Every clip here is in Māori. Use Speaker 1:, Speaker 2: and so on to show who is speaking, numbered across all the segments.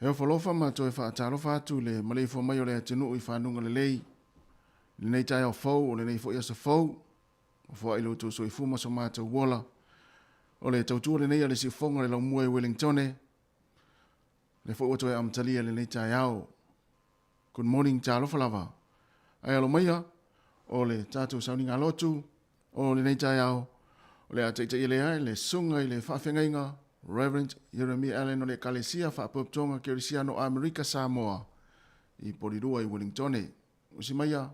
Speaker 1: He o whalofa ma toi whaataro whātu le malei fo mai o le atinu i whanunga le lei. Le nei tai au fau o le nei fo ia sa fau. O fo ailu tu so i fuma so mātou wola. O le tautua le nei a le si fonga le laumua i Wellingtone. Le fo oto e amtalia le nei tai au. Good morning talo falava. Ai alo maia. O le tātou sauni ngā lotu. O le nei tai au. O le ataita i le ai le sunga i le whawhengainga. Reverend Jeremy Allen o le Kalesia whaapoptonga Kerisiano Amerika Samoa i Porirua i Wellingtone. Usi maia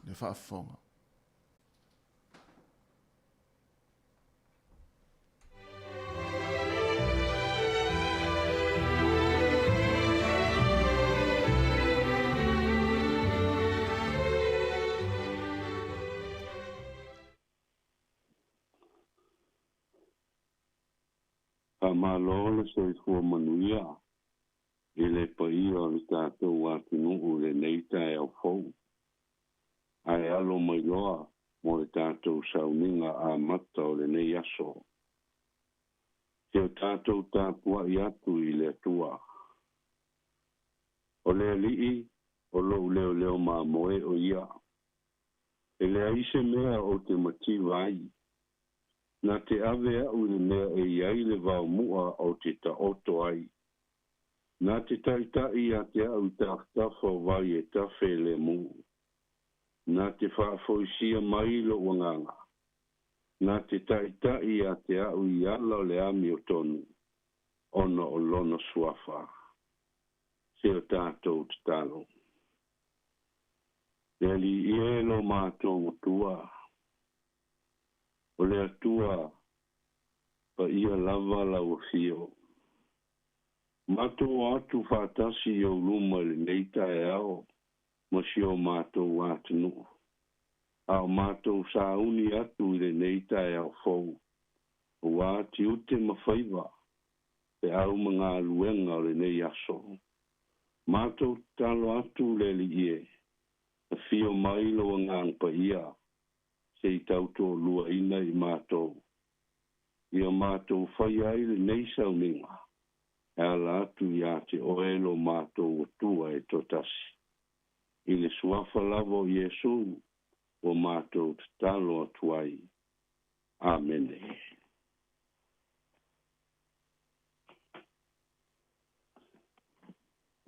Speaker 1: le whaafonga.
Speaker 2: Malo le se fua manuia i le paia o le tātou atunuu le neita e au fau. Ai alo mai loa mo le tātou sauninga a mata o le nei aso. Te o tātou tāpua i atu i le atua. O le alii o lou leo leo ma moe o ia. E le aise mea o te mati vai. Na te ave au le mea e iai le vau mua o te ta oto ai. Na te taita i a te au taftafo vai e tafe le mu. Na te whaafoisia mai lo wanganga. Na te taita i a te au i ala le ami o tonu. Ono o lono suafa. Se o tātou te talo. Le li ielo mātou tua. O le atua pa ia lava la o fio. Matou atu whātasi o luma le neita e ao, ma si o matou atinu. Ao matou sauni atu le neita e ao fau. O ati ute mawhaiva, pe au mga luenga o le nei aso. Matou talo atu le li ie, a fio mailo ngang pa ia. Se i tauto lua ina i mātou. I o mātou whai ai le nei sauninga. E ala atu i a te oelo mātou o tua e totasi. I le suafa lavo Iesu o mātou te talo atuai. Amene.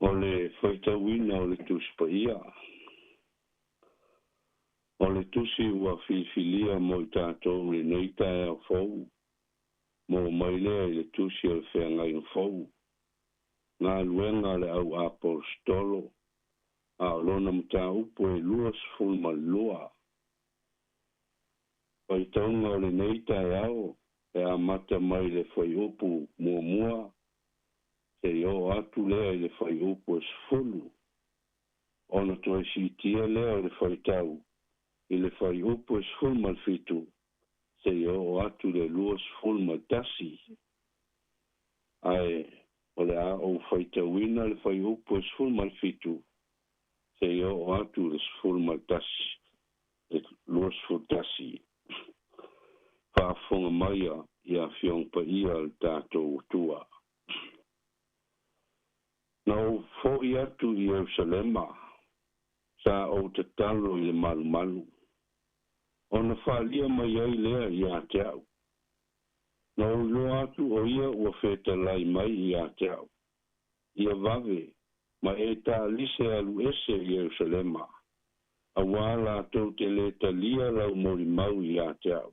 Speaker 2: O le whaitawina o le tuspa ia. O le tusi ua filfilia mo i tātou le neita e au fau. Mo mailea i le tusi o le whengai o fau. Ngā luenga le au apostolo. A lona mta upo e luas fulma lua. Pai taunga o le neita e au. E a mata mai le whai upu mua mua. Se o atu lea i le whai upu e sfulu. Ona toi si tia lea le whai tau. I le whai upo e sfulma fitu, se o atu le lua sfulma tasi. Ai, o le a o whaitawina le whai upo e sfulma fitu, se o atu le sfulma tasi, le lua sfulma tasi. Whaafonga maia i a whiong pa ia le tātou tua. Nau fo i atu i Jerusalema, sa o te talo i le malu malu. Ona whalia mai ai lea i a te au. Na o lo atu o ia ua wheta lai mai i a te au. Ia vave, ma e tā lise alu ese i Jerusalema. A wala tau te le talia lau mori mau i a te au.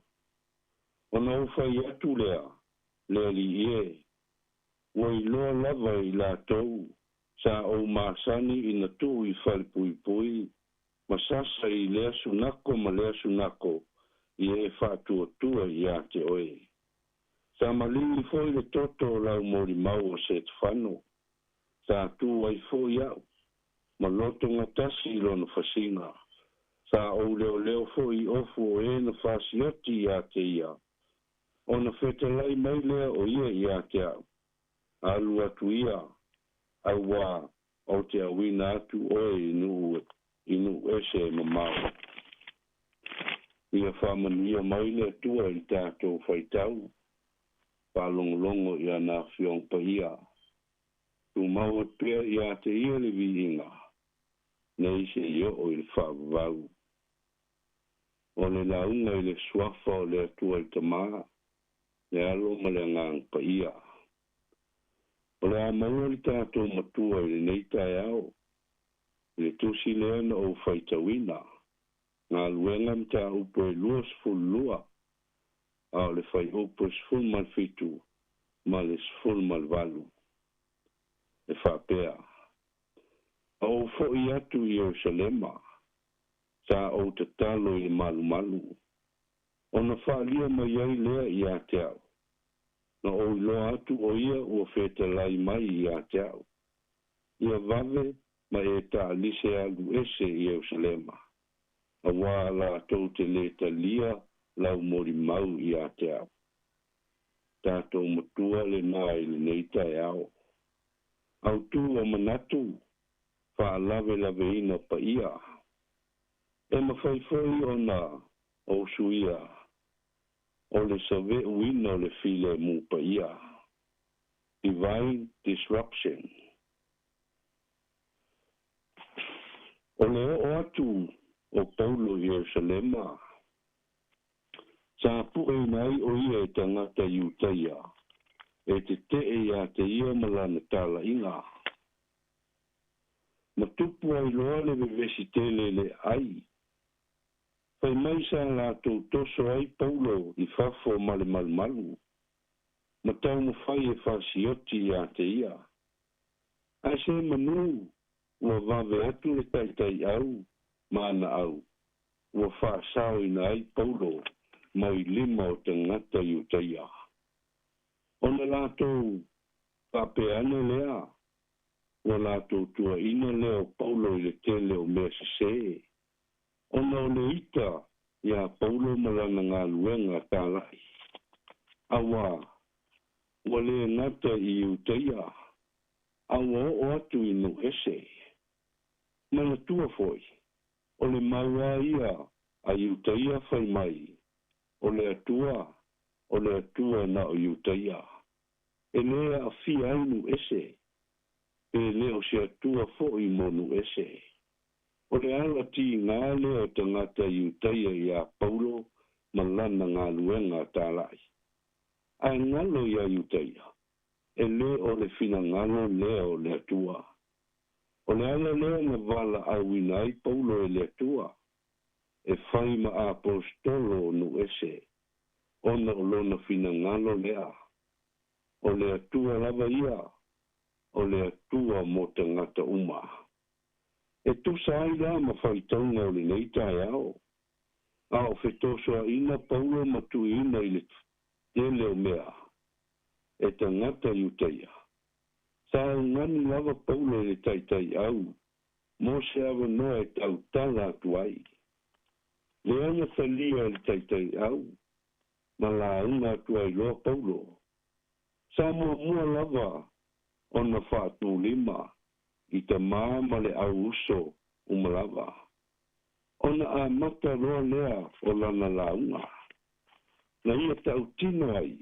Speaker 2: Ona o whai atu lea, lea li ie. Ua i loa lava i la tau, sa o maasani i na tu i whali pui pui. Masasa i lea sunako ma lea sunako i e whātua tua i a te oe. Sa malili foi le toto lau mori mau o se te whano. Sa tu wai foi au. Ma loto ngatasi i lono whasinga. Sa o leo leo foi ofu o e na whasioti i a te ia. O na whetalai mai lea o ia i a te au. Alu atu ia. Au wā o te awina atu oe inu ese mamau. Ia whamania maile tua i tātou whaitau. Whalongolongo i ana whiong pa ia. tu mau pia ia te ia le viinga. Nei se io o il whavau. O le launga i le swafa o le atua i tamaa. Le alo ma le ngang pa ia. O le amaua li tātou matua i le neitai au. Le tusi leana o whaitawina. Ngā luenga mta upo e luas fulua. A le whai upo sful mal fitu. Ma le sful mal valu. E whapea. O fo i atu i Jerusalema. Sa o te talo i malu malu. O na whaalia mai ai lea i a te au. Na o i loa atu o ia ua wheta lai mai i a te au. Ia vave ma e ta alise alu ese i Jerusalema. A wā la tau te le ta lia lau mori mau i a te au. Tātou matua le nā i le neita e au. Au tu o manatu, wha lave lave ina pa ia. E mawhaifoi o nā, o suia. O le save uina o le file mu pa ia. Divine disruption. O le o atu o Paulo i Jerusalema. Sa pu e nai o ia e tangata iutaia. E te ia te ia malana tala inga. Matupu ai loa le vevesitele le ai. Pai mai sa la tau toso ai Paulo i fafo male malu. Matau mo fai e fasioti ia te ia. Ai se manu, ua vave atu le taitai au, mana au. Ua whaasau ina ai Paulo, mai lima o te ngata iutaia. Ona lātou papeane lea, ua lātou tua ina leo Paulo i le tele o mea se. Ona o le ita, ia Paulo malana ngā luenga tālai. Awa, ua le ngata i iutaia, awa o atu inu ese. Mana tua foi, o le maua ia a iutaia fai mai, o le atua na o iutaia. E lea a fia inu ese, e leo se atua fo i monu ese. O le ala ti ngā leo tangata iutaia i a Paulo malana ngā luenga tālai. Ai ngalo i a iutaia, e le o le fina ngalo leo le atua. O le ala leo na vala awina ai Paulo e le atua, e whai ma apostolo nu ese, ona o lona fina ngalo lea. O le atua lava ia, o le atua mo te ngata uma. E tu sai la ma whaitaunga o le neita e ao. A o whetosoa ina Paulo matu ina i le tele o mea. E te ngata iutaia. Sa ngani lava Paulo le taitai au. Mo se awa noa e tau tala atu ai. Le ana whalia le taitai au. Ma la unga atu ai loa Paulo. Sa mua lava o na whaatu lima. I te māma le au uso umalava. Ona a mata roa lea o lana launga. Na ia tau tino ai,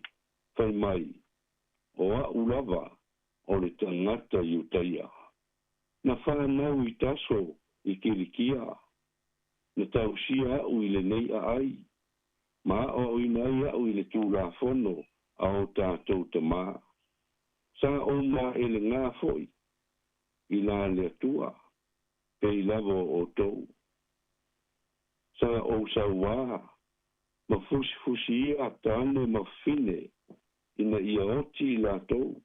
Speaker 2: whai mai, o a ulava o le tangata iutaia. Na whanau i taso i kirikia. Na tau sia au i le nei a ai. Ma o i nei au i le tūra fono a o tātou te mā. Sa o mā e le ngā foi. I la le atua, pe i lavo o tou. Sa o sa wā, ma fusi ia tāne ma fine, ina ia oti i la tou.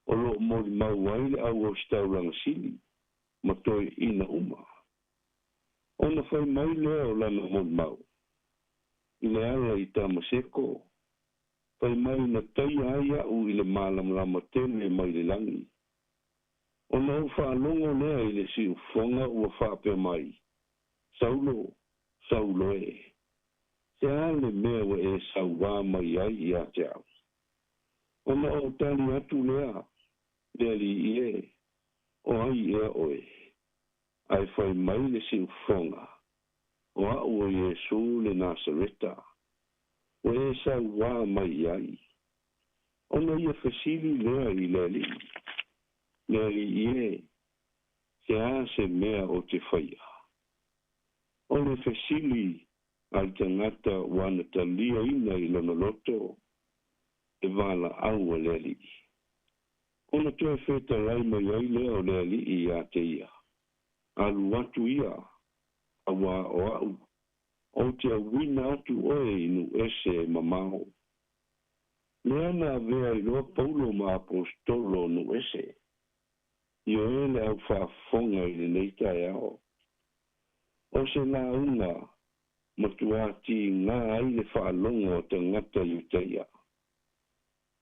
Speaker 2: O lo mori mauaile au o staurang sili, ma toi ina uma. Ona whai mai leo lana mori mau. I le ala i tamaseko, whai mai na tai aia u i le malam tene mai le langi. O nau whaalongo lea i le si ufonga ua whape mai. Saulo e. Se ale mea wa e sauwa mai ai i a te au. O na o tali atu lea, li i e, o ai ea oe. Ai whai mai le si ufonga. O a ua Yesu le Nasareta. O e sauwa mai ai. O na ia fasili lea i le li. le ie se a se mea o te whaia. O le fesili al tangata wana talia ina i lona loto e wala au a le ali. Ona toe feta rai mai ai lea o le ali i a te ia. Alu watu ia awa o au. O te awina atu oe inu ese mamao. Le ana vea i loa paulo ma apostolo nu ese. Io ele au whaafonga i le neita e ao. O se la unga matuati ngā ai le whaalonga o te ngata i teia.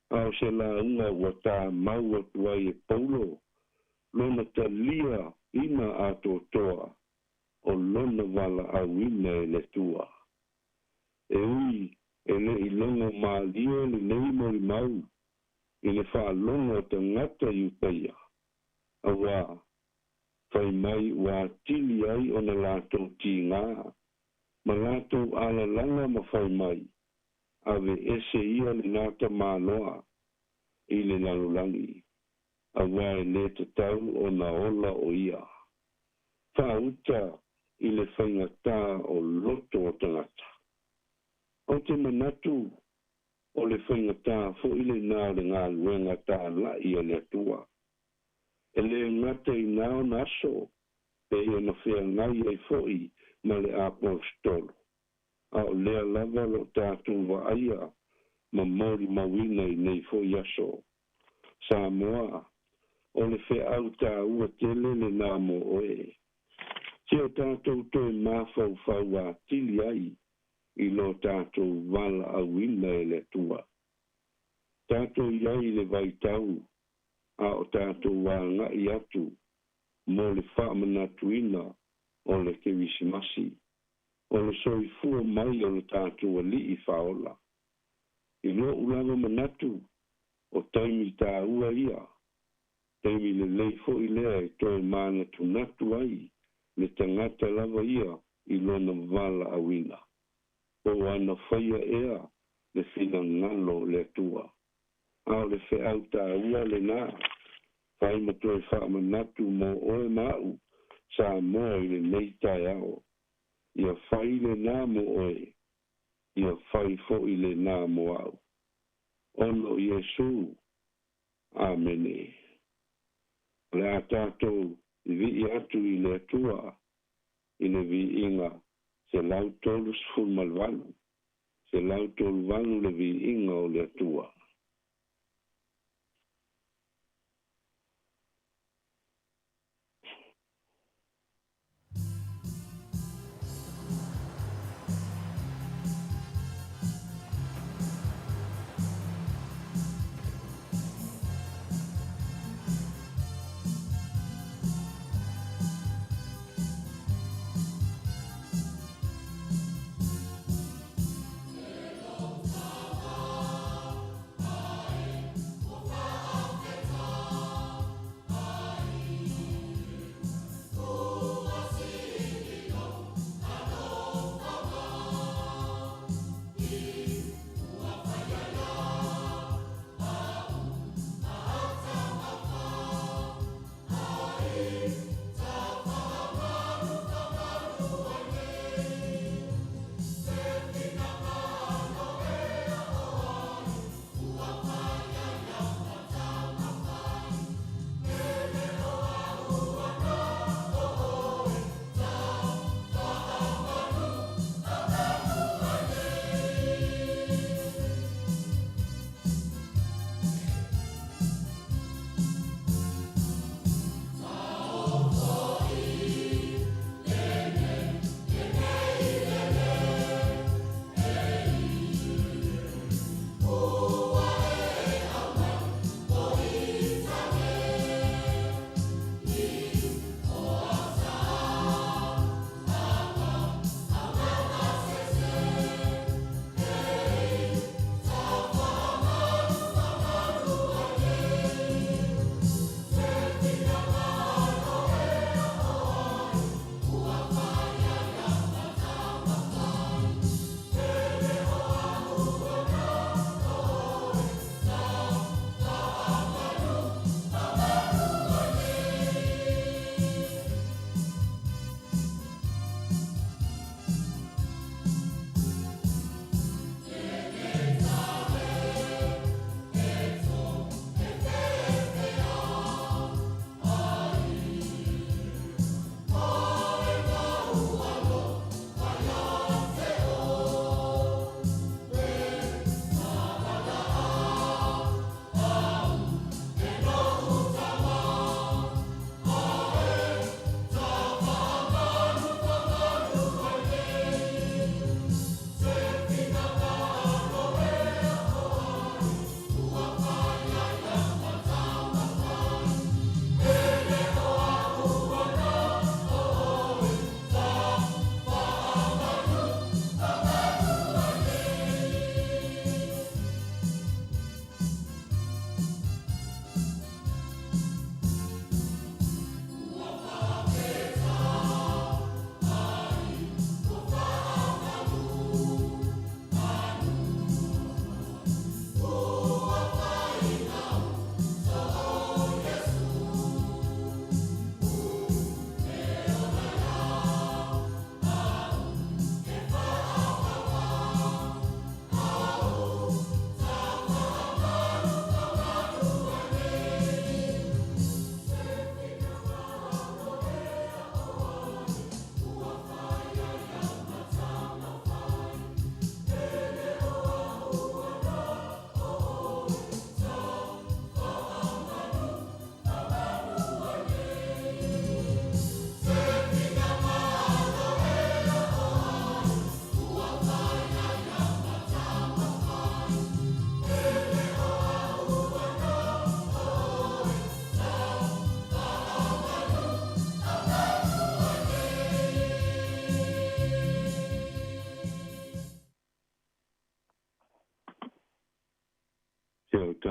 Speaker 2: Au se la unga wata mau atua i paulo. Lona ta lia ina ato toa. O lona wala au ina e le tua. E ui e le ilonga maalia le nei mori mau. I le whaalonga o te ngata i teia. Awa, whai mai wa tili ai o na lātou ti ngā. Ma lātou ala langa ma whai mai. Ave ese ia le nāta mānoa i le nalulangi. Awa e le te tau o na ola o ia. Whauta i le whaingata o loto o tangata. O te manatu o le whaingata fo i le nā le ngā luenga tā la i a le atua. E le ngata i nao naso, pe i ana whea ngai ai foi ma le apostolo. A o lea lava lo tātou wa aia, ma mori mawina i nei foi aso. Sa moa, o le whea au tā ua tele le nā mo oe. Te o tātou toi mawhau whau a tili ai, i lo tātou wala au ina e le tua. Tātou iai le vaitau, a o tātou wā ngai atu, mo le whaamanatuina o le kewisimasi, o le soifua mai o le tātou ali i whaola. I lo ulama manatu, o taimi tā ua ia, taimi le leifo i lea e toi mana tunatu ai, le tangata lava ia i lona wala awina. O ana whaia ea le whina ngalo le tua. Ao le wheau tā ua le nā, whai matoe whaamanatu mo oe mau, sa moa i le neitai ao. Ia whai le nā mo oe, ia whai fo i le nā mo au. Ono Iesu, Amene. Le a tātou i vi atu i le atua, i le vi inga, se lau tolu sfulmalvalu, se lau tolu valu le vi inga o le atua.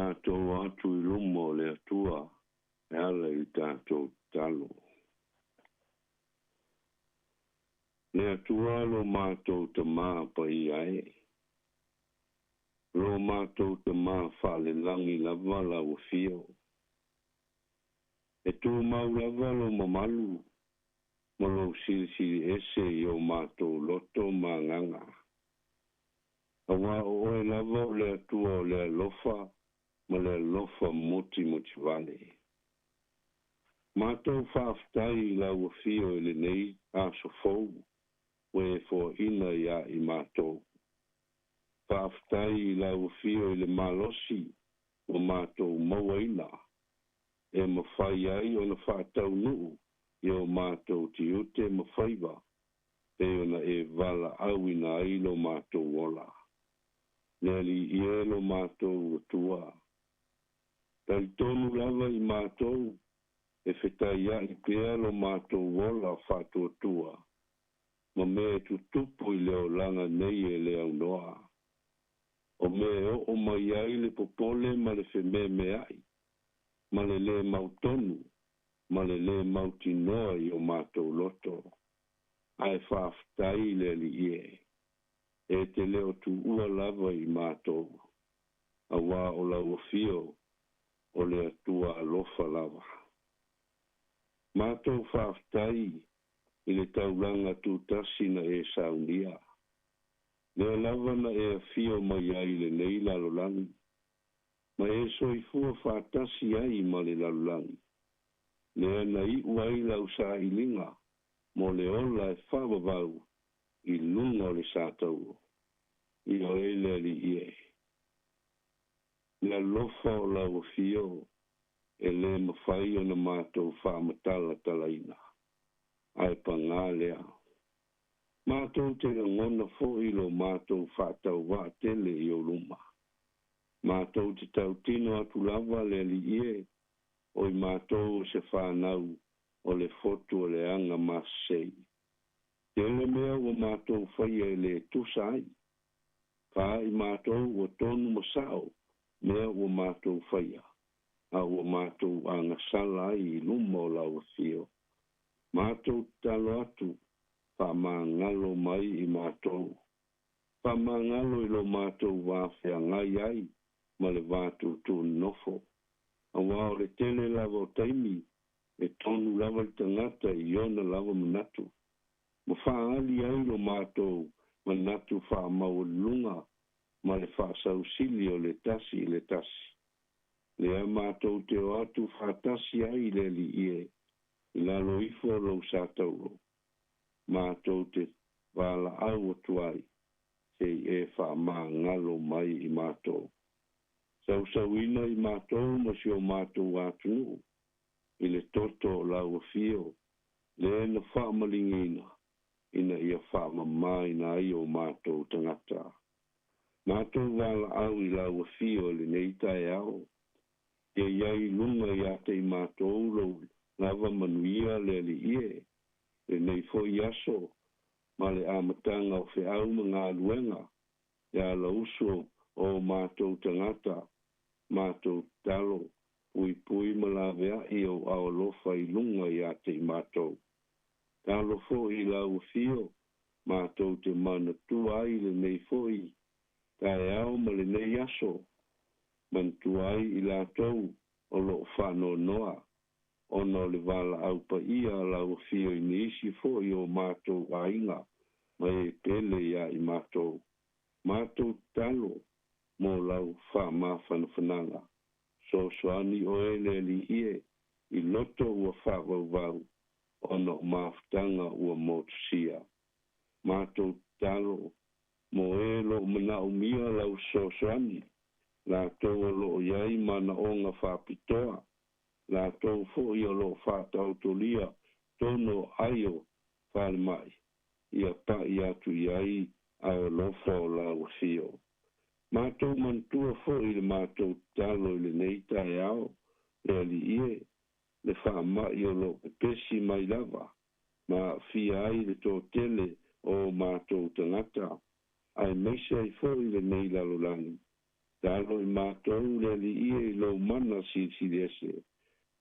Speaker 2: tātou atu I lumo le atua, e ala I tātou talo. Le atua lo mātou te mā pa I ai. Lo mātou te mā whale langi lava la ufio. E tū mau lava lo mamalu, ma lo siri ese I o mātou loto mā nganga. Awa o oe lava o le atua o le alofa, ma le alofa moti vale. Mātou whaafitai la ufio I le nei a sofou, we for ina ia I mātou. Whaafitai la ufio I le malosi, o mātou mawaina, e mawhai ai o na whaatau nuu, I o mātou ti ute mawhaiva, e ona e vala awina ai lo mātou ola. Neli ie lo mātou tua. Tai tonu lava I mātou, e whetai ai pēa lo mātou ola whātua tua. Ma me tutupu I leo langa nei e leo noa. O me o mai ai le popole ma le wheme me ai. Ma le mautonu, ma le mautinoa I o mātou loto. Ai whaafitai le li ie. E te leo tu ua lava I mātou. A wā o la uafio, o le atua alofa lava. Mātou whaafitai, I le taulanga tu tasina e saunia. Lea lava na e afio mai ai le nei lalolangi. Ma e soifua whaatasi ai ma le lalolangi. Lea na I uai lau sa ilinga, mo le ola e whawawau I lunga o le sātau. I o e le li ie. La lofa o la uafio, e le mawhai o na mātou whaamatala talaina. Ai pa ngā lea. Mātou te ngona fo ilo mātou whātau wā tele I o luma. Mātou te tau tino atu lava le li ie, o I mātou se whānau o le fotu o le anga masei. Te le mea o mātou whaia le tusai. Ka I mātou o tonu masao, mea o mātou whaia. A o mātou anga sala I luma o la uafio. Mātou talo atu, whamangalo mai I mātou. Whamangalo I lo mātou wāwhia ngai ai, ma le vātou tū nofo. A wāo le tele lava o taimi, e tonu lava le tangata I ona lava manatu. Ma whaali ai lo mātou, manatu whaamau lunga, ma le whaasau sili o le tasi. Lea mātou te o atu whaatasi ai le li ie. I lalo ifo lo sātauro. Mātou te wala au o tuai, se e wha maa ngalo mai I mātou. Sau I mātou ma si o mātou atunu, I le toto o la uafio, le na wha malingina, ina ia wha mamaina ai o mātou tangata. Mātou wala au I la uafio le neitai au, e iai lunga ia te I mātou lo lava manuia le li ie, le nei fo iaso, ma le amatanga o fe au mga luenga, ya la uso o mātou tangata, mātou talo, pui malavea I o aolofa I lunga ia te mātou. Talo fo I la ufio, mātou te mana tu ai le nei fo I, tae au ma le nei aso, man tu ai I la tau, o lo whano noa, ono le vala au pa ia la ufio I nisi fo I o mātou ainga, ma e pele ia I mātou. Mātou talo, mo lau wha mawhanawhananga. So soani o ele li ie, I loto ua wha wau, ono mawhtanga ua motusia. Mātou talo, mo e lo mana umia lau so soani, la toa lo iai mana o ngā whapitoa, la tau fo I o lo whātau tolia, tono aio whāle mai, ia pa I atu iai a o lofa o la uafio. Mātou mantua fo I le mātou talo I le neitai ao, le ali ie, le whaama I o lo pesi mai lava, ma fia ai le tō tele o mātou tangata, ai meise ai fo I le nei lalolangi. Talo I mātou le li ia I lo mana si ese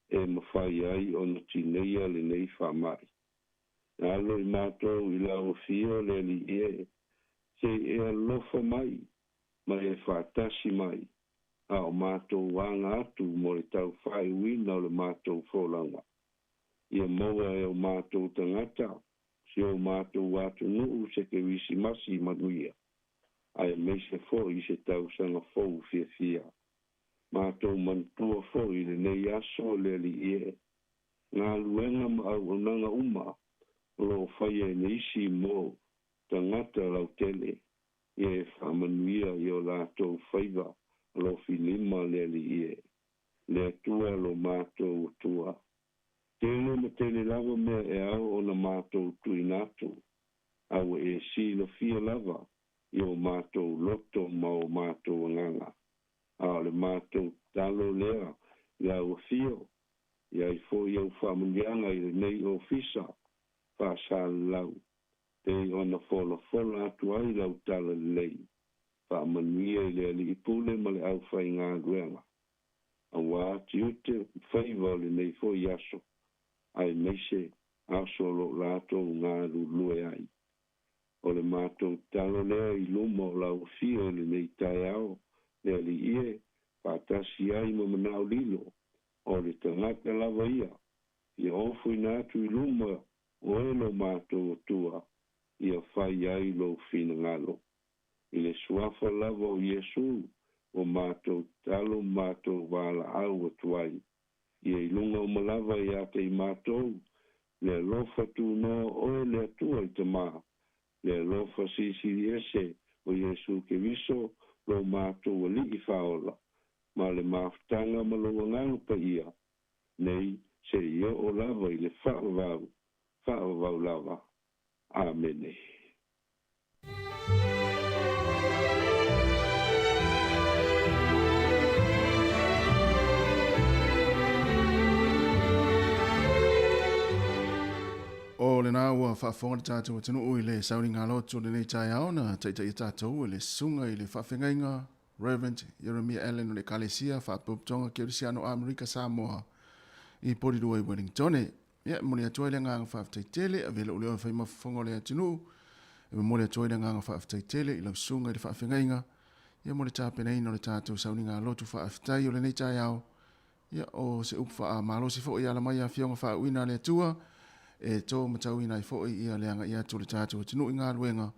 Speaker 2: e mawhai ai o na tineia le nei whamai. Talo I mātou I la o fio le li ia se e alofa mai e whātasi mai a o mātou wanga atu mo le tau whai wina o le mātou wholanga. Ia maua e o mātou tangata se o mātou atu nuu se ke wisi masi manuia. Ai me se fo I se tau sanga fou fia. Mātou mantua fo I le nei aso le li ie. Ngā luenga ma au nanga uma lo whaia ne isi mo tangata lau tele. Ie whamanuia I o lātou whaiva lo filima le li ie. Le tua lo mātou tua. Tele ma tele lava mea e au o na mātou tuinatu. Au e si lo fia lava. I o mātou loto ma o mātou nganga. A le mātou talo lea, ia o fio, ia I fo I au whamungianga I le nei ofisa, whaasa lau. Te ona fola atu ai lau tala lei. Whamanuia I le ali I pule ma le au whai ngā guenga. A wā tiute whaiva le nei fo I aso. Ai meise aso lo lato ngā lue ai. O le mātou talo lea I luma o lau fio le nei tai au, le ali ie, pātasi ai ma manao lilo, o le tangata lava ia, I ofu I nātu I luma o e lo mātou o tua, ia whai ai lo fina ngalo. I le suafa lava o Iesu, o mātou talo mātou wala au o tuai, ia I lunga o malava I ate I mātou, le lofa tu no o le atua I te maa, le lofa si ese o Yesu ke viso lo mātou ali I whaola, ma le maftanga ma lo ngānu pa ia, nei se ia o lava I le whaavau lava. Amene.
Speaker 1: O le nā ua whaafonga le tātou atinu ui le sauri ngā lotu le nei tai au na taita I tātou le sunga I le whawhengainga Reverend Jeremiah Allen o le Kalesia whaapuptonga ke Orisiano Amerika Samoa I Porirua I Wellingtone. Ia, moni atua le nganga whaaftaitele a vele uleo whai mafonga le atinu. Ia moni atua le nganga whaaftaitele I lau sunga I le whawhengainga. Ia moni tāpenei no le tātou sauri ngā lotu whaaftai o le nei tai au. Ia o se upwha a malosi fo I ala mai a fionga whaauina le atua. E tō matau ina I fōi ia leanga ia tō le tātou tinu I ngā ruenga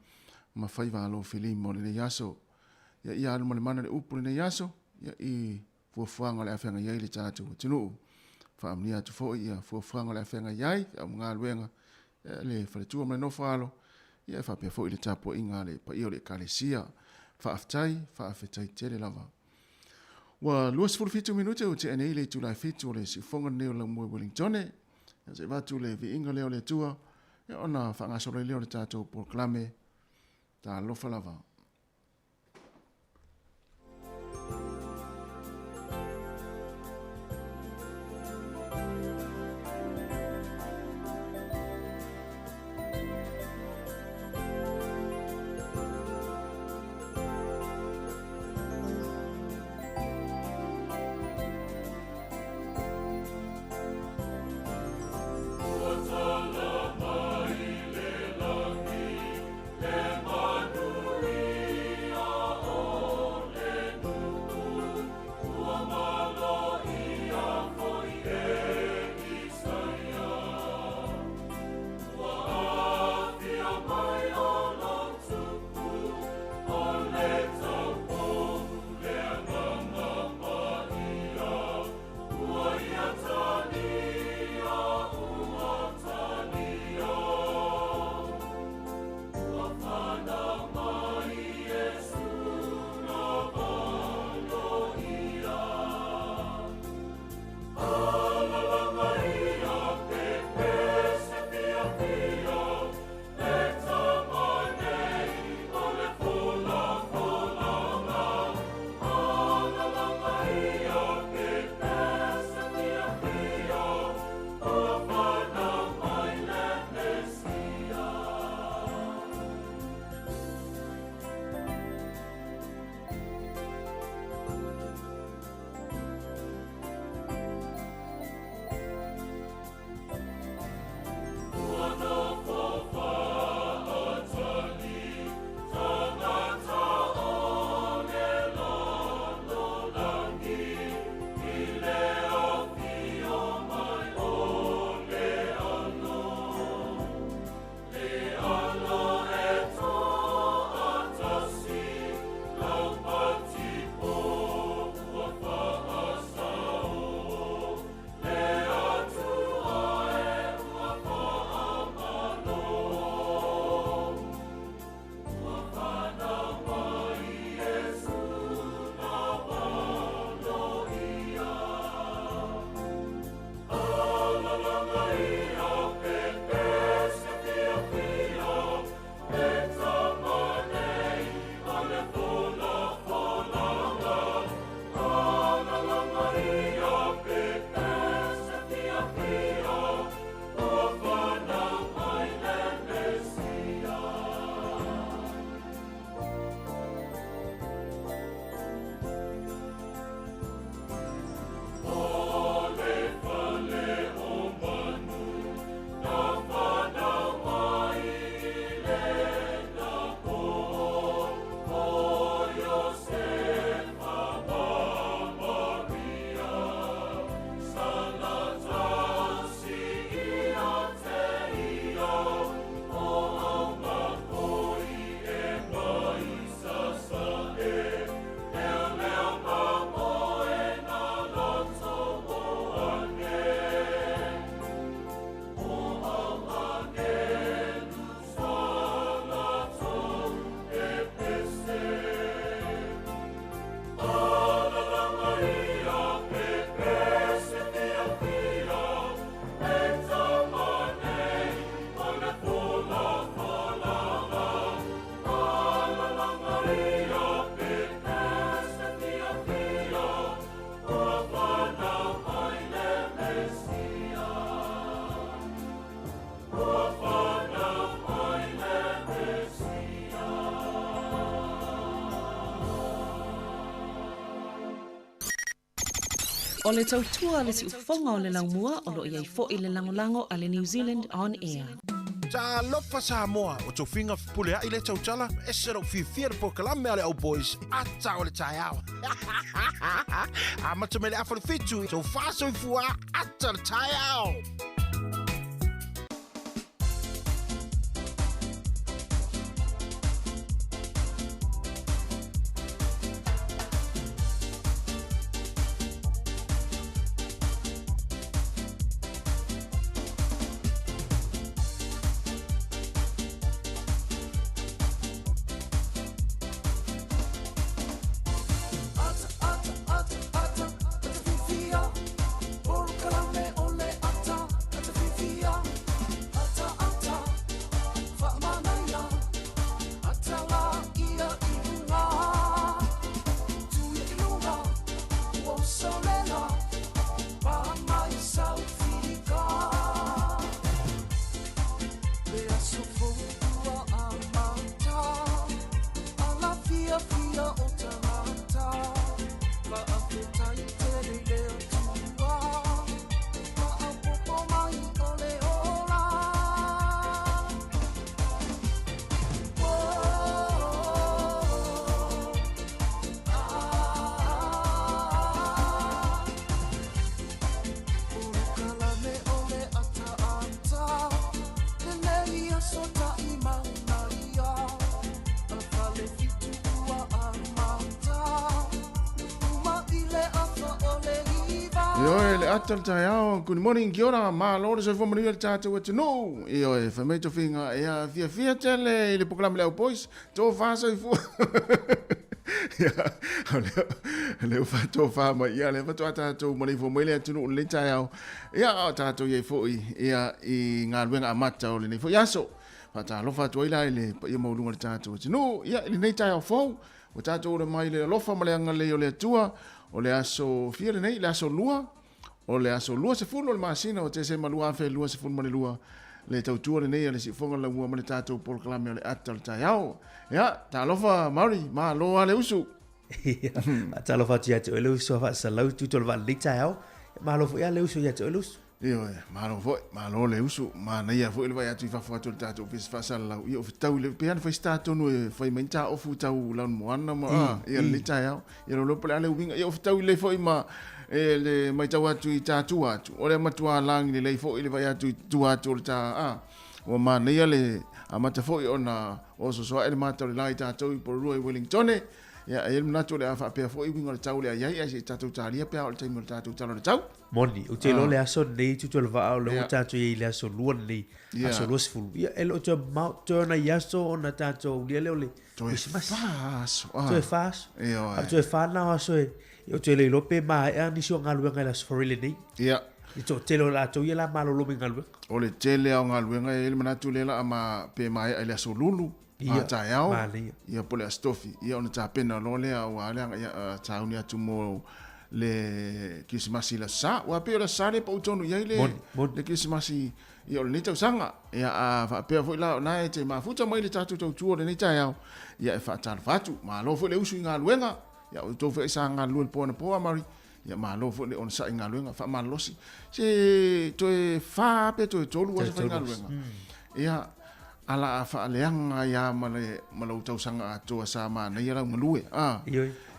Speaker 1: ma whaiva alo whili mo le nei aso. Ia ia alu ma le mana le upu le nei aso, ia I fuafuanga le awhenga iai le tātou tinu. Whaamnia tu fōi ia fuafuanga le awhenga iai, au ngā ruenga, le whaletua ma le nofa alo, ia whapea fōi le tāpua I ngā le pa io le Kalesia, whaafetai tele lava. Wa luas fitu minute o te anei le tūlai fitu o le sifonga neo la mui Wellingtone, ia se vatu le vi inga leo le tua, ia ona whangasore leo le tātou proklame, tā lofa lava.
Speaker 3: Manu O le tautua le si ufonga o le laumua o lo iai fo i le langolango a le New Zealand On Air.
Speaker 4: Ta lofa Samoa o tau finga pulea i le tau tala e sero fifia po kalame ale au boys a tau le tai au. A matamele a fitu so faso i fua a tau le tai au.
Speaker 1: Io le atal tai au, good morning, kia ora, ma lore se fo mani le tātou atu no. Io e whamei to whinga e a fia tele i le poklame leo boys, tō whāsa i fua. Leo wha tō whāma, ia le wha tō tātou mani fo mele atu no le tai au. Ia o tātou iei fo ia i ngā ruenga amata o le nei fo iaso. Wha tā lofa tu aila i le ia maulunga le tātou atu no. Ia i le nei tai au fau, o tātou o le mai le lofa ma le anga le o le atua, o le aso fia le nei, le aso lua, o le aso lua se fulu o le masina, o te se malua afe lua se fulu mani lua, le tautua le nei, le si fonga la ua mani tātou pol kalame o le ata le tai au. Ia, tā lofa Maori, ma loa le usu.
Speaker 5: Ta lofa tia te ole usu fa sa lau tu tol va le tai au, ma lofa ia le usu ia te ole usu.
Speaker 1: Io, ma lo le usu, ma na ia fo le vai atu fa fa tu tātou fis fa sa lau, ia o tau le pean fa stato no fa mai ta o fu tau la moana ma, ia le tai au, ia lo pole ale winga, ia o tau le fo ma le mai tau atu i tātu atu, o le matua langi le fo le vai atu tu atu le ta o ma na ia le amata fo i ona o so ele mata le lai tātou i por rua i Wellington. Ya ele manato le afa pe fo i winga le tau le ai ai se tātou talia pe o le taimo le tātou talo le tau.
Speaker 5: Moni, o te lo le aso nei tu tol va le o tātou i le aso luan nei, aso los fulu. Ia ele o te mau tona i aso o na tātou le le.
Speaker 1: To e fas.
Speaker 5: To e fas. A to e fana aso e o te le lope ma e ani so ngalu nga la sforile nei.
Speaker 1: Ia.
Speaker 5: I to te lo la to ia la malo lo ngalu.
Speaker 1: O le tele o ngalu nga ele manato le la ama pe mai ele aso lulu. Ia ta ia pole stofi ia ona ta pena lo le o ale ia tauni atu mo le kisimasi la sa wa pe la sa le po tonu ye le kisimasi i o le tau sanga ia a fa pe fo la na e te ma futa mai le tatu tau tu le ta ya ia fa tal fatu ma lo fo le usu nga luenga ia o to fe sa nga lu po na po mari ia ma lo fo le on sa nga luenga fa ma losi se to e fa pe to tolu wa fa nga luenga ia ala fa leanga ia ma lo tau sanga to sa ma na ia la ngalue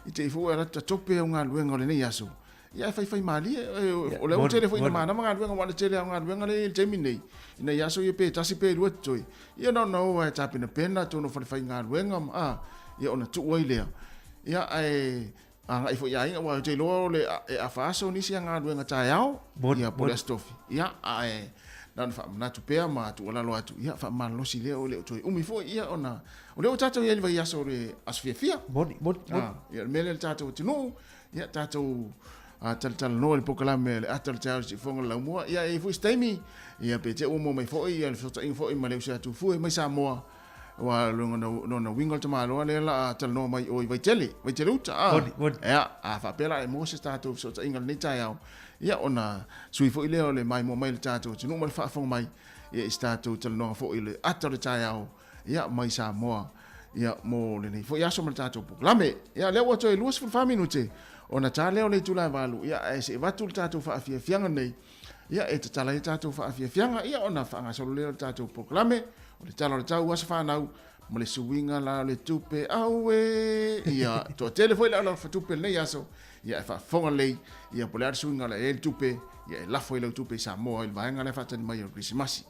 Speaker 1: i te fo era tope nga luenga le nei aso ia fai mali o le o tele foi na mana nga luenga wa le tele nga luenga le terminate ina ia so ye pe tasi pe lu toi ia no wa ta pina pena to no fai nga luenga ia ona tu wai le ia ai anga ifo ia inga wa te lo le a faso ni sia nga luenga ta yao ia po le stofi ia ai dan fa na tu pe ma tu la lo atu ia fa man lo si le o le toi umi fo ia ona o le o tato ia va ia so le asfia ia mele tato tu no ia tato tal no le pokalame le atal tau si fonga la mo ia e fu stemi ia pe te o mo mai fo ia le fota info i male sa tu fu mai sa mo wa no wingal tama lo le la tal no mai o vai tele uta ia a fa pela e mo se statu so ta ingal ni tau ia ona sui fo ile le mai mo mai le tatu tu no mal fa fonga mai ia statu tal no fo ile atal tau ia mai sa mo ia mo le ni fo ia so mal tatu pokalame ia le o to e luas fu faminute ona tale o le tula valu ia e se vatul tatu fa afia fianga nei ia e tala tatu fa afia fianga ia ona fa nga solo le tatu proklame o le tala le tau asa fa nau mo le suinga la le tupe aue ia to telefoi la fa tupe nei aso ia fa fonga lei ia po le suinga la el tupe ia la foi le tupe sa mo il va nga le fa tani mai o Christmas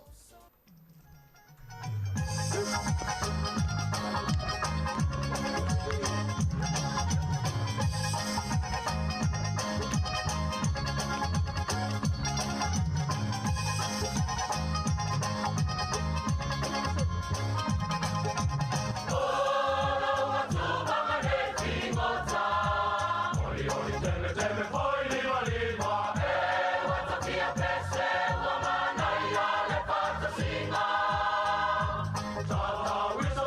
Speaker 6: Tata wisa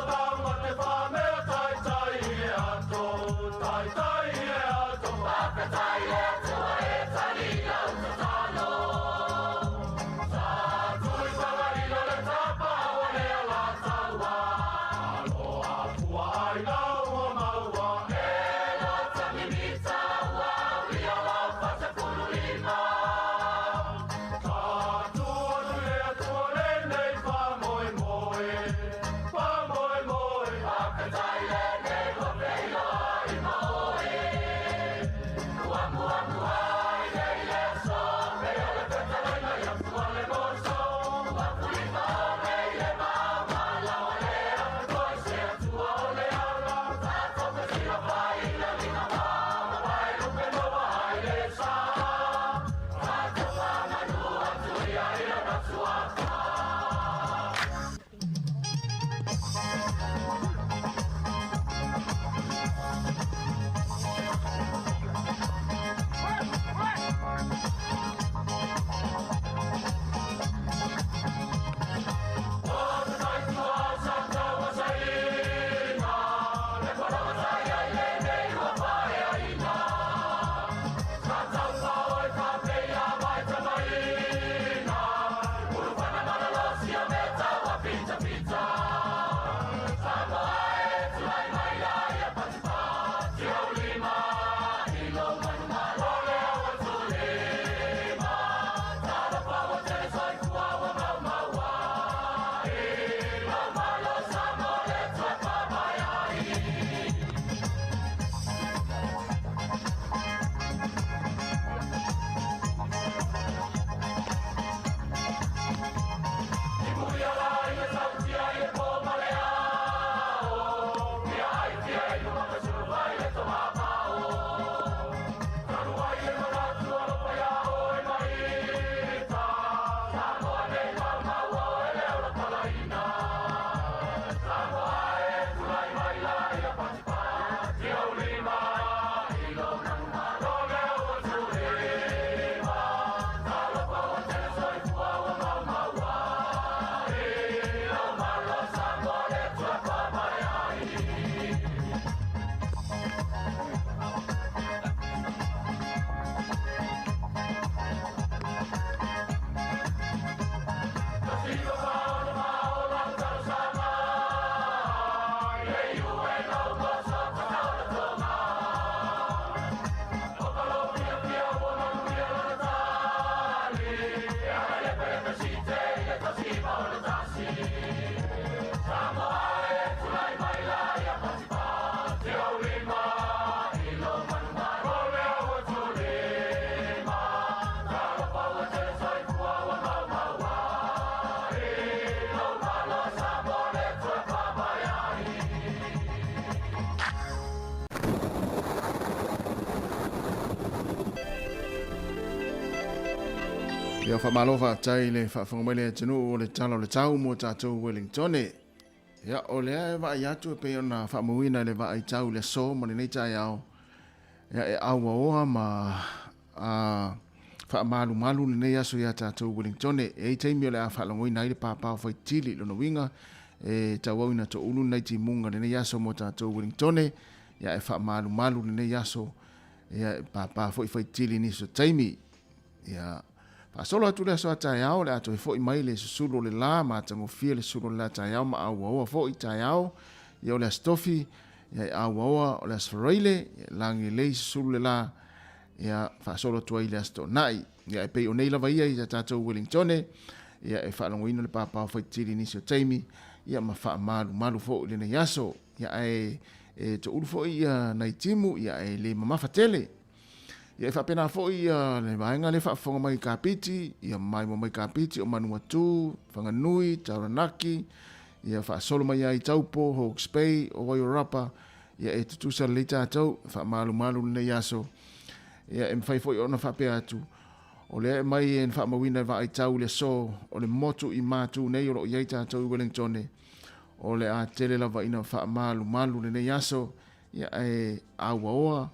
Speaker 1: Ia whamalova tai le whawhangamaile tenu o le tala o le tau mo tātou Wellington. Ia o lea e vai atu e pe ona whamuina le vai tau le so ma le nei tai au. Ia e aua oa ma whaamalu malu le nei aso ia tātou Wellington. E teimi o le a whalangoina i le pāpau whaitili lono winga. E tau au ina to ulu nei ti munga le nei aso mo tātou Wellington. Ia e whaamalu malu le nei aso. Ia e pāpau whaitili ni so teimi. Ia solo atu le so tai au le atu foi mai le susulu le la ma tango fie le susulu le tai au ma au foi tai au ia le stofi ia au le sfreile langi le susulu le la ia fa solo tu ile sto nai ia pe o nei lava ia ia tatou Wellington ia e fa longo ina le papa foi tiri ni so taimi ia ma fa malu fo le nei aso ia e to ulu fo ia nai timu ia e le mama fatele. Ia fa pena foi le vaenga le fa fonga mai kapiti ia mai mai kapiti o manua tu fanga nui taranaki ia fa solo mai ai taupo Hawke's Bay o Wairarapa ia e tutu sa le tatou fa malu le yaso ia em fai foi ona fa pe atu o le mai en fa mawina va ai tau le so o le motu i matu nei o ia tatou Wellington o le a tele lava ina fa malu le yaso ia e awa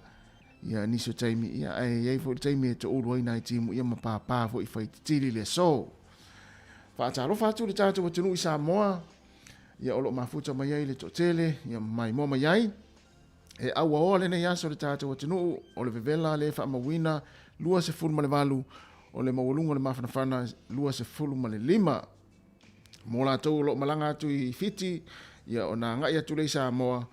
Speaker 1: ia niso taimi ia ai fo taimi to ulu ina timu ia ma papa fo i fai tili le so fa talo fa tu le tato o tunu i Samoa ia olo mafuta mai ai le totele ia mai mo mai ai e aua o le nei aso le tato o tunu o le vevela le fa mawina lua se fulu ma le valu o le mawalunga le mafana lua se fulu ma le lima mo la tau lo malanga atu i fiti ia ona ngai atu le Samoa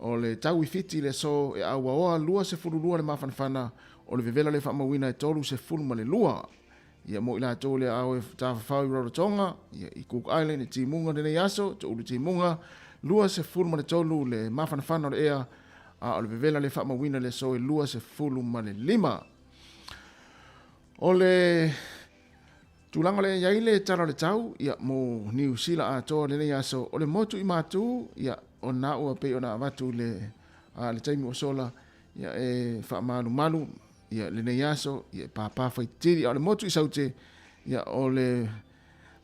Speaker 1: o le tau i fiti le so e aua oa lua se fulu lua le mafanafana o le vevela le whamawina e tolu se fulu ma le lua. Ia mo ila tau le au e tawhawhau i Rarotonga, ia i Cook Island e timunga le nei aso, te ulu timunga, lua se fulu ma le tolu le mafanafana o le ea, a o le vevela le whamawina le so e lua se fulu ma le lima. O le tulanga le iai le tara le tau, ia mo New Zealand a toa le nei aso, o le motu i matu, ia o na ua pe o na watu le taimi o sola ia e wha malu ia le nei aso ia pāpā whaitiri o le motu i saute ia o le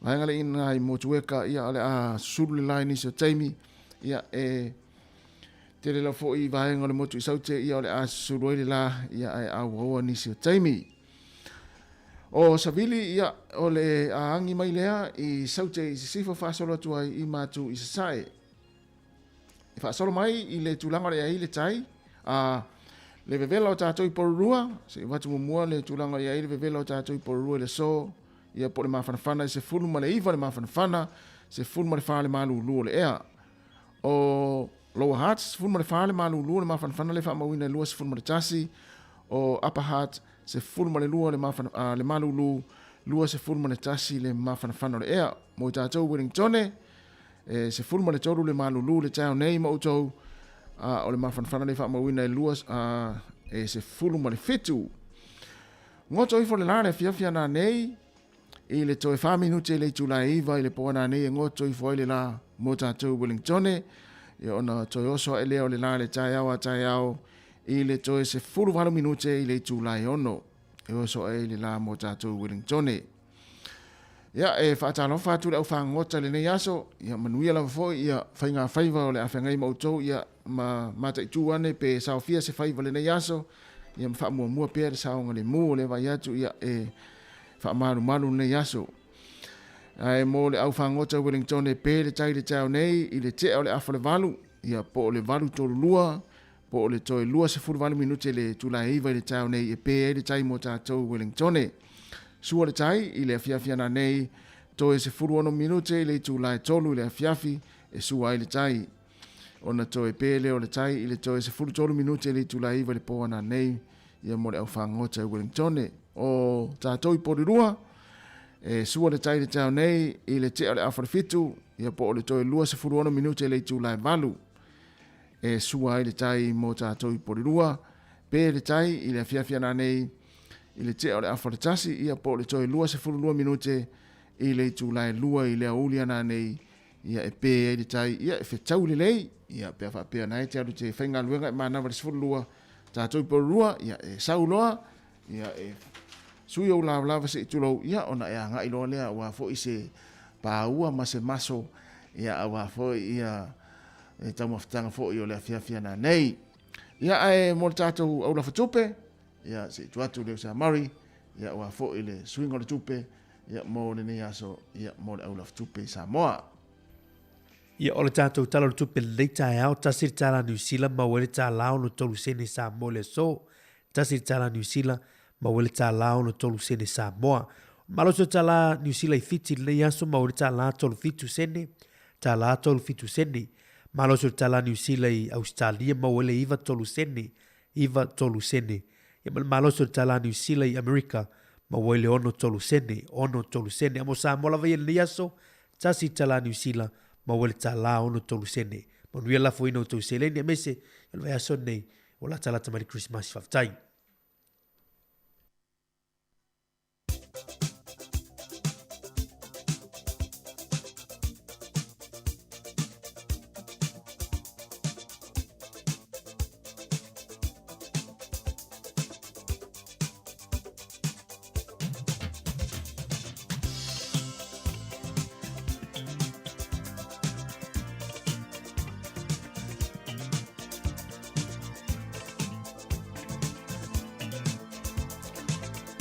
Speaker 1: vaenga le ina i motu eka ia o le a suru le lai nisi o taimi ia e te le la fo i vaenga o le motu i saute ia o le a suru le la ia e a ua nisi o taimi o savili ia o le a angi mai lea i saute i sifo whasolo atua i matu i sasae fa solo mai i le tulanga le ai le tai le vevela o tātou i porurua se watu mua le tulanga le ai le vevela o tātou i porurua le so ia po le mafanafana se fulu ma le iwa le mafanafana se fulu ma le wha le malu lua le ea o Lower Heart se fulu ma le wha le malu lua le mafanafana le wha mawina lua se fulu ma le tasi o Upper Heart se fulu ma le lua le malu lua se fulu ma le tasi le mafanafana le ea mo tātou Wellington se fulu ma le tolu le malulu le tau nei ma utou o le mafanafana le whamawina e lua se fulu ma le fitu. Ngoto i fo le lare fiafia na nei i le toe 5 minute le tula iwa i le poana nei e ngoto i fo le la mo tātou Wellington e ona toe oso e leo le lare tai au i le toe se fulu 4 minute i le tula i ono e oso e le la mo tātou Wellington ia e whaatalo whaatu le au whangota le nei aso, ia manuia lava foi, ia whainga whaiva o le awhengai mautou, ia mata i tūane pe sao fia se whaiva le nei aso, ia mwha mua pēr saonga le mua le vai atu, ia e wha maru nei aso. E mo le au whangota Wellington e pē le tai le tau nei, i le te o le afa le valu, ia po o le valu tolu lua, po o le toi lua se furu valu minute le tula iwa i le tau nei, e pē le tai mo tātou Wellington Sua le tai i le afiafia na nei to e se furu ono minute i le tūlai tolu i le afiafi e sua i le tai. Ona to e pēle o le tai i le to e se furu tolu minute i le tūlai iwa le poa na nei i a mole au whangota i Wellington o tātou i porirua e sua le tai le tau nei i le te o le awharifitu i a po o le to e lua se furu ono minute i le tūlai valu e sua i le tai mo tātou i porirua pē le tai i le afiafia na nei i le te o le awharitasi ia po le toi lua se furu lua minute i le tūlai lua i le aulia na nei ia e pē e le tai ia e whetau le lei ia pēr whapea na e te alu te whainga luenga e manawa le se furu lua tātou i porurua ia e sauloa ia e sui o lava se tulo ia ona ia nga ilo lea wa fo ise paua ma se maso ia wa fo ia e tau maftanga fo i o lea fia na nei ia ai mo tatou au la fatupe ia se tuatu le sa mari ia wa fo ile swing o le tupe ia mo le nei aso ia mo le au la fatupe sa moa
Speaker 5: ia o le tatou tala le tupe le taeao tasi le tala New Zealand ma ua le talao no tolu sene Samoa le so tasi le tala New Zealand ma ua le talao no tolu sene Samoa maloso tala New Zealand i fiti le aso ma ua le tala tolu fitu sene tala tolu fitu sene maloso le tala New Zealand i Australia ma ua le iva tolu sene ia maloso le tala New Zealand i America ma ua le ono tolu sene amo Samoa lava ia le aso tasi tala New Zealand ma ua le tala ono tolu sene manuia lafoina o tau seleni a mese ia le vai aso nei o la talata mai le Christmas faafetai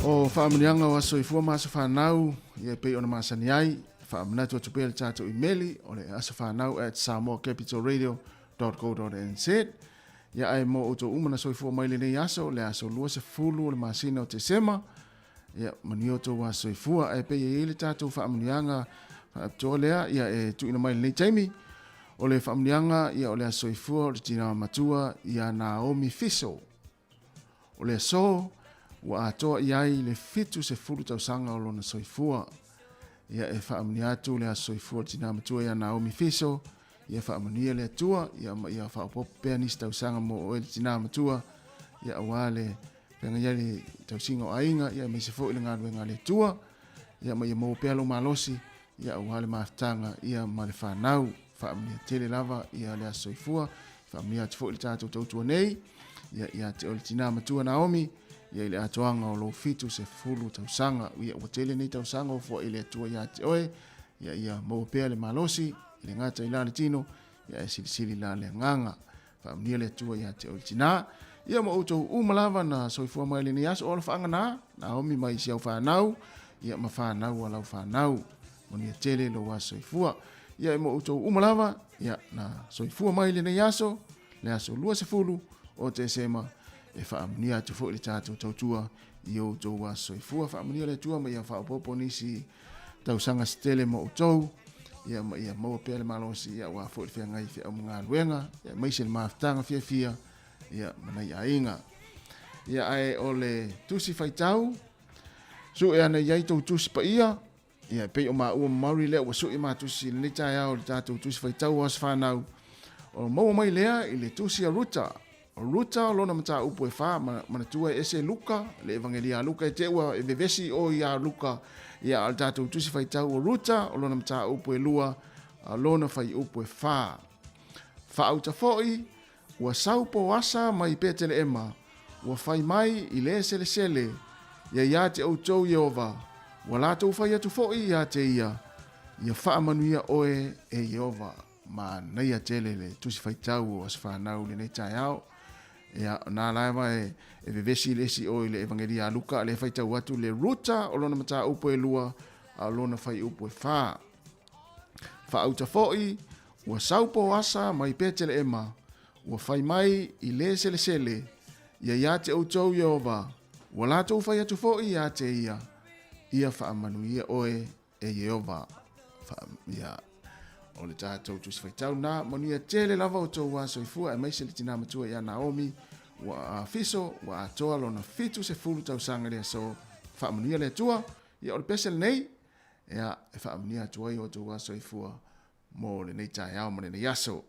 Speaker 1: o whaamanianga wa soifua masa whanau ia pei ona masani ai whaamanatu atu pēle tātou imeli o le asa whanau at samoacapitalradio.co.nz ia ai mo uto umana soifua maile nei aso le aso lua se fulu o le masina o te sema ia manioto wa soifua ai pei e ile tātou whaamanianga whaaptoa lea ia e tuina maile nei taimi o le whaamanianga ia o le aso soifua o le tina matua ia Naomi Fiso o le aso wa atoa iai le fitu se fulu tausanga o lona soifua. Ia e whaamani atu le a soifua tina matua ia Naomi Fiso. Ia whaamania le atua. Ia whaapopea nisi tausanga mo o ele tina matua. Ia awale penga iali tausinga o ainga. Ia me se fo ili ngadwe ngā le tua. Ia ma ia mo pea lo malosi. Ia awale maaftanga. Ia ma le whanau. Whaamania tele lava. Ia le a soifua. Whaamania atu fo ili tātou tautua nei. Ia te ole tina matua Naomi. Ia ile atoanga o lo fitu se fulu tausanga. Ia watele nei tausanga o fua ile atua ia te oe. Ia mawapea le malosi. Ile ngata ila le tino. Ia e silisili la le nganga. Whaamnia le atua ia te oe tina. Ia ma utou umalava na soifua mai le ni aso o la whaanga na. Naomi mai si au whanau. Ia ma whanau alau whanau. Monia tele lo wa soifua. Ia e ma utou umalava. Ia na soifua mai le ni aso. Le aso lua se fulu o te sema. E whaamnia tu fo le tātou tautua i o tau wa soifua. Whaamnia le tua ma ia whaapopo nisi tausanga stele mo o tau. Ia maua pēle malosi ia wa fo le whea ngai whea mga luenga. Ia maise le maaftanga fia. Ia manai a inga. Ia ai o le tusi whaitau. Su e ana iai tau tusi pa ia. Ia pei o maa ua mauri lea wa su i maa tusi le netai au le tātou tusi whaitau was whanau. O maua mai lea i le tusi a ruta. O ruta lona mata upo e wha, manatua ese Luka, le evangelia Luka, e te ua e vevesi o ia Luka, ia al tātou tusi whaitau o ruta, o lona mata upo e lua, lona whai upo e wha. Wha au ta foi, ua saupo wasa mai petele ema, ua whai mai i le sele sele, ia te autou Yehova, ua lātou whai atu foi ia te ia wha manuia oe e Yehova, ma neia tele le tusi whaitau o aswhanau le nei tai au. Ia na laiva e vevesi lesi o le evangelia Luka le whaitau atu le ruta o lona mata upo e lua a lona whai upo e wha. Wha auta foi, ua saupo asa mai petele ema, ua whai mai i le sele sele, ia te autou Yehova, ua lātou whai atu foi ia te ia wha manuia oe e Yehova. Ia o le tātou tusi whaitau nā, manuia tele lava o tau wa soifua e maise le tina matua ia Naomi, wa Fiso, wa atoa lona fitu se fulu tau sanga lea so, whaamanuia lea tua, ia o le pesel nei, ia e whaamanuia atua i o tau wa soifua, mo le nei tai au, mo le nei aso.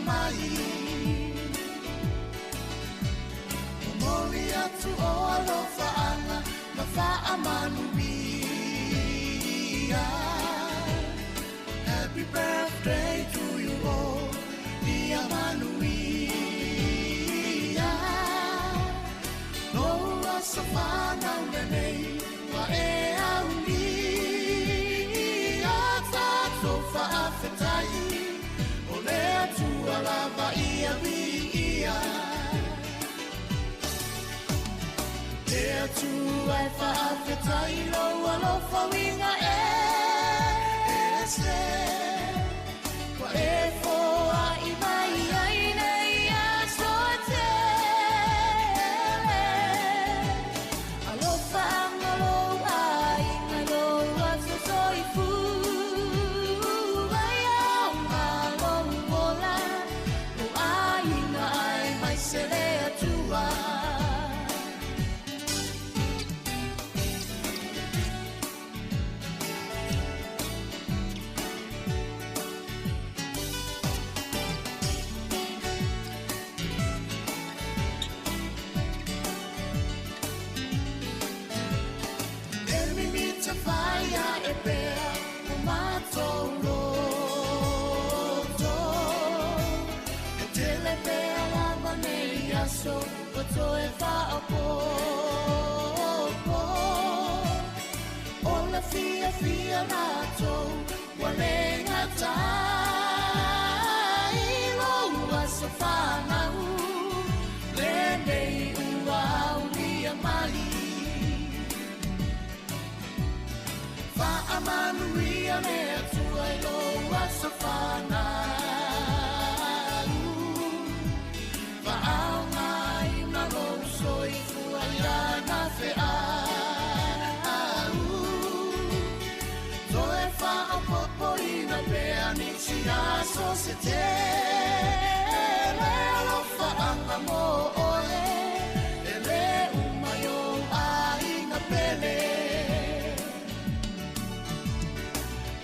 Speaker 6: mai Moli atu o alofa ana ma fa'a manuia Happy birthday to you all Ia manuia No asa whana unanei wa e au ni Tato whaafetai o lea tua lava ia mi ia Lea tua e whaafetai loa lofa winga e se Wa e foa i mai ai nei a soatele Alofa angalo ai ngalo a sosoi fu So to e fa po Ola fia fia na to wale ngata Ilo wa sofana u Lende ua ulia mali Fa amanu ria me atua ilo wa sofana So se te le alofa anga mo ole ele umayo ai na pele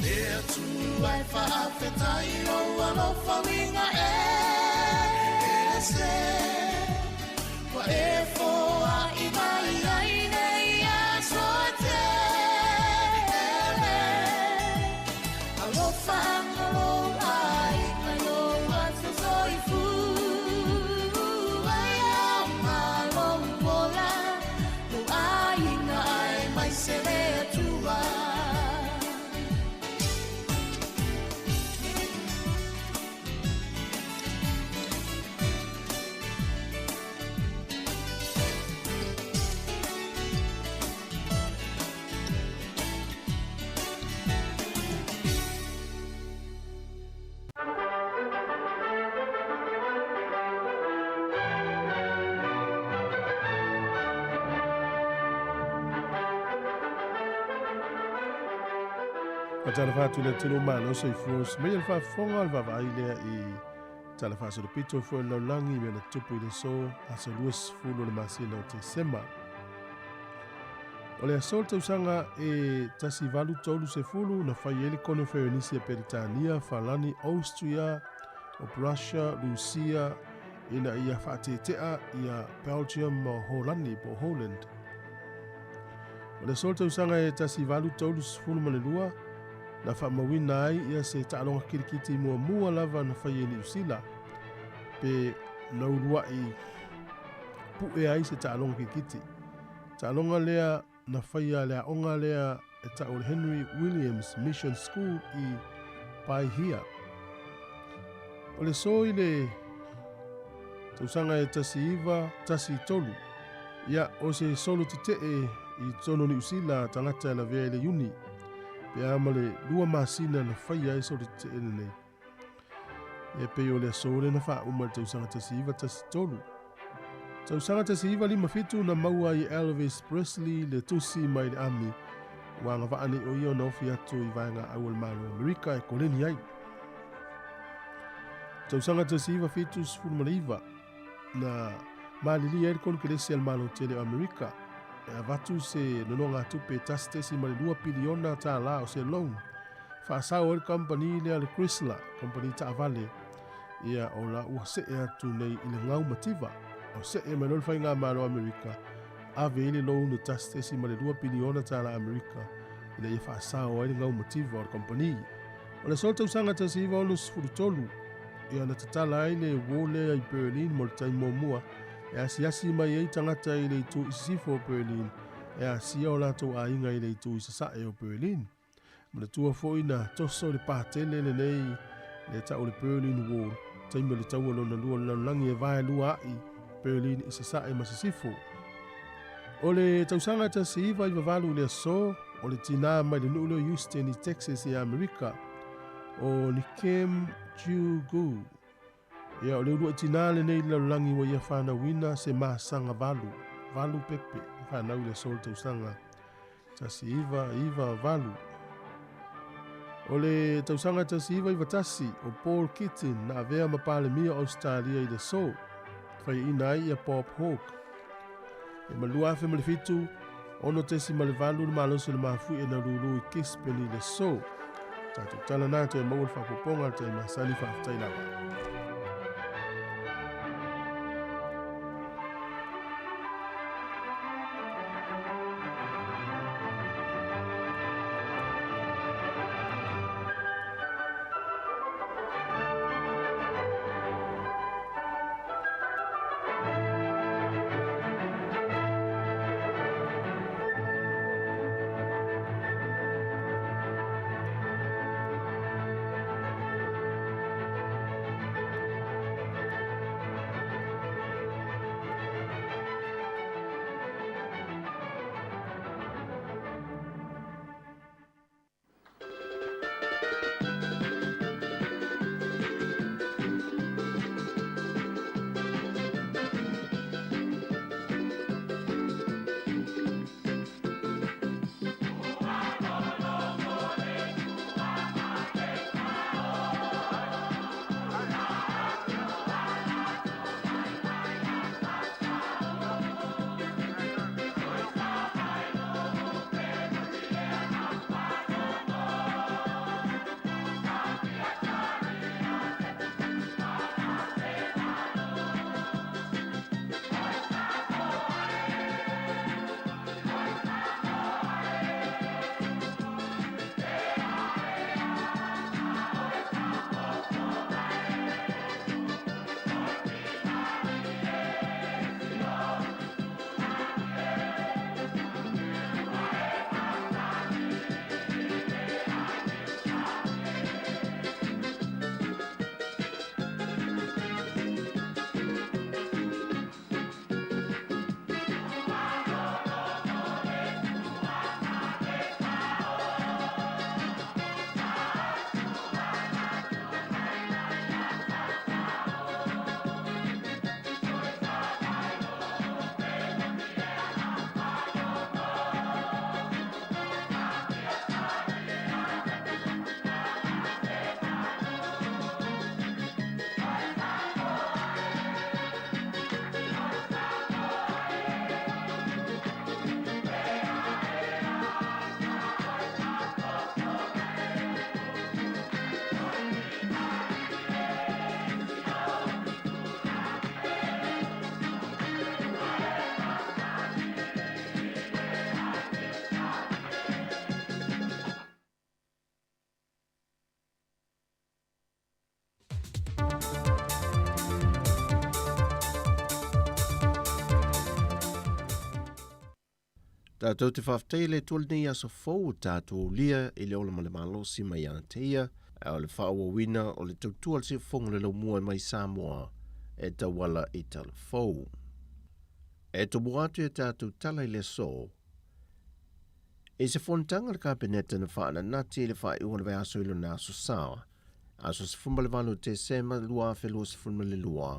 Speaker 6: le tu ai fa afetai o alofa winga e se wa e fo ai mai ai nei a so te alofa
Speaker 7: Talafatu le tino malo se fros me fa fonga al vavai le I talafaso de pito fo lo langi me le tupu le so asa luas fulo le masina o te sema o le asolta usanga e tasi valu tolu se fulu na fai ele kono feonisi e Peritania falani Austria o Prussia Lucia ina ia faatetea ia Belgium o Holandi po Holland o le asolta usanga e tasi valu tolu se fulu malelua na whamawina ai ia se taalonga kirikiti mua lava na whai e New Zealand. Pe naurua I pue ai se taalonga kirikiti. Taalonga lea na whai a lea onga lea e taole Henry Williams Mission School I Paihia. O le so I le tausanga e tasi iwa, tasi tolu. Ia o se solo te I tono New Zealand tangata na vea le uni. Pe amale lua masina na whai ai so te nei. E pe o le sole na wha umar tausanga tasi iwa tasi tolu. Tausanga tasi iwa lima fitu na maua I Elvis Presley le tusi mai le ami. Wanga waane o ia na ofi atu I vaenga awal malo Amerika e koleni ai. Tausanga tasi iwa fitu sifuru maliva. Na malili e kon kelesi al malo tele Amerika. E avatu se nononga tupe taste si mali 2 piliona ta la o se loan. Fa sao el company le al Chrysler, company ta vale. ia o la ua se e atu nei i le ngau mativa. O se e manol fai ngā maro Amerika, a veile lou na tastesi ma le 2 piliona tala Amerika, ina ia whaasao ai le ngau mativa o le kompani. O le solta usanga ta siva o le sfurutolu, ia na tatala ai le wole ai Berlin mo le taimo mua, e asiasi mai ei tangata i le itu isisifo o Berlin, e asia o lato a inga i le itu isasae o Berlin. Ma le tua foi na toso le pātele le nei, le tau le Berlin Wall, taima le tau alona lua langi e vai lua ai, Berlin isasae masisifo. O le tausanga ta siiva i vavalu le aso, o le tina mai le nulo Houston i Texas i Amerika, o Nikem Jugu. Ia o le urua tina le nei langi wa ia whana wina se maasanga valu pepe, whanau le sol tausanga. Ta siiva iwa valu. O le tausanga ta siiva i vatasi, o Paul Kitten na avea mapale mia Australia i le so, whai inai ia Bob Hawke. E malua afe malefitu, ono tesi malevalu le maloso le mafu e na lulu i kispeni le so. Tatu tala nato e maul whapoponga te masali whaftai lawa.
Speaker 8: Tātou te whawhtei le tuol nei aso fau tātou lia i le ola ma le malosi mai ana teia, au le whaua wina o le tautua le se whonga le lau mua mai Samoa e tawala i tala fau. E to buatu e tātou tala i le so, e se whontanga le kabineta na whaana nati le whae ua le vai aso ilo na aso sawa, aso se fumba le vanu te sema lua fe lua se fumba le lua,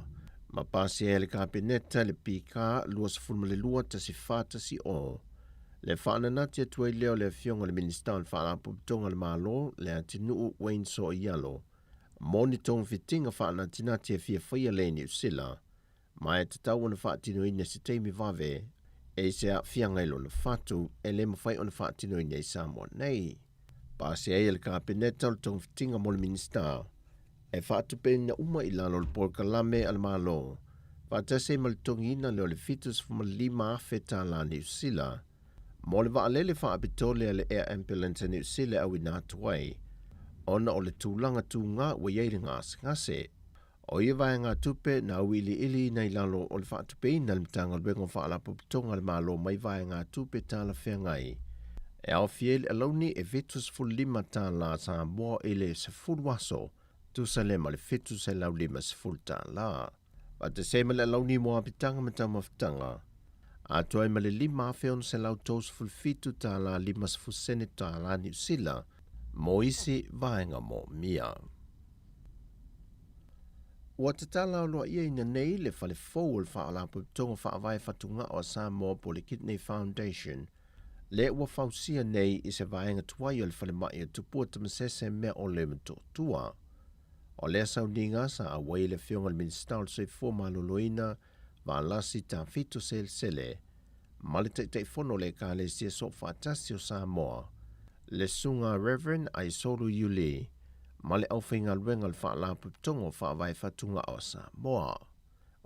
Speaker 8: ma pasi e le kabineta le pika lua se fumba le lua ta si fata si o, le whaana nati atua i leo le fionga le minister le whaana puputonga le malo le atinu Wayne So Ialo. Moni tong fitinga whaana tinati e fia whaia le ni usila. Ma e te tau na whaatino ina si teimi vave e se a fianga ilo le fatu e le mawhai o na whaatino ina i Samoa nei. Pasi e le kabineta le tong fitinga mo le minister E whaatupe na uma I lalo le Polokalame al malo. Whaatase ma le tongina leo le fitus fuma lima afe tā la New Zealand. Mo le waalele whaapitole le Air Ambulance New Zealand au ina tuai. Ona o le tūlanga tūnga wa yeiri ngase. O ia vai ngā tupe na wili ili nei lalo o le whaatupe ina le mtanga luengo whaalapo pitonga le malo mai vai ngā tupe tā la whea ngai. E au fiel alauni e vetus full lima tā la sa moa ele se full waso. Tu sa le ma le fitu se lau lima se full tā la. Wa te se ma le alauni moa pitanga mata mawhitanga. A toai ma le lima awheon se lau tos full fitu tā la lima se full sene tā la New Zealand. Mo isi vaenga mo mia. Ua te tala o loa ia ina nei le whale fōu le whaalapo tonga whaawai whatunga o Samoa po le Kidney Foundation. Le ua whausia nei I se vaenga tuai o le whale mai o tupua tamasese mea o le matotua. O lea sauninga sa a wai le whionga le minister o se fōma loloina va lasi ta fito sele. Mali te whono le ka le sia so whaatasi o Samoa. Le sunga Reverend Aisoru Yuli. Male au whainga luenga le whaalapo tongo whaawai whatunga o Samoa.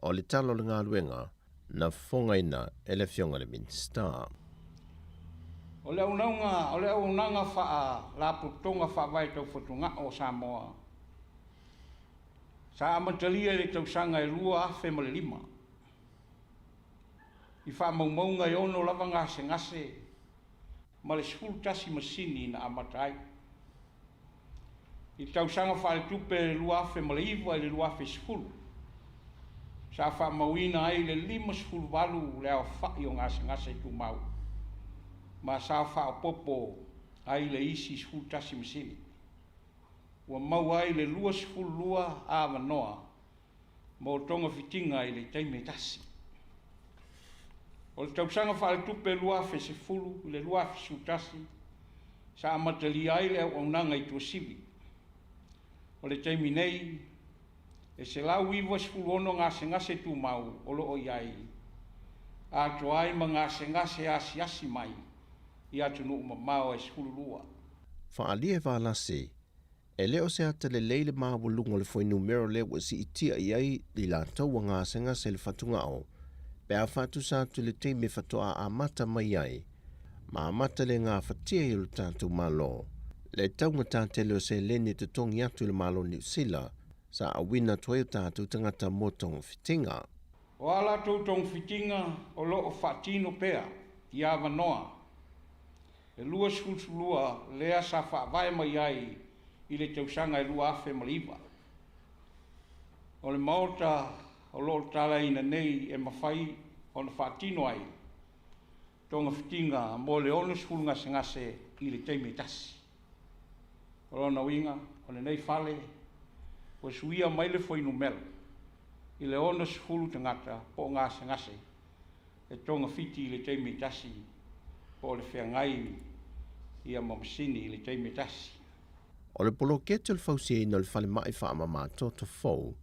Speaker 8: O le talo le ngā luenga na whongaina e le whionga le minister.
Speaker 9: O le aunanga whaalapo tonga whaawai tau whatunga o Samoa. Sa amatalia le tausanga e rua afe ma le lima. I whaamaumaunga I ono lava ngase ma le skulu tasi masini na amatai. I tausanga whaale tupe le lua afe ma le iwa le lua afe skulu. Sa whaamauina ai le lima skulu walu le au whai o ngase tu mau. Ma sa whaapopo ai le isi skulu tasi masini. Ua mau ai le lua skulu lua a manoa. Mo tonga fitinga I le taime tasi. O le tausanga whaale tupe lua fe se fulu, le lua fe sutasi, sa amatali ai le au nanga I tua sivi. O le taimi nei, e se lau iwa skulu ono ngase tu mau, o lo o iai. A to ai ma ngase asi mai, I atu nu mau e skulu lua.
Speaker 8: Whaalia waalasi, e leo se ata le leile maa walunga le fwoi numero le wa si itia iai I la taua ngase le whatunga o. Pea whatu sa tu le teime whatoa a mata mai ai. Ma amata le ngā whatia I lo tātou malo. Le taunga tātele o se lene te tongi atu le malo New Zealand. Sa a wina toi o tātou tangata mo tonga fitinga.
Speaker 9: O ala tonga fitinga o lo o whatino pea. I a wanoa. E lua lua lea sa whaavai mai ai. I le tausanga e lua afe maliwa. O le maota o lo tala ina nei e mawhai o na whaatino ai. Tonga fitinga mo le ono skulu ngase I le teime tasi. O lo na winga, o le nei whale, o suia mai le fwoi numero. I le ono skulu tangata po ngase. E tonga fiti I le teime tasi. Po le whiangai I a mamasini I le teime tasi.
Speaker 8: O le polo ketel fausia ina le whale mai whaamama toto fau.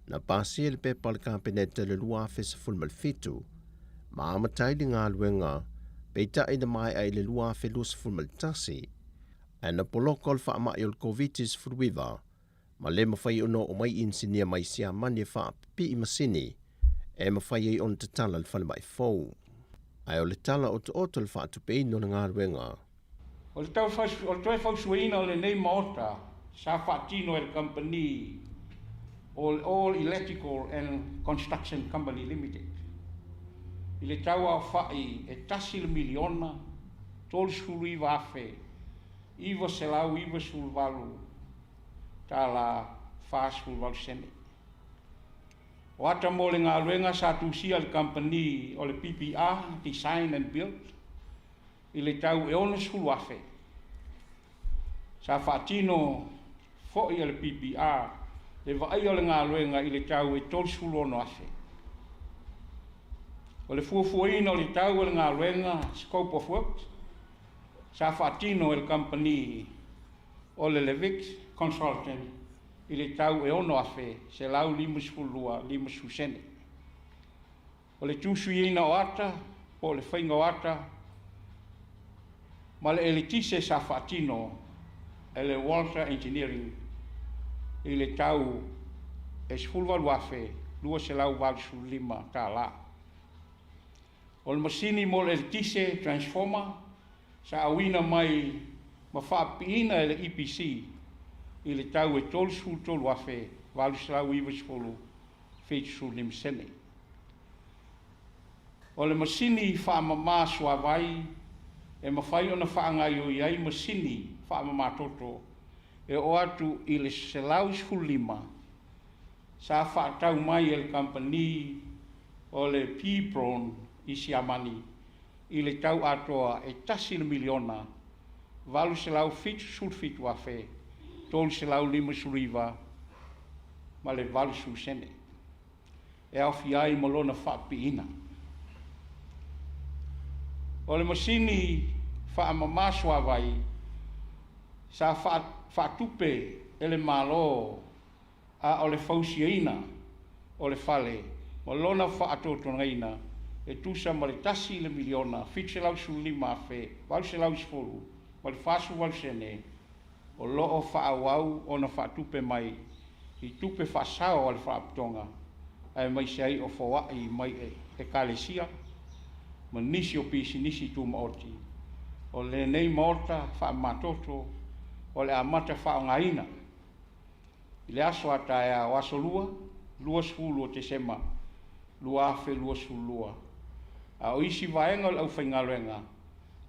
Speaker 8: Na pasi le pepa le kampeneta le lua fesa fulmal fitu. Ma amatai di ngā luenga, peita ina mai ai le lua fe lus fulmal tasi. E na poloko le wha mai o le covitis furuiva, ma le mawhai ono o mai insinia mai sia mani wha pi I masini, e mawhai ai on te tala le whale mai fau. Ai o le tala o te oto le wha tupe ino na ngā luenga.
Speaker 9: O le tau whausuaina o le nei maota, sa whaatino e le company, All Electrical and Construction Company Limited. I le tau au whai e tasi le miliona, tolu skulu iwa afe, iwa selau iwa skulu walu, tā la wha skulu walu sene. O ata mo le ngā luenga sa tūsia le company o le PPR, Design and Build, I le tau e ono skulu afe. Sa whaatino fo'i le PPR, le vai o le ngā luenga I le tau e tolu skulu ono afe. O le fuafuaina o le tau e le ngā luenga Scope of Work, sa whaatino e le company o le Levick Consultant I le tau e ono afe se lau 5 sene. O le tūsuina o ata, o le whainga o ata, ma le elitise sa whaatino e le Walter Engineering i le tau e sefuluvalu afe lua selau valusulima tālā. O le masini mo le eletise transformer sa auina mai ma whaapiina e le EPC i le tau e tolu afe valuselau iwa sefulu feitusulima sene. O le masini whaamamā suavai e mawhai ona whaangai o iai masini whaamamatoto e o atu i le selau sefulima sa whaatau mai e le company o le P-Pron i Siamani i le tau atoa e tasi le miliona valu selau fitu afe tolu selau lima suriva ma le valu susene e au fiai malona whaapiina. O le masini whaamamā suavai sa whaatupe e le malo a o le fausiaina o le fale ma lona whaatotongaina e tusa ma le tasi le miliona fitu selau sulima afe valu selau sefulu ma le fasu valu sene o loo whaawau o na whaatupe mai i tupe whaasao o le whaaputonga ai mai sei o whawai mai e kalesia ma nisi o pisi nisi tu maoti o le nei maorta whaamatoto o le amata whaongaina i le aso ata e a waso lua sefulu o te sema lua afe lua sefulua a o isi vaenga o le au whaingaluenga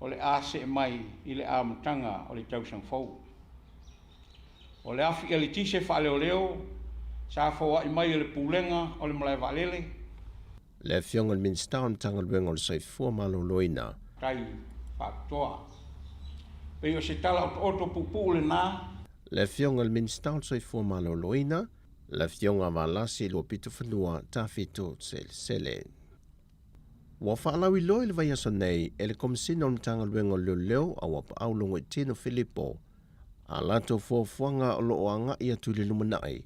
Speaker 9: o le ase mai i le amatanga o le tausang fau. O le afi e le tise whaaleo sa whawai mai e le pulenga o le malai valele.
Speaker 8: Le fionga le minsta o mtangaluenga o le saifua malo loina.
Speaker 9: Tai whaaktoa. Pei o se tala o oto pupu le nā.
Speaker 8: Le fionga le minsta o le saifua malo loina. Le fionga valasi lo pito whanua ta fito sele. Wa whaalau i loi le vai aso nei e le komisina o mtangaluenga o leo a wapa au longo e tino Filipo. A lato fuafuanga o loo anga i atu le lumanai.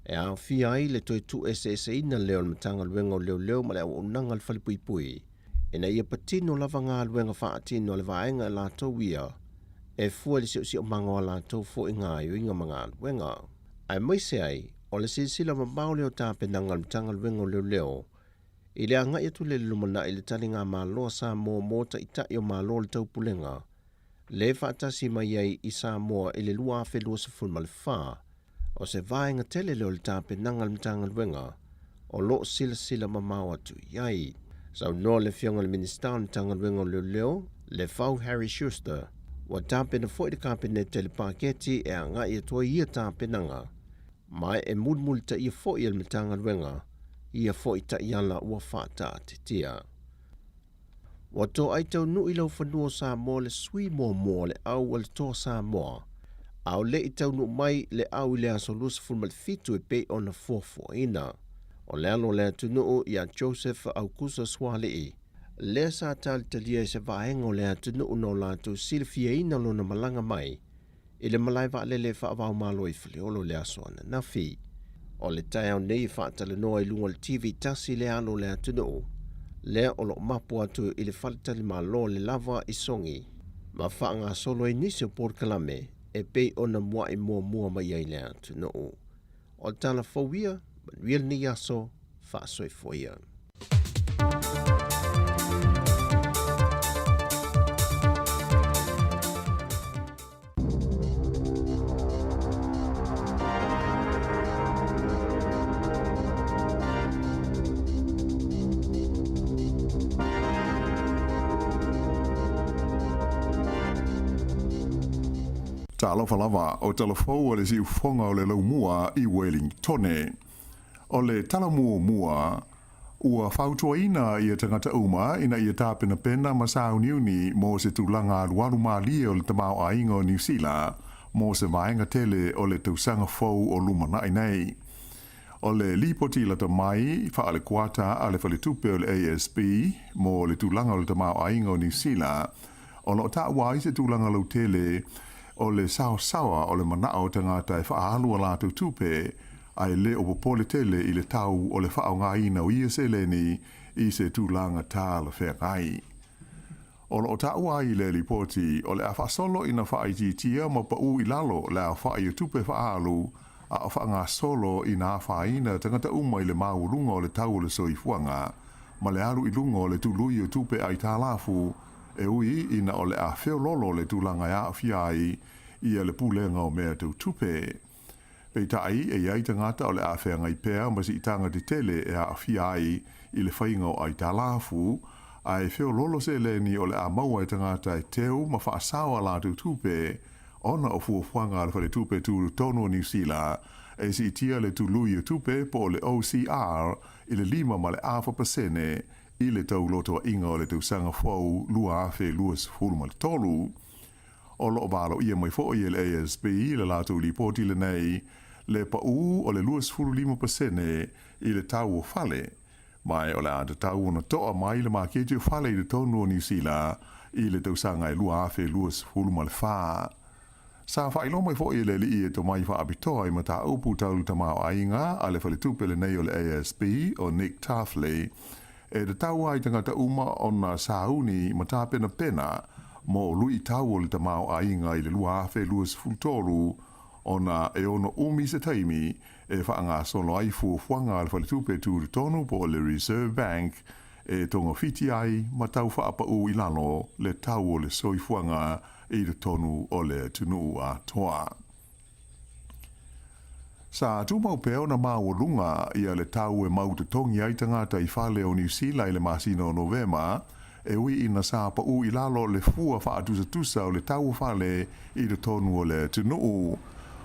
Speaker 8: E a fia ai le toi tu ina leo le mtangaluenga o leo ma le au unanga le whalipuipui. E na ia patino lava ngā luenga whaatino le vaenga e lato wia. E fua le si o manga o lato fo i ngā inga mga luenga. Ai maise ai, o le sisila mabau leo tāpenanga le mtangaluenga o leo. I le anga i atu le lumanai le tali ngā māloa sa mōta i tai o māloa le taupulenga. Le whaatasi mai ai i Samoa i le lua afe lua sefulu ma le wha, o se vaenga tele leo le tāpenanga le mtangaluenga, o lo sila mamau atu iai. Sau no le fionga le minista le mtangaluenga o leo, le fau Harry Schuster, wa tāpena fo i le kabinete le paketi e anga i atua ia tāpenanga, mai e mulmul ta ia fo i le mtangaluenga, ia fo i ta iala ua whaata te tia. Wato ai tau nui lau whanua Samoa le sui mō le au le tō Samoa. Au le i tau nu mai le au i le aso lusa fulma le fitu e pei o na fuafua ina. O le alo le atunu i a Joseph Aukusa Swalei. Le sa tali talia i se vaenga o le atunu no lātou silfia ina lo na malanga mai. I le malai va le whaavau malo i whaleolo le aso ana nafi. O le tai au nei whaatale noa i lunga le TV tasi le alo le atunu. Lea o lo mapu atu i le whaletali malo le lava i songi. Ma whaanga solo i nisi o Port Kalame e pei o na mua i mua mai ai lea tu no. O tala fawia, manuel ni yaso, whaasoi foia.
Speaker 10: Ta alofa lava o talafou o le si ufonga o le laumua i Wellingtone. O le talamua ua whautua i a tangata uma ina i a tāpena pena ma sauniuni mo se tūlanga alualu mālie o le tamau ainga o New Zealand mo se vaenga tele o le tausanga fau o lumanai nei. O le lipoti la tamai whaale kuata a le whaletupe o le ASB mo le tūlanga o le tamau ainga o New Zealand o lo ta wai se tūlanga lau tele o le sawa o le manao tangata e whaalua lātou tupe ai le o popole tele i le tau o le whao ngā ina o ia se leni i se tūlanga tā la whea ngai. O lo ta wai le lipoti o le a whaasolo ina whaiti tia ma pa u i lalo le a whai o tupe whaalu a o whaanga solo i nā whaina tangata uma i le maurunga o le tau o le soifuanga, ma le alu i lunga o le tului o tupe ai tā lafu, e ui ina o le a wheo lolo le tūlanga ia a whiai ia le pūlenga o mea tau tupe. Pei tai e iai tangata o le a whenga i pēr ma si i tanga te tele e a whiai i le whainga o ai tā lafu, ai wheo lolo se le ni o le a maua i tangata e teu ma whaasawa la tau tupe, ona o fuafuanga le whare tupe tūru tono New Zealand, e si tia le tului o tupe po le OCR i le 5 ma le 4% i le tau loto inga o le tau sanga fau lua afe luas furu ma le tolu. O lo balo ia mai fo i le ASB le lato li poti le nei le pa u o le luas furu 5% i le tau o fale. Mai o le ata tau ona toa mai le maketi o fale i le tonu o New Zealand i le tau sanga i lua afe luas furu ma le faa. Sa whailo mai fo i le li e to mai wha abitoa i mata upu tau tamao ainga a le whale tupele nei o le ASB o Nick Taffley e de tau ai tangata uma o na sauni mata pena pena mo lui tau o le tamao ainga i le lua afe luas fultoru o na e ono umi se taimi e whaanga solo ai fuanga le whale tupe tūru tonu po le Reserve Bank e tonga fiti ai ma tau whaapa u ilano le tau o le soifuanga i le tonu o le tunu a toa. Sa tūmau peo na māwalunga ia le tau e mau te tongi ai tangata i whale o New Zealand le masino o Novema, e ui ina sa pa u ilalo le fua whaatusa o le tau whale i le tonu o le tunu.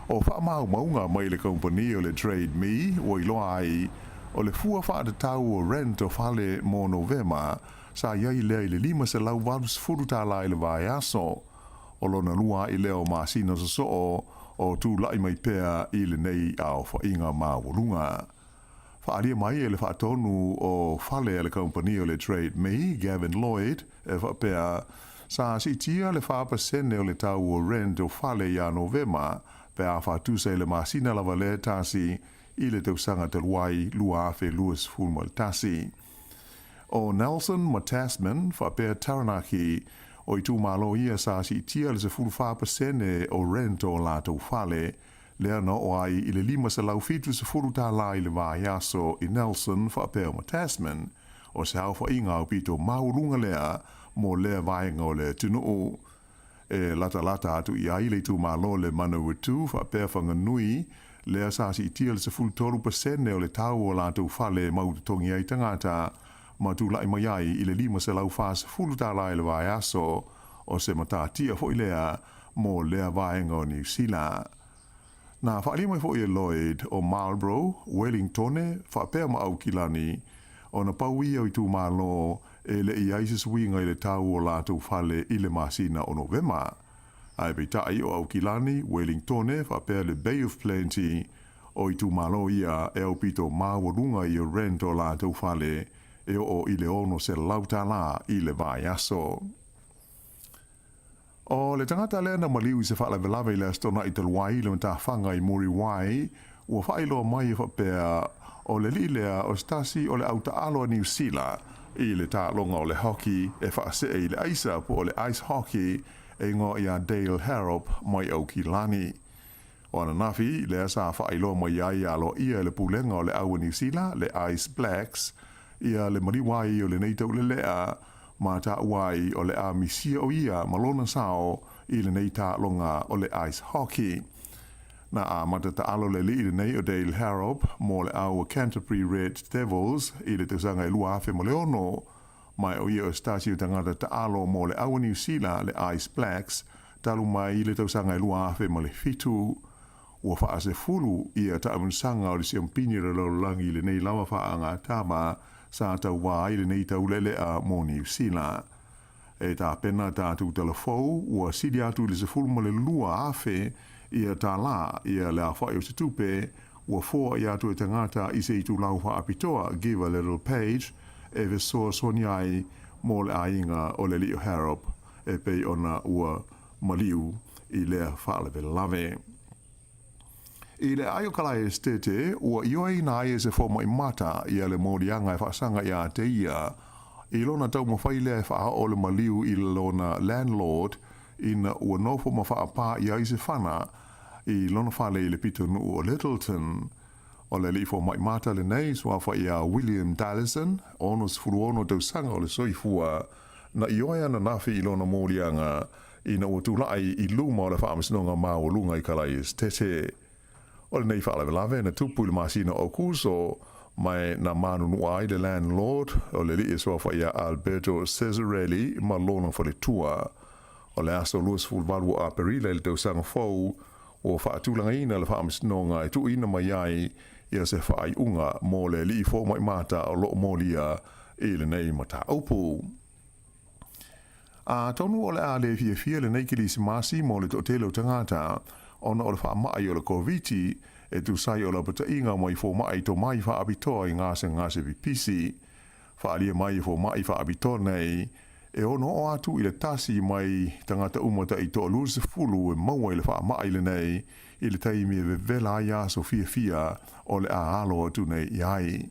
Speaker 10: O wha mau maunga mai le kompani o le Trade Me, o iloa ai, o le fua whaatau o rent o whale mo Novema, sa iai lea i le 5 se lau walus furutala i le vai aso, o lona lua i leo masina sa soo o tū lai mai pēr i le nei au whainga māwalunga. Whaaria mai e le whaatonu o whale le kompani o le Trade Me, Gavin Lloyd, e whapea sa si tia le whaapasene o le tau o rent o whale ia Novema, pe a whaatusa i le masina lava le tasi i le tausanga te luai lua afe luas fulmal tasi. O Nelson Matasman, whapea Taranaki, o i tū malo ia sa si tia le se fulu whaapasene o rent o la tau whale, lea no o ai i le 5 se lau fitu se fulu tā la i le vai aso i Nelson whapea Matasman, o se hau whainga o pito maurunga lea mo lea vaenga o le tunu. E lata atu i ai le tū malo le Manawatu whapea whanganui, lea sa si tia le se fulu 3% o le tau o la tau whale mau tongi ai tangata, ma tu lai mai ai i le 5 se lau whaas fulu tā lai le vai aso o se mata tia fo i lea mo lea vaenga o New Zealand. Na whaali mai fo i Lloyd o Marlborough, Wellington, whapea ma au kilani, o na pauia o i tū malo e le i aise swinga i le tau o lātou whale i le masina o Novema. Ai pei tai o au kilani, Wellington, whapea le Bay of Plenty, o i tū malo ia e au pito māwarunga i o rent o lātou whale, e o i le ono se lauta la i le vai aso. O le tangata lea na maliu i se whaalavelave i le astona i te luai le mta whanga i Muri Wai, ua whailoa mai e whapea o le li lea o stasi o le auta aloa New Zealand i le tā longa o le hockey e whaase i le aisa po o le ice hockey e ngō i a Dale Harrop mai au ki lani. O ana nafi, lea sa whailoa mai ai alo ia le pulenga o le aua New Zealand, le Ice Blacks, ia le mariwai o le neita o le lea, ma ta wai o le a misia o ia malona sao i le neita longa o le ice hockey. Na a matata alo le li i le nei o Dale Harrop mo le au Canterbury Red Devils i le tausanga i lua afe mo le ono, mai o ia o stasi o tangata ta alo mo le au New Zealand le Ice Blacks, talu mai i le tausanga i lua afe mo le fitu. Ua whaase fulu ia ta amunsanga o le siampini le laulangi le nei lawa whaanga tama sa tau wā i le nei tau lele a mo New Zealand. E tā pena tātou telefou, ua sidi atu le se fulu mo le lua afe ia tā la ia le a whai o se tupe, ua fōa i atu e tangata i se itu lau wha apitoa, Give a Little Page, e ve soa soniai mo le ainga o le Leo Harrop, e pei ona ua maliu i lea whaalewe lave. I le aio kalai estete, ua ioi na ai se fōma i mata ia le mōrianga e whaasanga i a te ia, i lona tau mawhailea e wha o le maliu i lona landlord, ina ua nofo ma whaapā i ai se whana, i lona whale i le pito nuu o Littleton. O le li fo mai mata le nei so fa ia William Dallison, onos furuono tau sanga o le soifua, na i oia na nafi i lona mōrianga i na uatulai i luma o le whaamasnonga mao lunga i kalais tete. O le nei whaale velave na tupu le masina o kuso, mai na manunu ai le landlord o le li so fa ia Alberto Cesarelli ma lona fa le tua. O le aso luas fulvalu a perile le tau sanga fau, o whaatulanga ina le whaamasnonga i tu ina mai ai ia se whaai unga mō le li fo mai mata o loo mōlia i le nei mata upu. A tonu o le a le fia le nei kilisi masi mō le totelo tangata, ona o le wha mai o le koviti, e tu sai o la pata inga mai fo mai to mai wha abitoa i ngase vipisi. Wha alia mai fo mai wha abitoa nei, e ono o atu i le tasi mai tangata umata i to luse fulu e maua i le wha mai le nei, i le taimi e vela ia so fia o le a alo atu nei iai.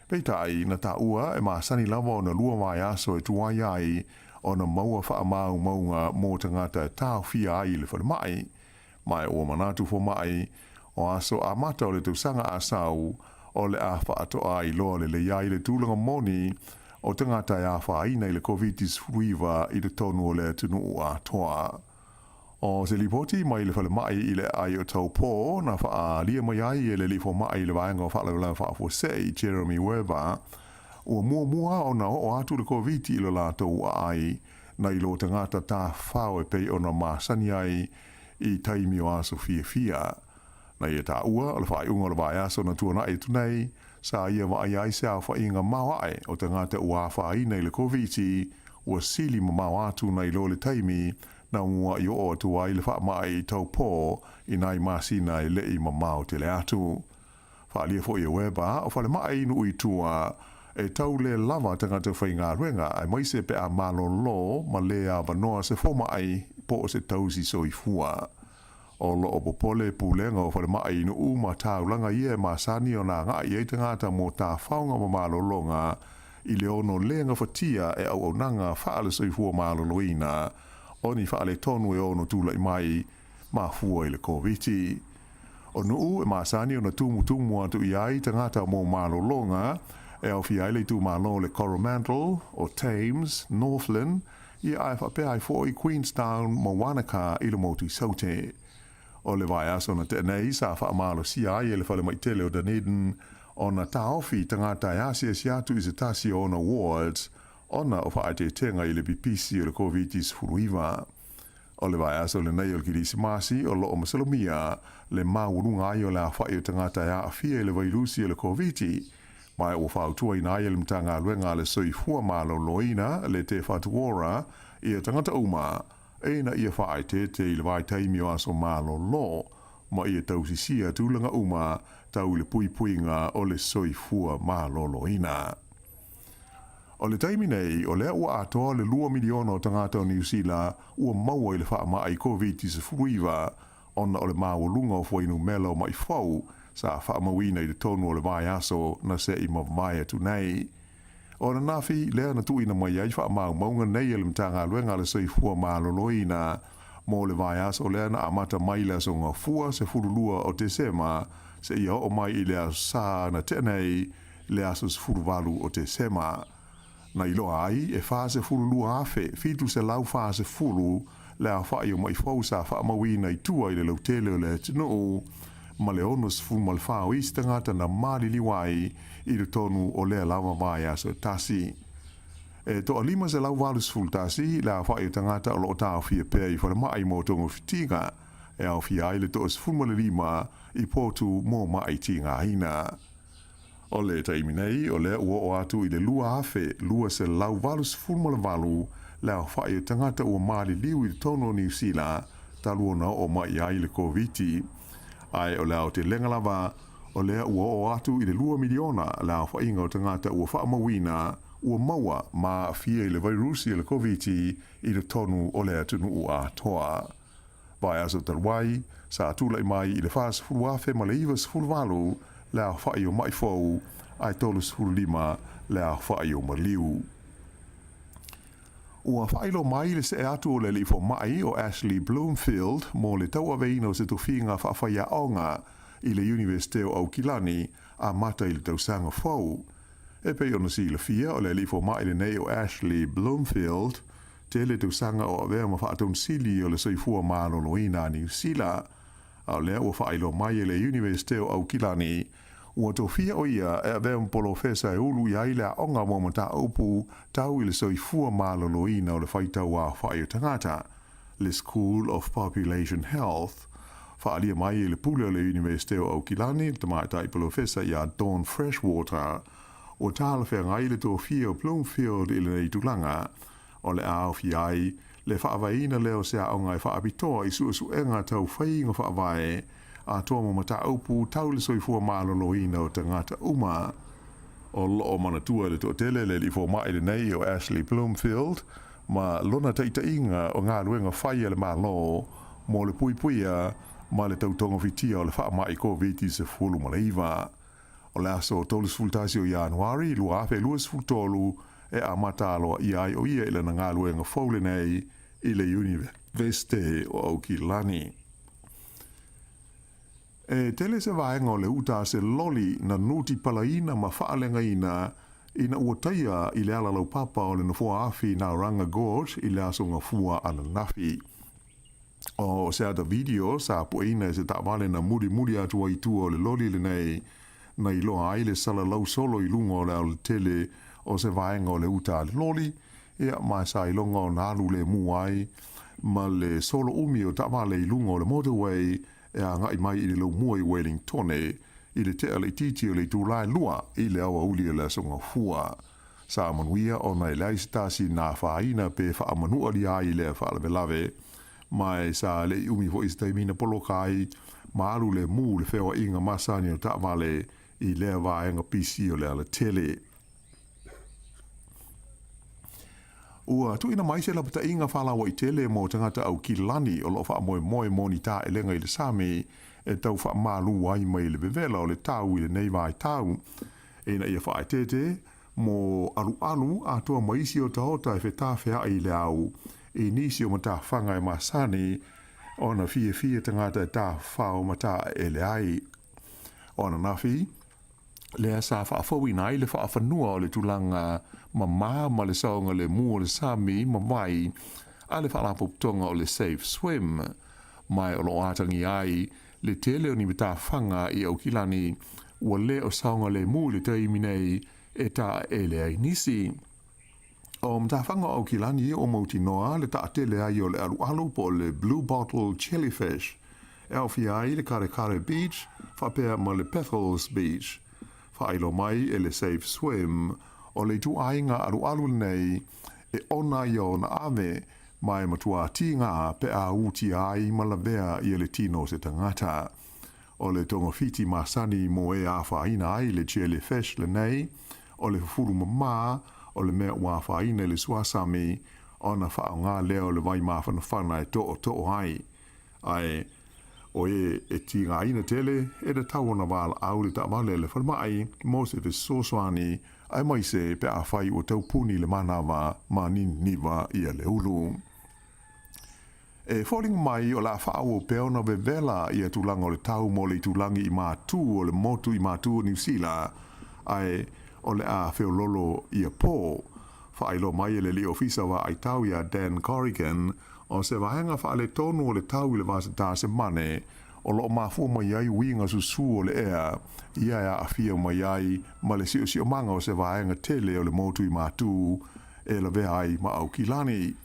Speaker 10: Peitai na ta ua e maasani lava o na lua mai aso e tuai ai o na maua wha mau maunga mō tangata e tau fia ai le whare mai. Mai o manatu fo mai, o aso a mata o le tausanga asau o le a wha atoa i loa le iai le tūlanga moni o tangata e a wha aina i le COVID-19 i le tonu o le tunu o a toa. O se lipoti mai le whale mai i le ai o tau pō na wha a lia mai ai e le lifo mai le vaenga o whale wala wha fo sei Jeremy Weber o mua o na o atu le COVID i le lātou ai na i lo tangata tā whao e pei o na māsani ai i taimi o aso fia. Na ia tā ua o le whaai unga o le vai aso na tuana e tunei sa ia wa ai ai sea wha inga mau ai o tangata ua whaai nei le COVID ua sili ma mau atu na i lo le taimi na mua i o atu ai le wha mai tau pō i nai masina i le i ma mau te le atu. Wha lia fo i Weber o whale mai nu i tua e tau le lava tangata whai ngā ruenga ai maise pe a malo lo ma le a vanoa se fo mai po se tausi so i fua. O lo o popole pulenga o whare mai nu uma taulanga ia masani o nā ngā i tangata mō tā whaunga ma malo longa i le ono lenga whatia e au nanga whaale so i fua malo loina oni whaale tonu e ono tūlai mai ma fua i le COVID. O nuu e masani o na tumu atu i ai tangata mō malo longa e au fi ai le tu malo le Coromandel o Thames, Northland i ai whape ai fo i Queenstown mo Wanaka i le motu saute. O le vai aso na tenei sa wha amalo si ai e le whale mai tele o Dunedin o na taofi tangata e asia si atu i se tasi o na wards o na o wha te tenga i le BBC o le COVID-19. O le vai aso le nei o le kirisi masi o lo o masalomia le maurunga ai o le a wha i o tangata e a fia i le vairusi o le COVID. Mai o whautua i nai e le mtanga luenga le soi fua malo loina le te whatuora i a tangata uma e na ia whaai te i le vai taimi o aso malo lo, ma ia tausisia tūlanga uma tau le puipuinga o le soifua malo loina. O le taimi nei, o lea ua atoa le 2 miliona o tangata o New Zealand ua maua i le wha maa i COVID-19 ona o le mawalunga o fwainu melo mai fau sa wha mawina i le tonu o le vai aso na se i mawai atu nei. O na nafi, lea na tuina mai ai wha maunga nei ele mtanga luenga le soifua maloloina mo le vai aso lea na amata mai le so ngā fua se furulua o te sema se ia o mai i lea sa na tenei le aso se furuvalu o te sema. Na ilo ai e wha se furulua afe, fitu se lau wha se furu lea wha i o mai fau sa wha mawina i tua i le lautele o le tino ma le onos fu mal fa o istangata na mali liwai i le tonu o lea lava vai aso tasi. E to alima se lau valus ful tasi la fa i tangata o lo tau fia pe i whare mai mo tongo fitiga e au fia ai le to os fu mal lima i potu mo mai tinga hina. O le taimi nei o lea ua o atu i le lua afe lua se lau valus fu mal valu la fa i tangata o mali liu i le tonu o New Zealand taluona o mai ai le COVID. Ai o lea o te lenga lava, o lea ua o atu i le 2 miliona la wha inga o tangata ua wha mawina, ua maua ma fia i le vairusi i le COVID i le tonu o lea tunu ua toa. Vai aso tarwai, sa atulai mai i le whaas furuafe ma le iwas furuvalu, lea wha i o mai fau, ai tolus furulima lea wha i o maliu. Ua whailo mai le se atu o le li fo mai o Ashley Bloomfield mo le tau aveina o se tofinga whawhaia onga i le Universite o Aukilani a mata i le tausanga fau. E pei ona si le fia o le li fo mai le nei o Ashley Bloomfield te le tausanga o avea ma whaatun sili o le soifua maano ina New Zealand. A lea ua whailo mai e le Universite o Aukilani ua tofia o ia e avea mpolofesa e ulu i aile onga mo mata upu tau i le soifua maloloina o le whaitau a whaio tangata, le School of Population Health. Whaalia mai i le pule o le Universite o Aukilani, le tamatai polofesa i a Dawn Freshwater, o tāla whea ngai le tofia o Bloomfield i le nei tulanga, o le au fiai, le whaavaina leo sea onga i whaapitoa i suenga tau whainga whaavae, a toa mo mata upu tau le soifua maloloina o tangata uma. O loo manatua le totele le li fo mai le nei o Ashley Bloomfield, ma lona taita inga o ngā luenga whaia le malo, mo le puipuia, ma le tautonga fitia o le wha mai COVID se fulu maleiva. O le aso tolus fultasi o Januari, lua afe luas fultolu, e a mata aloa i ai o ia ila na ngā luenga faule nei i le Universite o Aukilani. E tele se vaenga o le uta se loli na nuti palaina ma whaalenga ina uataia i le ala lau papa o le nafua afi na Ranga Gorge i le aso ngā fua ana nafi. O se ata video sa pueina e se ta'wale na muri atua i tua o le loli le nei na i loa aile sala lau solo i lunga o le au tele o se vaenga o le uta le loli e mai sa i longa o nalu le muai ma le solo umi o ta'wale i lunga o le motorway e a ngai mai i le lau mua i Wellington i le tea le titi o le tūlai lua i le awa uli e le songa fua. Sa amanuia o nei laisitasi nā whaina pe wha amanua li ai le wha lave mai sa le umi fo istaimina polokai ma alu le mu le whewa inga masani o ta'wale i le vaenga PC o le ala tele. Ua tu ina mai se la pata inga whalawa i tele mo tangata au Kilani o lo wha moe moni ta e lenga i le Sami e tau wha malu wai mai le bevela o le tau i le nei vai tau. E na ia wha tete mo alu a toa maisi o tahota e whetā whea i le au e nisi o mata whanga e masani o na fie tangata e tā whao mata e le ai. O na nafi, lea sa whaafawina i le whaafanua o le tulanga ma le saonga le mua le Sami ma mai a le whaalapoputonga o le Safe Swim mai o lo atangi ai le tele o ni mita whanga i Aukilani ua le o saonga le mua le taiminei e ta e le ai nisi. O mta whanga o Aukilani o mauti noa le ta tele ai o le alu po le Blue Bottle Jellyfish e au fia ai le Kare Beach whapea ma le Petals Beach whailo mai e le Safe Swim o le tu ainga alu nei e ona i o na ave mai matua tinga pe a uti ai malavea i le tino se tangata. O le tonga fiti masani mo e a whaina ai le jellyfish le nei, o le furu mama, o le mea ua whaina le suasami, o na wha ngā leo le vai mawhana whana e to'o ai. Ai, o e tinga ina tele, e le tau na wala au le ta'wale le whanmai, mo se ve soswani, ai mai se pe a whai o tau puni le manawa ma niwa ia le ulu. E falling mai o la whao o peona ve vela ia tulanga o le tau mo le tulangi i mātū o le motu i mātū o New Zealand, ai o le a whiololo ia pō. Whailo mai le li ofisa wa ai tau ia Dan Corrigan, o se wahenga wha le tonu o le tau i le vasa tā se mane, o lo mafu mai ai winga susu o le ea, ia ea a fia mai ai, ma le sio manga o se vaenga tele o le motu i mātū, e la vea ai ma Aukilani.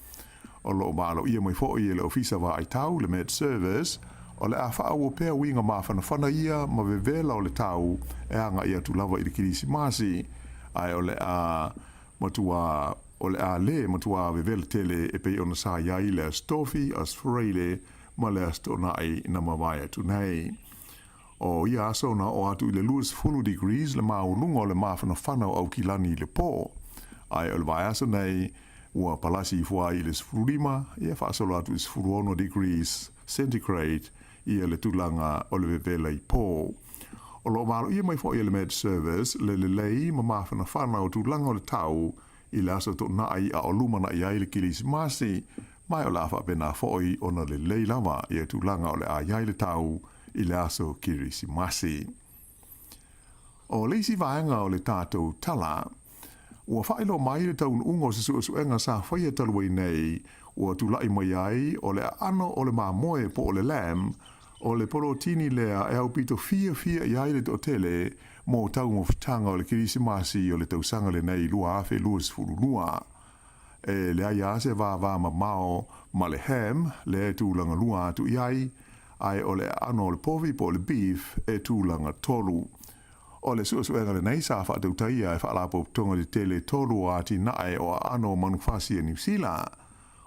Speaker 10: O lo malo ia mai fo i le ofisa wa ai tau, le Med Service, o le a whaau o pea winga mawhana ia, ma vevela o le tau, e anga ia tu lava i le kirisi masi, ai o le a matua, o le a le matua vevela tele e pei ona sa iai le astofi, as freile, ma le astonai na mawai atu nei. O ia asona o atu i le 20 degrees le maulunga o le mawhana o Aukilani le pō. Ai o le vai asa nei, ua palasi i fua i le 15, ia whaasolo atu i 10 degrees centigrade i le tulanga o le vevela i pō. O lo malo ia mai fo i le Med Service, le lei ma mawhana o tulanga o le tau, i le aso to na ai a o luma na ia i le Kirisimasi, mai o la whapena fo'i ona le leilawa i e tūlanga o le a iai le tau i le aso Kirisimasi. O leisi vaenga o le tātou tala, ua whaelo mai le taun ungo se suenga sa whaia taluai nei, ua tūlai mai ai o le ano o le mamoe po o le lam, o le porotini lea e au pito fia iai le totele, mo tau mo fitanga o le Kirisimasi o le tausanga le nei lua afe luas furulua. E le aia se va ma mao ma le ham, le tūlanga lua atu iai, ai o le ano o le povi po le beef e tūlanga tolu. O le suenga le nei sa whaatau taia e whaalapo tonga le tele tolu ati nae o ano manufasi e New Zealand.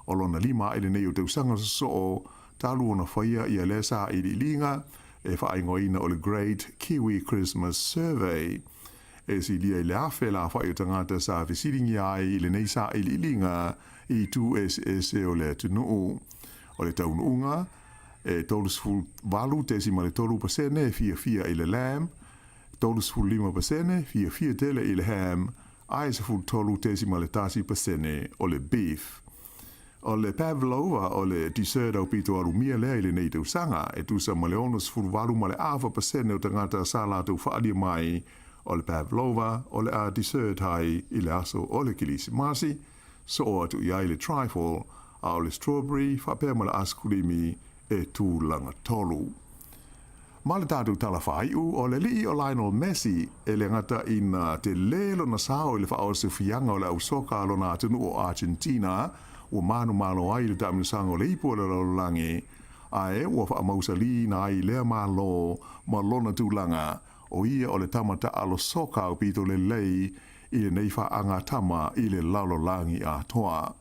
Speaker 10: O lona lima i le nei o tausanga so talu ona whaia i a lesa i li linga e whaingoina o le Great Kiwi Christmas Survey. E si lia i le afe la whaia tangata sa visiringi ai i le nei sa i li linga i 2SS o le tunuu. O le taununga e tolus ful valu tesima le tolu pasene fia i le lamb, tolus ful 5% fia tele i le ham, ai se ful tolu tesima le tasi pasene o le beef. O le pavlova o le dessert au pito alumia lea i le nei tau sanga, e tusa ma le onus ful valu ma le ava pasene o tangata sa la tau whaadia mai o le pavlova o le a dessert hai i le aso o le Kirisimasi, so o atu iai le trifle a o le strawberry whapea ma le askurimi e tūlanga tolu. Ma le tātou tala whaiu o le lii o Lionel Messi e le ngata ina te lelo na sao i le whao se fianga o le au soka alo na atunu o Argentina ua manu malo ai le tamisango le ipo le laulangi ae ua wha mausa li na ai lea malo ma lona tūlanga o ia o le tamata alo soka o pito le lei i le neifa anga tama i le laulangi a toa.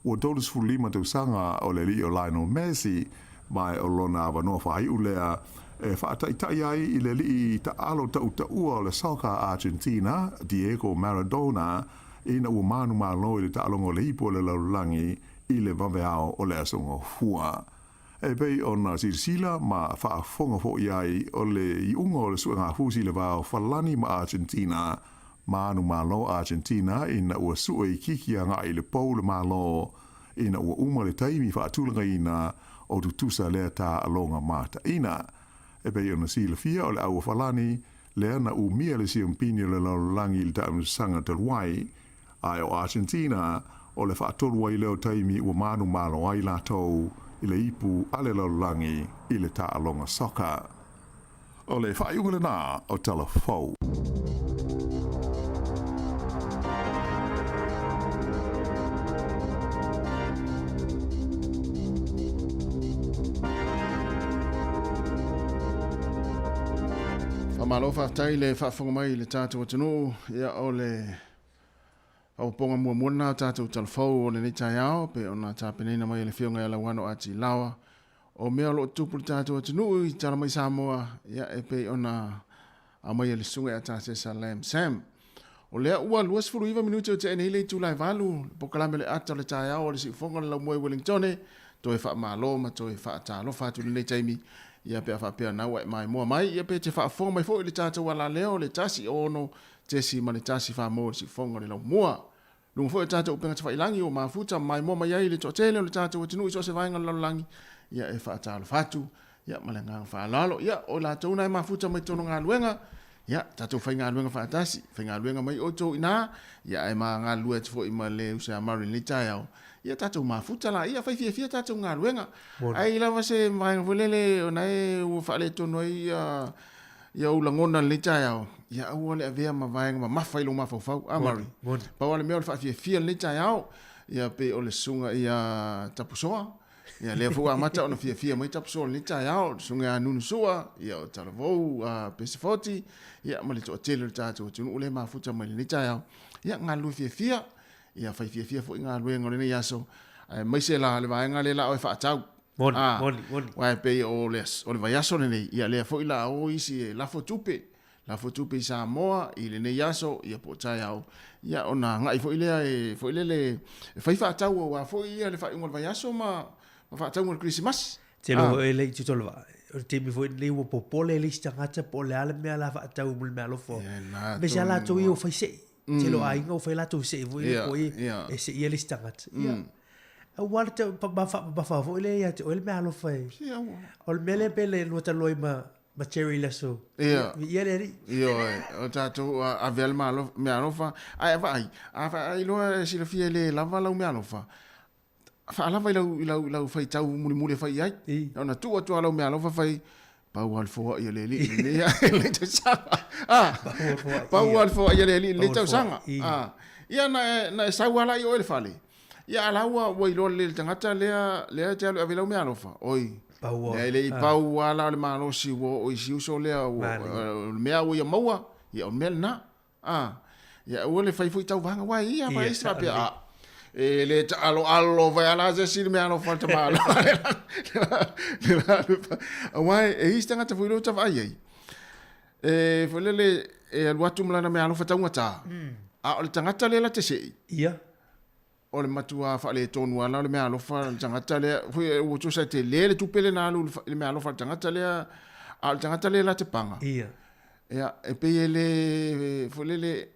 Speaker 10: Ua tolus fulima tausanga o le lii o Lionel Messi mai o lona wanoa whaiu lea e whaataitai ai i le lii ta alo ua o le soka Argentina, Diego Maradona, ina ua manu malo i le taalongo le ipo le laulangi i le vaveao o le asongo hua. E pei ona sirsila ma whaafonga fo iai o le iunga o le suenga husi le vao falani ma Argentina, manu malo Argentina ina ua sue i kikia nga i le pou le malo, ina ua uma le taimi whaatulanga ina o tutusa lea ta alonga mata ina. E pei ona sila fia o le aua falani, lea na umia le siampini le laulangi i le taamisanga taluai, ai o Argentina o le whaatolu ai leo taimi ua manu malo ai lātou i le ipu ale laulangi i le ta alonga soka. O le whaiungale nā o Talafou.
Speaker 1: Malo whaatai le whaafonga mai le tātou atunu ia o le au ponga mua muna tātou Talafou o le nei ao pe ona tāpenina mai le whionga ia la wano ati lawa o mea lo tupu le tātou atunu i tala mai Samoa ia e pe ona a mai le sunga a tātou Salam Sam o lea ua luas furu iwa minuti o te ene ile tu lai valu pokalame le ata le tai ao le si ufonga le lau moe Wellingtone to e wha malo ma to e wha atalo whatu le nei taimi ia pe fa pe na wa mai mo mai ia pe te fa fo mai fo le tata wala leo le tasi ono te si ma le tasi fa mo si fonga le mo lu fo tata o penga fa ilangi o mafuta mai mo mai ai le totele le tata o tinu so se vai ngala langi ia e fa talo fatu ia malenga fa lalo ia o la tona mafuta mai tono nga luenga ia tata fa nga luenga fa tasi fa nga luenga mai o to ina ia e ma nga lue fo i ma le usa marin le tayao ia tatou mafuta la ia fai fia tatou ngaluenga ai lava se mai volele ona e u fale tono ia ulangona le tayao ia u le avea ma vai ma mafai lo mafau amari pa wale me fa fia le tayao ia pe o le sunga ia tapusoa ia le fu amata ona fia mai tapusoa le tayao sunga nunu soa ia o Talafou pesifoti ia ma le to tele tatou tunu le mafuta mai le tayao ia ngalu fia ia fai fia fo inga luenga le yaso mai se la le vaenga le la o fa tau moni wa pe o les o le yaso le ia le fo ila o isi la fotupe Samoa i le yaso ia po tai au ia ona ngai fo ile le fai fa tau wa fo ia le fa inga le yaso ma fa tau mo Christmas
Speaker 5: te lo ele tu tolva o te mi fo le wo popole le stangata po le ale me la fa tau mo me lo fo me se la to io fai se te lo ai ngo fai la tu se vo
Speaker 1: Yeah,
Speaker 5: ko
Speaker 1: yeah.
Speaker 5: e se ia le stangat ia a wala te ba fa vo le ia te o le me alo fai
Speaker 1: Ia ua.
Speaker 5: o le mele pele lo ta loi ma cherry lasso
Speaker 1: Ia.
Speaker 5: ia le ri
Speaker 1: Io, o tātou a vel me alofa. Ai, vai. Ai loa si le fie le lava lau me alofa. Fa lava lau fai tau muli fai ai. Ona tu atu lau me alofa fai. Pau al fo ia le li le tau sanga. Pau al fo ia le tau sanga. Ia na sau ala i o le fale. Ia alaua wai lo le tangata lea te alu avilau me alofa. Oi.
Speaker 5: Pau
Speaker 1: Le i pau ala le malo si wo o i si uso lea mea o ia maua. Ia o mel na. Ia o le fai fui tau vanga wai ia mai isra pe a. E le alo vai ala ze si me alo falta malo. Wai e istanga te fui lo tava ai. E foi le e al watu mlana me alo fata ngata. A o le tangata le la te sei.
Speaker 5: ia
Speaker 1: O le matua fa le tonu ala le me alo fa tangata le foi o tu sa te le tu pele na alu le me alo fa tangata le a le tangata le la te panga.
Speaker 5: ia
Speaker 1: Ia e pe ele foi le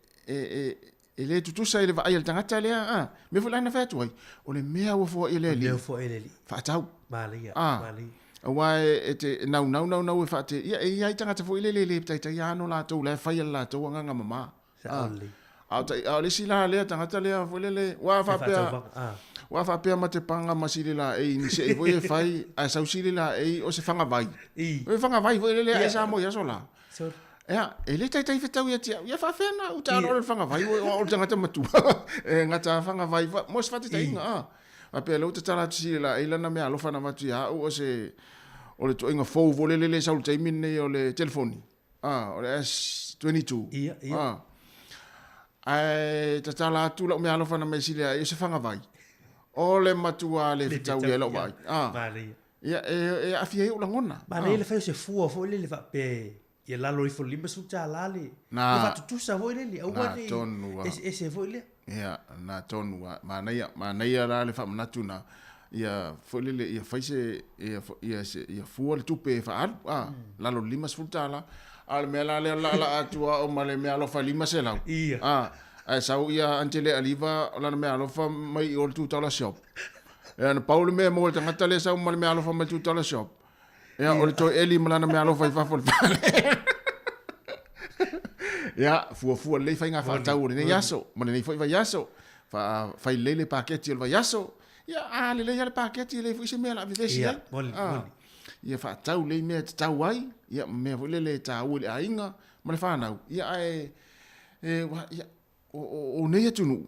Speaker 1: ele tu sa ele vai le tangata le me foi na fa tu ai o le mea o fo ele
Speaker 5: le
Speaker 1: le
Speaker 5: fo ele li
Speaker 1: fa tau
Speaker 5: mali
Speaker 1: Ah.
Speaker 5: mali
Speaker 1: wa e te nau e fa te ia tangata foi le tai ia no la tu le fa la tu nga mama
Speaker 5: sa oli
Speaker 1: a le sila le tangata le foi le wa fa pe wa fa pe ma te panga masili la e ni se voi fai a sa usili la e o se fanga vai o fanga vai foi le a sa mo ya sola
Speaker 5: so
Speaker 1: ya ele tai fetau ia fa fena o ta ro fanga vai o tangata matu e ngata fanga vai mo se fa te inga a pe lo te tala sili la e lana me alofa na matu ya o se o le to inga fo vole le sa o te mine o le telefoni o le S22
Speaker 5: ia
Speaker 1: ai tala tu lo me alofa na me sili e se fanga vai o le matua le fitau ia lo vai
Speaker 5: mali
Speaker 1: ia e afia o langona
Speaker 5: mali le fai se fu fo le va pe ia la lo fo limba su ta la le
Speaker 1: Na-
Speaker 5: le va tu sa vo le au wa
Speaker 1: tonu,
Speaker 5: ese vo le
Speaker 1: ia na tonu mana ia la le fa manatuna ia folile ia faise ia fu le tupe fa la lo limas fultala al mela la atua o male me alo fa limas ela
Speaker 5: ia
Speaker 1: ai sau ia antele aliva la me alo fa mai o tu tala shop e na paulo me mo tanga tale sau male me alo fa mai tu tala shop ia o le to eli mala me alo fa fol ia fu le fa nga fa tau ne yaso mane nei fa yaso fa le paketi o yaso ia le le paketi le fu se me la vivesi
Speaker 5: ia moli
Speaker 1: ia fa tau le me tau ai ia me fu le tau le ainga ma le fa na ia ia o nei tunu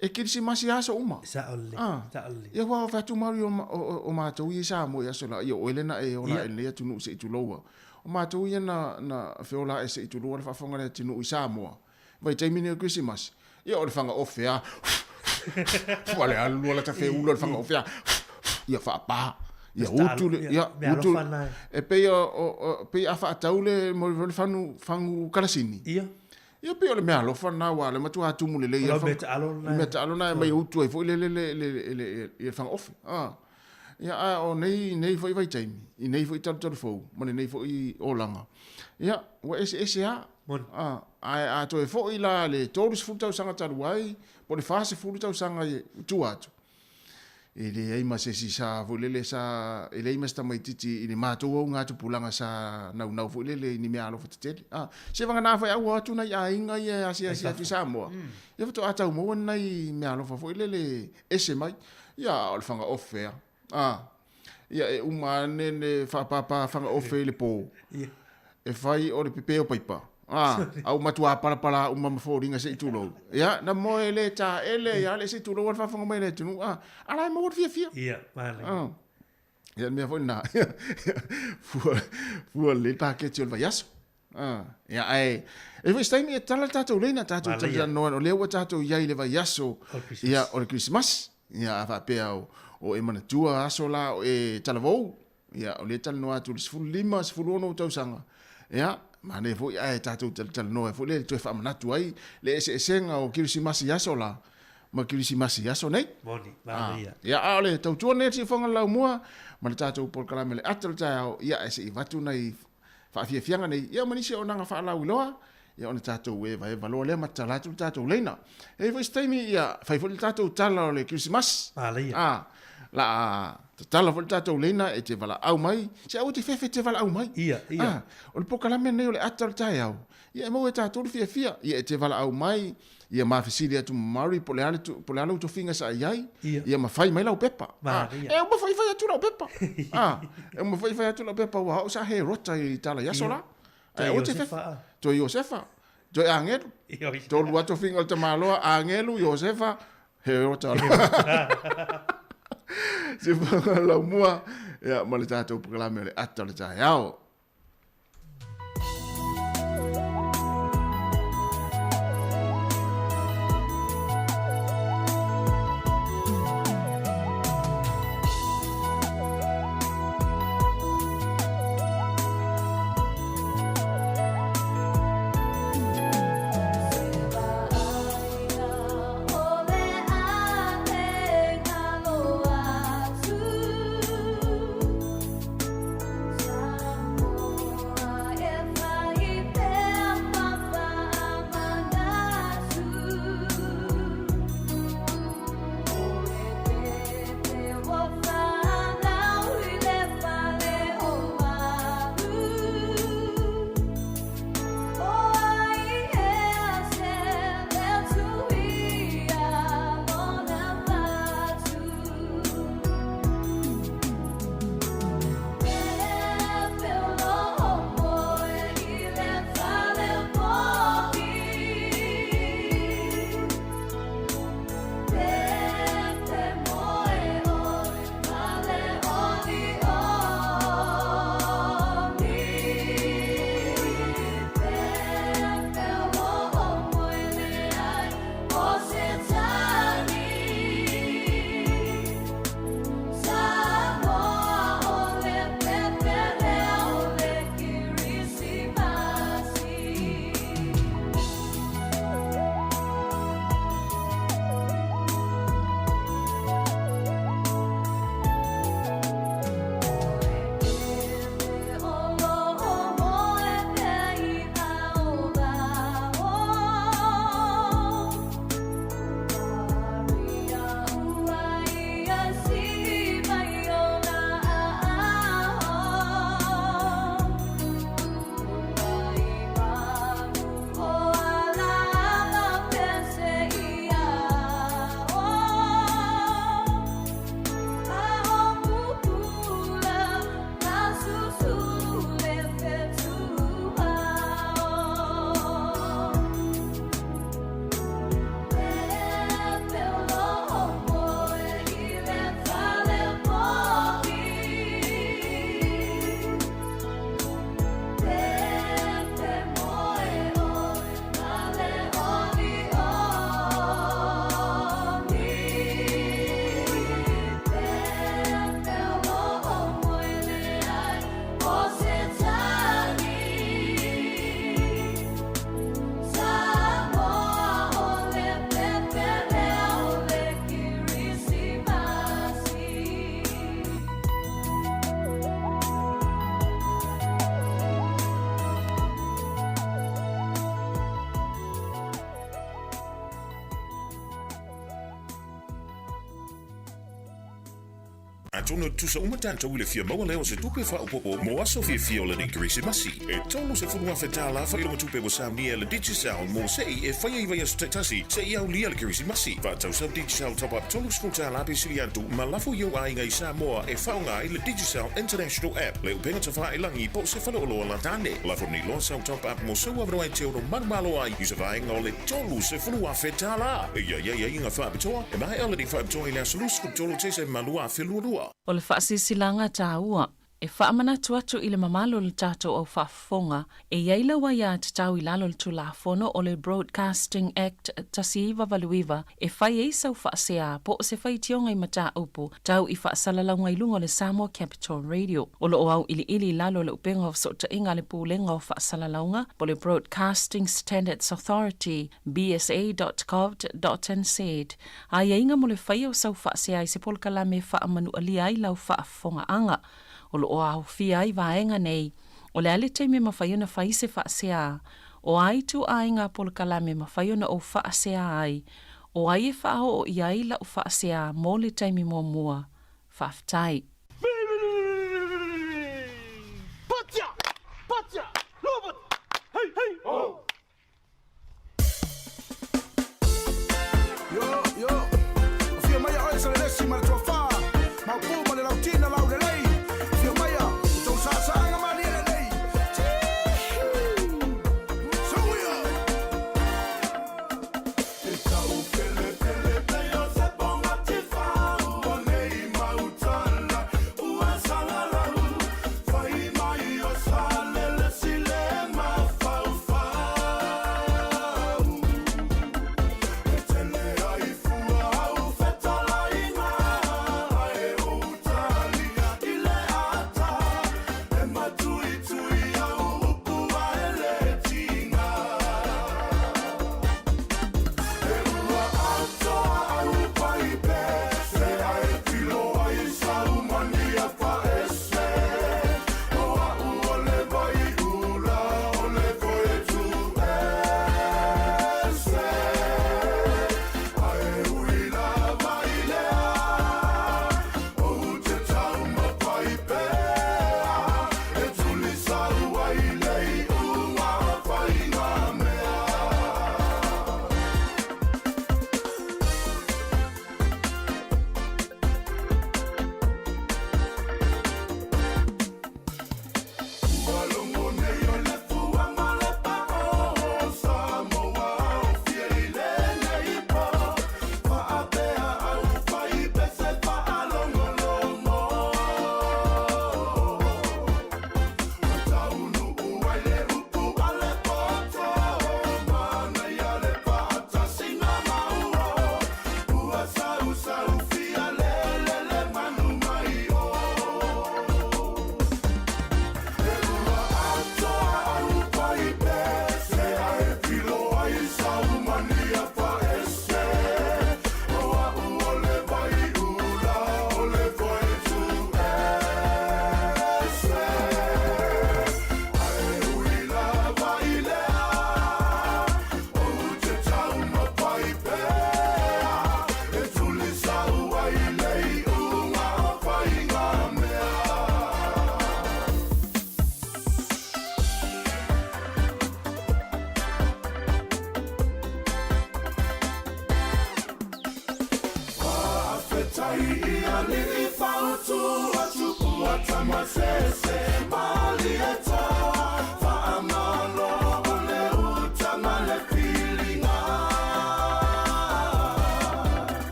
Speaker 1: e kirisi masi aso uma
Speaker 5: sa oli
Speaker 1: ia wa fa tu mario o ma tu ia sa mo ia so la ia o elena e ona le tunu se tu loa o ma tu ia na feola e se tu loa fa fonga le tunu isa mo vai te mini Christmas ia o le fanga ofea wale alu la ta fe ulo le fanga ofea ia fa pa ia utu ia utu e pe a fa taule mo le fangu kalasini ia pe ole mea lofa na wa le matua tumu le ia meta alona mai utu e foi le fanga off ia o nei foi vai taimi i nei foi tal fo mane nei foi olanga ia wa ese a to e foi la le todos futa sanga taruai po le fase futa sanga tu atu ele ai ma se sa volele sa ele ai sta mai titi ni mato o nga tu pulanga sa na volele ni me alo fatete se vanga na fa wa tu na ya inga ya sia tu sa mo ia to ata mo nai me alo fa volele ese mai ia o fanga offer ia e umane ne fa pa fanga offer le po e fai o le pepeo paipa au matua para uma foringa se tulo ya na mo ele ta ele ya le se tulo wa fa fonga mai le tunu ala mo fia
Speaker 5: ia mali
Speaker 1: ya me foi na fu le paquete o vayaso ya ai e foi stai mi tala tato le na tato tala no le wa tato ya le vayaso ya o Christmas ya fa pe o e mana tua asola e talavou ya o le tal no atu fu lima fu no tau sanga ya mane foi ai tatu tal no foi le tu fa manatu ai le senga o Christmas ya sola ma Christmas ya so nei
Speaker 5: moni mali
Speaker 1: ya ale tau tu ne si fonga la mua ma tatu por kala mele atal ta ya ese vatu nei fa fianga nei ya mani se onanga fa la uloa ia ona tātou e vai valo le matala tu tātou leina e foi staimi ia fai foi tātou tala o le Christmas la tala foi tātou leina e te vala au mai se au te fefe te vala au mai
Speaker 5: ia
Speaker 1: o le pokalame nei o le atal tai au ia mo e tātou fia ia te vala au mai ia mafisili atu mari po le ale tu finga sa iai ia mafai mai lau pepa e o mafai atu lau pepa e o mafai atu lau pepa wa o sa he rota i tala yasola o te fefa to Josefa to angelu to lu atu finga te maloa angelu Josefa he rota se fa la mua ia ma le tātou pokalame le ata le tai au
Speaker 11: Atono tusa umata tau le fia maua leo se tupe fa upopo mo aso fia le ni Krismasi. E tonu se funua fetala fa ilo tupe mo samia le digital mo sei e fa ia so tetasi se ia ulia le Krismasi. Fa tau sa digital top up tonu sputa la pesiliantu malafu yo ai ngai Samoa e fa nga le digital international app. Le upenga tafa ilangi po se fa lo la tane. La for ni lo sa top up mo so wa ai te no malo ai. Isa va nga le tonu se funua fetala. Ia inga fa bitoa. E mai ala di fa bitoa ile asulus ku tonu te se malua filurua.
Speaker 3: O le whaasisilanga tāua, e whaamana tuatu i le mamalo le tātou au whaafonga, e iaila wa ia te tau i lalo le tulafono o le Broadcasting Act tasi iwa valuiva, e whai e sau whaasea po se whai tionga i mata upu, tau i whaasalalanga i lunga le Samoa Capital Radio. O lo au ili lalo le upenga o sota inga le pūlenga o whaasalalanga, po le Broadcasting Standards Authority, bsa.gov.nz. A ia inga mo le whai o sau whaasea i se polka me whaamanu ali ai lau whaafonga anga. O lo au fia i vaenga nei, o le ale te me mawhaiuna whai se whaasea, o ai tu ai ngā polo kalame mawhaiona o whaasea ai, o ai e whaaho o iai la o whaasea mō le taimi mua mua, whaftai.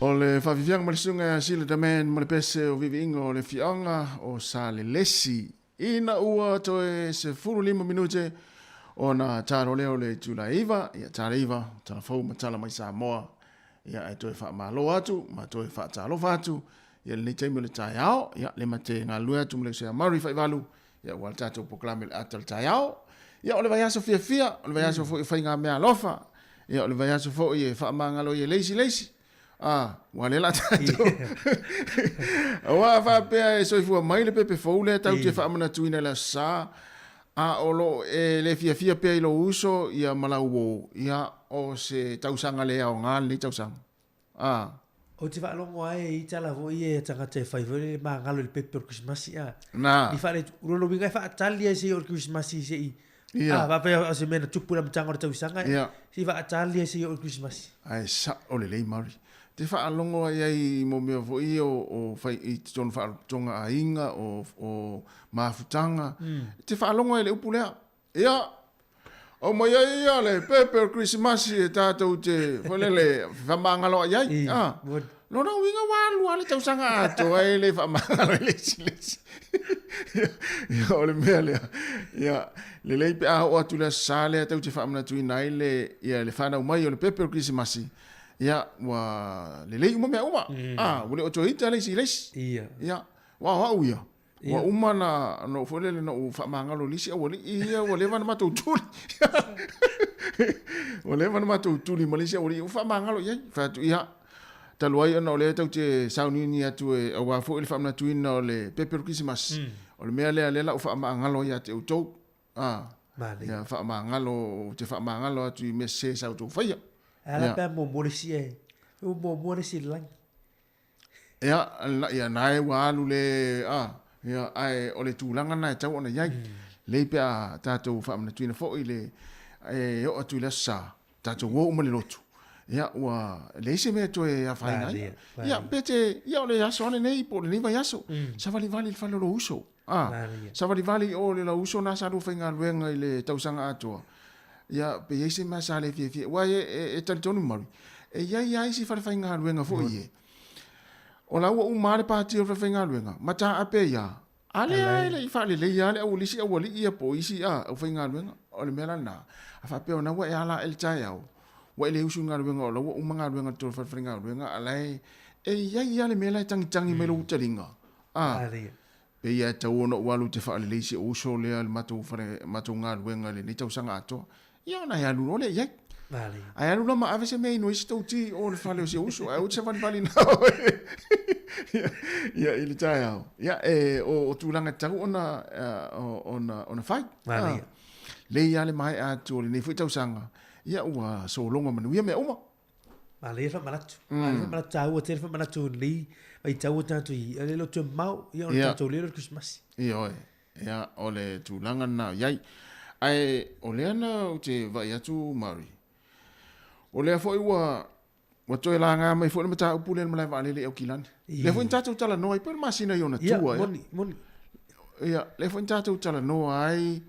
Speaker 1: O le whawiwianga ma le sunga sila damen ma le pese o vivi ingo o le fianga o sa le lesi. Ina ua toe se 45 minute o na taro leo le tula iwa, ia tara iwa, tara fau ma tala mai sa moa. Ia e toe wha malo atu, ma toe wha talo fatu, ia le teimi le tai ao, ia le mate ngā lua atu mle sea mari whai walu, ia wal tato poklame le atal tai ao. Ia o le vai aso fia fia, o le vai aso fo i whai ngā mea lofa, Ia o le vai aso fo i whaamangalo i leisi. Wa le la tātou. Wa whapea e soifua mai le pepe fau le tau te whaamana tuina la sā. O lo le fia pea i lo uso ia malau o ia o se tausanga le au ngā le tausanga.
Speaker 5: O te whaalongo ai I tala vo I e tangata e whaivore ma ngalo le pepe o Christmasi
Speaker 1: Nā.
Speaker 5: I whaare urolo wingai whaatali e se o Christmasi se I. Wapea o se mena tupu na mtanga o tausanga si whaatali e se o Christmasi.
Speaker 1: Ai sa o le lei mari. Te whaalongo ai mo mea vo I o whai I tonu whaatonga a inga o mafutanga. Te whaalongo ai le upu lea. Ia. O mai ai ia le pepe o Christmasi e tātou te whalele whamangalo ai ai. Lona winga walu ale tausanga ato ai le whamangalo ai lesi. Ia o le mea lea. Ia le lei pe aho atu lea sale tau te whamana tui nai le ia le whanau mai o le pepe o Christmasi. Ia wa le lei uma mea uma. Wale o tohita lesi. Ia wa uia. Wa uma na no folele no whamangalo lisi wale ia wale wana matou tuli. Wale wana matou tuli Malaysia wale whamangalo iai. Whatu ia taluai ana o le tau te saunini atu e a wafo ili whamana tuina o le pepe o Christmas. O le mea lea lela o whamangalo ia te utou. Ia whamangalo te whamangalo atu I mese sa utou whaia.
Speaker 5: Ala pēr mō mōresi e. Mō mōresi lang.
Speaker 1: Ia nae walu le ia ai o le tūlanga nai tau ona iai. Lei pēr tātou whamana tuina fo I le o atu I le sa. Tātou wō uma le lotu. Ia ua leise mea toe a whainga. Ia pete ia o le aso ane nei po le niwa yaso. Sa vali le whalolo uso. Sa vali o le la uso na sa ru whainga luenga I le tausanga atua. Ia pe eise mea sa le fie. Wa e talitonu maru. E ia si whainga luenga fo I e. O la ua umare pāti o whainga luenga. Mata ape ia. Ale ai I whale le ia le au lisi au wali ia po isi au whainga luenga. O le mea na. A whape o na wa e ala el tai au. Wa ele usu ngā ruenga o lawa umanga ruenga tō whawhiringa ruenga alai e ia le mea lai tangi me lo utaringa. Pe ia tau ono walu te whaale leisi o uso lea le matou ngā ruenga le ni tau sanga atoa. Ia ona ia luro le iai. Ai alu lama ave se mei no isi tau ti o le whaale o se uso. Ai uti se wali nao. Ia ili tai au. Ia o tūlanga tau ona whai. Le ia le mai atu le nei fui tau sanga. Ia ua so longa manuia mea uma.
Speaker 5: Le fa manatu. Le fa manatu o te fa manatu li. Mai tau tanto I. Le lo te mau. Ia o tanto le o Christmas.
Speaker 1: Ia oe. Ia o le tūlanga na iai. Ai o le ana o te vai atu Mari. O le foi ua toi la ngā mai foi le mata upu le malai vale le au kilani. Le foi tātou tala noa I pēr masina I ona tua.
Speaker 5: Moni.
Speaker 1: Ia le foi tātou tala noa ai.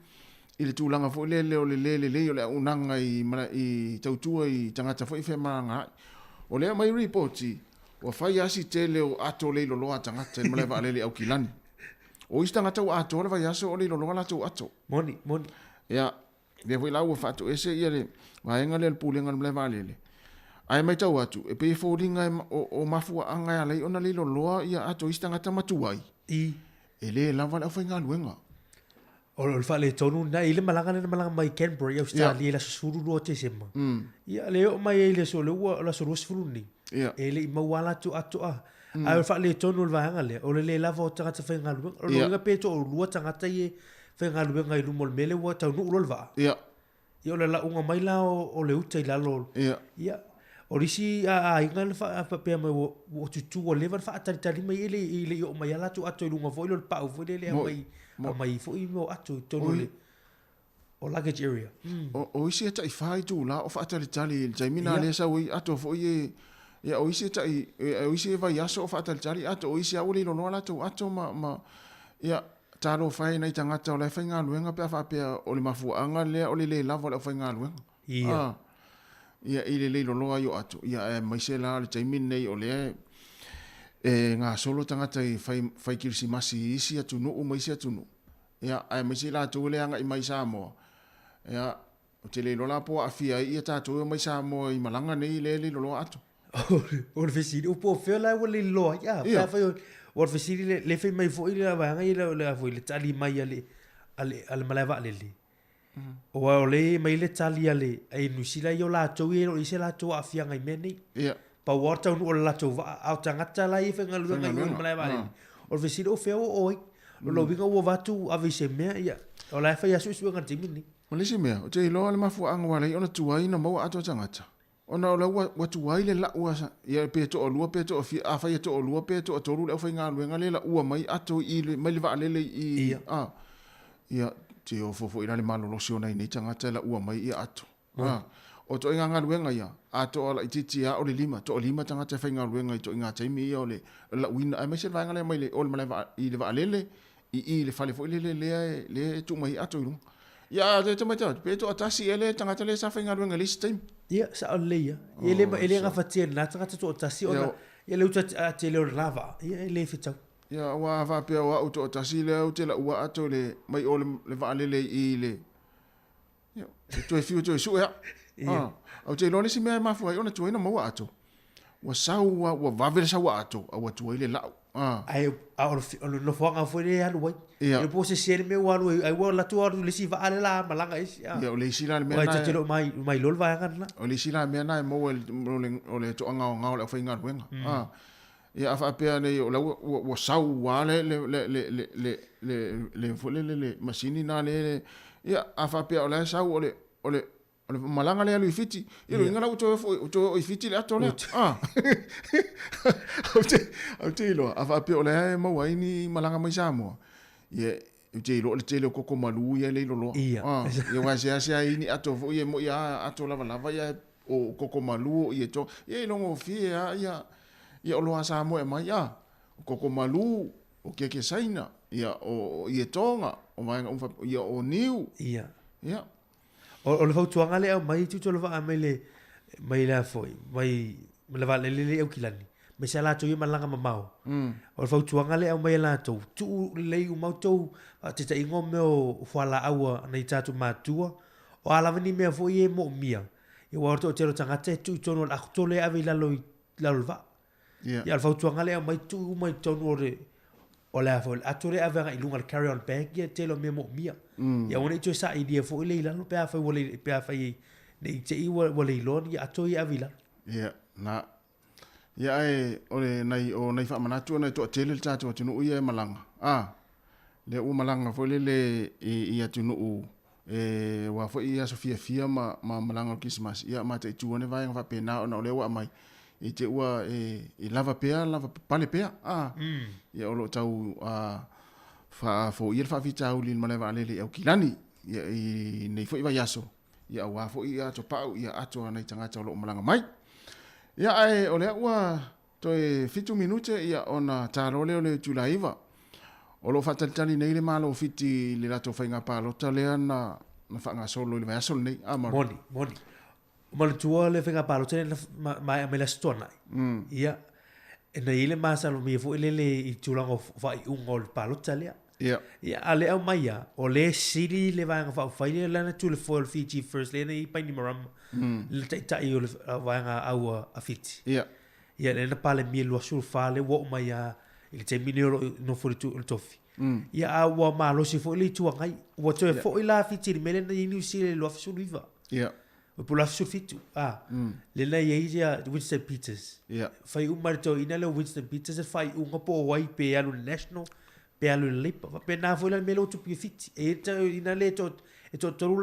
Speaker 1: I le tūlanga fo le o le o le unanga I tautua I tangata fo I whemanga. O lea mai reporti, o whai asi te leo ato le loa tangata I malai wa alele au kilani. O isi tangata o ato le vai aso o le loa la tau ato.
Speaker 5: Moni.
Speaker 1: Ia, le fo I lau o whato ese ia le, waenga le pūlenga malai wa alele. Ai mai tau atu, e pe fōringa o mafua angai alei ona le loa ia ato isi tangata matuai. E le lava le au whainga luenga.
Speaker 5: O le whale tonu na I le malanga mai Canberra Australia la susuru roa te sema. Ia le o mai le so le ua la so rosfulu ni. E le mawala tu atoa. Ai o whale tonu le vahanga le. O le lava o tangata whainga luenga. O le peto o lua tangata I whainga luenga I lumo le mele ua tau nuu lolva. Ia o le la unga mai la o le uta I lalo. Ia. O risi a inga le whapea mai o tutu o lewa whaatari mai I le o mai ala tu ato I lunga fo I lo le pau fo le mai. A mai fo I mo atu tonu le o luggage area.
Speaker 1: O isi e tai whai tū la o whaatari tali il taimina le sa ui ato fo I e o isi e tai o isi e vai aso o whaatari tali ato o isi a uli lono ala tu ato ma ia talo whai nei tangata o lai whai ngā luenga pia whapea o le mafuanga lea o le lava o le whai ngā luenga. Ia I le lono ai o ato. Ia mai se la le taimina nei o le ngā solo tangata I whai kirisimasi isi atu nuu mai isi atu nuu. Ia, ai mai se la tau leanga I mai Samoa. Ia, o te le lola po a fia I tātou mai Samoa I malanga nei le lola atu.
Speaker 5: O le fesiri, o po feo lai wa le loa. Ia, whai o le fesiri le fai mai fo I le wanga I le fo I le tali mai ale malai wa le. O o le mai le talia le ai nusila yo la tau e o se la tau afia ngai meni.
Speaker 1: Ia.
Speaker 5: Pa warta un o la tau au tangata la i whenga luenga i uli malai vale. O le vesira o feo o oi. O lo winga ua watu avi se mea ia. O la e whai asu isu ngan timini.
Speaker 1: Ma le si mea, o te iloa le mafu anga wale i ona tuai na maua ato tangata. Ona o la ua tuai le la ua sa. Ia pe to o lua pe to o fi a fai to o lua pe to o toru le whai ngā luenga le la ua mai ato i le mai le va lele i. Ia te o fofo ina le malo losio nei nei tangata la ua mai i ato. O to inga ngā luenga ia. Ato o la ititi a o le lima. To o lima tangata whai ngā luenga i to inga taimi ia o le la uina. Ai mai se vanga le mai le o le malai i le va lele. I le fale fo i le tu mai ato i lunga. Ya, te mai tau. Pe to atasi ele tangata le sa whai ngā luenga lisi taimi.
Speaker 5: Ia, sa o leia. Ia le ngā whatia na tangata to atasi o na. Ia le uta te leo lava. Ia le whitau.
Speaker 1: Ia, wa whapea o au to atasi le au te la ua ato le mai o le va lele i le. Ia, to e fiu to e su ea. Au te lone si mea mafu ai ona tuaina maua ato. Wa sau wa vavere sau ato. A wa tuai le lau.
Speaker 5: Ai o no fonga foi le alu wai. E po se sere me walu ai wa la tu alu le si va ale la malanga isi.
Speaker 1: Ia o le si la me
Speaker 5: na. Ai te lo mai lol va ngana.
Speaker 1: O le si la me na mo o le to anga nga o le fa inga wenga. Ia afa pe ne o la wa sau wa le fole le masini na le ia afa pe o la sau o le malanga le alu i fiti. Ia lo ingana to i fiti le ato le. Au te ilo, afa pe o le mo wai ni malanga mai Samoa. Ia te ilo le tele koko malu ia le lolo. Ia wa se ai ni ato fo ia mo ia ato lava ia o koko malu ia to. Ia longo fia ia o loa Samoa mai ia. Koko malu o ke saina ia o ia tonga o mai ia o niu.
Speaker 5: Ia.
Speaker 1: Ia.
Speaker 5: O le fautuanga le au mai tuto le va mai la foi mai le va le au kilani me se la toi malanga mamau o le fautuanga le au mai la tu le u mau tu te te ingo me o fala au nei tatu matua o ala veni me foi e mo mia e wa to te tanga te tu tono la to le ave la lo va ya le fautuanga le au mai tu mai tono o la fo atore ave nga ilunga carry on bag ya te lo me mo mia ya ona to sa idea fo le la no pe fa wole pe fa nei te I wole lo ya to ya vila
Speaker 1: ya na ya ole nei fa manatu nei to tele tatu tunu ia malanga le u malanga fo le ia tunu wa fo ia sofia fia ma malanga Christmas ia ma te tu ne vai fa pe na ona le wa mai I te ua lava pale pea ia o lo tau fa fo ia fa vitau lin male va lele au kilani ia I nei fo I yaso ia wa fo ia to pau ia ato nei tanga tau lo malanga mai ia o le ua to fitu minute ia ona talo le tulaiva o lo fataltali nei le malo fiti le lato fainga palo tale na fa nga solo le yaso nei
Speaker 5: moni ma le tua le whenga palo tene mai me la stona ia e na ile masalo mi fo ile le I tulango vai ungo le palo talea ia ale au mai ia o le siri le vanga fa fai le na tu le foil Fiji first le I paini maram le tai o le vanga au a fiti ia le na pale mi lo sul fa le wo mai ia ile te mini no fo tu tofi ia a wa malo si fo le tu ngai wo to fo ila fiti me le na ni si le lo fa viva o pula sufitu le na ia Winston Peters fai marto ina le Winston Peters fai po wai pe alu national pe alu lipa pe na foi le melo tu pifiti e ina le to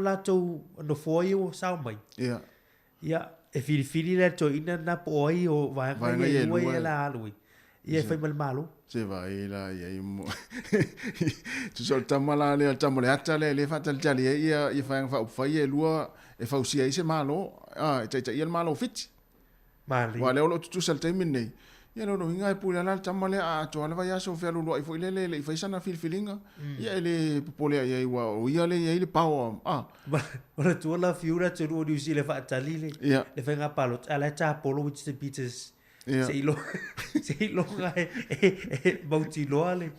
Speaker 5: la to no foi o sa mai ia e fili le to ina na po ai o vai vai la alu ia fai mal malo
Speaker 1: se vai la ia mo tu sol tamala le tamole atale le fatal tali ia fai lua e fausia I se malo te ia malo fit
Speaker 5: mali
Speaker 1: wa le o tu salte minne ia no hinga pula la tamale a to ala vai so fe lo I foi le fai sana filinga ia le popole ia wa o ia le pau
Speaker 5: ora tu la fiura te ro di le fa talile le fenga palo ala ta polo which the Peters se lo ngai bauti lo ale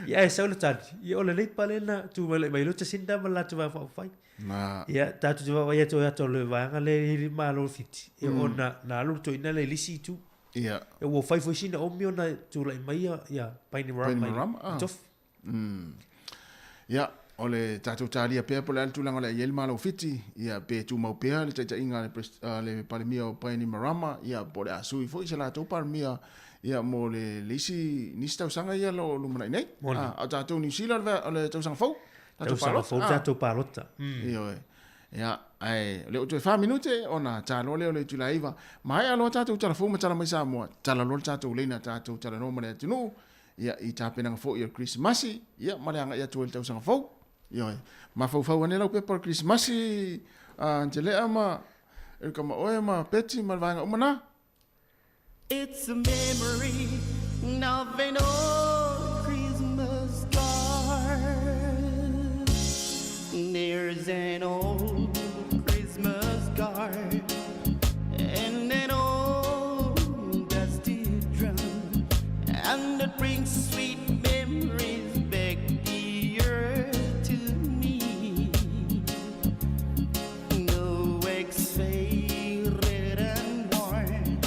Speaker 5: ia sa le tati ia o le pale na tu mai lo te sinda mala tu va fai ia tatu tu va ia to le vanga le malo fiti e ona na lu to ina le lisi tu
Speaker 1: ia
Speaker 5: e wo fai foi sina o mi ona tu le mai ia paini ram tof
Speaker 1: ia o le tātou tālia pēr po le altulanga le iel malo fiti, ia pē tu mau pēr, le taita inga le palemia o Paini Marama, ia po le asui fo isa la tau palemia, ia mo le lisi nisi tau sanga ia lo lumanai nei. A tātou New Zealand o le tau sanga fau.
Speaker 5: Tau sanga fau, tātou palota.
Speaker 1: Ia e. Ia, ai, le o tue 5 minute, ona tālo leo le tulaiva, mai alo tātou tala fau ma tala mai Samoa, tala lol tātou leina tātou tala no mane atinu, ia i tāpenanga fau ia Christmasi, ia maleanga ia tuel tau sanga fau. Ia, ma fau ane lau pepa Christmasi, antelea ma, kama oe ma peti ma vanga umana.
Speaker 12: It's a memory of an old Christmas card. There's an old Christmas card and an old dusty drum, and it brings sweet memories back dear to me. No ex-faded and worn,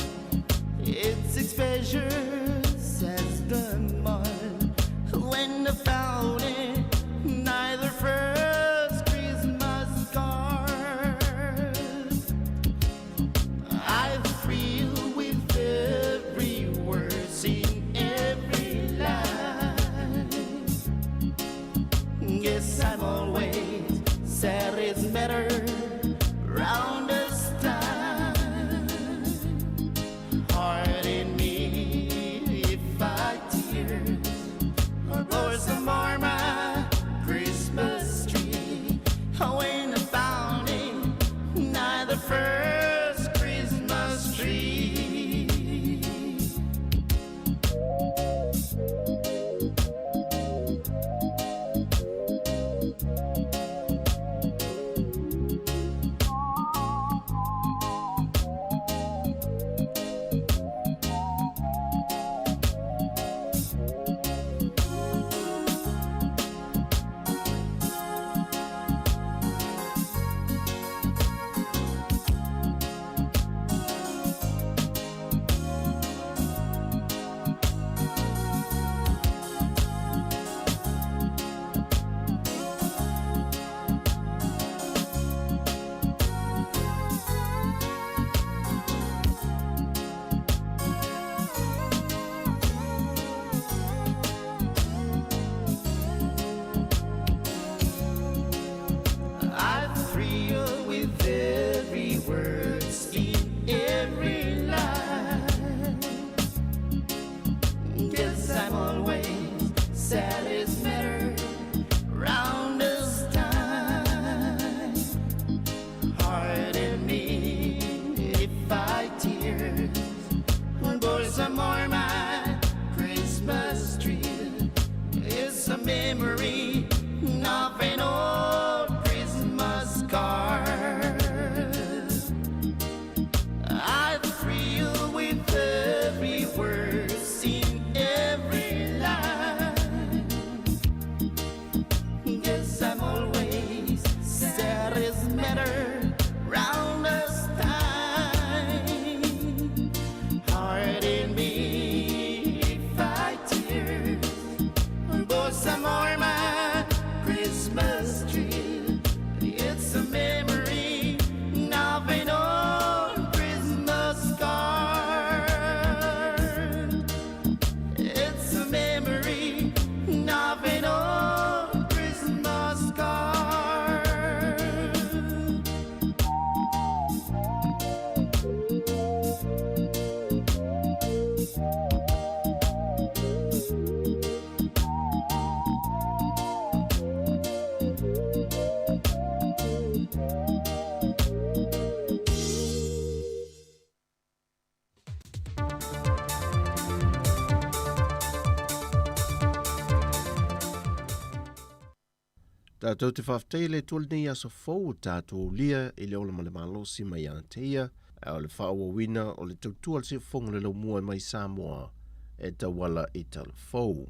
Speaker 12: it's expressions as the mud when I found it, neither first Christmas card. I feel with every word, sing every line. Guess I'm always sad, it's better round this time. Heart in me if I tears or some more my Christmas tree. When I found it, neither first Christmas tree. I thrill with every word, in every line. Guess I'm always sad as matter round this time. Heart in me if I tears, but some more my Christmas tree. It's a memory of an old Christmas card. I thrill with every word, sing every line. Guess I'm always sad as matter round this time. Heart in me if I tears, but some more my Christmas tree. It's a memory of an old Christmas card. It's a memory of an old Christmas card.
Speaker 8: Tātou te whaaftei le tole nei aso fau tātou lia i le ola ma le malosi mai ana teia, o le whaawa wina o le tautua le se fonga le lau mua mai Samoa e tawala i tala fau.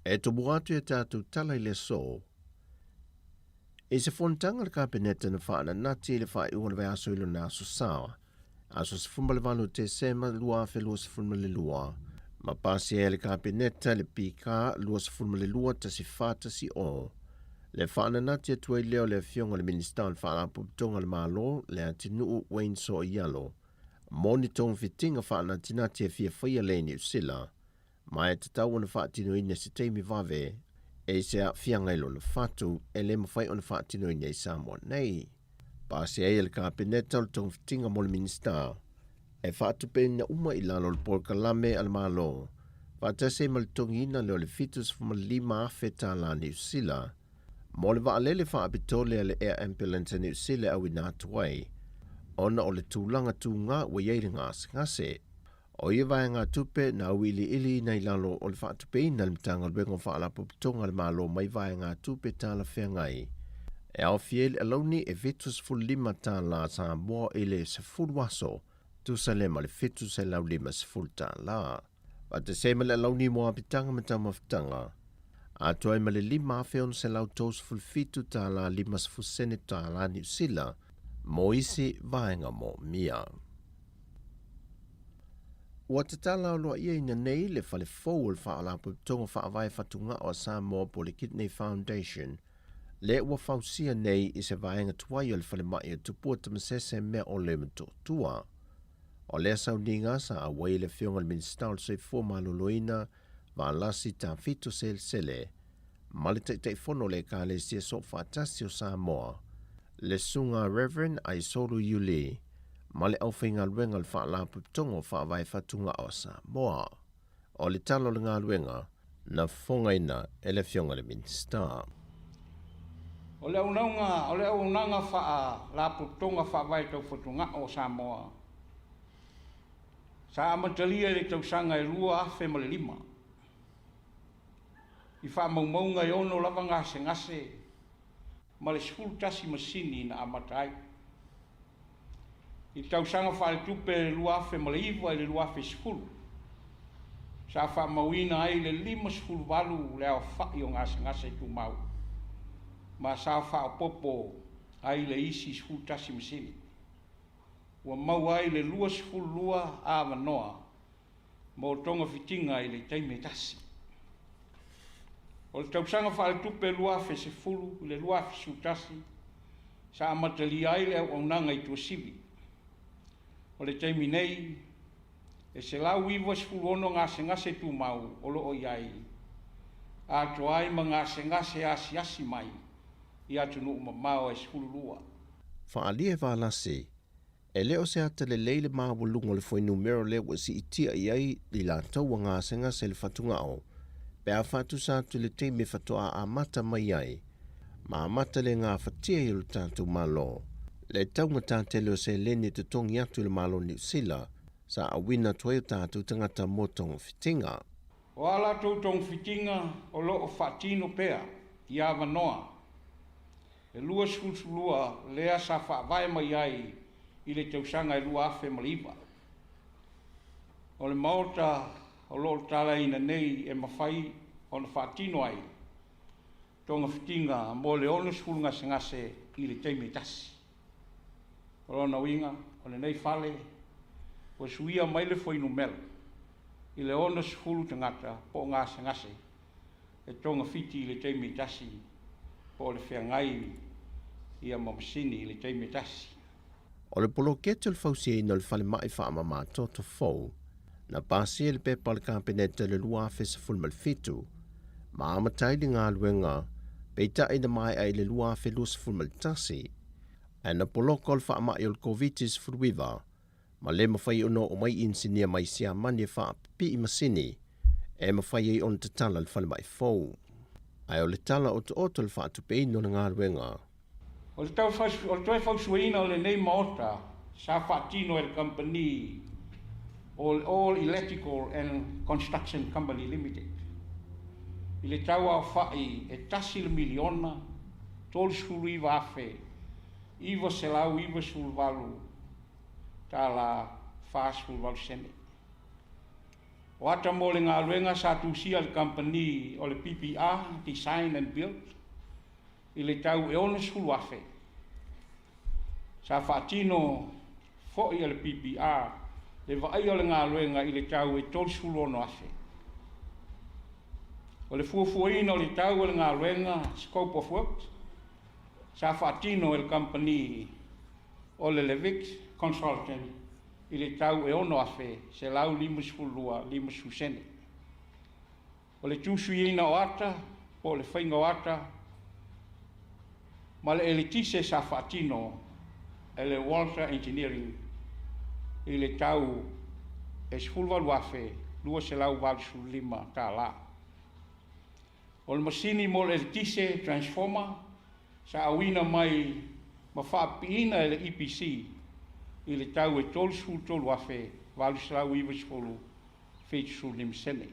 Speaker 8: E to buatu e tātou tala i le so, e se fontanga le kabinete na whaana nati le wha i ua le vai aso ilo na aso sawa, aso se fumba le vanu te sema lua fe lua se fumba le lua, ma pasi e le kabinete le pika lua se fumba le lua ta si fata si o, Le whaananati atua I leo le fionga le minista on whaalapuputonga le malo le atinu Wayne So'oialo. Moni tong fitinga whaanatinati e fia whaia le New Zealand. Mai te tau ona whaatino ina se teimi vave e se a fianga ilo le fatu e le mawhai ona whaatino ina I Samoa nei. Pasi e le kabineta le tong fitinga mo le minista. E whaatu pena uma I lalo le Paul Kalame al malo. Whaatase ma le tongi ina leo le fitus fuma lima afeta la New Zealand. Mo le waalele whaapitole le Air Ambulance New Zealand au ina atuai. Ona o le tūlanga tūnga wa yeiri ngase. O ia vai ngā tupe na wili ili nei lalo o le whaatupe ina le mtanga luengo whaalapuputonga le malo mai vai ngā tupe tāla whengai. E au fiel aloni e vetus full lima tāla sa moa ele se full waso tu sa le ma le vetus e lau lima se full tāla. Wa te se ma le aloni moa pitanga mata mawhitanga. A toi ma le lima awheon se lau tos full fitu tāla lima se full sene tāla New Zealand mo isi vaenga mo mia. Ua te tala o loa ia ina nei le whale fōu le whaalaputonga whaavai whatunga o Samoa Polykidney Foundation le ua whausia nei I se vaenga tuai o le whale mai o tupua tamasese mea o le matotua. O lea sauninga sa a wai le whionga le minista o le soifua maloloina va lasi ta fito sele mali te fono le ka le sia so fatasi o Samoa. Le sunga Reverend Aisolu Yuli mali au whainga luenga le whaalaputonga whaavai whatunga o Samoa. O le talo le ngā luenga na whongaina e le whionga le minista.
Speaker 9: O le aunanga whaalaputonga whaavai tau whatunga o Samoa. Sa amatalia le tausanga e rua afe ma le lima. I whaamaumaunga I ono lava ngase ma le skulu tasi masini na amatai. I tausanga whaale tupe le luafe ma le iwa I le luafe skulu. Sa whaamauina ai le lima skulu walu le au whai o ngase tu mau. Ma sa whaapopo ai le isi skulu tasi masini. Ua mau ai le lua skulu lua a manoa mo tonga fitinga I le taime tasi. O le tausanga whaale tupe luafe se fulu, le luafe sutasi, sa amatali ai le au aunanga I tua sivi. O le taimi nei, e se lau iwa skulu ono ngase tu mau, o lo o iai. A to ai ma ngase asi mai, I atu nuu mamao e skulu lua.
Speaker 8: Whaalia waalasi, e leo se ata le leile maa walunga le fwoi numero le wa si itia iai I la taua ngase le whatunga o. Pea whatu sātu le teime whatoa a mata mai ai. Ma mata le ngā whatia I lo tātou malo. Le taunga tātele o se lene te tongi atu le malo New Zealand sa a wina tuai o tātou tangata mo tonga fitinga.
Speaker 9: O ala tong fitinga o lo o whatino pea I a wanoa. E lua skulsulua lea sa whaavai mai ai I le tausanga I lua afe maliva. O le maota o lo tala ina nei e mawhai o na whaatino ai. Tonga fitinga mo le ono skulu ngase I le teime tasi. O lo na winga, o le nei whale, o suia mai le fwoi numero. I le ono skulu tangata po ngase. E tonga fiti I le teime tasi. Po le whiangai Ia mamasini I le teime tasi.
Speaker 8: O le polo ketu le fausia ina le whale mai whaamama toto fau. Na pasi le pepa le kabineta le luafe se fulmal fitu. Ma amatai le ngā luenga, peita ina mai ai le luafe lus fulmal tasi. E na poloko le whaamai o le COVID-19 furuiva, ma le mawhai ono o mai insinia mai sia mani e whaapipi I masini, e mawhai ei on te tala le whale mai fau. Ai o le tala o te oto le whaatupe ino le ngā luenga.
Speaker 9: O le tau whausuaina o le nei maota, sa whaatino e le company All Electrical and Construction Company Limited. I le tau au whai e tasi le miliona, tolu skulu iwa afe, iwa se lau iwa skulu walu, tā la wha skulu walu sene. O ata mo le ngā luenga sa tūsia le company o le PPR, Design and Build, I le tau e ono skulu afe. Sa whaatino fo'i le PPR, le vai o le ngā luenga I le tau e tolu skulu ono afe. O le fuafuaina o le tau e le galuega scope of work sa faatino e le company o le Levick Consultant i le tau e ono afe se lau 5 sene. O le tusuiina o ata po le whainga o ata ma le elitise sa faatino e le Walter Engineering i le tau e 10 afe 2 se lau 5 tā la. O le masini mo le elitise transformer sa awina mai ma whaapiina e le EPC i le tau e tolu afe walu salau iwa sifolu feitusul ni msene.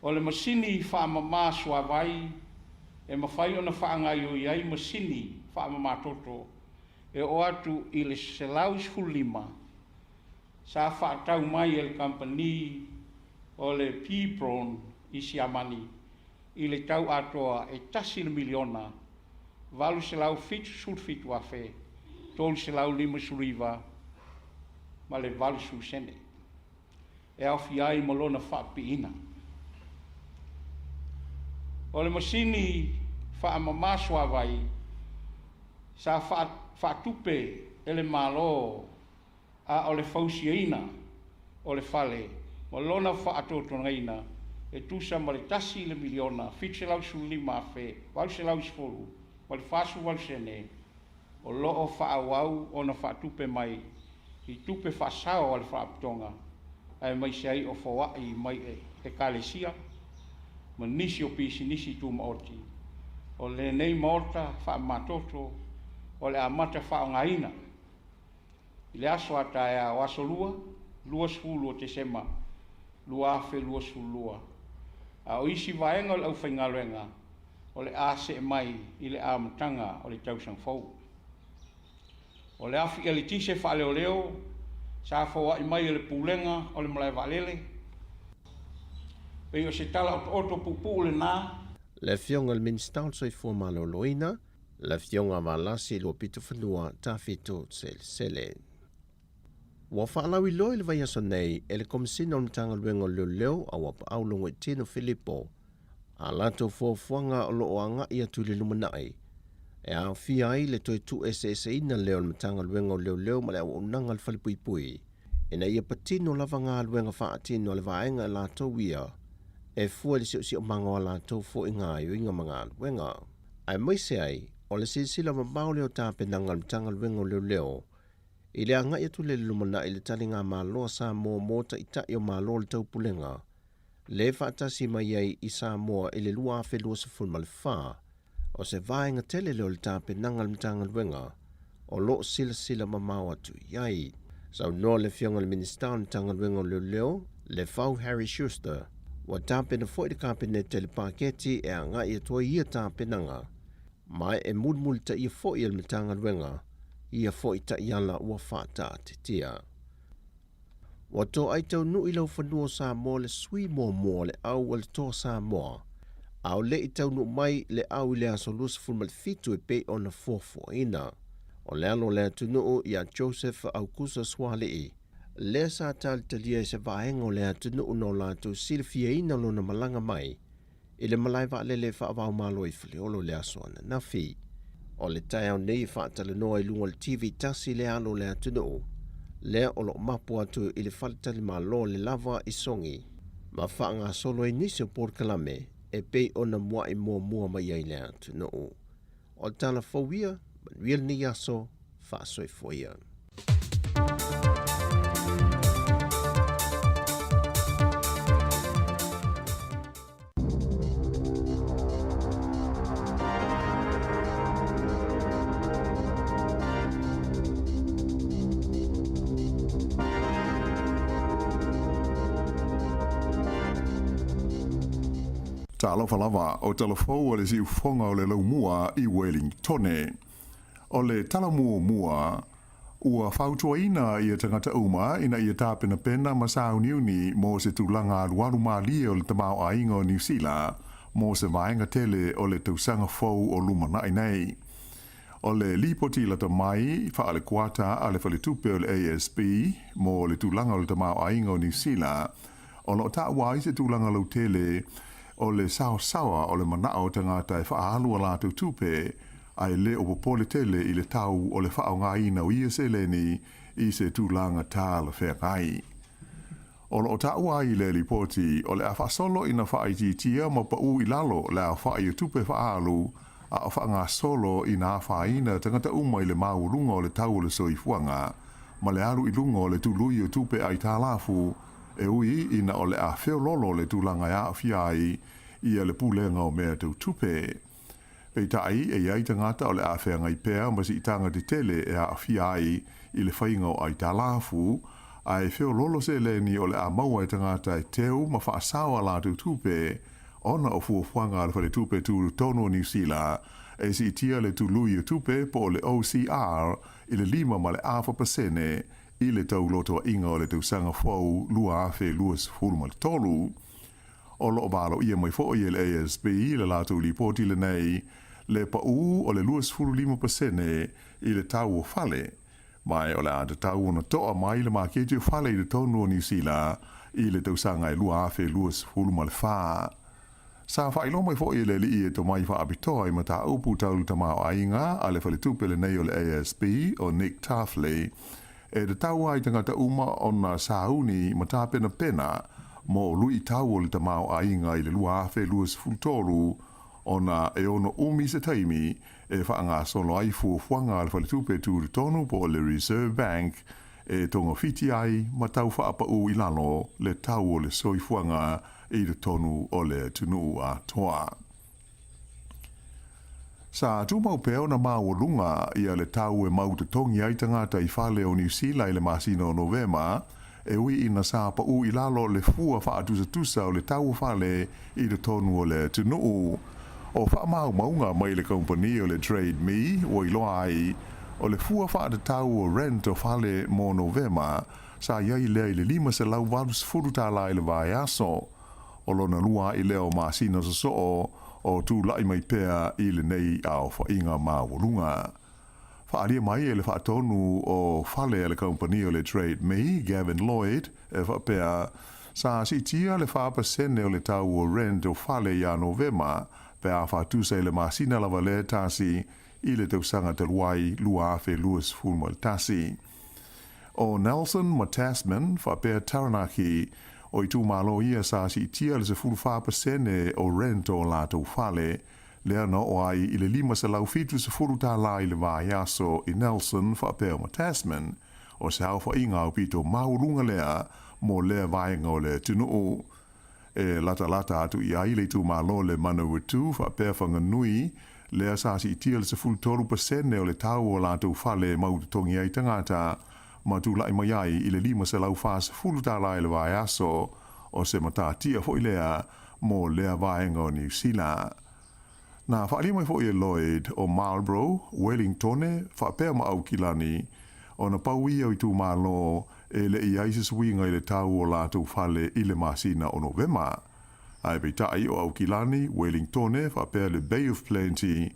Speaker 9: O le masini whaamama suawai e mawhai ona whaangai o iai masini whaamama toto e o atu i le salau sifulu 5 sa whaatau mai e le company o le P-Pron i Siamani i le tau atoa e tasi le miliona walu selau fitu afe tolu selau 5 suriva ma le walu sene e awhi ai malona whaapiina. O le masini whaamamaso awai sa whaatupe e le malo a o le fausiaina o le fale malona whaatotongaina e tusa ma le tasi le miliona fitu selau sulima afe walu selau sifolu o le fasu walu sene o loo whaawau o na whaatupe mai i tupe whasao o le whaaputonga ai mai sei o whawai mai e kalesia ma nisi o pisi nisi tu maoti o le nei maorta whaamatoto o le amata whaongaina i le aso ata e a waso lua sfulu o te sema lua afe lua sfulu lua a o isi vaenga o le au whaingaluenga o le ase mai i le amatanga o le tausang fau. O le afi e le tise wha leo leo, sa whawa i mai e le pūlenga o le malai valele. Pei o se tala oto pupu le nā.
Speaker 8: Le fionga le minister so i fua malo loina, le fionga malasi lo pito whanua ta fito sele. Wa whaalau i loi le vai aso nei, e le komisina o mtanga luenga leo leo a wapa aulongo i tino Filipo, a lato fuafuanga o loo anga i atu le lumanai. E a fia ai le toi tu SSA ina leo le matanga luenga o leo leo ma le au unanga le whalipui. E na ia patino lava ngā luenga whaatino le vaenga e lato wia, e fua le si o manga o lato fo i ngā io inga mga luenga. Ai maise ai, o le sila mabau leo tape nanga le matanga luenga o leo leo, i le anga i atu le lumana i le tali ngā māloa sa mua mota i tai o māloa le taupulenga, le whaatasi mai ai i sa mua i le lua afe lua safun ma le whaa, o se vaenga tele leo le tape nanga le matanga luenga, o lo sila mamau atu iai. Sau noa le fionga le minister le matanga luenga o leo leo, le fau Harry Schuster, wa tape na fwoi de kabinete le paketi e anga i atua ia tape nanga, mai e mulmul ta ia fwoi le matanga luenga, ia fwoi ta iala ua whata te tia. Wa tō aitau nui lau whanua sa mo le sui mo le au le tō sa moa, au le i tau nu mai le au i le aso lusafun ma le fitu e pei o na fōfua ina. O le alo le atunu ia Joseph au kusa swale i. Le sa tali talia se vaenga o le atunu no lato silfia ina lo na malanga mai. I le malai va le whaavau malo i filiolo le aso ana na fi. O le tai au nei whaatale noa i lunga le TV tasi le alo le atunu. Le o lo mapu atu i le whaletali malo le lava i songi. Ma whaanga solo i nisi o Port Kalame e pei o na mua i mua mai ai le atunu. O tala fawia, Manuel ni aso, whaasoi foia.
Speaker 10: Ta alofa lava o telefou o le siu fonga o le laumua i Wellingtone. O le talamua ua whautuaina i a tangata uma ina i a tāpena pena ma sauniuni mo se tūlanga aluaru mālie o le tamau ainga o New Zealand mo se vaenga tele o le tausanga fau o lumanai nei. O le lipoti la tamai wha ale kuata ale whale tupe o le ASB mo le tūlanga o le tamau ainga o New Zealand O lo ta wa i se tūlanga lau tele o le sawa o le manao tangata e whaahalua la tu tupe ai le o popole tele i le tau o le whao ngā ina o ia se leni i se tūlanga tā le whea ngai. O lo ta wa i le lipoti o le a whaasolo ina whaiti tia ma pa u i lalo le a whai o tupe whaalu a wha ngā solo i nā whaina tangata umai le maurunga o le tau o le soifuanga ma le alu i lunga o le tului o tupe ai tā lafu e ui ina o le a wheo lolo le tūlanga ia a whiai ia le pūlenga o mea tau tupe. Pei tai e iai tangata o le a whea ngai pēr ma si itanga te tele e a whiai i le whainga o ai tā lafu ai wheo lolo se le ni o le a maua e tangata e teu ma whaasawa la tau tupe ona o fuafuanga le whare tupe tūru tono New Zealand e si itia le tului o tupe po le OCR i le 5% i le tau loto inga o le tau sanga fau lua afe luas fulma le tolu. O lo balo ia mai fo i le ASB le lato li poti le nei le pa u o le luas fulu 5% i le tau o fale. Mai o le ata tau na toa mai le maketi o fale i le tonu o New Zealand i le tau sanga i lua afe luas fulma le faa. Sa whailo mai fo i le li e to mai wha abitoa i mata upu taulu tamao ainga a le whale tupe le nei o le ASB o Nick Taffley e te tau ai tangata uma o na sauni mata pena mo lui tau o le tamao ainga i le lua afe luas fultoru o na e ono umi se taimi e whaanga solo ai fuafuanga le whale tupe tūru tonu po le Reserve Bank e tonga fiti ai ma tau whaapa u i lalo le tau o le soifuanga i le tonu o le tunu a toa. Sa tūmau pēo na māualunga ia le tau e mau te tongi ai tangata i whale o New Zealand i le masina o Novema e ui ina sa pa u i lalo le fua whaatusa o le tau whale i le tonu o le tunu o wha mau maunga mai le kompani o le Trade Me o i loa ai o le fua whaata tau o rent o whale mo Novema sa iai lea i le 5 se lau valus furutala i le vai aso o lona lua i leo masina sa soo o tū lai mai pēr i le nei au whainga māwalunga. Whaaria mai e le whaatonu o whale e le kompani o le Trade Me, Gavin Lloyd, e whapea sa si tia le 5% o le tau o rent o whale i a Novema, pēr whaatusa i le masina lava le tasi i le tausanga te luai lua afe luas fulma le tasi. O Nelson Matasman, whapea Taranaki, o i tū malo ia sa si tia le se 5% o rent o lātou whale, lea no o ai i le 5 se lau fitu se furuta la i le vai aso i Nelson whapea ma Tasman, o se hau whainga o pito maurunga lea mo lea vaenga o le tunu. E lata atu i ai le tū malo le Manawatu whapea whanganui, lea sa si tia le se 3% o le tau o lātou whale maututongi ai tangata, ma tu lai mai ai i le 5 se lau whaas fuluta lai le vai aso o se mata tia fo i lea mo lea vaenga o New Zealand. Na whaali mai fo i Lloyd o Marlborough, Wellington, whapea ma au kilani o na pauia i tu malo e le i aise swinga i le tau o lātou whale i le masina o Novema. Ai peitai o au kilani, Wellington, whapea le Bay of Plenty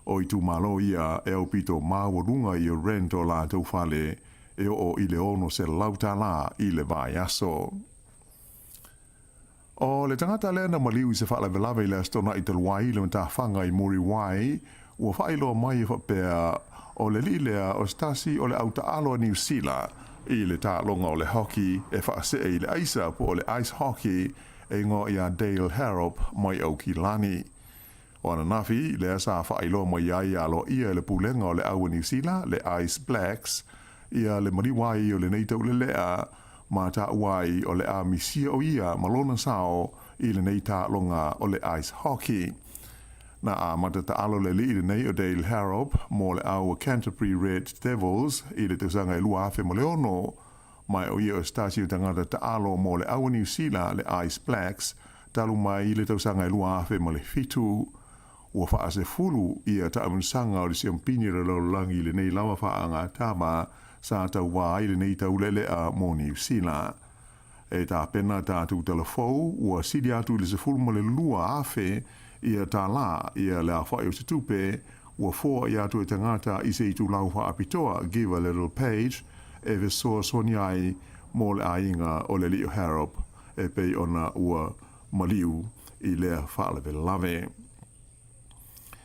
Speaker 10: o i tu malo ia e au pito māwarunga i o rent o lātou whale e o i le ono se lauta la i le vai aso. O le tangata lea na maliu i se whaala velave i le astona i te luai le mta whanga i Muri Wai, ua whailoa mai i whapea o le li lea o stasi o le auta aloa New Zealand i le tā longa o le hockey e whaase i le aisa po o le ice hockey e ngō i a Dale Harrop mai au ki lani. O ana nafi, le asa whailoa mai ai alo ia le pulenga o le aua New Zealand, le Ice Blacks, ia le mariwai o le neitau le lea, ma ta wai o le a misia o ia malona sao i le neita longa o le ice hockey. Na a matata alo le li nei o Dale Harrop mo le aua Canterbury Red Devils i le tausanga i lua afe mo le ono, mai o ia o stasi o tangata ta alo mo le aua New Zealand le Ice Blacks, talu mai i le tausanga i lua afe mo le fitu. Ua whaase fulu ia ta amunsanga o le siampini re langi le nei lawa whaanga tama sa tau wā i le nei tau lele a mo New Zealand. E tā pena tātou telefou, ua sidi atu le se fulma le lua afe ia tā la ia le a whai o se tupe, ua fōa i atu e tangata i se i tu lau wha apitoa, Give a Little Page, e ve soa soniai mo le ainga o le Leo Harrop, e pei ona ua maliu i lea whaalewe lawe.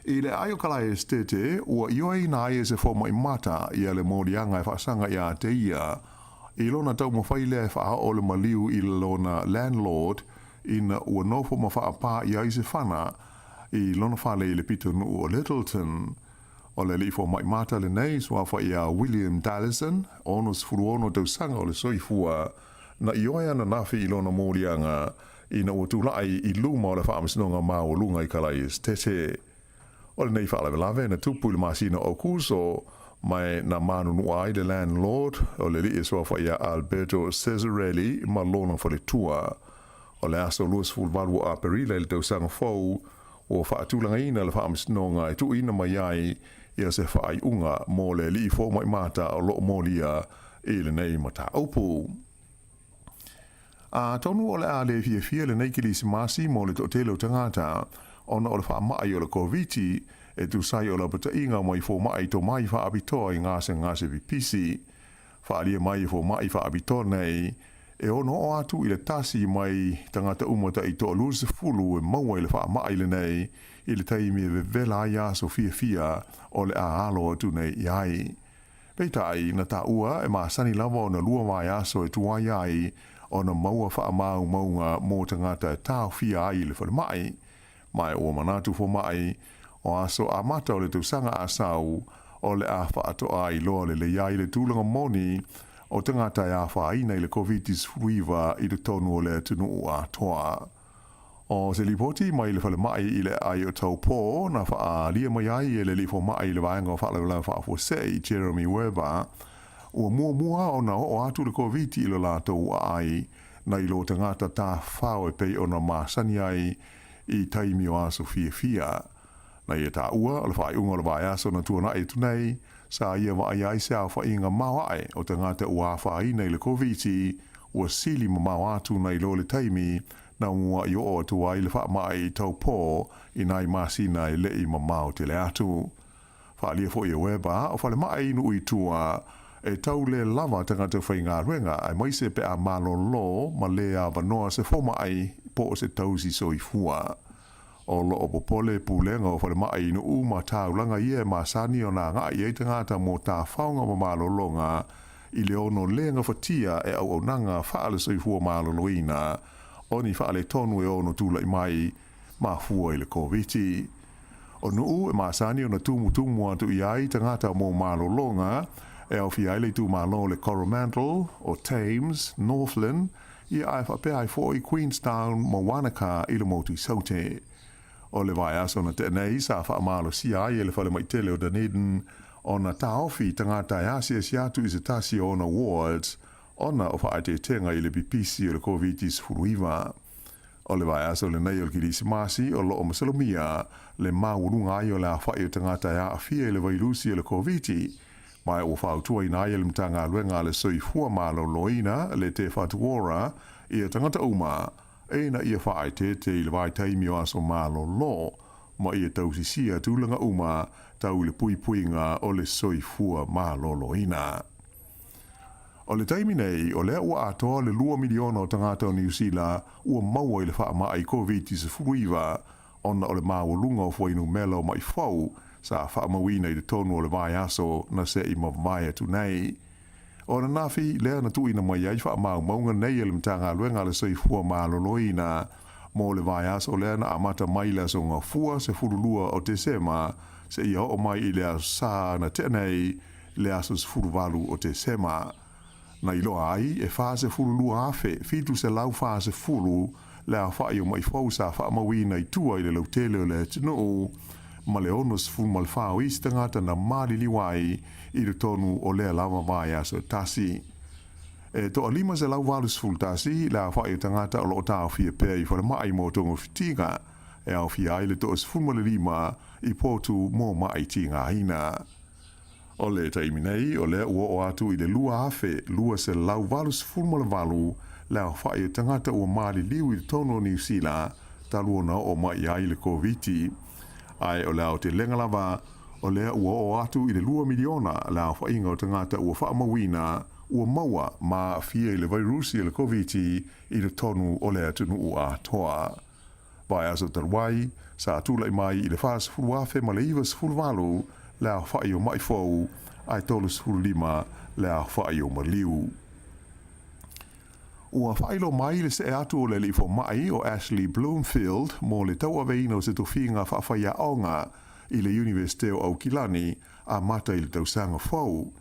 Speaker 10: I le aio kalai e stete, ua ioi na ai e se fōma i mata i ale mōrianga e whaasanga i a te ia, i lona tau mawhai lea e wha o le maliu i lona landlord ina ua nofo ma whaapā i ai se whana i lona whale i le pito nu o Littleton. O le li fōma i mata le nei sua wha i a William Dallison, onus furuono tau sanga o le soifua, na ioi ana nafi i lona mōrianga ina ua tūlai i luma o le whaamasnonga mā o lunga i kalai e stete. O le nei whaalewe lawe na tupu le masina o kuso mai na manu nua ai le landlord o le li e sua wha ia Alberto Cesarelli ma lona whale tua. O le aso luas fulvaru a perile le tau sanga fau o whaatulanga ina le whaamasnonga e tu ina mai ai ia se whaai unga mo le li fo mai mata o lo molia i le nei mata aupu. A tonu o le a le fia le nei kilisi masi mo le totelo tangata ona o le wha mai o le koviti e tu sai o la pata inga mai fo mai to mai wha abitoa i ngase vipisi. Wha alia mai fo mai wha abitoa nei e ono o atu i le tasi mai tangata umata i to luse fulu e maua i le wha mai le nei i le taimi e vela ia so fia o le a alo atu nei iai. Peitai na ta ua e maasani lava o na lua mai aso e tua iai o na maua wha maunga mo tangata e tau fia ai le whale mai. Mai o manatu fo mai o aso a mata o le tausanga asau o le a whaatoa i loa le iai le tūlanga moni o tangata e a whaina i le COVID-19 i le tonu o le tunu o a toa. O se lipoti mai le whale mai i le ai o tau pō na wha lia mai ai e le lifo mai i le vaenga o whaalewa whaafo sei Jeremy Weber ua mua o na o atu le COVID i le lātou ai na i lo tangata tā whao e pei o na māsani ai i taimi o aso fia. Na ia tā ua, o le whaai unga le vai aso na tuana e tunei, sa ia wa ai se au wha inga mawai o tangata ua whaai nei le COVID ua sili ma mau atu nei lo le taimi na ua i o atua i le wha mai tau pō i nai masina i lei ma mau te le atu. Whaalia fo i Weber, o whale mai nu i tua e tau le lava tangata whai ngā ruenga ai maise pe a malo lo ma le a vanoa se foma ai po se tausi so i fua. O lo o popole pulenga o whale mai nu u ma taulanga ia ma sani o nā ngā i e tangata mo tā whaunga ma malo longa i le ono lenga whatia e au au nanga whaale so i fua malo loina o ni whaale tonu e ono tūla i mai ma fua i le koviti. O nu u e ma sani o na tumu atu i ai tangata mo malo longa e au fi aile tu malo le Coromandel o Thames, Northland, i ai whape ai fo i Queenstown mo Wanaka i le moti saute. O le vai aso na te nei sa wha malo si ai e le whale mai tele o Dunedin o na taofi tangata e asia si atu i se tasi o na wards o na o wha te tenga i le BBC o le COVID-19. O le vai aso le nei o le kirisi masi o lo o masalomia le maurunga ai o le a whai o tangata e a fia i le vailusi o le COVID-19. Mai o whautua i nā ia le mtanga luenga le soi fua malo loina le te whatuora i a tangata uma e na ia whaai te i le vai taimi o aso malo lo ma i a tausisia tūlanga uma tau le puipuinga o le soi fua malo loina. O le taimi nei o lea ua atoa le 2 miliona o tangata o New Zealand ua maua i le wha mai COVID-19 ona o le mawalunga o fuainu melo mai fau sa whaamawina i le tonu o le vai aso na se i mawai atu nei. O na nafi, lea na tuina mai ai whaamau maunga nei e le mtanga luenga le soi fua maaloloina mo le vai aso lea na amata mai le aso ngā fua se furulua o te sema se ia o mai i le aso sa na tenei le aso se furuvalu o te sema. Na ilo ai e fase furulua afe, fitu se lau fase furu lea whai o mai fausa whaamawina i tua i le lautele o le tino ma le onus fu malfao isi tangata na mali liwai i le tonu o lea lava vai aso tasi. E to alima se lau valus ful tasi la whai o tangata o lo tau fia pea i whare mai mo tongo fitinga e au fia ai le to os fumale lima i potu mo mai tinga hina. O le taimi nei o lea ua o atu i le lua afe lua se lau valus fumale valu la whai o tangata ua mali liu i le tono New Zealand taluona o mai ai le COVID-19. Ai o lea o te lenga lava o lea ua o atu i le 2 miliona la whainga o tangata ua whaamawina ua maua ma fia i le vairusi i le COVID i le tonu o le atunu u a toa. Vai aso tarwai, sa atula i mai i le whaas furuafe ma le iwas furuwalu le a whai o mai fau ai tolus furulima le a whai o maliu. Ua whailo mai le se atu o le li fo mai o Ashley Bloomfield mo le tau aveina o se tofinga whaafaya aonga i le Universite o Aukilani a mata i le tausanga fau.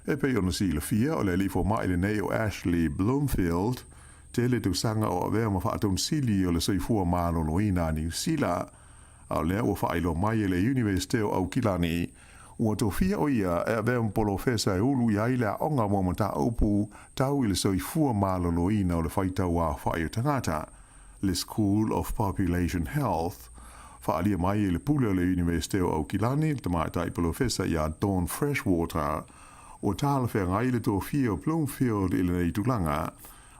Speaker 10: E pei ono si le fia o le li fo mai le nei o Ashley Bloomfield te le tausanga o avea ma whaatun sili o le soifua maalo loina New Zealand. Au lea ua whailo mai i le Universite o Aukilani ua tofia o ia e avea mpolofesa e ulu i aile a onga mo mata upu tau i le soifua maloloina o le whaitau a whaio tangata, le School of Population Health. Whaalia mai i le pule o le Universite o Aukilani, le tamaitai polofesa i a Dawn Freshwater, o tāla whea ngai le tofia o Bloomfield i le nei tulanga,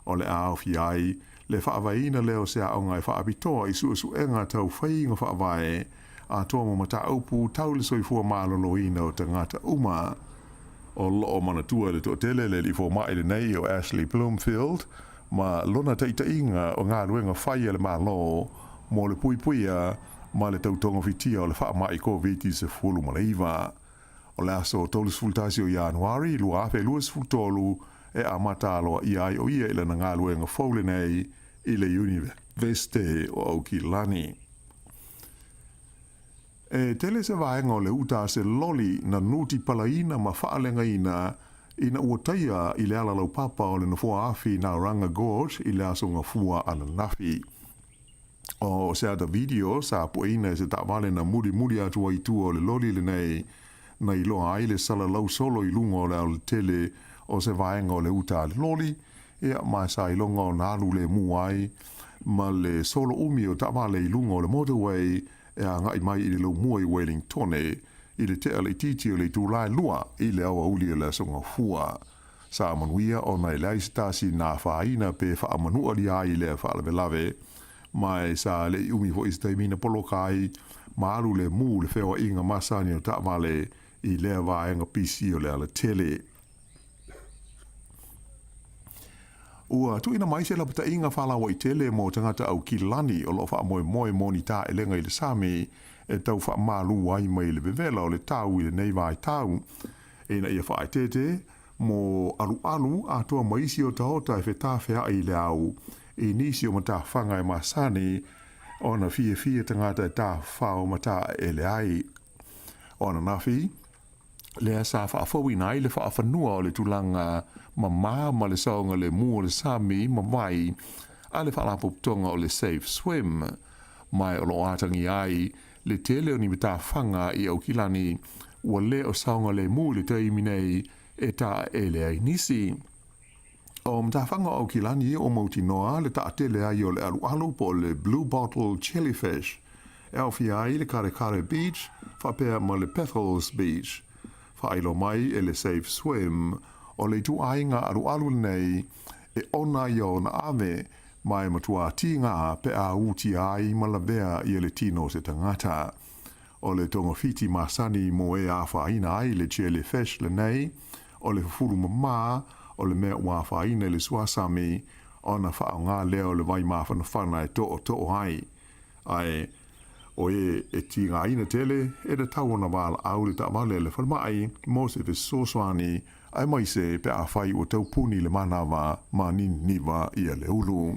Speaker 10: o le awhi ai, le whaavaina leo se a onga i whaapitoa i suenga tau whainga whaavae, a toa mo mata upu tau le soifua maloloina o tangata uma. O loo manatua le to'atele le li fo mai le nei o Ashley Bloomfield, ma lona taitainga o ngā ruenga whaia le malo, mo le puipuia, ma le tautonga fitia o le wha mai COVID se fulu maleiva. O le aso tolus fultasi o Januari, lua afe luas fultolu, e a mata aloa i ai o ia ila na ngā ruenga fole nei i le Universite o Aukilani. E tele se vaenga o le uta se loli na nuti palaina ma whaalenga ina uataia i le ala lau papa o le nafua afi na Ranga Gorge i le aso ngā fua ana nafi. O se ata video sa pueina se ta vale na muri atua i tua o le loli le nei na i loa aile sala lau solo i lunga o le au tele o se vaenga o le uta le loli e mai sa i longa o nalu le muai ma le solo umi o ta vale i lunga o le motorway e a ngai mai i le lau mua i Wellingtone i le tea le titi o le tūlai lua i le awa uli e le songa fua. Sa amanuia o nei laisitasi nā whaina pe whaamanua li ai le whaalawelawe mai sa le umi ho istaimina polokai ma alu le mu le whewa inga masani o ta vale i le vaenga pisi o le ala tele. Ua tuina mai se la pata inga whalawa i tele mo tangata au Kilani o lo wha moe moni tā e lenga i le Sami e tau wha malu ai mai le vevela o le tau i le nei vai tau. E na ia wha ai tete mo alu a toa maisi o taota e whetā whea i le au e nisi o mata whanga e masani o na fie tangata e tā whao mata e le ai. O na nafi, lea sa whaafau nai le whaafanua o le tulanga ma le saonga le mua le Sami ma vai a le whaalaputonga o le Safe Swim mai o lo atangi ai le tele o ni mita whanga i Aukilani ua le o saonga le mua le teiminei e ta e le ai nisi. O mta whanga o Aukilani o mauti noa le ta tele ai o le alu po le Blue Bottle Jellyfish e au fia ai le Kare Beach whapea ma le Petals Beach whailo mai e le Safe Swim o le tu ainga alu nei e ona i o na ave mai matua tinga pe a uti ai malavea i le tino se tangata. O le tonga fiti masani mo e a whaina ai le jellyfish le nei, o le furu mama, o le mea ua whaina le suasami, o na whao ngā leo le vai mawhana whana e to'o ai. Ai, o e tinga ina tele, e da tau na wala au le ta wale le whalmai, mo se te soswani, ai mai se pe a whai o tau puni le manawa ma niwa i le ulu.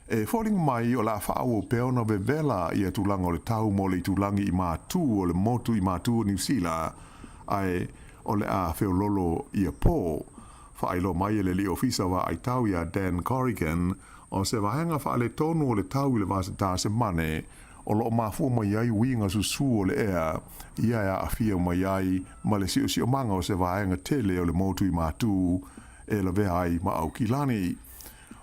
Speaker 10: E whoring mai o la whao o peona vevela i a tulanga o le tau mo le tulangi i mātū o le motu i mātū o New Zealand, ai o le a whiololo i a pō. Whailo mai le li ofisa wa ai tau i a Dan Corrigan, o se wahanga wha le tonu o le tau i le vasa tā se mane, o lo mafua mai ai winga susu o le ea, ia ea a fia mai ai, ma le si o manga o se vaenga tele o le motu i mātū, e la vea ai ma Aukilani.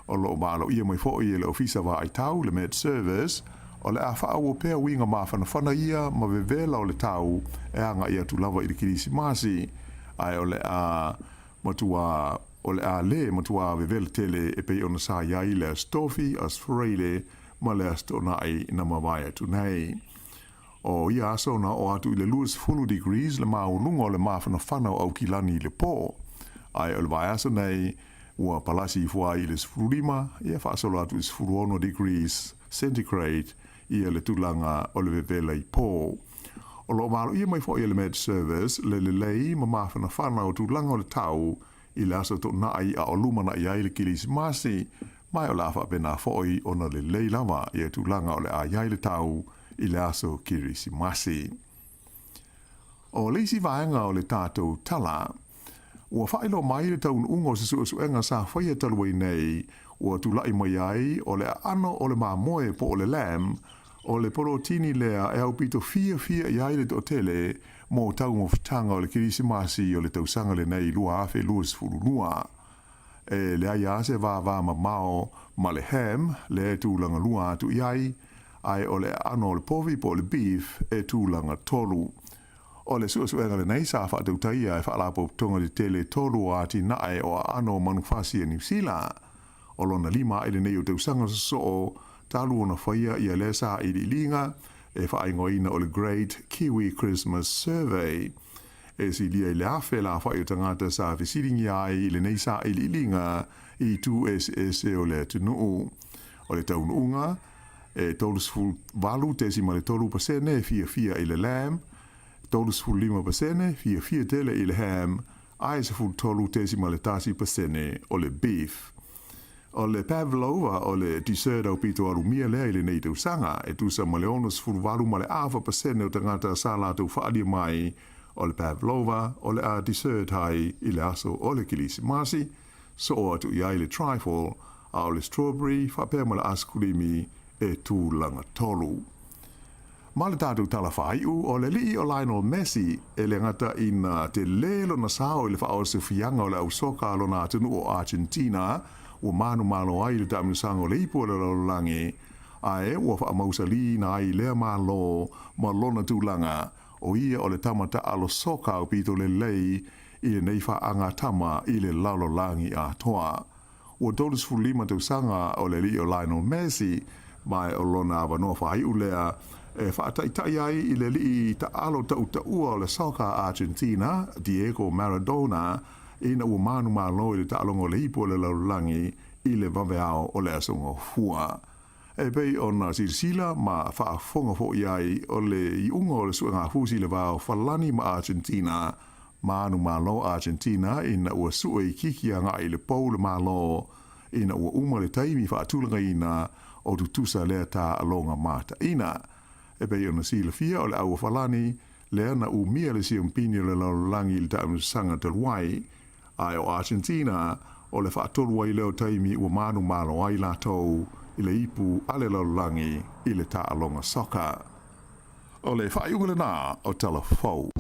Speaker 10: O lo malo ia mai fo'i e le ofisa wa ai tau, le Med Service, o le a wha o pēr winga mawhana ia, ma vevela o le tau, e anga ia tu lava i le kirisi masi, ai o le a matua, o le a le matua vevela tele e pei ona sa iai le astofi, asfreile, ma le astona ai na mawai atu nei. O ia asona o atu i le luas 40 degrees le maununga o le mawhana whana o Aukilani le pō. Ai o le vaeasa nei ua palasi fua i le sfurulima, ia whaasolo atu i sfuruono degrees centigrade ia le tulanga o le vevela i pō. O lo malo ia mai fo i le med service le lei ma mawhana whana o tulanga o le tau i le aso to nai a o lumana i ai le Kirisimasi mai o lafa pena fo i ona le lei lava i tulanga o le a iai le tau i le aso Kirisimasi. O leisi vaenga o le tātou tala, ua whaelo mai le taun ungo se suenga sa whaia talwai nei, ua tulai mai ai o le ano o le mamoe po o le lamb, o le porotini lea e au pito fia i ai le totele mo tau mo fitanga o le Kirisimasi o le tausanga le nei lua afe luas furunua. E le ai ase va ma mao ma le ham, le tūlanga lua atu iai, ai o le ano o le povi po le beef e tūlanga tolu. O le suenga le nei sa whaatau taia e whaalapo tonga le tele tolu o ati nae o ano manufasi a New Zealand. O lona lima ele nei o tausanga so o talu ona whaia i a lesa i li linga e whaingoina o le Great Kiwi Christmas Survey. E si lia i le afe la whai o tangata sa visiringi ai i le nei sa i li linga i 2SS o le tunuu. O le taununga e tolus ful valu tesi ma le tolu pasene fia i le lamb, tolus ful 5% fia tele i le ham, ai se ful tolu tesi ma le tasi pasene o le beef. O le pavlova o le dessert au pito alumia lea i le nei tau sanga e tusa ma le onus ful valu ma le awa pasene o tangata sa la tau whaadia mai o le pavlova o le a dessert hai i le aso o le Kirisimasi, so o atu i ai le trifle a o le strawberry whapea ma le askurimi e tūlanga tolu. Ma le tātou talawhai o le lii o Lionel Messi e le ngata ina te lelo na sao i le whaoa se fianga o le au soka alo na atunu o Argentina ua manu malo ai le taminusanga o le ipo le laulangi ae ua wha mausa li na ai lea malo ma lona tūlanga o ia o le tamata alo soka o pito le lei i le neifa anga tama i le laulangi a toa. Ua tolus fulima tausanga o le lii o Lionel Messi mai o lona awanoa whai ulea e whaataitai ai i le lii ta alo ua o le soka Argentina, Diego Maradona, ina ua manu malo i le taalongo le ipo le laulangi i le vaveao o le asonga hua. E pei ona sirsila ma whaafonga fo iai o le iunga o le suenga fusi le vao falani ma Argentina, manu malo Argentina ina ua sue i kikianga i le pou le malo, ina ua uma le taimi whaatulanga ina o tutusa lea ta alonga mata ina. E pei ona sila fia o le aua falani, lea na umia le siampini le laulangi i le taamisanga talwai, ai o Argentina o le whaatolu ai leo taimi ua manu malo ai lātou i le ipu ale laulangi i le ta alonga soka. O le whaiungale nā o Talafou.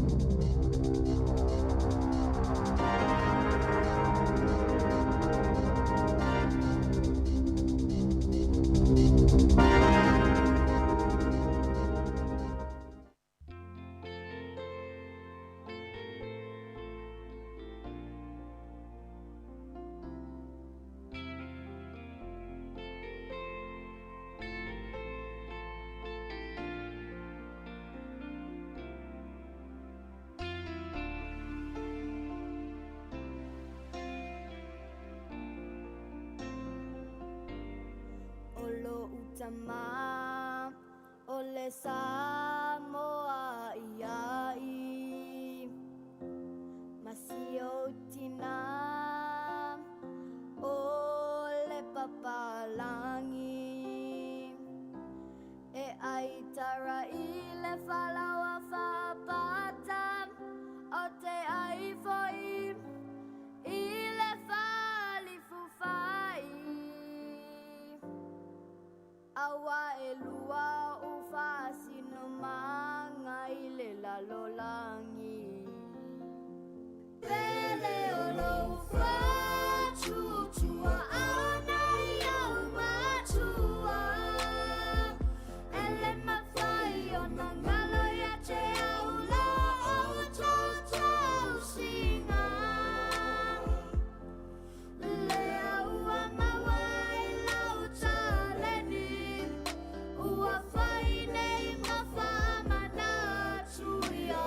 Speaker 6: Sama ole Samoa iai Masio tina ole papalangi e aitara ile falawa fapata o te ai foi ile fali fufai awa elua ufasi no manga ile la lolangi pele olo ufa chuchua ana ya umachua ele mafai ona ngalo ya che aulo o chau singa le aua mawai lau chaleni ua fai nei mafama na chuia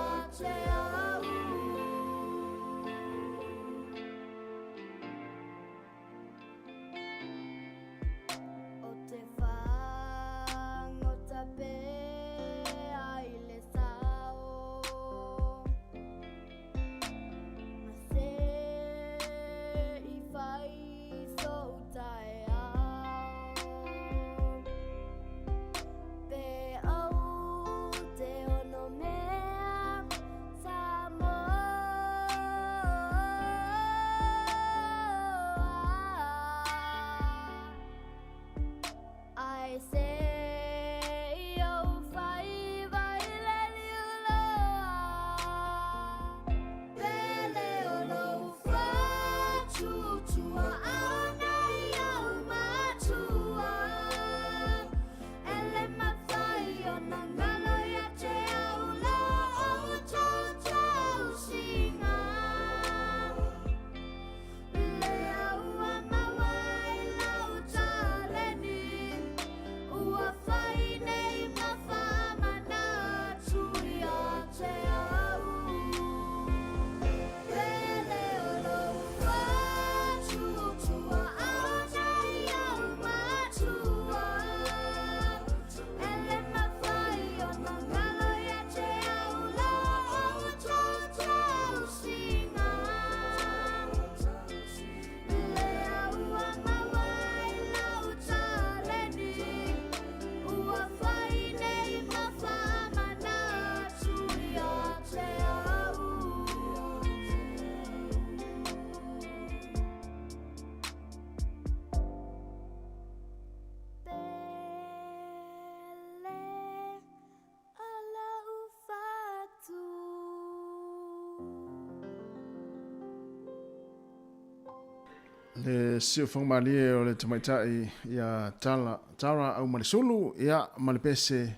Speaker 1: sio fong mali o le tamaitai ia tara au male sulu ia male pese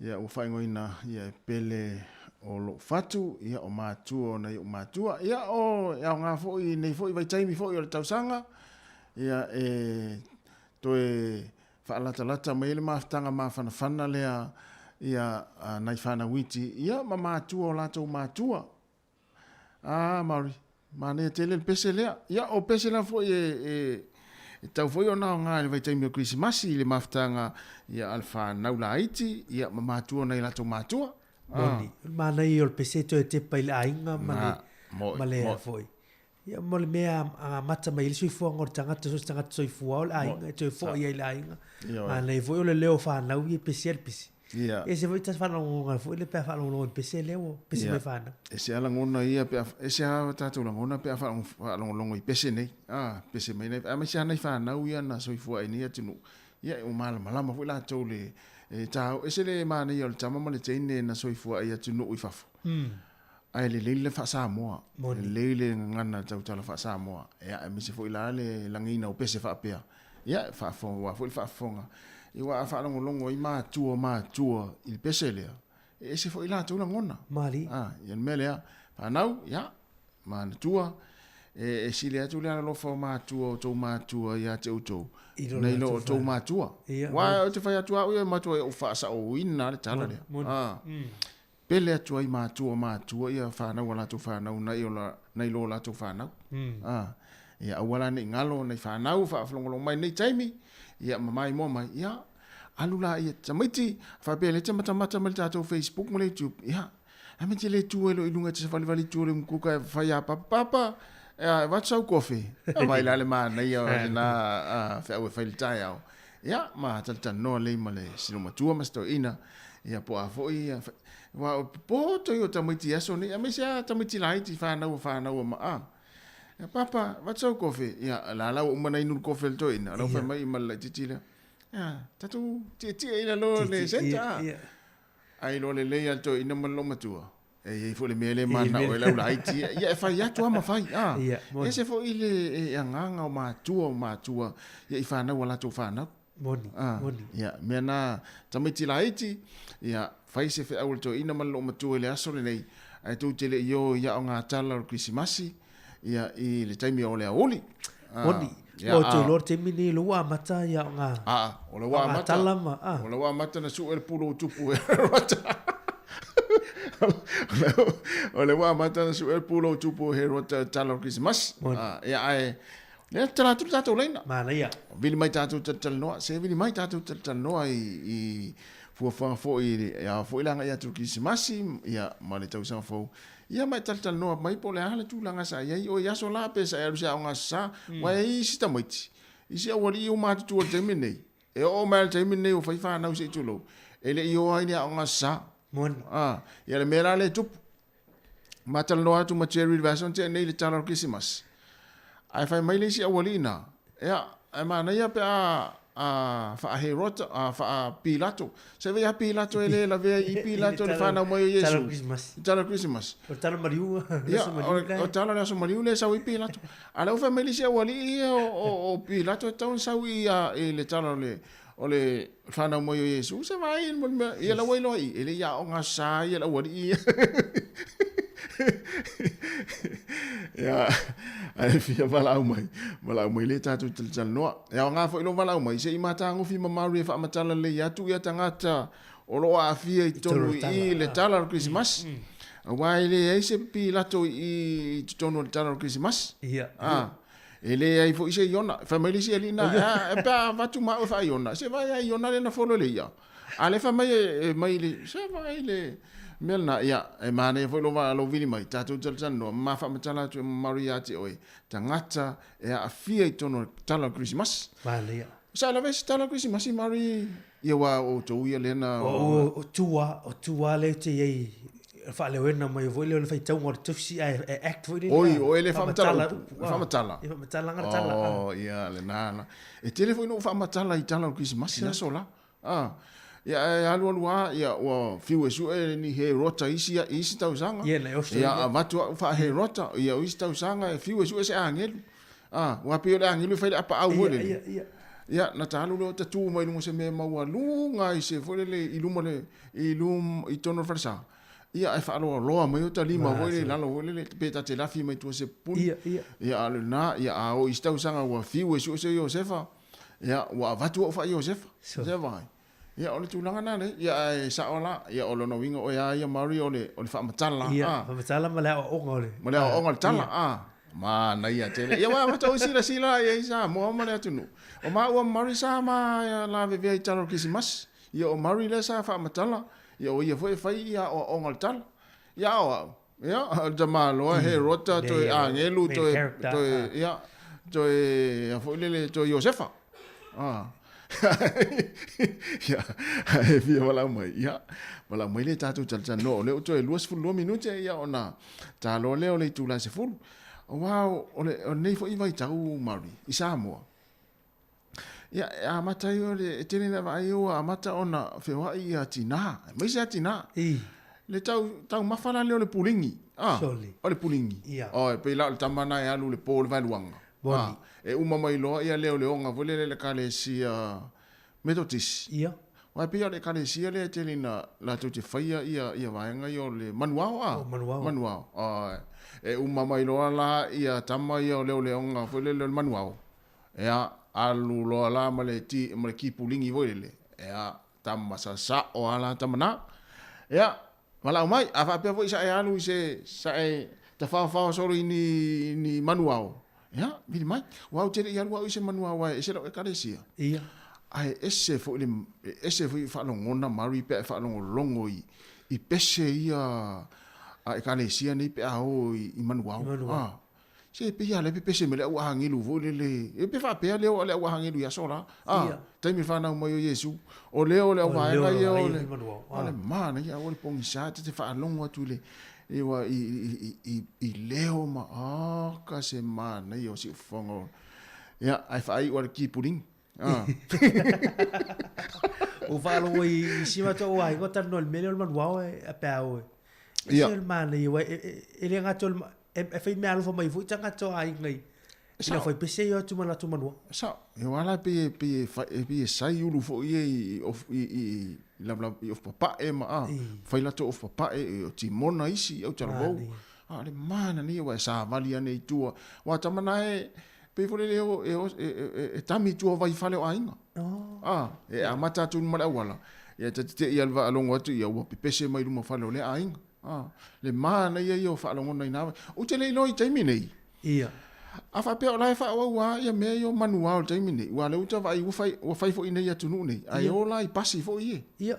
Speaker 1: ia u faingoina ia pele o lo fatu ia o matua na o matua ia o ia nga fo i nei fo i vai taimi fo i o le tausanga ia toe fa'alata mai le maftanga mafana lea ia nai fana witi ia ma matua o latou matua mari mane tele pese lea ia o pese la fo tau fo ona nga le vai taimi o Christmas le maftanga ia alfa naulaiti ia ma matua nei latou matua
Speaker 5: Moni, mana i ol pese to te paile ainga male foi. Ia mole mea a mata mai sui fo ngor tangata sui fo ol ainga to fo ia ile ainga. Mana i foi le leo fa na ui pese pese.
Speaker 1: Ia.
Speaker 5: E se voi tas fa no foi le pe fa no pese leo pese me fa na.
Speaker 1: E se ala ngona ia pe e se a tatu ngona pe fa longo i pese nei. Pese mai nei. A me se ana fa na ui ana sui fo ai ni tinu. Ia o malama foi la tole tau ese le mana i o tama ma le teine na soifua ia tunu i fafo. Ai le fa Samoa. Le ngana tau tala fa Samoa. Ia e misi fo ila le langina o pese fa apea. Ia fa fo wa fo fa fonga. I wa fa longo i matua il pese le. Ese fo ila tula ngona.
Speaker 5: Mali.
Speaker 1: Ia mele fa nau ia man tua e sile atu le lo fo matua ia te uto. Nei lo tau matua. Wa o te whai atua ui matua o whaasa o ina le tala lea. Pele atua i matua ia whanau ala tu whanau nei lo la tu whanau. Ia awala nei ngalo nei whanau whaaflongolong mai nei taimi. Ia mamai mo mai ia alula ia tamaiti whapele tamata mai tatou Facebook mo le YouTube. Ia amete le tu elo ilunga te whalivali tu le mkuka whai a papa. What's our coffee? Vai la le mana ia na fa o fail tai au. Ia ma tata no le male sino matua masto ina. Ia po afo ia wa po to yo tamiti aso ni amisia tamiti laiti fa na ma papa what's our coffee? Ia la o mana inu coffee to ina. Lo fa mai mal titila. Tatu titi ila lo le senta. Ai lo le le to ina malo matua. E fo le mele mana o la laiti ia fa ia tu ama fai e se fo ile anganga o matua ia fa na wala tu fa na
Speaker 5: moni
Speaker 1: ia mena tamiti laiti ia fai se fe au to ina malo matua le aso le nei ai tu tele yo ia o nga tala o Christmas ia i le taimi o le oli
Speaker 5: moni o te lor te mini lo wa mata ia nga
Speaker 1: o le wa mata o le wa mata na su el pulo tupu o le wa mata su el pulo tupu he rota talo Christmas ia ai le tala tu tato leina
Speaker 5: mana ia
Speaker 1: vili mai tato tal no se vili mai tato tal no i fu fo ia fo ilanga ia tu Christmas ia male tau sa fo ia mai tal no mai po le hala tu langa sa ia o ia so la pe sa ia sa nga sa wa i sita moiti i se wali o ma tu te mine e o mal te mine o fa na se tu lo ele io ai ia nga sa
Speaker 5: Mon.
Speaker 1: Ia le mera le tupu. Matal no atu material version te nei le tala Christmas. Ai fai mai le si awalina. Ia, ai mana ia pe fa herota fa Pilato. Se ve Pilato ele la ve i Pilato le fa na mo Yesu.
Speaker 5: Tala Christmas.
Speaker 1: Tala Christmas.
Speaker 5: O tala Mariu.
Speaker 1: Ia, o tala le so Mariu le sa i Pilato. Ala fa mai le si awali o Pilato tau sa i le tala le ole fana mo Yesu se vai ia la wai loi ele ia o nga sa ia la wari ia ai fia vala mai le tatu tal no ia nga fo ilo vala mai se imata ngo fi mama ri fa matala le ia tu ia tangata o lo a fia i tonu i le tala Christmas wai le ai se pi lato i tonu le tala Christmas
Speaker 5: ia
Speaker 1: ele ai fo ise yona family si elina pa vatu ma fa yona se vai ai yona le na folo le ia ale fa mai le se vai le melna ia e mane fo lo va lo vini mai tatu tal no ma fa matala tu Maria ti oi tangata e a fia i tono tala Christmas
Speaker 5: vale ia
Speaker 1: sa la vez tala Christmas Mari ia wa o to ia le na
Speaker 5: o tua le te ei fa le wena mai voi le fai tau ngor tufsi act foi le
Speaker 1: o ele fa matala
Speaker 5: ngara
Speaker 1: oh ia le nana e telefone no fa matala i tala Christmas na sola ia alu ia o fiu esu ni he rota isi tau sanga
Speaker 5: ia
Speaker 1: vatu fa he rota ia isi tau sanga e fiu esu se angelu Wa pio le angilu fai apa au le.
Speaker 5: Ia.
Speaker 1: Ia na talu lo tatu mai lungo se me maua lunga i se foi le iluma le ilum i tono farsa. Ia e falo loa mai o talima foi le lalo le peta te lafi mai tu se pun. Ia alu na ia o istau sanga wa fiu e se Josefa. Ia wa vatu o fa Josefa. Se vai. Ia ole tulanga na le ia e saola ia ole no winga o ia Mari ole fa matala.
Speaker 5: Ia fa matala ma le o ngole.
Speaker 1: Ma le o ngole tala Ma na ia tele. Ia wa mata sila ia isa mo ma le tunu. O ma o Mari sa ma ia la ve i talo Christmas. Ia o Mari le sa fa matala. Ia o ia foi fai ia o ngole tala. Ia o ia jama lo he rota to angelu to ia to ia foi le to Josefa. Ya, via wala mai ya. Wala mai le tatu no le to e luas fu 2 minute ya ona. Ta lo le le tu la se fu. Wow, o nei fo i vai tau Mari. Isa mo. Ya amata yo le tene na vai yo amata ona fe wa i atina. Mai se atina. Le tau mafala le pulingi. O le pulingi. O pe la tamana ya lu le pol vai luanga. E uma mai loa ia leo leonga vole le kalesia metodis.
Speaker 5: Ia.
Speaker 1: Wa pia le kalesia le telina la tu te faia ia vaenga yo le manuao Manuao. E uma mai loa la ia tama ia leo leonga vole le manuao. Ea alu loa la male ti male ki pulingi vole le. Ea tama sa o ala tamana. Ea wala mai afa pia vo isa e alu se sa e ta fa solo ni manuao. Ya, vini mai. Wau tere ia lua ise manua wa ese lo ekalesia.
Speaker 5: Ia.
Speaker 1: Ai ese fo fa longona Mari pe fa longo i pese ia a ekalesia ni pe ao i manua. Se pe ia le pese mele au hangilu vole le. E pe fa pe le o le au hangilu ya sola. Taimi fa na mo Yesu. O le au va ia o le. Ole mana ia o le pongisa te fa longo tu le. Ewa i leo ma ka se mana i o si fongo. Ia, ai fai o ki puling.
Speaker 5: O falo i sima to ai ko tan no mele man wow e pa o.
Speaker 1: Ia.
Speaker 5: Il mana i wa e le ngato e fai me alfa mai fu tanga to ai ngai. Ina foi pese yo tu mana tu manwa.
Speaker 1: Sa, e wala pe sai ulu fo i la of papa e ma fai la to of papa e o timona isi o tarbo. Le mana ni wa sa vali ane tua. Wa tamana e pe fo le e tami tua vai fale o ainga. E amata tu mala wala. E te ia va alongo atu ia wa pese mai lu mo fale o le ainga. Le mana ia yo fa alongo nei na. O te le loi taimi nei.
Speaker 5: Ia.
Speaker 1: Afa pe ola fa wa ia me yo manual taimi nei. Wa le uta vai u fai fo ina ia tunu nei. Ai ola i pasi fo ie.
Speaker 5: Ia.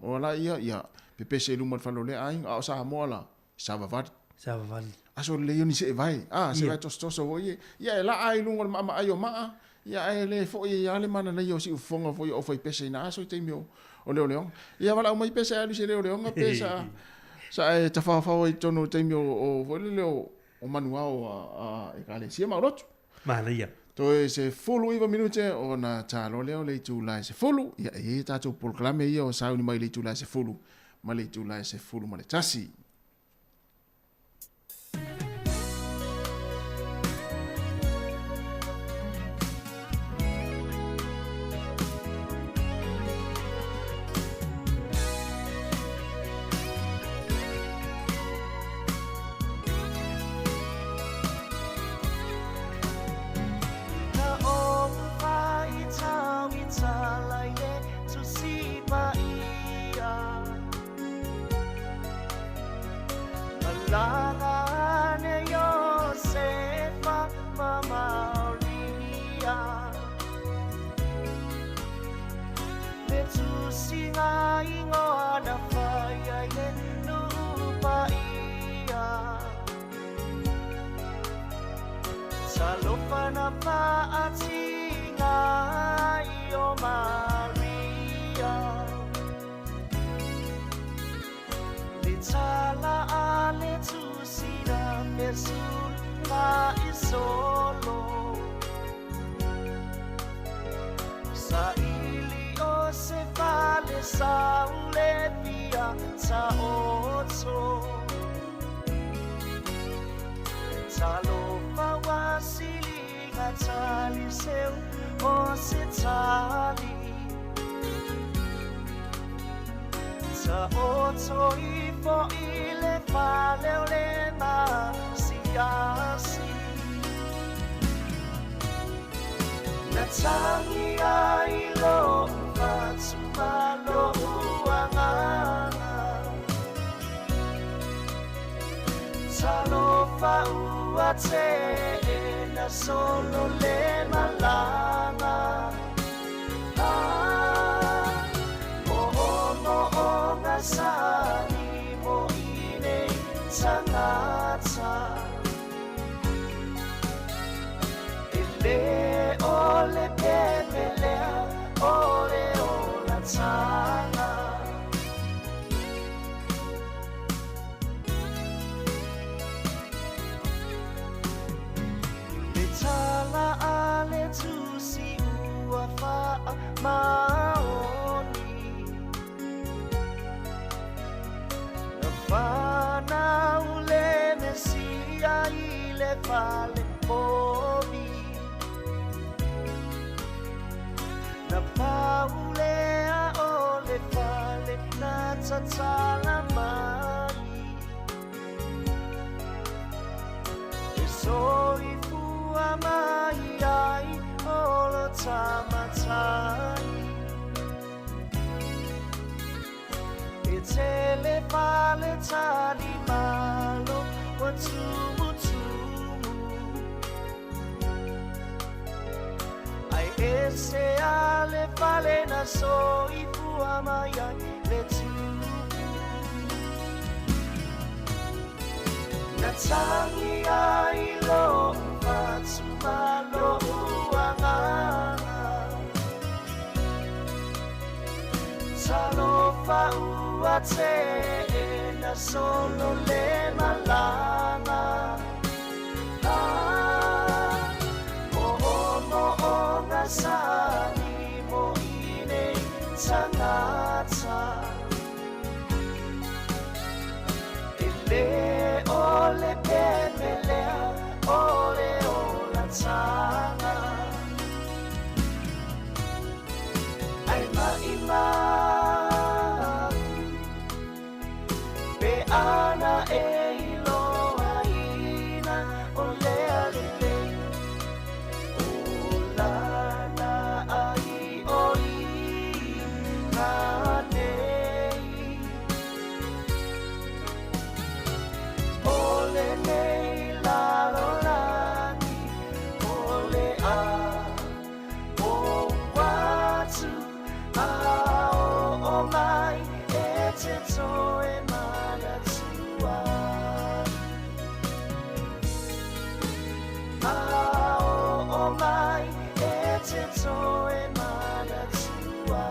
Speaker 1: Ola ia pepese lu mo falo le ai a sa mola. Sa va Aso le yoni se vai. Se vai tostoso wo ie. Ia la ai lu ngol mama ayo ma. Ia ai le fo ia le mana na yo si fonga fo yo fai pese na so taimi o le. Ia wala mai pese ali se le nga pesa. Sa e tafa i tono taimi o vo le o manuao e kale sia maroto.
Speaker 5: Mana ia.
Speaker 1: To e se fulu iwa minute o na talo leo le tu lai se fulu. Ia e tato proclame ia o sauni mai le tu lai se fulu. Ma le tu lai se fulu ma le tasi.
Speaker 12: Salo pa wasili tali seu o se tali sa o toi fo i le fale o le ma si asi na tangi ai lo fatsumalo uanganga salo fa ua te na solo le malanga mo o ngasani mo ine tangata ele ole pepelea ole ola tanga Tala ale tu si ua fa maoni Na fana ule mesia ile vale pomi Na paule a ole vale na tatala mani Soi mai ai olo tamatai E tele pale tali malo wa tumu tumu Ai ese ale pale na soi fua mai ai le tumu Na tangi ai lo Fatsumalo uanganga Salo fa ua te na solo le malanga mo ngasani mo ine tangata Ele ole pepelea ole ola tanga Ai ma Be ana e iloa ina ole alele Ola na ai oi na nei Ole nei la lolani Ole a o watu a o mai e te toe mana tua A o mai e te toe mana tua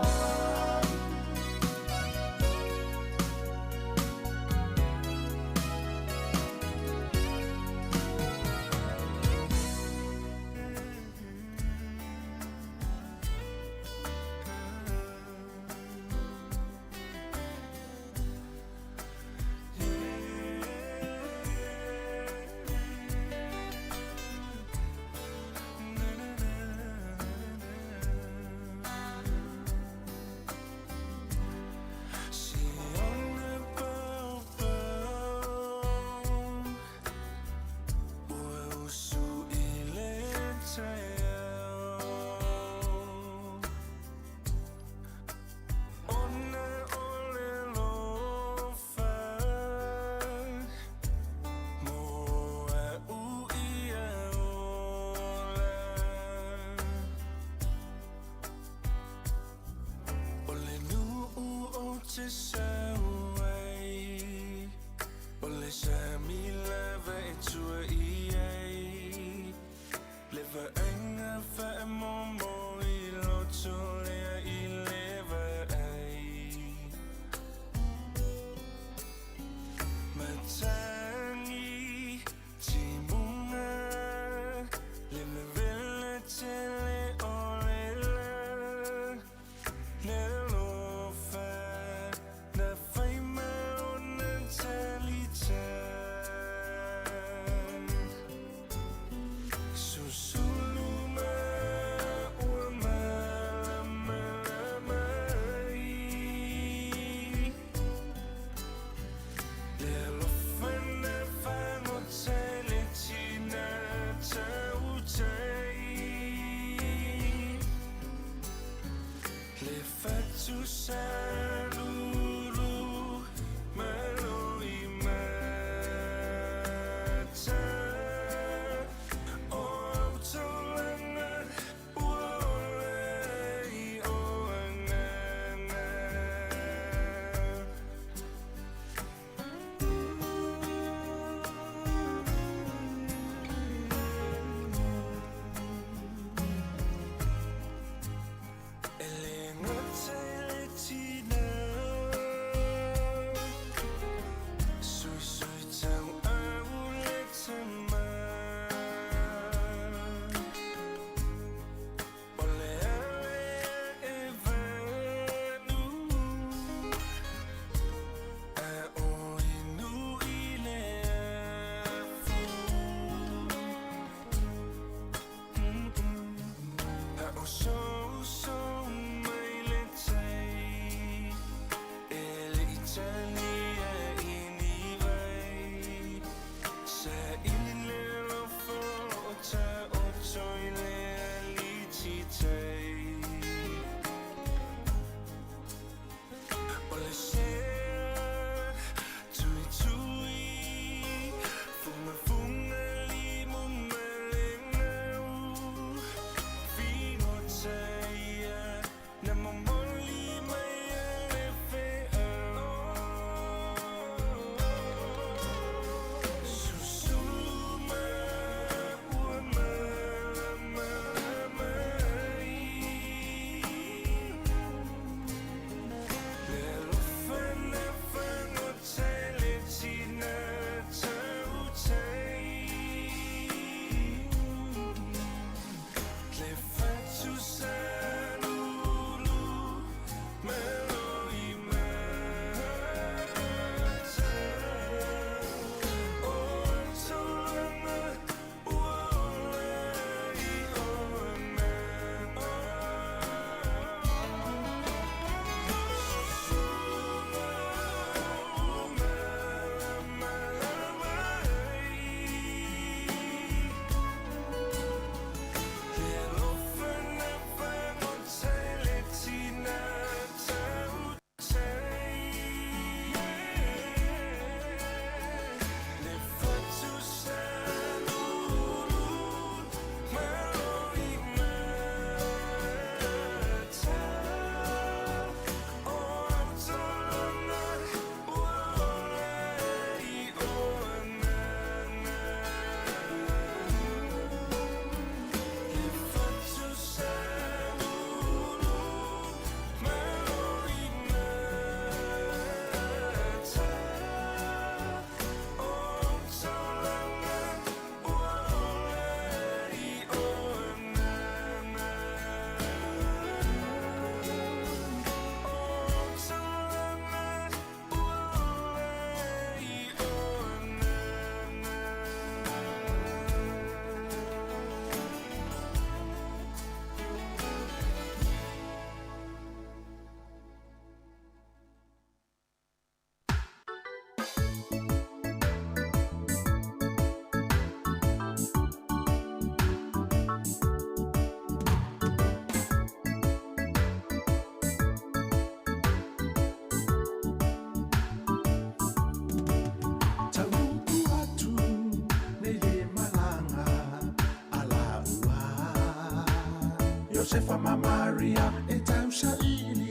Speaker 13: Josefa Maria e Taushaili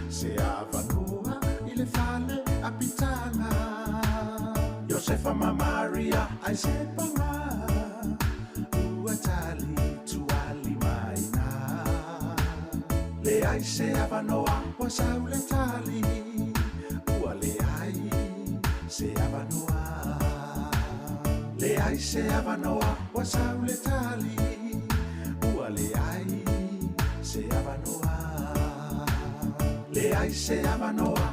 Speaker 13: se avanua ile fale apitana Josefa Maria ai sepanga uatali tuali maina le ai se avanoa wa saule tali uale ai se avanoa le ai se avanoa wa saule tali uale ai se avanoa le ai se avanoa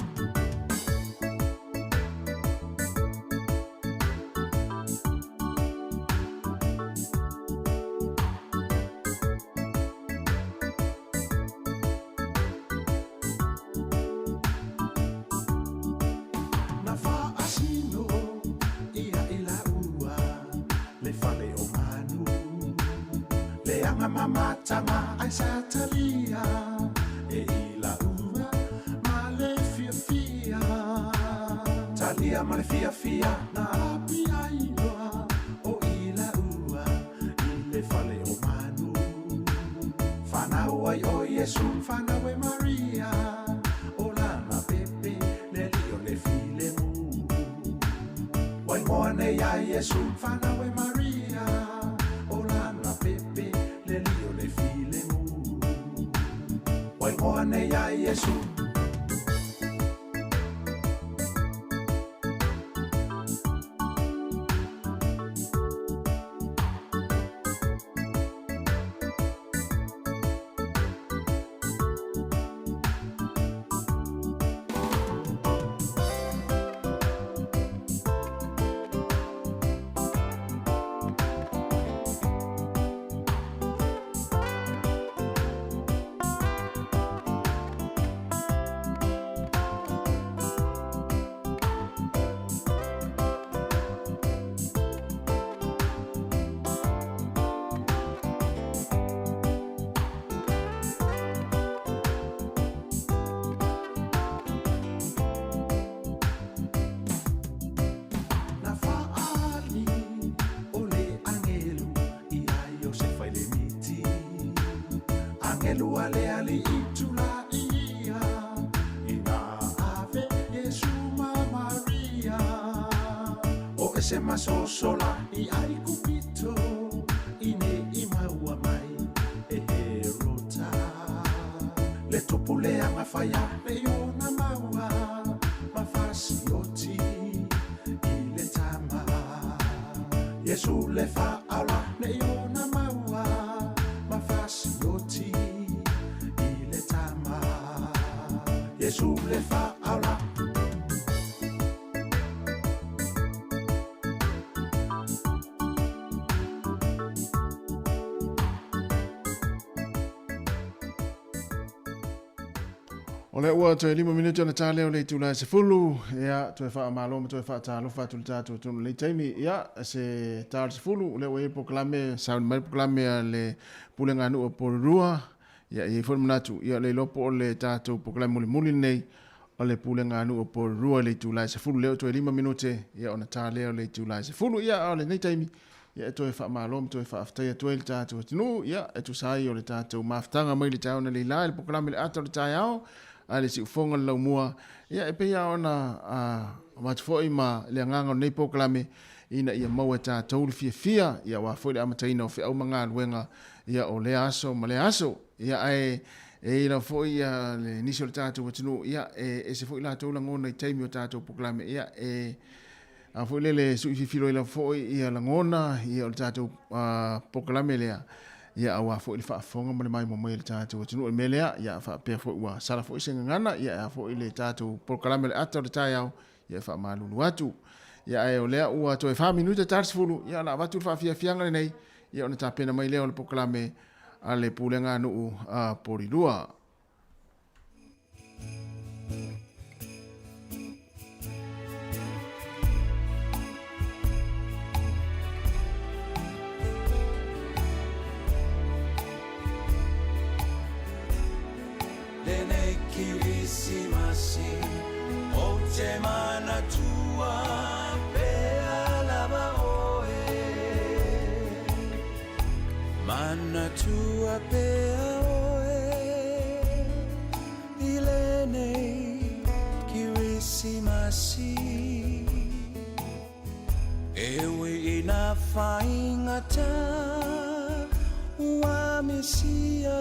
Speaker 13: Mama tama ai satalia e ila ia ma le fia na api ai loa o ila ua i le fale o manu. Whanau ai o Yesu, whanau e Maria, o lana pepe le lio le file mu. Wai moa nei ai Yesu, whanau e Maria, o lana pepe le lio le file mu. Wai moa nei ai Yesu. Se maso sola I ai kupito Ine I maua mai E he rota Le topule a mawhaia Le iona maua Mawhasi oti I le tama Yesu le whaala Le iona maua Mawhasi oti I le tama Yesu le whaala
Speaker 1: O le ua toe 5 minuti ona tā leo le tūlai se fulu, ia toe wha amaloma, toe wha tālofa tūle tātou tūnu le taimi, ia se tāle se fulu, le ua e poklame, saun mai poklame a le pulenga anu o porurua, ia i fulu manatu, ia le lopo o le tātou poklame muli nei, o le pulenga anu o porurua le tūlai se fulu, leo toe 5 minuti, ia ona tā leo le tūlai se fulu, ia o le nei taimi, ia toe wha amaloma, toe wha aftaia toe le tātou tunu, ia e tu sai o le tātou maftanga mai le tāu na le lai, le poklame le ato le tai ao, ale si ufonga lau mua ia e pea ona matfoi ma le nganga nei poklame ina ia maua tātou le fia ia wa foi le amataina o whiau manga luenga ia o le aso ma le aso ia e ina foi ia le nisi o le tātou watinu ia e se foi la tau langona i taimi o tātou poklame ia a foi le sui fifilo ila foi ia langona ia o le tātou poklame lea ia awa fo ile fa fonga mo le mai mo le tātou tunu me lea ia fa pe fo wa sala fo singa ngana ia fo ile tātou proklame le ato le taiao ia fa malulu atu ia e o lea ua to e fa minuta tarsfulu ia la watu fa fia fianga nei ia ona ta pena mai lea o le proklame ale pulenga no porilua
Speaker 14: Te mana tua pea lava oe Mana tua pea oe I nei kirisi masi Ewe ina whaingata Ua mesia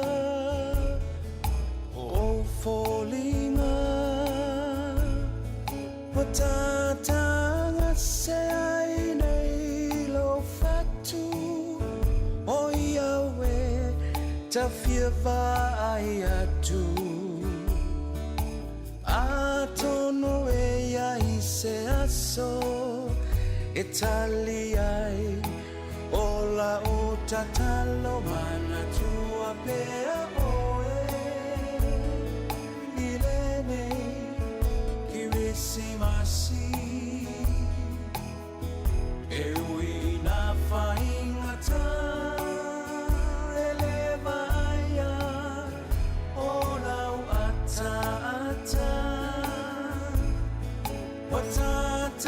Speaker 14: O fallinga Patanga se ai nei lo fatu O iawe ta fia vai atu Atono e ai se aso Italiai Ola o tatalo mana tua pea oe Ilene Kirissimasi Ewi na whaingata Elevaia Olau ata ata Watata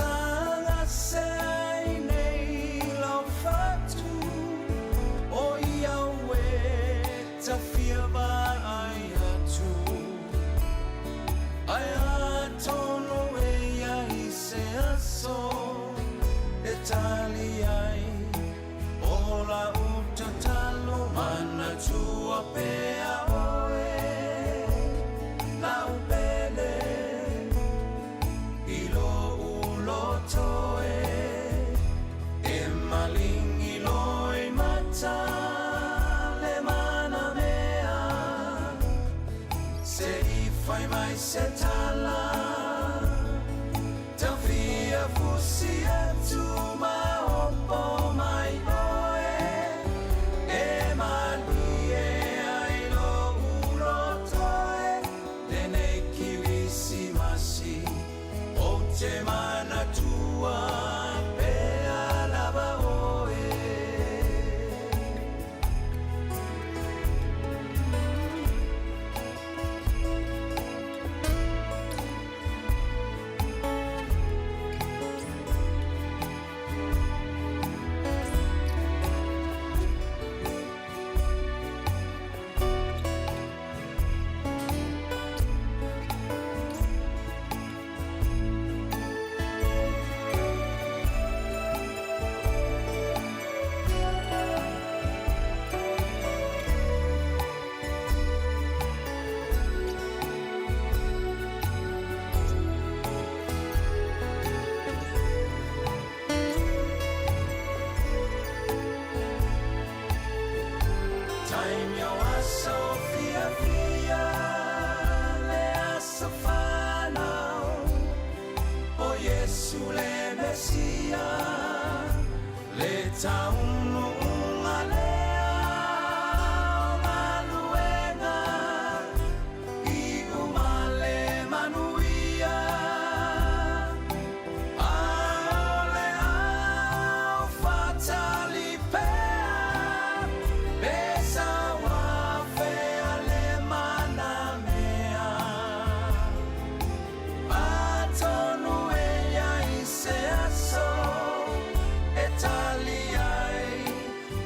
Speaker 14: fai mai se tala Tau fia fusi atu ma opo mai oe E mani e ai lo ulo toe Nene kiwisi masi O te mana tua Pea lava oe Time yo aso fia fia le aso whanau O Yesu le Mesia le taunu unga lea o manuenga I umale manuia Aole au fatali pea Besa wa fea le mana mea Atonu e ai se aso e tali ai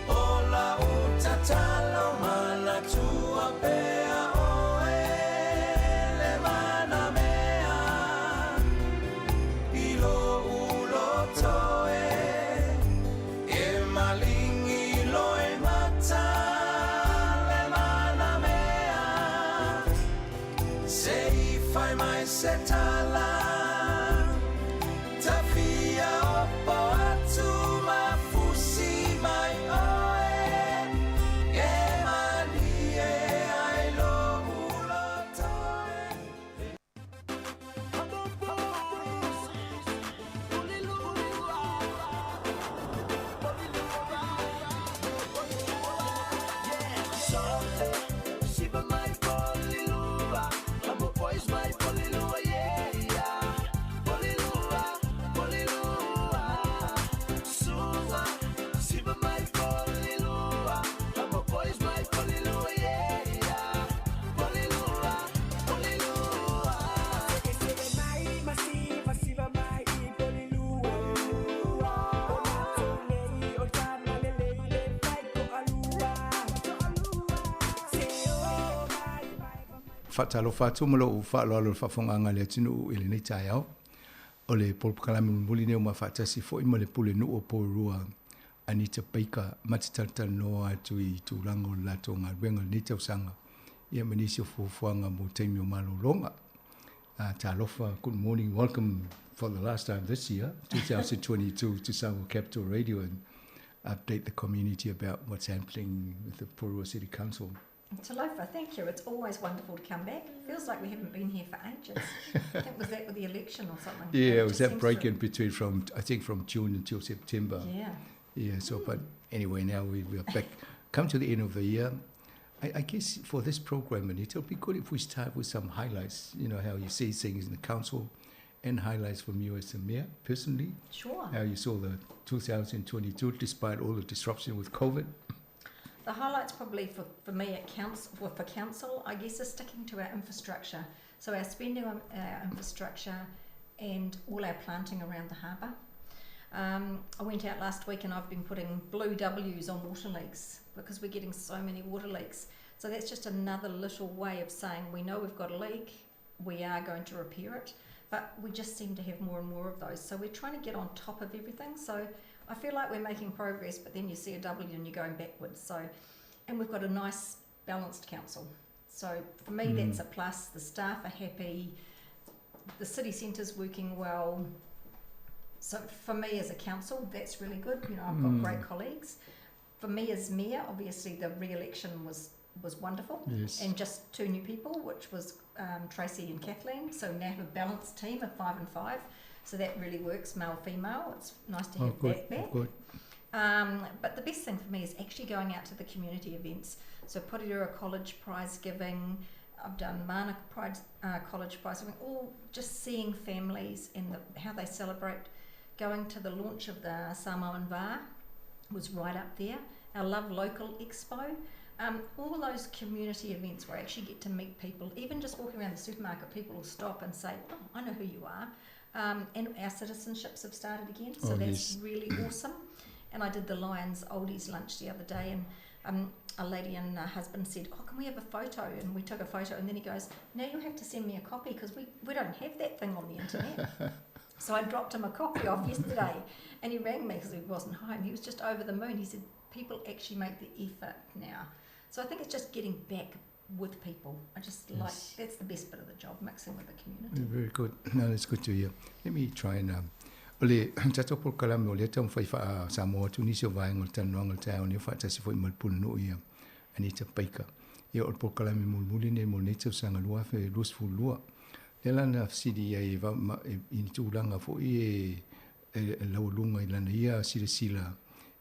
Speaker 14: Ola utatalo mana tua pea oe le mana mea Ilo ulo toe E malingi loe mata le mana mea Sei fai mai se tala Ta fia opo atu ma fusi mai oe E mani e ai lo ulo toe Shiba mai polilua, amo pois mai polilua, yeah. Polilua, polilua. Sua, shiba mai polilua, amo pois mai polilua, yeah. Polilua, polilua. Shiba mai, masiva, shiba mai polilua. O nato nei, o tana lele, le vai ko alua.
Speaker 15: Fatalo fatu mo lo falo lo fafonga le tinu ile nei tai au o le polpukala muli ne ma fatasi fo mo le pule no o porua Anita Baker matitata no atu I tulango lato nga wenga ni te usanga ia manisio fuanga mo taimi o malolonga talofa good morning, welcome for the last time this year 2022 to Sango Capital Radio and update the community about what's happening with the Porua City Council.
Speaker 16: Talofa, thank you. It's always wonderful to come back. Feels like we haven't been here for ages. I think was that with the election or something?
Speaker 15: Yeah, it was that break in between from June until September.
Speaker 16: Yeah.
Speaker 15: Yeah, so but anyway, now we are back. Come to the end of the year. I guess for this program, and it'll be good if we start with some highlights, you know, how you see things in the council and highlights from you as the mayor personally.
Speaker 16: Sure.
Speaker 15: How you saw the 2022 despite all the disruption with COVID.
Speaker 16: The highlights probably for me at council, I guess, is sticking to our infrastructure. So our spending on our infrastructure and all our planting around the harbour. I went out last week and I've been putting blue W's on water leaks because we're getting so many water leaks. So that's just another little way of saying we know we've got a leak, we are going to repair it, but we just seem to have more and more of those. So we're trying to get on top of everything. So I feel like we're making progress, but then you see a W and you're going backwards. So, and we've got a nice balanced council. So for me, that's a plus. The staff are happy. The city centre's working well. So for me as a council, that's really good. You know, I've got great colleagues. For me as mayor, obviously the re-election was was wonderful.
Speaker 15: Yes.
Speaker 16: And just 2 new people, which was Tracy and Kathleen. So now have a balanced team of 5 and 5. So that really works, male, female. It's nice to have that back.
Speaker 15: Good.
Speaker 16: But the best thing for me is actually going out to the community events. So Porirua College prize giving, I've done Mana Pride, College prize giving, all just seeing families and how they celebrate. Going to the launch of the Samoan Va was right up there. Our Love Local Expo. All those community events where I actually get to meet people, even just walking around the supermarket, people will stop and say, oh, I know who you are. And our citizenships have started again, so that's really awesome. And I did the Lions Oldies lunch the other day, and a lady and her husband said, oh, can we have a photo? And we took a photo, and then he goes, now you have to send me a copy because we don't have that thing on the internet. So I dropped him a copy off yesterday, and he rang me because he wasn't home. He was just over the moon. He said, people actually make the effort now. So I think it's just getting back with people. I just like, that's the best bit of the job, mixing with the community.
Speaker 15: Very good. No, that's good to hear. Let me try and ole tato por kalame ole tam fai fa Samoa Tunisia vai ngol tan ngol tau ne fa tasi foi mal pul no ia ani te paika. Ia or por kalame mulmuli ne mol ne tau sanga lua fe lus fu lua. Ela na sidi ia va in tulanga fo e laulunga ila na ia sila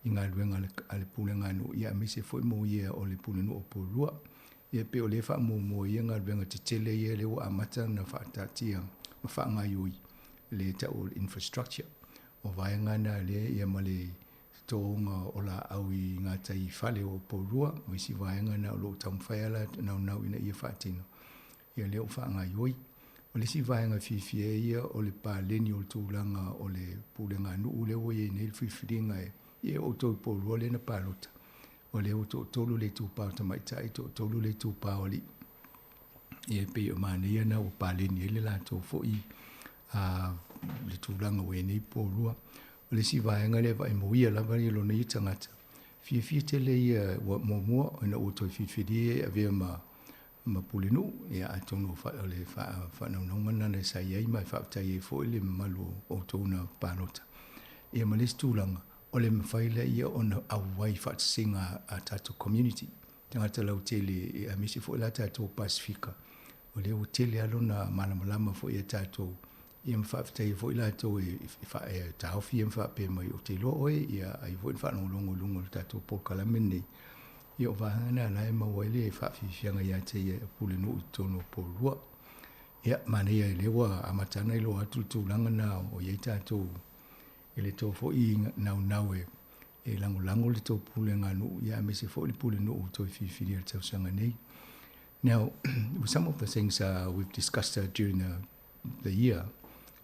Speaker 15: inga luenga ale pulenga no ia me se foi mo ia ole pul no por lua. Ia pe ole fa mo ia nga luenga te tele ia le wa amata na fa tatia ma fa nga yui. Le tau infrastructure o vai ngana le ia male tonga ola au I ngā tai whale o porua o isi vai ngana o lo tamwhaiala nau ina ia whaatino ia leo whaanga ioi o le si vai ngā whiwhia ia o le pāleni o le tūlanga o le pūlenga nuu leo ia nei whiwhiringa ia o tō porua le na pālota o leo tōlu le tūpā tamaitai tōlu le tūpā o li ia pe o mana ia na o pāleni ele la tō fōi le tūlanga we nei pōrua. O le si vaenga le vai mo ia lava i lona I tangata. Fia tele ia mua o na o toi whiwhiri a vea ma pulenu ia a tono o le whanaunongana le sa iei mai whaptai e fo le malu o tōna pānota. Ia ma le tūlanga o le mawhaile ia o na awai whatsinga a tato community. Tangata lau tele e a misi fo la tato Pasifika. O le o tele alona malamalama fo ia tato ia mwhaafitai fo ila tō e tahawhi ia mwhaape mai o te loa oe ia ai fo whanau longo tato polkalame nei. Ia o wahangana lai mawaile e whaafianga ia te ia pule no I tono porua. Ia mana ia lewa amatana I loa atu tūlanga na o iei tato e le tō fo I nau e lango le tō pule nganu ia me se fo I pule no o tō whiwhiri al tausanga nei. Now, some of the things we've discussed during the year,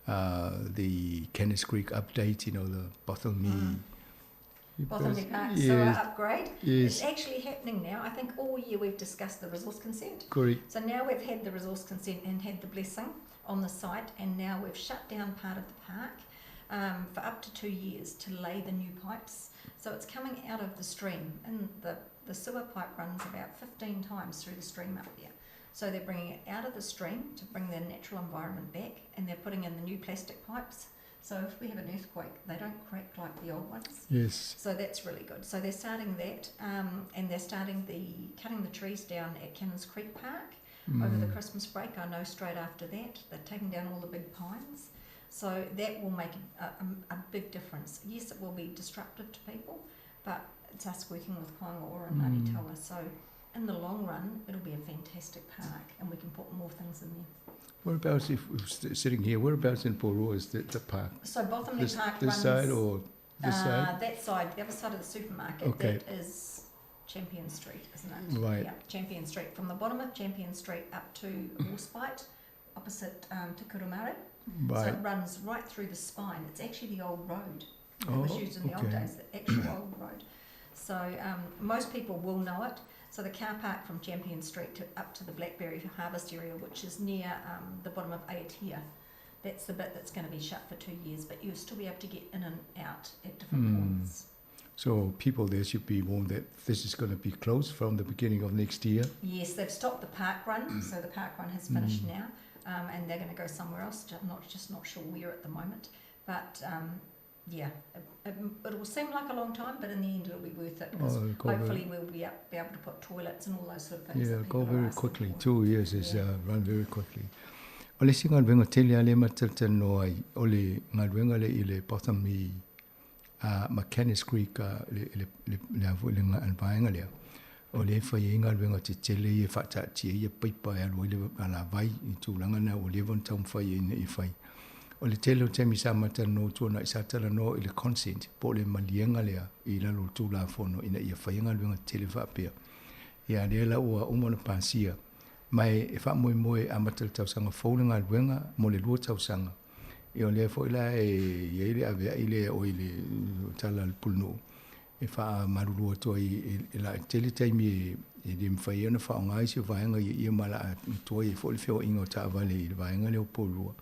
Speaker 15: the Kenneth Creek update, the Bothelmee.
Speaker 16: Bothelmee Park
Speaker 15: yes.
Speaker 16: sewer upgrade.
Speaker 15: Yes.
Speaker 16: It's actually happening now. I think all year we've discussed the resource consent.
Speaker 15: Correct.
Speaker 16: So now we've had the resource consent and had the blessing on the site, and now we've shut down part of the park for up to 2 years to lay the new pipes. So it's coming out of the stream, and the sewer pipe runs about 15 times through the stream up there. So they're bringing it out of the stream to bring their natural environment back, and they're putting in the new plastic pipes. So if we have an earthquake, they don't crack like the old ones.
Speaker 15: Yes.
Speaker 16: So that's really good. So they're starting that, and they're starting cutting the trees down at Cannons Creek Park over the Christmas break. I know straight after that, they're taking down all the big pines. So that will make a big difference. Yes, it will be disruptive to people, but it's us working with Kaingaora and Ngāti Taua. So in the long run, it'll be a fantastic park, and we can put more things in there.
Speaker 15: Whereabouts, if we're sitting here, whereabouts in Porua is the park?
Speaker 16: So Bothelmee Park
Speaker 15: this
Speaker 16: runs...
Speaker 15: side or this side?
Speaker 16: That side, the other side of the supermarket.
Speaker 15: Okay.
Speaker 16: That is Champion Street, isn't it?
Speaker 15: Right.
Speaker 16: Yeah, Champion Street. From the bottom of Champion Street up to Horsebite, opposite Te Kurumare.
Speaker 15: Right.
Speaker 16: So it runs right through the spine. It's actually the old road that was used in the old days, the actual old road. So most people will know it. So the car park from Champion Street up to the Blackberry Harvest area, which is near the bottom of Aotea, that's the bit that's going to be shut for 2 years, but you'll still be able to get in and out at different points.
Speaker 15: So people there should be warned that this is going to be closed from the beginning of next year?
Speaker 16: Yes, they've stopped the park run, so the park run has finished now, and they're going to go somewhere else. Just not sure where at the moment, but yeah, it will seem like a long time, but in the end it'll be worth it because
Speaker 15: Oh, it'll go
Speaker 16: hopefully we'll be able to put toilets and all those sort of things.
Speaker 15: Yeah,
Speaker 16: that
Speaker 15: go
Speaker 16: people are
Speaker 15: very
Speaker 16: asking
Speaker 15: quickly.
Speaker 16: for.
Speaker 15: 2 years is run very quickly. O le singa venga tele ale matalta no ai o le ngalwenga le ile potami Mechanics Creek le avo le ngalwenga le o le fa yenga venga te tele ye fata ti ye pipa ya lo le ala vai I tulanga na o le von tam fa ye ne fai o le tele o te misa mata no tona isa tala no ile consent po le malienga le I la lo tula fono ina ye fa yenga venga tele fa pe ya le la o umona pansia mai e fa moi moi a matal tau sanga foulinga luenga mo le lua tau sanga e o le fo ila e ile ave ile o ile tala al pulno e fa marulu to I la tele taimi e de mfai ona fa ngai se vaenga I mala to I fo le fo ingo ta vale I vaenga le polu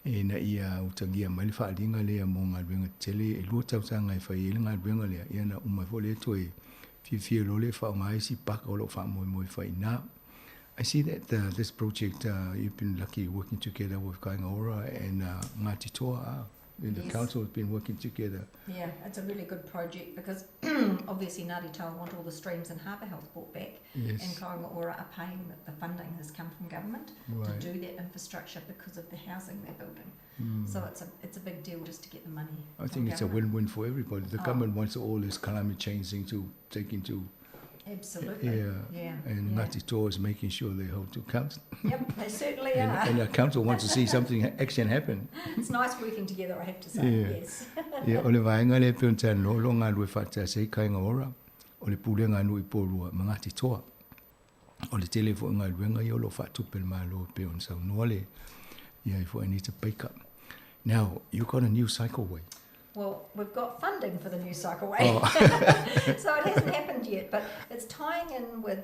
Speaker 15: e na ia utangia mai fa linga le mo ngalwenga tele e lua tau sanga e fa ile ngalwenga le ia na uma fo le to e fi lo le fa ngai si pak o lo fa moi moi fa ina I see that this project, you've been lucky working together with Kaingaora and Ngati Toa. The
Speaker 16: Yes.
Speaker 15: council has been working together.
Speaker 16: Yeah, it's a really good project because obviously Ngāti Toa want all the streams and harbour health brought back,
Speaker 15: Yes.
Speaker 16: and Kaingaora are paying the funding has come from government
Speaker 15: Right.
Speaker 16: to do that infrastructure because of the housing they're building.
Speaker 15: Mm.
Speaker 16: So it's a big deal just to get the money.
Speaker 15: I
Speaker 16: from
Speaker 15: think it's a
Speaker 16: government.
Speaker 15: win-win for everybody. The
Speaker 16: Oh.
Speaker 15: government wants all this climate change thing to take into
Speaker 16: Absolutely. Yeah.
Speaker 15: and
Speaker 16: yeah.
Speaker 15: Ngati Toa is making sure they hold to account.
Speaker 16: Yep, they certainly
Speaker 15: and,
Speaker 16: are.
Speaker 15: and the council wants to see something action happen.
Speaker 16: It's nice working together, I have to say.
Speaker 15: Yeah.
Speaker 16: Yes.
Speaker 15: Yeah, o le vaenga le pe onta no lo nga lue fata se Kaingaora. O le pule nga nui polua Ngati Toa. O le telefo nga luenga I o lo fatu pel malo pe on sa no le. Yeah, if I need to pick up. Now, you got a new cycleway.
Speaker 16: Well, we've got funding for the new cycleway.
Speaker 15: Oh.
Speaker 16: So it hasn't happened yet, but it's tying in with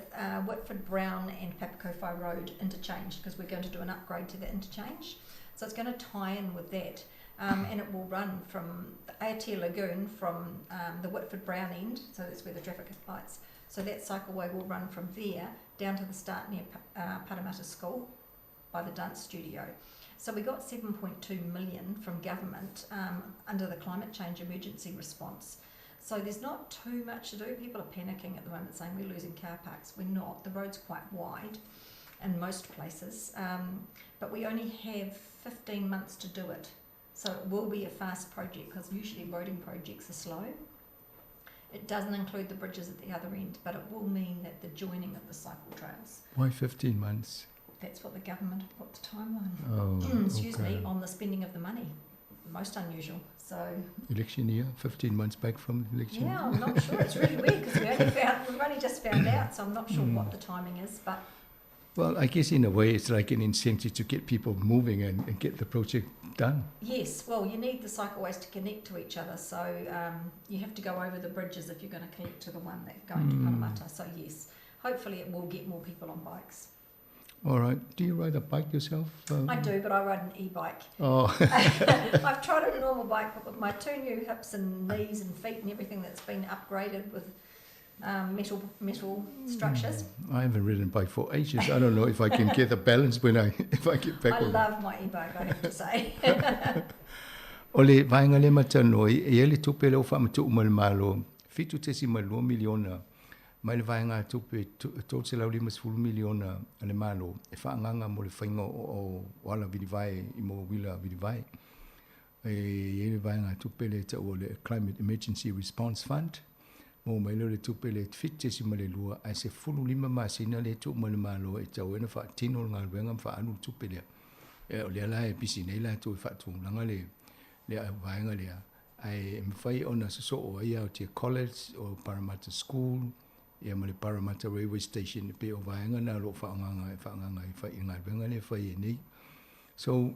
Speaker 16: Whitford Brown and Papakowhai Road interchange because we're going to do an upgrade to the interchange. So it's going to tie in with that. And it will run from the Aotea Lagoon from the Whitford Brown end, so that's where the traffic lights. So that cycleway will run from there down to the start near Parramatta School by the dance studio. So we got 7.2 million from government under the climate change emergency response. So there's not too much to do. People are panicking at the moment saying we're losing car parks. We're not. The road's quite wide in most places, but we only have 15 months to do it. So it will be a fast project because usually roading projects are slow. It doesn't include the bridges at the other end, but it will mean that the joining of the cycle trails.
Speaker 15: Why 15 months?
Speaker 16: That's what the government have put the timeline.
Speaker 15: Oh,
Speaker 16: Excuse me,
Speaker 15: okay.
Speaker 16: on the spending of the money. Most unusual. So
Speaker 15: Election year, 15 months back from the election.
Speaker 16: yeah, I'm not sure. It's really weird because we've only just found out, so I'm not sure what the timing is. But
Speaker 15: Well, I guess in a way it's like an incentive to get people moving and get the project done.
Speaker 16: yes, well, you need the cycleways to connect to each other. So you have to go over the bridges if you're going to connect to the one that's going to Parramatta. So yes, hopefully it will get more people on bikes.
Speaker 15: All right. Do you ride a bike yourself?
Speaker 16: I do, but I ride an e-bike.
Speaker 15: Oh.
Speaker 16: I've tried a normal bike, but with my two new hips and knees and feet and everything that's been upgraded with metal structures.
Speaker 15: I haven't ridden a bike for ages. I don't know if I can get the balance if I get back
Speaker 16: I
Speaker 15: on.
Speaker 16: love my e-bike, I have to say.
Speaker 15: O le vaenga le matanoi, e ele tupe leo whamatu umalmalo, fitu tesi malua miliona, mai le vaenga tupe tō te lau 5 miliona ale malo, e whaanganga mo le whainga o wala vidivai, I mo wila vidivai. E ele vaenga tupe le tau le Climate Emergency Response Fund, mo mai le tupe le fit tesi male lua, ai se 5 masina le tu umalmalo, e tau ena wha tino ngā luenga wha anu tupe lea. E o lea la e pisi nei la tu e wha tūlanga le vaenga lea. Ai mwhai ona so o ia o te college o Parramatta School, ia ma le Parramatta Railway Station, pe o vaenga na lo whaanganga i whai i ngā venga le whai e nei. So,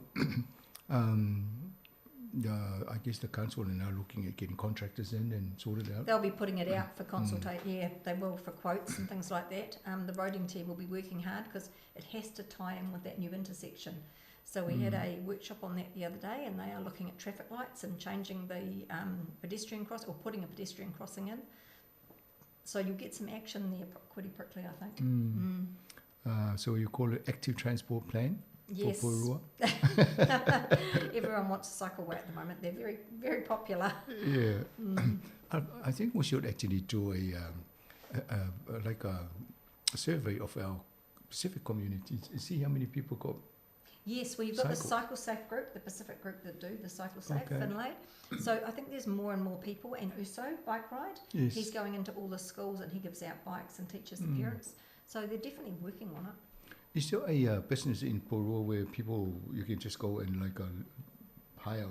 Speaker 15: I guess the council are now looking at getting contractors in and sort it out.
Speaker 16: They'll be putting it out for consultation. Yeah, they will for quotes and things like that. The roading team will be working hard because it has to tie in with that new intersection. So we had a workshop on that the other day, and they are looking at traffic lights and changing the pedestrian cross or putting a pedestrian crossing in. So you'll get some action there pretty quickly, I think.
Speaker 15: So you call it active transport plan?
Speaker 16: Yes.
Speaker 15: Porua?
Speaker 16: Everyone wants a cycleway at the moment. They're very, very popular.
Speaker 15: Yeah.
Speaker 16: Mm.
Speaker 15: I think we should actually do like a survey of our Pacific community and see how many people got.
Speaker 16: Yes, well, you've got the
Speaker 15: Cycle.
Speaker 16: Cycle Safe group, the Pacific group that do the Cycle Safe
Speaker 15: Okay.
Speaker 16: Finlay. So I think there's more and more people. And Uso Bike Ride,
Speaker 15: Yes.
Speaker 16: he's going into all the schools and he gives out bikes and teaches the
Speaker 15: Mm.
Speaker 16: parents. So they're definitely working on it.
Speaker 15: Is there a business in Porua where people, you can just go and like hire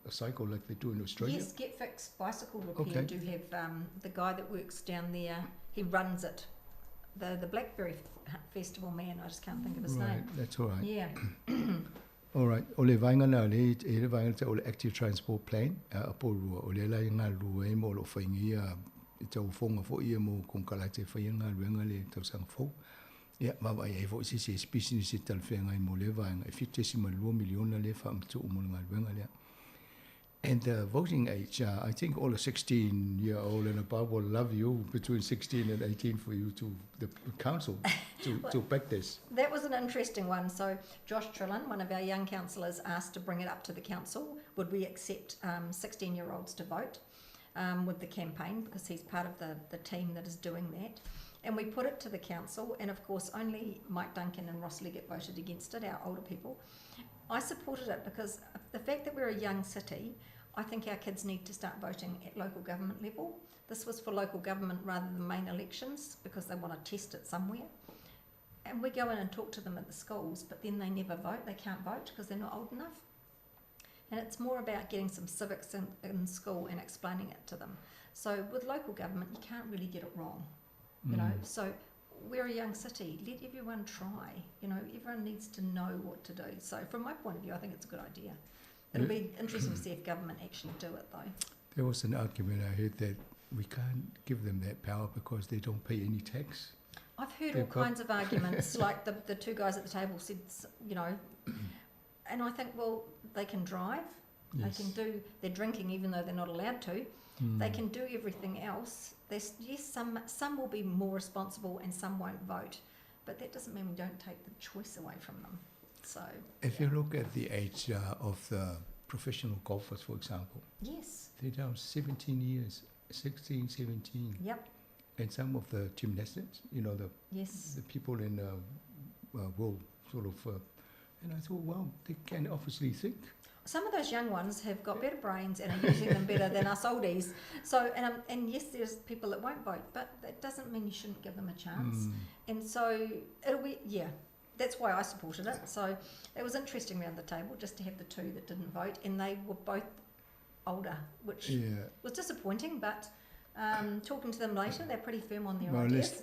Speaker 15: a cycle like they do in Australia?
Speaker 16: Yes, Get Fixed Bicycle Repair
Speaker 15: Okay.
Speaker 16: do have the guy that works down there. He runs it. The Blackberry Festival man. I just can't think of his
Speaker 15: Right,
Speaker 16: name.
Speaker 15: that's all right.
Speaker 16: Yeah.
Speaker 15: All right. O le vainga na le e le vainga te o le active transport plan a Porua o le la nga lu e mo lo faingia i tau fonga fo ia mo kong kala te fainga luenga le tau sang fo. Ia ma e fo si business e tal fenga i mo le vainga e fitte si ma 2 miliona le fa mtu mo nga luenga le. And the voting age, I think all the 16-year-old and above will love you between 16 and 18 for you to the council to back this.
Speaker 16: That was an interesting one. So Josh Trillin, one of our young councillors, asked to bring it up to the council. Would we accept 16-year-olds to vote with the campaign, because he's part of the team that is doing that. And we put it to the council, and of course only Mike Duncan and Ross Leggett voted against it, our older people. I supported it because the fact that we're a young city, I think our kids need to start voting at local government level. This was for local government rather than main elections because they want to test it somewhere. And we go in and talk to them at the schools, but then they never vote. They can't vote because they're not old enough. And it's more about getting some civics in school and explaining it to them. So with local government, you can't really get it wrong, you know. So we're a young city. Let everyone try. You know, everyone needs to know what to do. So from my point of view, I think it's a good idea. It'll be interesting to see if government actually do it, though.
Speaker 15: There was an argument I heard that we can't give them that power because they don't pay any tax.
Speaker 16: I've heard all
Speaker 15: They've got-
Speaker 16: kinds of arguments, like the two guys at the table said, you know, and I think, well, they can drive,
Speaker 15: Yes.
Speaker 16: they can do, they're drinking even though they're not allowed to, they can do everything else. There's, yes, some will be more responsible and some won't vote, but that doesn't mean we don't take the choice away from them. So,
Speaker 15: If you look at the age of the professional golfers, for example,
Speaker 16: yes,
Speaker 15: they're down 17 years, 16, 17.
Speaker 16: yep,
Speaker 15: And some of the gymnastics, you know,
Speaker 16: yes.
Speaker 15: the people in world sort of, and I thought, well, they can obviously think.
Speaker 16: Some of those young ones have got better brains and are using them better than us oldies. So, and yes, there's people that won't vote, but that doesn't mean you shouldn't give them a chance. And so it'll be, yeah, that's why I supported it. So it was interesting around the table just to have the two that didn't vote, and they were both older, which
Speaker 15: Yeah.
Speaker 16: was disappointing, but talking to them later, they're pretty firm on their
Speaker 15: Well,
Speaker 16: ideas.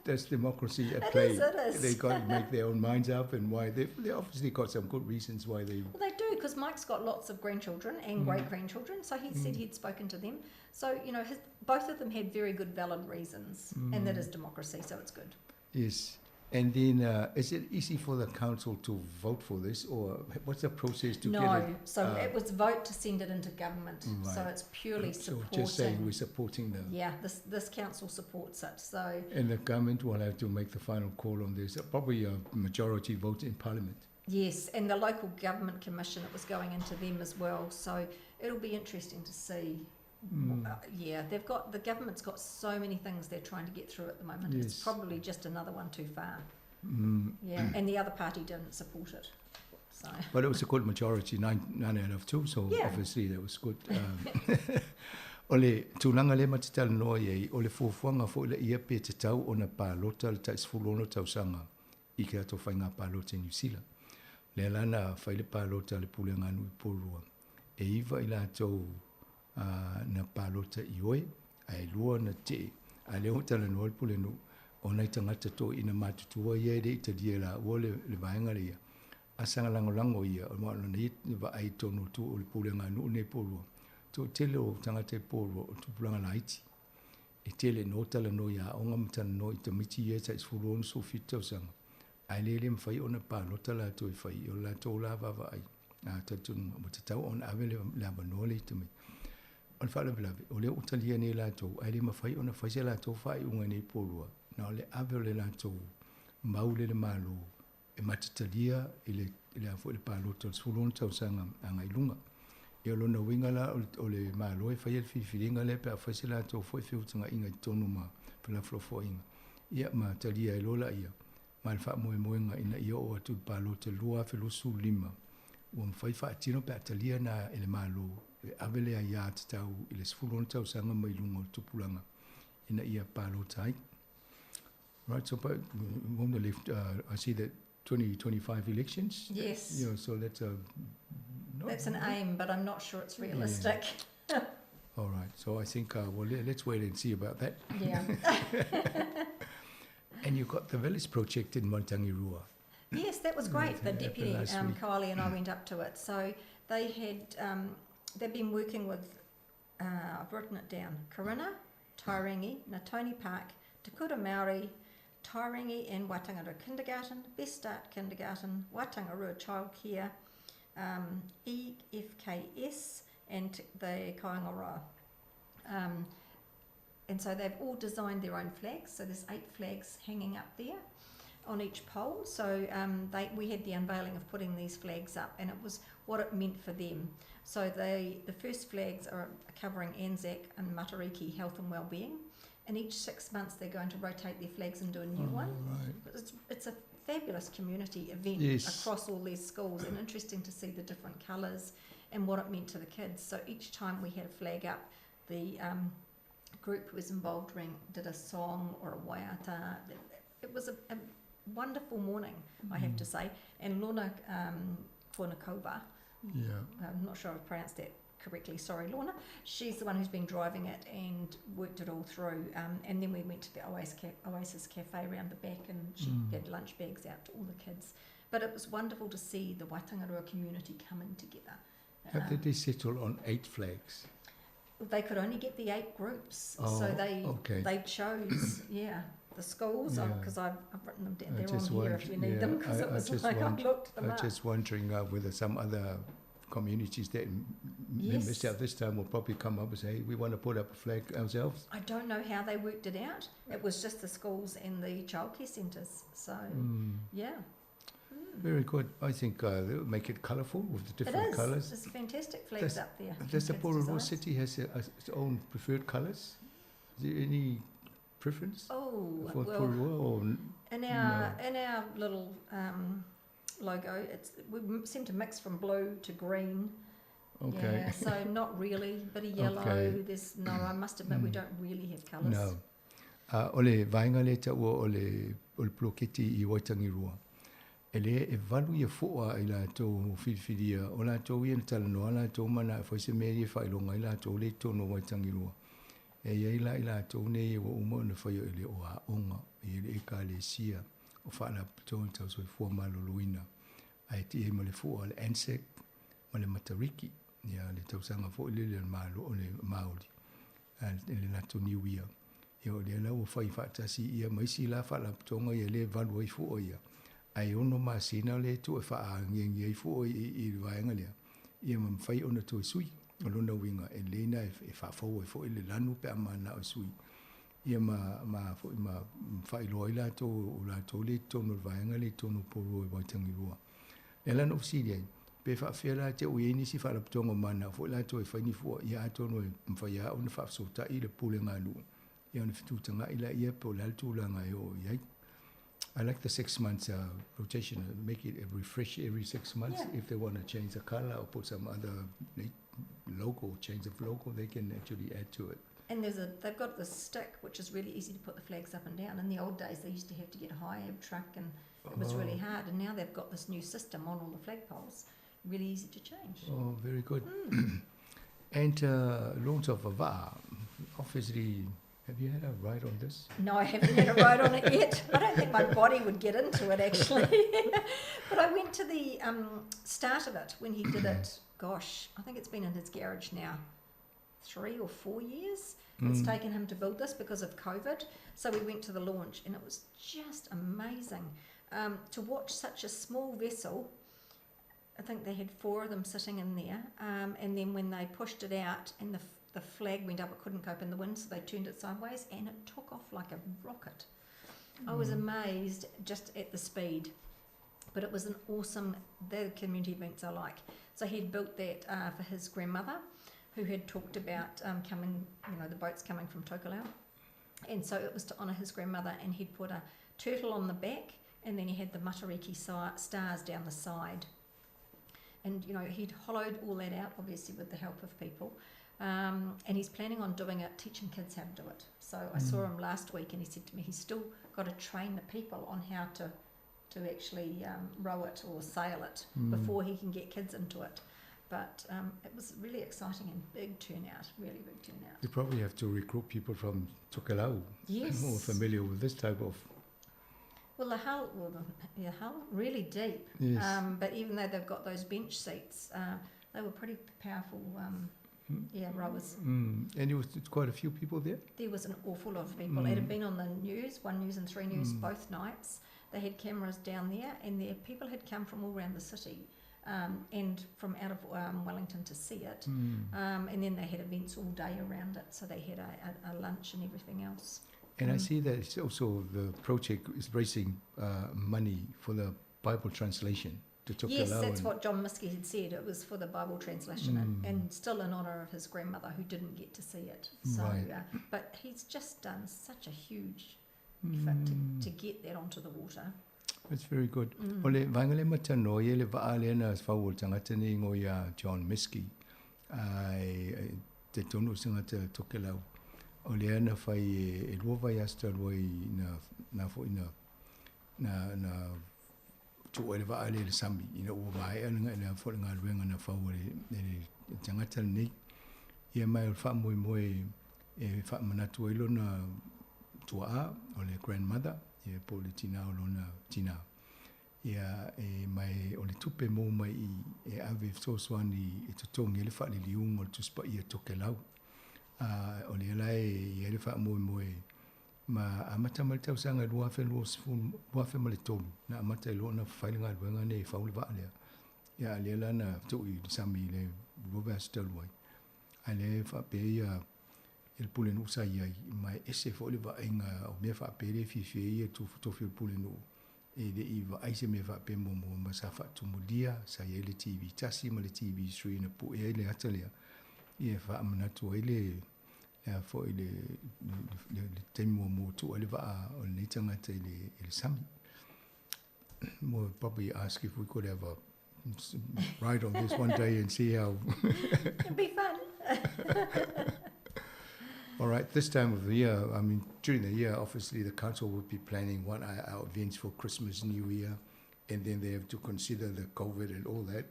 Speaker 15: that's democracy at
Speaker 16: It
Speaker 15: play.
Speaker 16: is, it is.
Speaker 15: They got to make their own minds up, and why they obviously got some good reasons why they.
Speaker 16: Well, they do, because Mike's got lots of grandchildren and great-grandchildren, so he said he'd spoken to them. So, you know, both of them had very good, valid reasons, and that is democracy, so it's good.
Speaker 15: Yes. And then, is it easy for the council to vote for this, or what's the process to get it?
Speaker 16: No, so it was vote to send it into government, so
Speaker 15: Right.
Speaker 16: it's purely
Speaker 15: So
Speaker 16: supporting.
Speaker 15: just saying we're supporting them.
Speaker 16: Yeah, this council supports it, so
Speaker 15: And the government will have to make the final call on this, probably a majority vote in parliament.
Speaker 16: yes, and the local government commission, it was going into them as well, so it'll be interesting to see. Yeah, the government's got so many things they're trying to get through at the moment. It's
Speaker 15: Yes.
Speaker 16: probably just another one too far.
Speaker 15: Mm.
Speaker 16: Yeah, and the other party didn't support it. So
Speaker 15: But it was a good majority, 9 out of 2, so
Speaker 16: Yeah.
Speaker 15: obviously that was good. O le tūlanga le matitala noa iei, o le fuafuanga fo le ia pe te tau o na pālota le taisfulona tausanga i ke ato whainga pālota New Zealand. Le lana whaile pālota le pule nganu i pōrua. E iwa i la tau na pālota i oe, ai lua na te, a leo tala noa le pule nu, o nei tangata to ina matutua ia e te dia la ua le vaenga le ia. Asanga lango ia, o moa lana i wa ai tonu tu o le pule nganu nei pōrua. To tele o tangata e pōrua o tupulanga la iti. E tele no tala no ia, onga matana no i te miti ia ta isfuru onu so fita o sanga. Ai lele mwhai o na pālota la to e whai, o la to la vava ai. A tatunu, mo te tau on ave le wanoa le te me. O le whala vilawe, o le utalia ne la to, ai le mawhai o na whaise la to whai unga nei pōrua. Na o le ave o le la to, maule le malo, matatalia i le a fo le paloto le sfulon tausanga anga ilunga. Ia lona winga la o le malo e whai el whiwhiringa le pe a whaise la tō fwoi whiutanga inga i tonu ma whila flofo inga. Ia ma talia e lola ia. Ma le wha moe moenga ina ia o atu paloto lua whilusu lima. Ua mwhai wha atino pe a talia na ele malo e avele a ia te tau i le sfulon tausanga ma ilunga o tupulanga. Ina ia paloto ai. Right, so but we want to lift. I see that 2025 elections.
Speaker 16: Yes.
Speaker 15: You know, so that's a.
Speaker 16: That's an aim, but I'm not sure it's realistic.
Speaker 15: Yeah. All right, so I think well, let's wait and see about that.
Speaker 16: Yeah.
Speaker 15: And you got the village project in Montangirua.
Speaker 16: Yes, that was great. The deputy,
Speaker 15: last week.
Speaker 16: Kylie and I went up to it. So they had, they've been working with, I've written it down, Karina, Tairangi, Natoni Park, Te Kura Māori, Tairangi and Waitangarua Kindergarten, Best Start Kindergarten, Waitangarua Childcare, EFKS and the Kaingaroa. And so they've all designed their own flags. So there's 8 flags hanging up there on each pole. So we had the unveiling of putting these flags up, and it was what it meant for them. So the first flags are covering Anzac and Matariki health and wellbeing. And each 6 months they're going to rotate their flags and do a new one.
Speaker 15: Right.
Speaker 16: It's a fabulous community event across all these schools, and interesting to see the different colours and what it meant to the kids. So each time we had a flag up, the group who was involved did a song or a waiata. It was a wonderful morning, I have to say. And Lorna Fuanakova, I'm not sure I've pronounced that correctly, sorry Lorna, she's the one who's been driving it and worked it all through, and then we went to the Oasis Cafe around the back, and she had lunch bags out to all the kids. But it was wonderful to see the Waitangarua community coming together.
Speaker 15: How did they settle on 8 flags?
Speaker 16: They could only get the 8 groups, so they chose the schools, because I've written them down. They're on here if you need them, because it was like I looked them up.
Speaker 15: I'm just wondering whether some other communities that missed out this time will probably come up and say, hey, we want to put up a flag ourselves.
Speaker 16: I don't know how they worked it out. It was just the schools and the childcare centres. So, yeah.
Speaker 15: Very good. I think they'll make it colourful with the different colours.
Speaker 16: There's fantastic flags up there.
Speaker 15: Does the Pororoa city has its own preferred colours? Is there any preference for Pororoa? Or
Speaker 16: in our little logo, we seem to mix from blue to green.
Speaker 15: Okay.
Speaker 16: Yeah, so not really, bit of yellow.
Speaker 15: Okay.
Speaker 16: I must admit, we don't really have colours.
Speaker 15: No. Ole vainga le ta ole ploketi I Waitangarua. Ele e valu ia foa I la tō whiwhiria, o la tō ia tala noa, la tō mana e whaise meri e whailonga, I la tō le tōno Waitangarua. E ia I la tō nei e wa uma na whaio ele o a onga, I ele e ka le sia, o whaala tō tau soi fua maloloina. Ai ti e ma le foa le Anzac, ma le Matariki, ia le tau sanga fo ile le malo o le Māori, le la tō New Year. Ia o le la o whai whaatasi ia maisi la whaala tonga ia le valu ai foa ia. Ai ono masina le tu e wha ngi ai fo I vaenga lea. Ia ma mwhai ona tu e sui. O lona winga e leina e wha fau e fo I le lanu pe amana o sui. Ia ma whai loa la to o la to le tono vaenga le tono poro e Waitangarua. E lana o siri ai. Pe wha whia la te ui nisi wha raptonga mana fo la to e whai ni fua. Ia atono e mwhai a ona wha sota I le pule ngā nu. Ia ona whitutanga I la ia po laltu la ngai o iai. I like the 6 months rotation, make it refresh every 6 months. If they want to change the color or put some other logo, change of logo, they can actually add to it.
Speaker 16: And they've got this stick, which is really easy to put the flags up and down. In the old days, they used to have to get a high-ab truck, and it was really hard. And now they've got this new system on all the flagpoles, really easy to change.
Speaker 15: Oh, very good. And loans of Ava, obviously. Have you had a ride on this?
Speaker 16: No, I haven't had a ride on it yet. I don't think my body would get into it, actually. But I went to the start of it when he did it. Gosh, I think it's been in his garage now 3 or 4 years. It's taken him to build this because of COVID. So we went to the launch, and it was just amazing to watch such a small vessel. I think they had 4 of them sitting in there. And then when they pushed it out and the flag went up, it couldn't cope in the wind, so they turned it sideways, and it took off like a rocket. I was amazed just at the speed. But it was an awesome, the community events I like. So he'd built that for his grandmother, who had talked about coming, the boats coming from Tokelau. And so it was to honour his grandmother, and he'd put a turtle on the back, and then he had the Matariki stars down the side. And, he'd hollowed all that out, obviously with the help of people. And he's planning on doing it, teaching kids how to do it. So I saw him last week, and he said to me he's still got to train the people on how to actually row it or sail it before he can get kids into it. But it was really exciting and big turnout, really big turnout.
Speaker 15: You probably have to recruit people from Tokelau.
Speaker 16: Yes.
Speaker 15: More familiar with this type of...
Speaker 16: Well, the hull, really deep.
Speaker 15: Yes.
Speaker 16: But even though they've got those bench seats, they were pretty powerful, rowers.
Speaker 15: And there was quite a few people there?
Speaker 16: There was an awful lot of people. It had been on the news, 1 News and 3 News, both nights. They had cameras down there, and people had come from all around the city. And from out of Wellington to see it. And then they had events all day around it, so they had a lunch and everything else.
Speaker 15: And I see that it's also the project is raising money for the Bible translation to Tokelau.
Speaker 16: Yes, that's what John Miskey had said. It was for the Bible translation and still in honour of his grandmother who didn't get to see it. So, but he's just done such a huge effort to get that onto the water.
Speaker 15: That's very good. O le vangale matano ye le vaale na whau tangata ni ngoia John Miskey. Te tonu singa te Tokelau. O le ana whai e lua vai asta roi na tu ele vaale le sami. Ina ua mai anga ina whole ngā ruenga na whau le tangata ni. Ia mai o wha moe e wha manatu ilo na tua a o le grandmother. Ia po le tina o lona tina. Ia e mai o le tupe mō mai e ave sosoani e totongi e le wha le liunga o le tuspa ia Tokelau. O le alai e le wha moe ma amata ma le tausanga lua fe ma le tonu. Na amata e lona whailinga luenga ne e whau le waalea. Ia le alana tui sami le ruwa staluai. A le wha pe ia il pule nu sa ia mai ese fo le va inga o me fa pere fi ia tu fi pule nu e de i va ai se me va pe mo ma sa fa tu mudia sa ia le TV tasi ma le TV sui na pu e le atalia ia fa amana tu ele fo ele le temo mo tu ele va o le tanga te le sami mo probably ask if we could have a ride on this one day and see how
Speaker 16: it'd be fun.
Speaker 15: All right, this time of the year, I mean, during the year, obviously the council would be planning our events for Christmas, New Year, and then they have to consider the COVID and all that.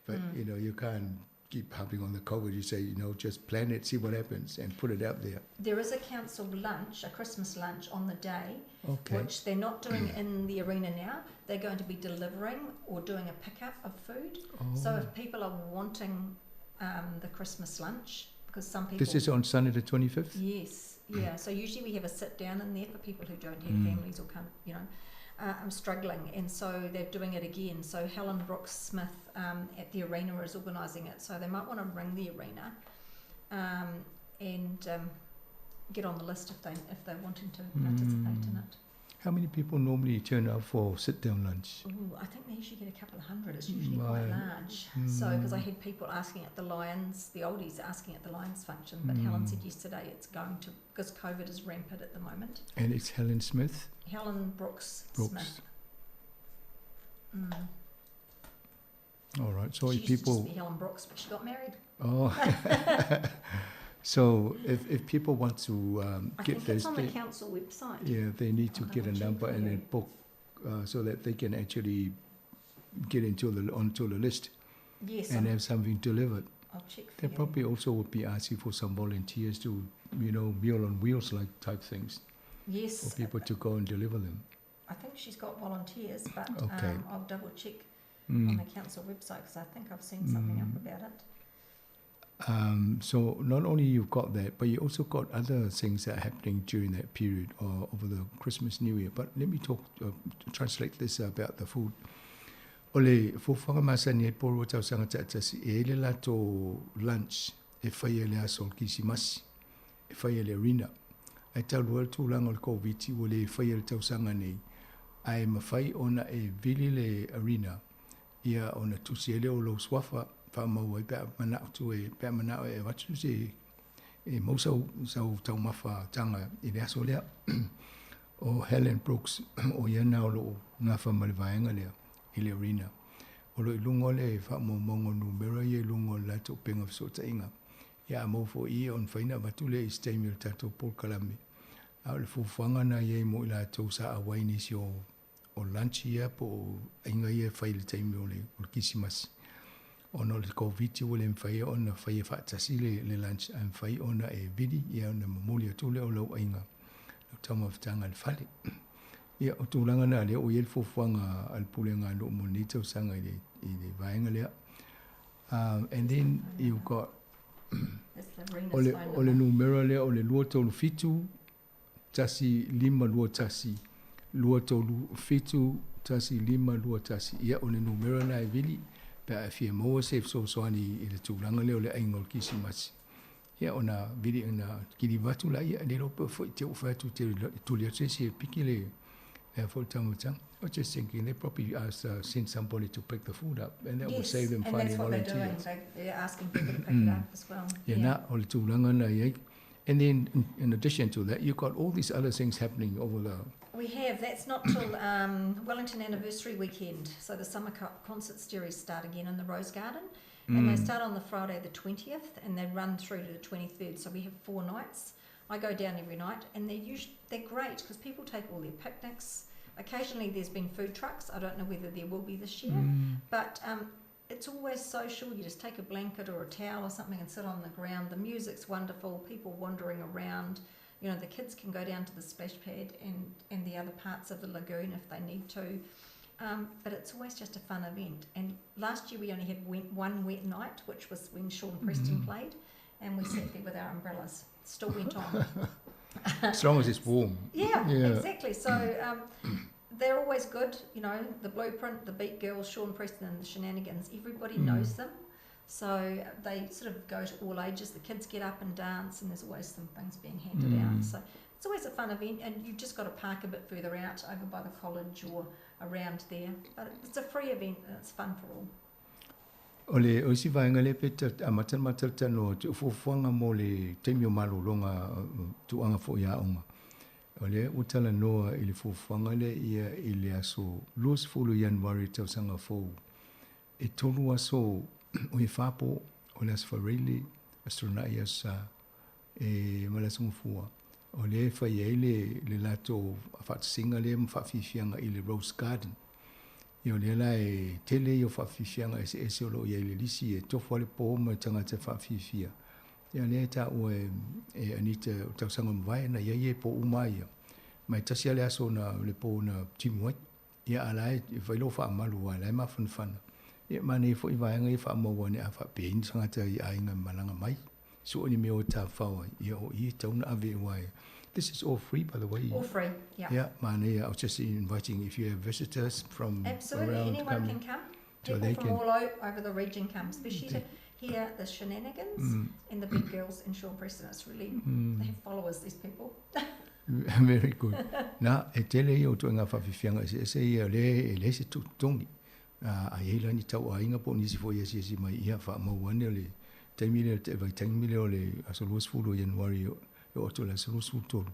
Speaker 15: But, you can't keep harping on the COVID. You say, just plan it, see what happens, and put it out there.
Speaker 16: There is a council lunch, a Christmas lunch on the day,
Speaker 15: Okay.
Speaker 16: which they're not doing in the arena now. They're going to be delivering or doing a pickup of food. So if people are wanting the Christmas lunch, because some people...
Speaker 15: This is on Sunday the 25th?
Speaker 16: Yes, yeah. So usually we have a sit down in there for people who don't have families or can't, I'm struggling, and so they're doing it again. So Helen Brooks Smith at the arena is organising it. So they might want to ring the arena and get on the list if they're wanting to participate in it.
Speaker 15: How many people normally turn out for sit-down lunch?
Speaker 16: Ooh, I think they usually get a couple of hundred. It's usually quite large. So, because I had people asking at the Lions, the oldies asking at the Lions function, but Helen said yesterday it's going to, because COVID is rampant at the moment.
Speaker 15: And it's Helen Smith?
Speaker 16: Helen Brooks. Smith.
Speaker 15: All right, so
Speaker 16: she
Speaker 15: if
Speaker 16: used
Speaker 15: people...
Speaker 16: to just be Helen Brooks, but she got married.
Speaker 15: Oh. So if people want to
Speaker 16: I
Speaker 15: get
Speaker 16: think
Speaker 15: this,
Speaker 16: it's on the council website.
Speaker 15: yeah, they need to get a number and then book so that they can actually get onto the list
Speaker 16: Yes,
Speaker 15: and have something delivered.
Speaker 16: I'll check for
Speaker 15: They
Speaker 16: you.
Speaker 15: probably also would be asking for some volunteers to, Meal on Wheels like type things
Speaker 16: Yes,
Speaker 15: for people to go and deliver them.
Speaker 16: I think she's got volunteers, but
Speaker 15: Okay.
Speaker 16: I'll double check on the council website because I think I've seen something up about it.
Speaker 15: So not only you've got that, but you also got other things that are happening during that period or over the Christmas, New Year. But let me translate this about the food. Ole fufanga masani e poro tau sanga tatasi e le lato lunch e whai ele asol kisimasi e whai ele rina. E tau lua tūlanga o le COVID o le whai ele tau sanga nei ai mawhai ona e vili le arena, ia ona tusiele o lo swafa, wha maua i pēr manao tu e pēr manao e watu se e mausau tau mawha tanga i le aso lea. O Helen Brooks, o iana o lo ngawha malivaenga lea i le arena. O lo ilungo le wha mongo numero i ilungo lato penga fisota inga. Ia maufo i on whaina watu le i Stamil tato Paul Kalame. A le fufuanga na iei mo i lato sa awaini si o lunch ia po inga ia whai le taimi o le kisimasi. Ono le COVID o le mwhai ona whai e whaatasi le lunch a mwhai ona e vidi ia ona mamuli atule o lau ainga. Tama whatanga le whale. Ia o tūranga na lea o iel fufuanga al pule ngā no monita o sanga i le vaenga lea. And then you got o le numero lea o le lua tolu fitu, tasi lima lua tasi, lua tolu fitu, tasi lima lua tasi. Ia o le numero na e vili, pe a fia moa sef so soani i le tūranga lea o le ainga o kisi masi. Ia ona vili na kiri watu la ia, le ropa fo i te ufatu te tulia tresi e piki le for Tamutang. I was just thinking they probably send somebody to pick the food up, and that would save them finding volunteers.
Speaker 16: And that's what they're doing. They're asking people to pick it up as well.
Speaker 15: And then, in addition to that, you've got all these other things happening over there.
Speaker 16: We have. That's not till Wellington Anniversary Weekend. So the summer concert series start again in the Rose Garden. And they start on the Friday the 20th, and they run through to the 23rd. So we have 4 nights. I go down every night, and they're great because people take all their picnics. Occasionally there's been food trucks. I don't know whether there will be this year, but it's always social. You just take a blanket or a towel or something and sit on the ground. The music's wonderful, people wandering around. You know, the kids can go down to the splash pad and the other parts of the lagoon if they need to. But it's always just a fun event. And last year we only had one wet night, which was when Sean Preston played, and we sat there with our umbrellas. Still went on.
Speaker 15: As long as it's warm.
Speaker 16: Yeah, exactly. So they're always good. You know, the Blueprint, the Beat Girls, Sean Preston and the Shenanigans, everybody knows them. So they sort of go to all ages. The kids get up and dance, and there's always some things being handed out. So it's always a fun event, and you've just got to park a bit further out, over by the college or around there. But it's a free event, and it's fun for all.
Speaker 15: Ole o si vaenga le peta a matal tano tu fuanga mo le temio malo longa tu anga fo ia onga. Ole utala noa ili fuanga le ia ili aso lus fulu January tau sanga fo. E tolu aso o i fapo o le asfarili astronai asa e malasungu fua. Ole fa ile le lato fat singa le mfafifianga ili Rose Garden. Yo le la e tele yo fafifianga ese o lo ia le lisi e tofo le po mo tanga te fafifia. Ya le ta o e anita tau sanga mvai na ye po umai. Mai tasi ale aso na le po na timoi. Ya ala e vai fa malu ala ma fan. E mani fo i vaenga i fa mo wone a fa pein sanga te i ainga malanga mai. So ni me o ta fa ia o i tau na ave wai. This is all free, by the way.
Speaker 16: All free, yeah.
Speaker 15: Yeah, Mane, I was just inviting if you have visitors from
Speaker 16: absolutely
Speaker 15: around.
Speaker 16: Anyone can come. People from all over the region come, especially to hear the Shenanigans and the Big Girls and Sean Preston. It's really, they have followers, these people.
Speaker 15: Very good. Na, e tele o tu nga whawhiwhianga se le se tutongi. A eila ni tau a inga po nisi fo yesi mai ia wha mauane o le taimile o le aso luas fulu Januari o to la solusu tolu.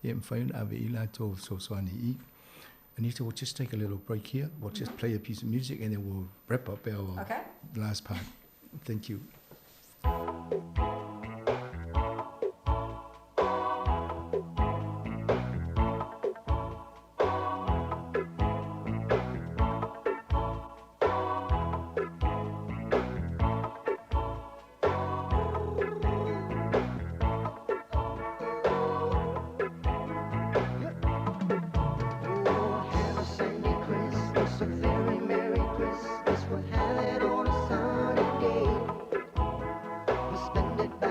Speaker 15: Ia mwhain ave ila to so soani I. Anita, we'll just take a little break here. We'll just play a piece of music and then we'll wrap up our last part. Thank you.
Speaker 12: Spend it back.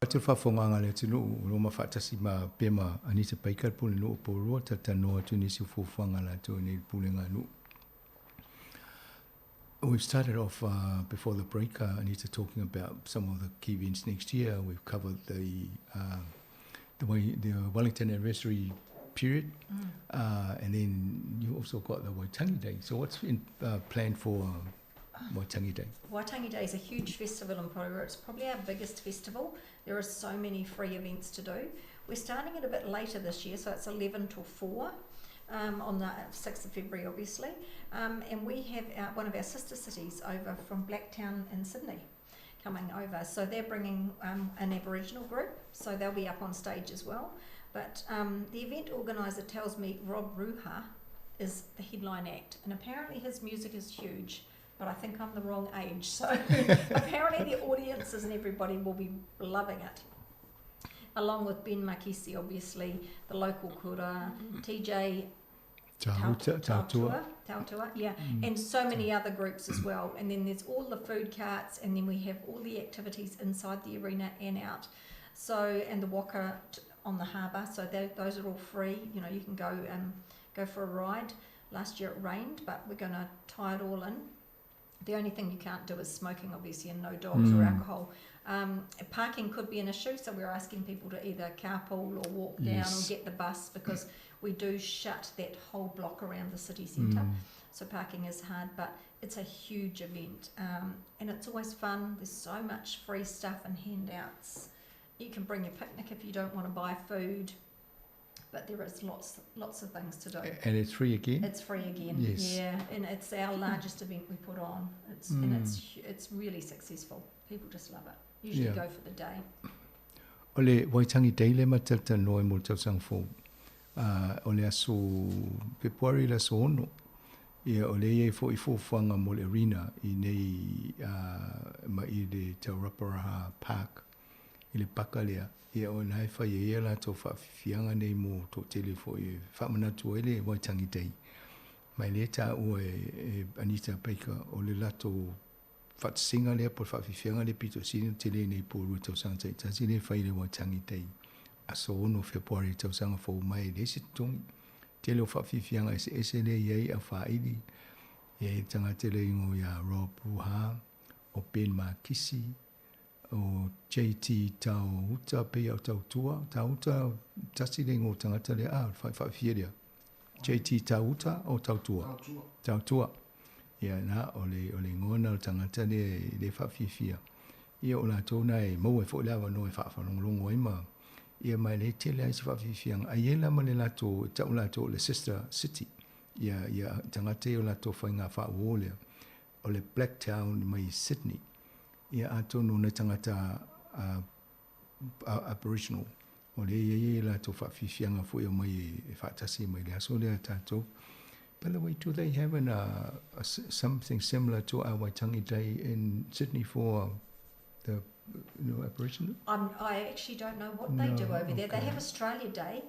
Speaker 15: Atu whawhonganga le tunu roma whatasi ma pema Anita Baker pule no po roa tatanoa tunisi fuwhanga la tu ni pule ngā nu. We've started off before the break, Anita, talking about some of the key events next year. We've covered the Wellington anniversary period, and then you also got the Waitangi Day. So what's in planned for Waitangi Day?
Speaker 16: Waitangi Day is a huge festival in Porirua. It's probably our biggest festival. There are so many free events to do. We're starting it a bit later this year, so it's 11 till 4. On the 6th of February, obviously. And we have one of our sister cities over from Blacktown in Sydney coming over. So they're bringing an Aboriginal group, so they'll be up on stage as well. But the event organiser tells me Rob Ruha is the headline act, and apparently his music is huge, but I think I'm the wrong age. So apparently the audiences and everybody will be loving it. Along with Ben Makisi, obviously, the local kura, TJ Tautua, yeah, and so many other groups as well. And then there's all the food carts, and then we have all the activities inside the arena and out. So, and the waka on the harbour, so those are all free. You know, you can go for a ride. Last year it rained, but we're going to tie it all in. The only thing you can't do is smoking, obviously, and no dogs or alcohol. Parking could be an issue, so we're asking people to either carpool or walk down or get the bus, because we do shut that whole block around the city centre. So parking is hard, but it's a huge event, and it's always fun. There's so much free stuff and handouts. You can bring your picnic if you don't want to buy food, but there is lots of things to do.
Speaker 15: And it's free again?
Speaker 16: It's free again,
Speaker 15: yes.
Speaker 16: Yeah, and it's our largest event we put on. And it's really successful. People just love it. Usually go for the day.
Speaker 15: O le Waitangi Day le matata noe mo tau sangfo. O le aso February la so ono. Ia o le e fo i fōwhanga mo le arena i nei ma i le Te Raparaha Park. I le paka lea. Ia o nai whai e la tō whawhianga nei mo tō telefo i whamanatu e le Waitangi Day. Mai le tā ua Anita Baker o le lato whatsinga lea po whawhiwhianga le pito sini te le nei po rua tau sanga tai tasi le whai le Waitangi Day. Aso ono February tau sanga fau mai le si tongi. Te leo whawhiwhianga ese le iei a whaili. Iei tanga te le ingo ia Rob Ruha, o Ben Makisi, o JT Tauta pe au Tautua. Tauta tasi le ingo tangata le whawhiwhiria. JT Tauta o Tautua? Tautua. Ia na o le ngona o tangata le whawhiwhia. Ia o la tōna e mau e whaulawa no e whawhanonglongo e ma. Ia mai le tele ai se whawhiwhianga. A iela ma le lato, tau lato le sister city. Ia tangata o lato whainga whaolea. O le Blacktown mai Sydney. Ia ato no na tangata Aboriginal. O le ia lato whawhiwhianga fui o mai e whaatasi mai le aso lea tātou. By the way, do they have something similar to our Waitangi Day in Sydney for the Aboriginal?
Speaker 16: I actually don't know what they do over there. They have Australia Day.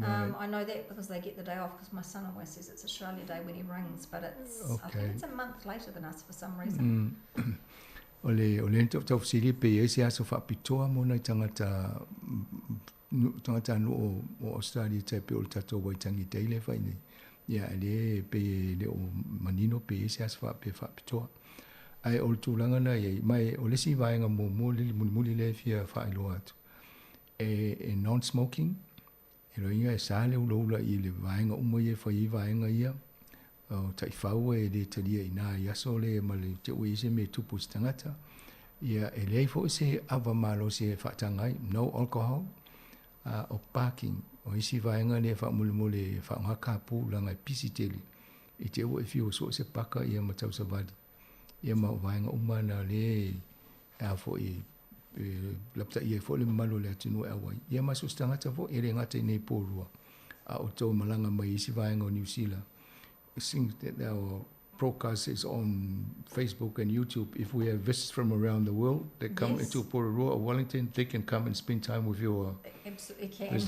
Speaker 16: I know that because they get the day off, because my son always says it's Australia Day when he rings, but I think it's a month later than us for some reason.
Speaker 15: O le tau siri pe e se aso whapitoa mo nei tangata no o Australia te pe o le tatou Waitangi Day le whai nei. Ia le pe le o manino pe se as fa pe fa pitoa ai o tulanga na ia mai o le si vainga mo muli le fia fa ilo atu e non smoking e lo inga sa le ulo i le vainga umo ia fa i vainga ia o tai fau e le talia ina ia so le ma le te ui se me tupu stangata ia e le fo se ava malo se fa tangai no alcohol o parking o isi vaenga le fa mule fa ngaka pu langa pisi tele i te o fio so se paka ia matau savadi ia ma vaenga umana le a fo i lapta ia fo le malo le tinu awai ia ma so stanga tafo e le ngata nei porua a o to malanga mai isi vaenga o New Zealand. I think that our broadcast is on Facebook and YouTube. If we have visitors from around the world that come into Porirua or Wellington, they can come and spend time with your...
Speaker 16: Absolutely can.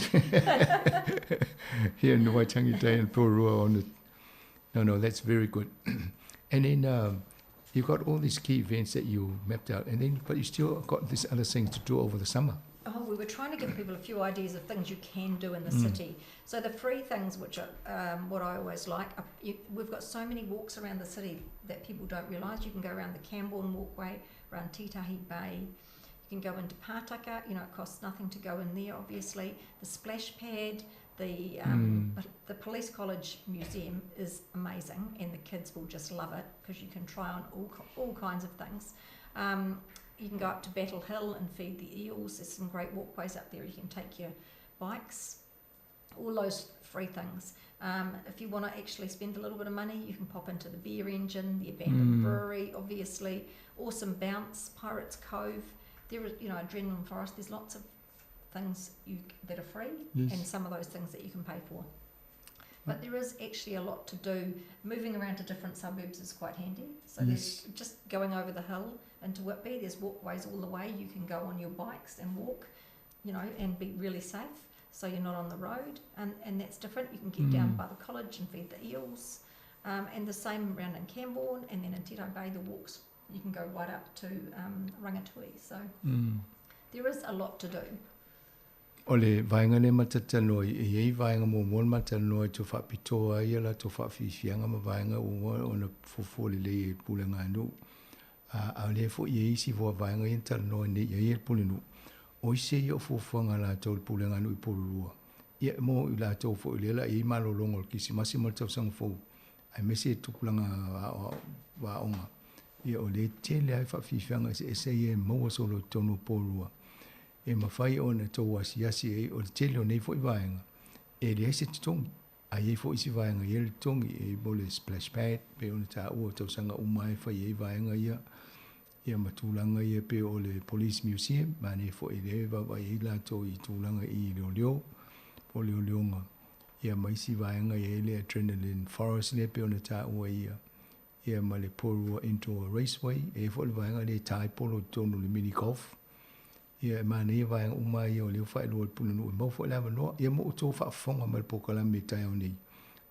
Speaker 15: Here in the Waitangi Day in Porirua on it. No, that's very good. And then you've got all these key events that you mapped out, and then but you still got these other things to do over the summer.
Speaker 16: we were trying to give people a few ideas of things you can do in the city. So the free things, which are what I always like, we've got so many walks around the city that people don't realise. You can go around the Camborne Walkway, around Titahi Bay. You can go into Pātaka. You know, it costs nothing to go in there, obviously. The splash pad, the Police College Museum is amazing, and the kids will just love it because you can try on all kinds of things. You can go up to Battle Hill and feed the eels. There's some great walkways up there. You can take your bikes, all those free things. If you want to actually spend a little bit of money, you can pop into the beer engine, the abandoned brewery, obviously. Awesome Bounce, Pirates Cove. There is, you know, Adrenaline Forest. There's lots of things that are free, and some of those things that you can pay for. But there is actually a lot to do. Moving around to different suburbs is quite handy. So there's just going over the hill into Whitby, there's walkways all the way. You can go on your bikes and walk, you know, and be really safe. So you're not on the road, and that's different. You can get down by the college and feed the eels. And the same around in Camborne, and then in Tito Bay, the walks, you can go right up to Rangatui. So there is a lot to do.
Speaker 15: O le vaenga le matatano i vaenga mo matano to whapitoa i la to whawhiwhianga ma vaenga o na fufoli le pulenga anu. A le fo i isi fo vaenga i tano ni i pulenu. O i se i o fufuanga la tau pulenga anu I porurua. Ia mo I la tau fo I lela I malolongo kisi masi mo tau sang fo. Ai mesi tupulanga wa onga. Ia o le tele ai whawhiwhianga e se i maua solo tonu porurua. E mawhai o na tau asiasi e o le tele o nei fo I vaenga. E le ese titongi. A ye fo isi vaenga ye le tongi e mo le splash pad. Pe o na ta ua tau sanga umai whai e vaenga ia. Ia matulanga ia pe o le Police Museum. Ma ne fo I le wa i la tau I tūlanga I leo. Po leonga. Ia maisi vaenga ye le Adrenaline Forest le pe o na ta ua ia. Ia ma le Porua Indoor Raceway. E fo le vaenga le tai polo tonu le mini golf. Ia mana ia vaenga umai o leo whai loa pulunu. Mau fo lewa noa. Ia mo uto whaafonga ma le pokala me tai au nei.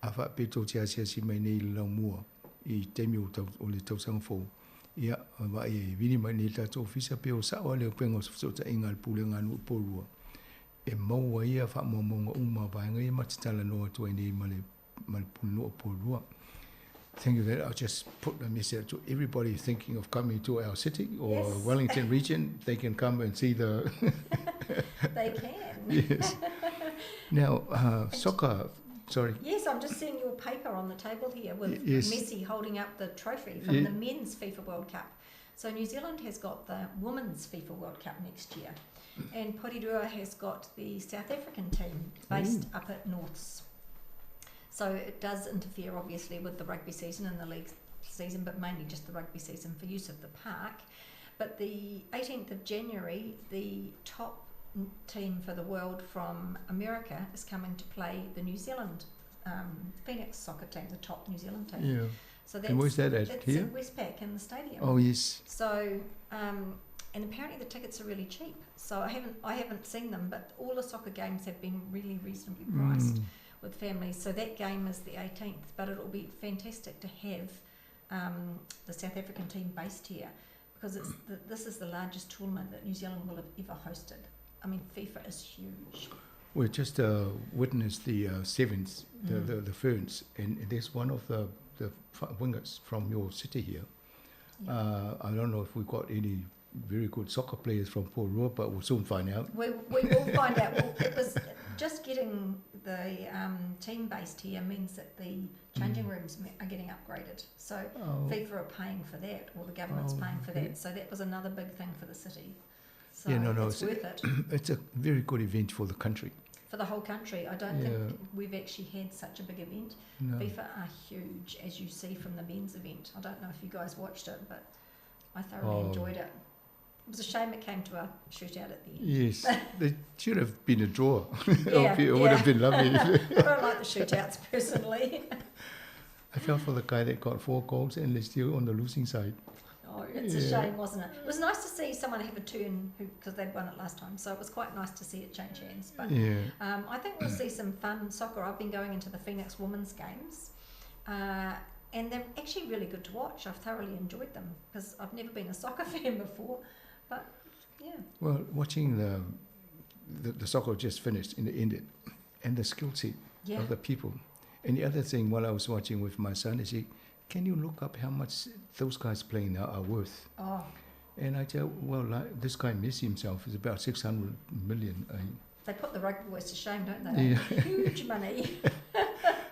Speaker 15: A wha peto te asiasi mai nei le lau mua. I temi o le tausanga fo. Ia wa e vini mai nei tato ofisa pe o sawa leo penga so ta inga le pulenga anu porua. E maua ia wha mamonga uma vaenga ia matatala noa tua nei ma le pulunu o porua. Thank you very much. I'll just put a message to everybody thinking of coming to our city or Wellington region. They can come and see the...
Speaker 16: They can.
Speaker 15: Yes. Now, soccer, sorry.
Speaker 16: Yes, I'm just seeing your paper on the table here with Messi holding up the trophy from the Men's FIFA World Cup. So New Zealand has got the Women's FIFA World Cup next year. And Porirua has got the South African team based up at Norths. So it does interfere, obviously, with the rugby season and the league season, but mainly just the rugby season for use of the park. But the 18th of January, the top team for the world from America is coming to play the New Zealand Phoenix soccer team, the top New Zealand team.
Speaker 15: Yeah.
Speaker 16: So that's,
Speaker 15: and where's that at?
Speaker 16: It's
Speaker 15: Here?
Speaker 16: at Westpac in the stadium.
Speaker 15: Oh, yes.
Speaker 16: So, and apparently the tickets are really cheap. So I haven't seen them, but all the soccer games have been really reasonably priced. With families, so that game is the 18th, but it'll be fantastic to have the South African team based here because this is the largest tournament that New Zealand will have ever hosted. I mean, FIFA is huge.
Speaker 15: We just witnessed the sevens, the Ferns, and there's one of the wingers from your city here. Yeah. I don't know if we've got any very good soccer players from Porua, but we'll soon find out.
Speaker 16: We will find out. Well, it was just getting the team based here means that the changing rooms are getting upgraded. So FIFA are paying for that, or the government's paying for that. So that was another big thing for the city. So it's worth it.
Speaker 15: It's a very good event for the country.
Speaker 16: For the whole country. I don't think we've actually had such a big event. No. FIFA are huge, as you see from the men's event. I don't know if you guys watched it, but I thoroughly enjoyed it. It was a shame it came to a shootout at the end.
Speaker 15: Yes, there should have been a draw. It would have been lovely.
Speaker 16: I don't like the shootouts personally.
Speaker 15: I felt for the guy that got 4 goals and they're still on the losing side.
Speaker 16: Oh, it's a shame, wasn't it? It was nice to see someone have a turn because they'd won it last time. So it was quite nice to see it change hands. But I think we'll see some fun soccer. I've been going into the Phoenix women's games. And they're actually really good to watch. I've thoroughly enjoyed them because I've never been a soccer fan before. But, yeah.
Speaker 15: Well, watching the soccer just finished and it ended, and the skill set
Speaker 16: Yeah.
Speaker 15: of the people. And the other thing, while I was watching with my son, is can you look up how much those guys playing now are worth?
Speaker 16: Oh,
Speaker 15: And I tell, well, this guy Messi himself is about 600 million.
Speaker 16: they put the rugby boys to shame, don't they?
Speaker 15: Yeah.
Speaker 16: Huge money.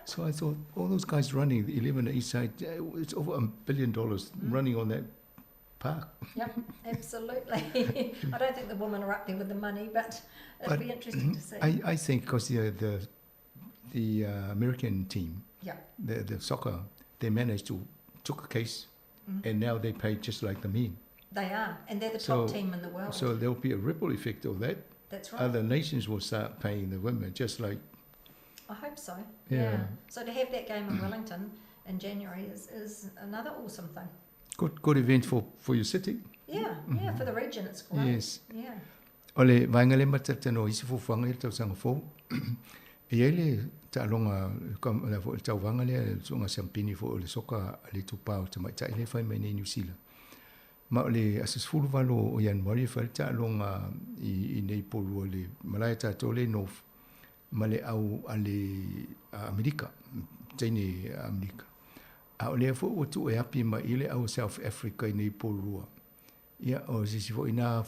Speaker 15: So I thought, all those guys running, the 11 each side, it's over $1 billion running on that park.
Speaker 16: Yep, absolutely. I don't think the women are up there with the money, but it'll be interesting to see.
Speaker 15: I think because the American team,
Speaker 16: Yep.
Speaker 15: the soccer, they managed to took a case, and now they pay just like the men.
Speaker 16: They are, and they're the top team in the world.
Speaker 15: So there'll be a ripple effect of that.
Speaker 16: That's right.
Speaker 15: Other nations will start paying the women, just like.
Speaker 16: I hope so.
Speaker 15: Yeah.
Speaker 16: So to have that game in Wellington in January is another awesome thing.
Speaker 15: Good event for your city.
Speaker 16: Yeah, yeah, for the region it's great.
Speaker 15: Yes.
Speaker 16: Yeah.
Speaker 15: Ole vainga le matatano isi fufanga le tausanga fo. E ele ta longa kom la fo tau vanga le sunga sampini fo le soka le tupau te mai ta ile fai mai New Zealand. Ma ole asis fulu valo o January fa ta longa I nei polu le malai ta tole no male au ale Amerika. Tene Amerika. A ole fo o tu e api ma ile au South Africa nei polu. Ia o sisi fo ina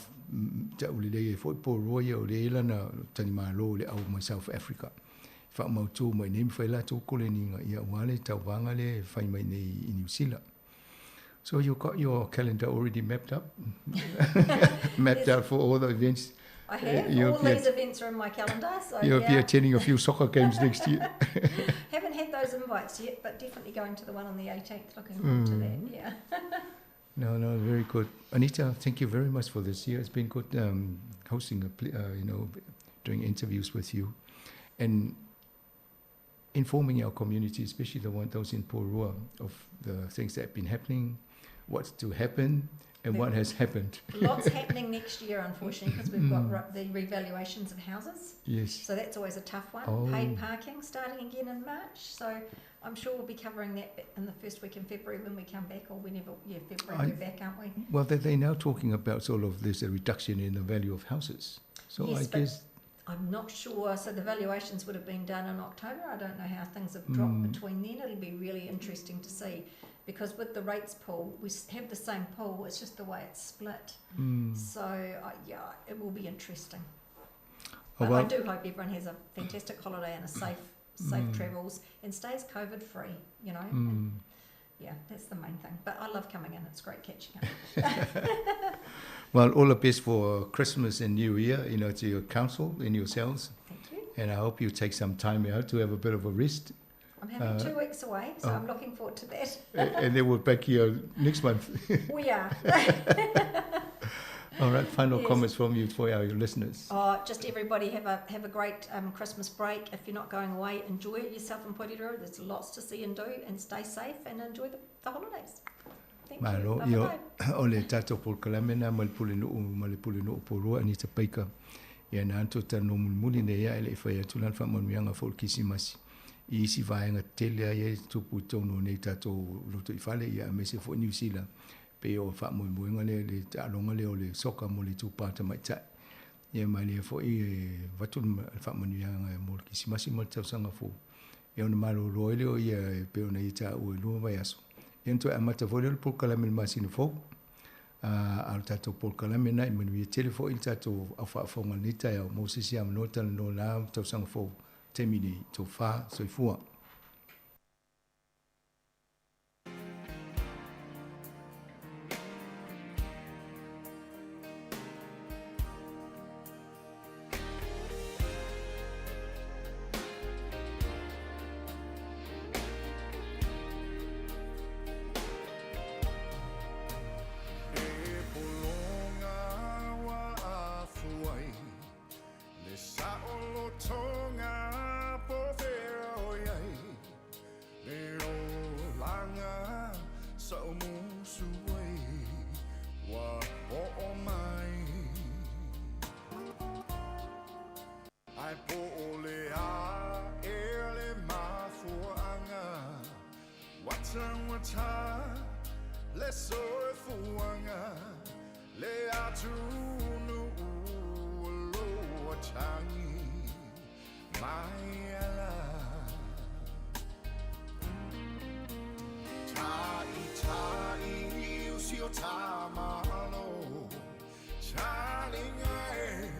Speaker 15: ta uli le fo polu ia o le lana tani malo le au ma South Africa. Fa mau tu mai nei fa la tu koleninga ia wale tau vanga le fai mai nei I New Zealand. So you got your calendar already mapped up? Mapped out for all the events?
Speaker 16: I have. All these events are in my calendar. So
Speaker 15: you'll be attending a few soccer games next year.
Speaker 16: Haven't had those invites yet, but definitely going to the one on the 18th. Looking forward to that, yeah.
Speaker 15: No, very good. Anita, thank you very much for this year. It's been good hosting, doing interviews with you. And informing our community, especially those in Porua, of the things that have been happening, what's to happen, and what has happened.
Speaker 16: Lots happening next year, unfortunately, because we've got the revaluations of houses.
Speaker 15: Yes.
Speaker 16: So that's always a tough one.
Speaker 15: Oh.
Speaker 16: Paid parking starting again in March. So I'm sure we'll be covering that in the first week in February when we come back, or whenever, February we're back, aren't we?
Speaker 15: Well, they're now talking about sort of there's a reduction in the value of houses. So
Speaker 16: Yes,
Speaker 15: I
Speaker 16: but
Speaker 15: guess.
Speaker 16: I'm not sure. So the valuations would have been done in October. I don't know how things have dropped between then. It'll be really interesting to see, because with the rates pool, we have the same pool. It's just the way it's split. So it will be interesting. But I do hope everyone has a fantastic holiday and a safe travels and stays COVID free. And, yeah, that's the main thing. But I love coming in. It's great catching up.
Speaker 15: Well, all the best for Christmas and New Year, to your council and yourselves.
Speaker 16: Thank you.
Speaker 15: And I hope you take some time out to have a bit of a rest.
Speaker 16: I'm having 2 weeks away, so I'm looking forward to that.
Speaker 15: And then we're back here next month.
Speaker 16: We are.
Speaker 15: All right, final comments from you for our listeners.
Speaker 16: Just everybody have a great Christmas break. If you're not going away, enjoy it yourself in Porirua. There's lots to see and do, and stay safe and enjoy the holidays. Thank
Speaker 15: Malo,
Speaker 16: you.
Speaker 15: o le tato por kalamena mal pulinu porua ni te paika. Ia na anto tano mulmuli ne ia ele fa ia tulan fa manuanga fol kisimasi. I isi vaenga tele ia tupu tono nei tato loto I fale ia me se fo New Zealand. Pe o fa mulmuenga le talonga le o le soka mo le tupa ta mai tai. Ia mai le fo I vatul fa manuanga mo kisimasi mo tausanga fo. Ia ona malo roile o ia pe ona I ta o lu vai aso. Ento a mata volel por kalamel masino fo. Al tato por kalamena I manu telefo il tato afa fonga nita ya Moses ya nota no la tausanga fo temini to fa soifua.
Speaker 13: Le soy fuanga le atunu lo cha Faila Tai Usio Tamalo Chalingae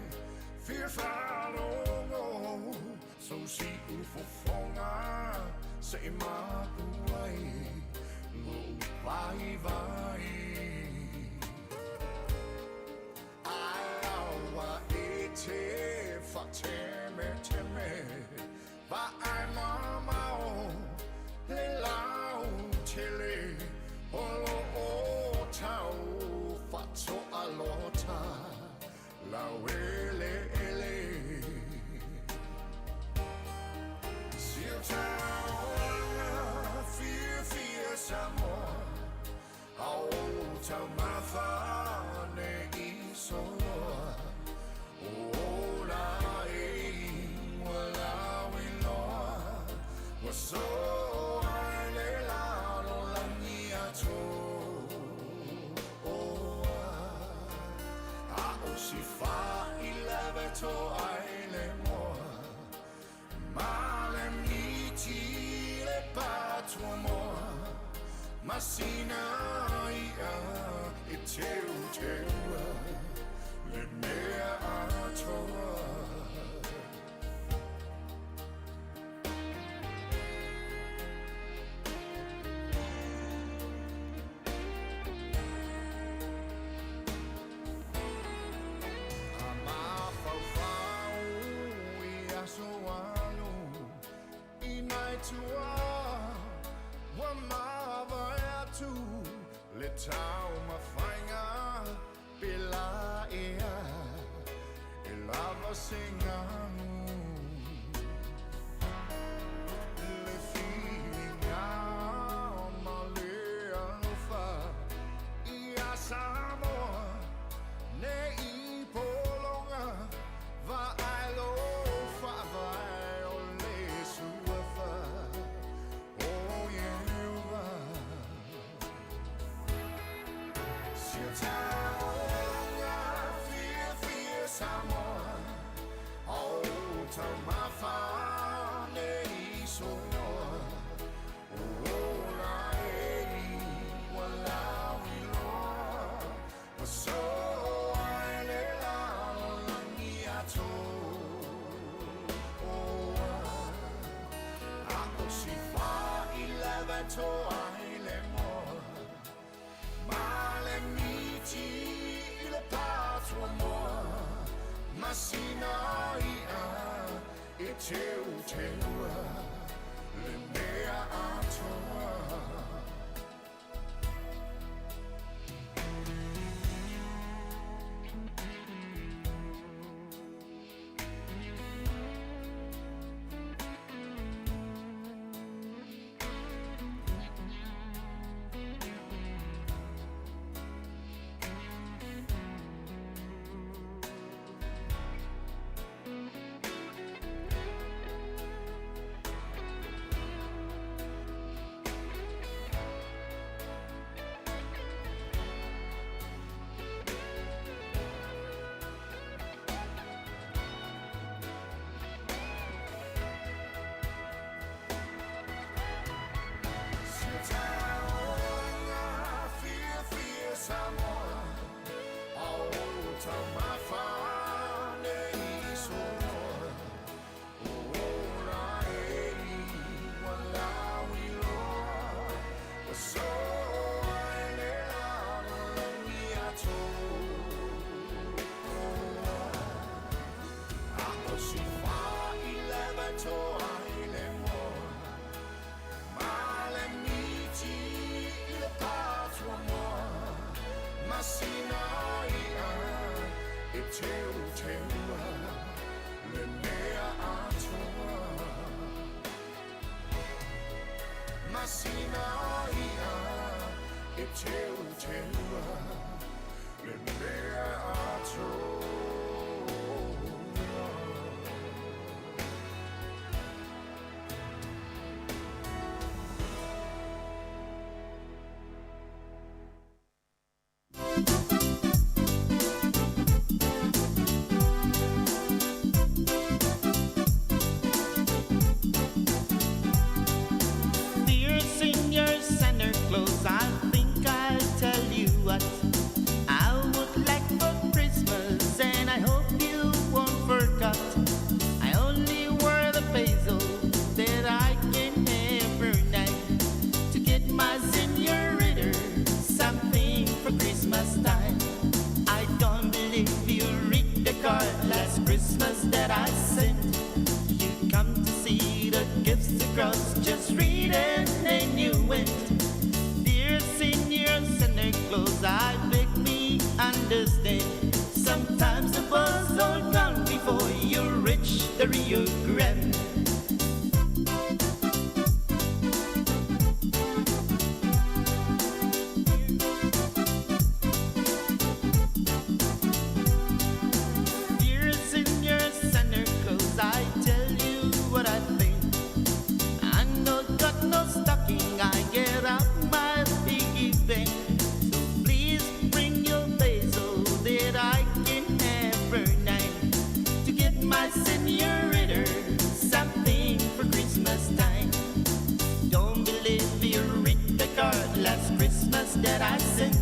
Speaker 13: Fear Falo So si ufofonga Sa imakuay Lo vai Ayawa ete Fateme teme Va ai mamao Le lau tele Olo o tau Fatso alota La wele ele Sil tau Fear samor Au tau mafane isoa Ola e wala wiloa Waso ale la lo langia to Oa A o si fa ileve to aile moa Male miti le patua moa Masina ia e teu Le mea atoa Ama fau ia soalu Inai tua Wamava atu Le tau mawhainga Pela ea E lava singamu Le whininga Ma le alofa Ia Samoa Ne I polonga Va alofa Vai o le suafa Oh yeah Sia taonga Fear Samoa Oh tau mawhane I sonoa Oh la e wala wiloa Waso ai le la langi ato Oh Ako si fa ileve to ai le moa Male miti le patua moa Masina ia e teua Le mea atoa
Speaker 12: understand. Sometimes the buzz all gone before you reach the Rio Grande. Years in your center clothes, I tell you what I think. I know got no stocking, I get out my piggy bank. So please bring your basil that I can have her name to get my senorita something for Christmas time. Don't believe you read the card last Christmas that I sent.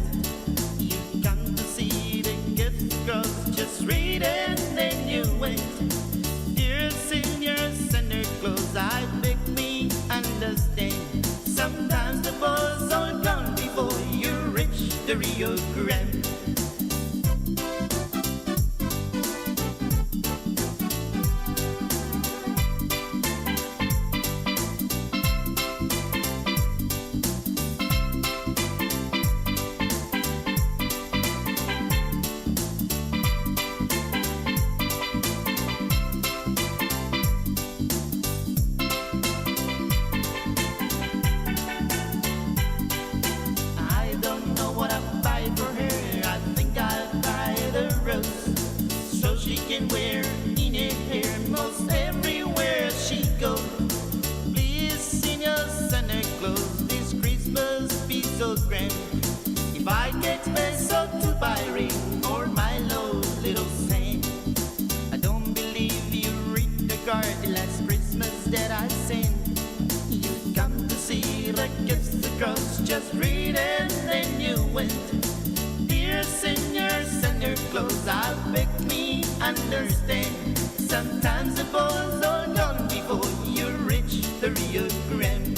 Speaker 12: You come to see the gift girls, just read it and then you went. Dear Senior Santa Claus, I beg me understand. Sometimes the ball's all gone before you reach the Rio Grande. I don't know what I'll buy for her. I think I'll buy the rose so she can wear in her hair most everywhere she goes. Please, Senior Santa Claus, this Christmas be so grand. If I get peso to buy ring or Milo little sand, I don't believe you read the card last Christmas that I sent. You come to see the gifts across, just read and then you went. Dear Senior Santa Claus, I beg me understand. Sometimes the ball's all gone before you reach the Rio Grande.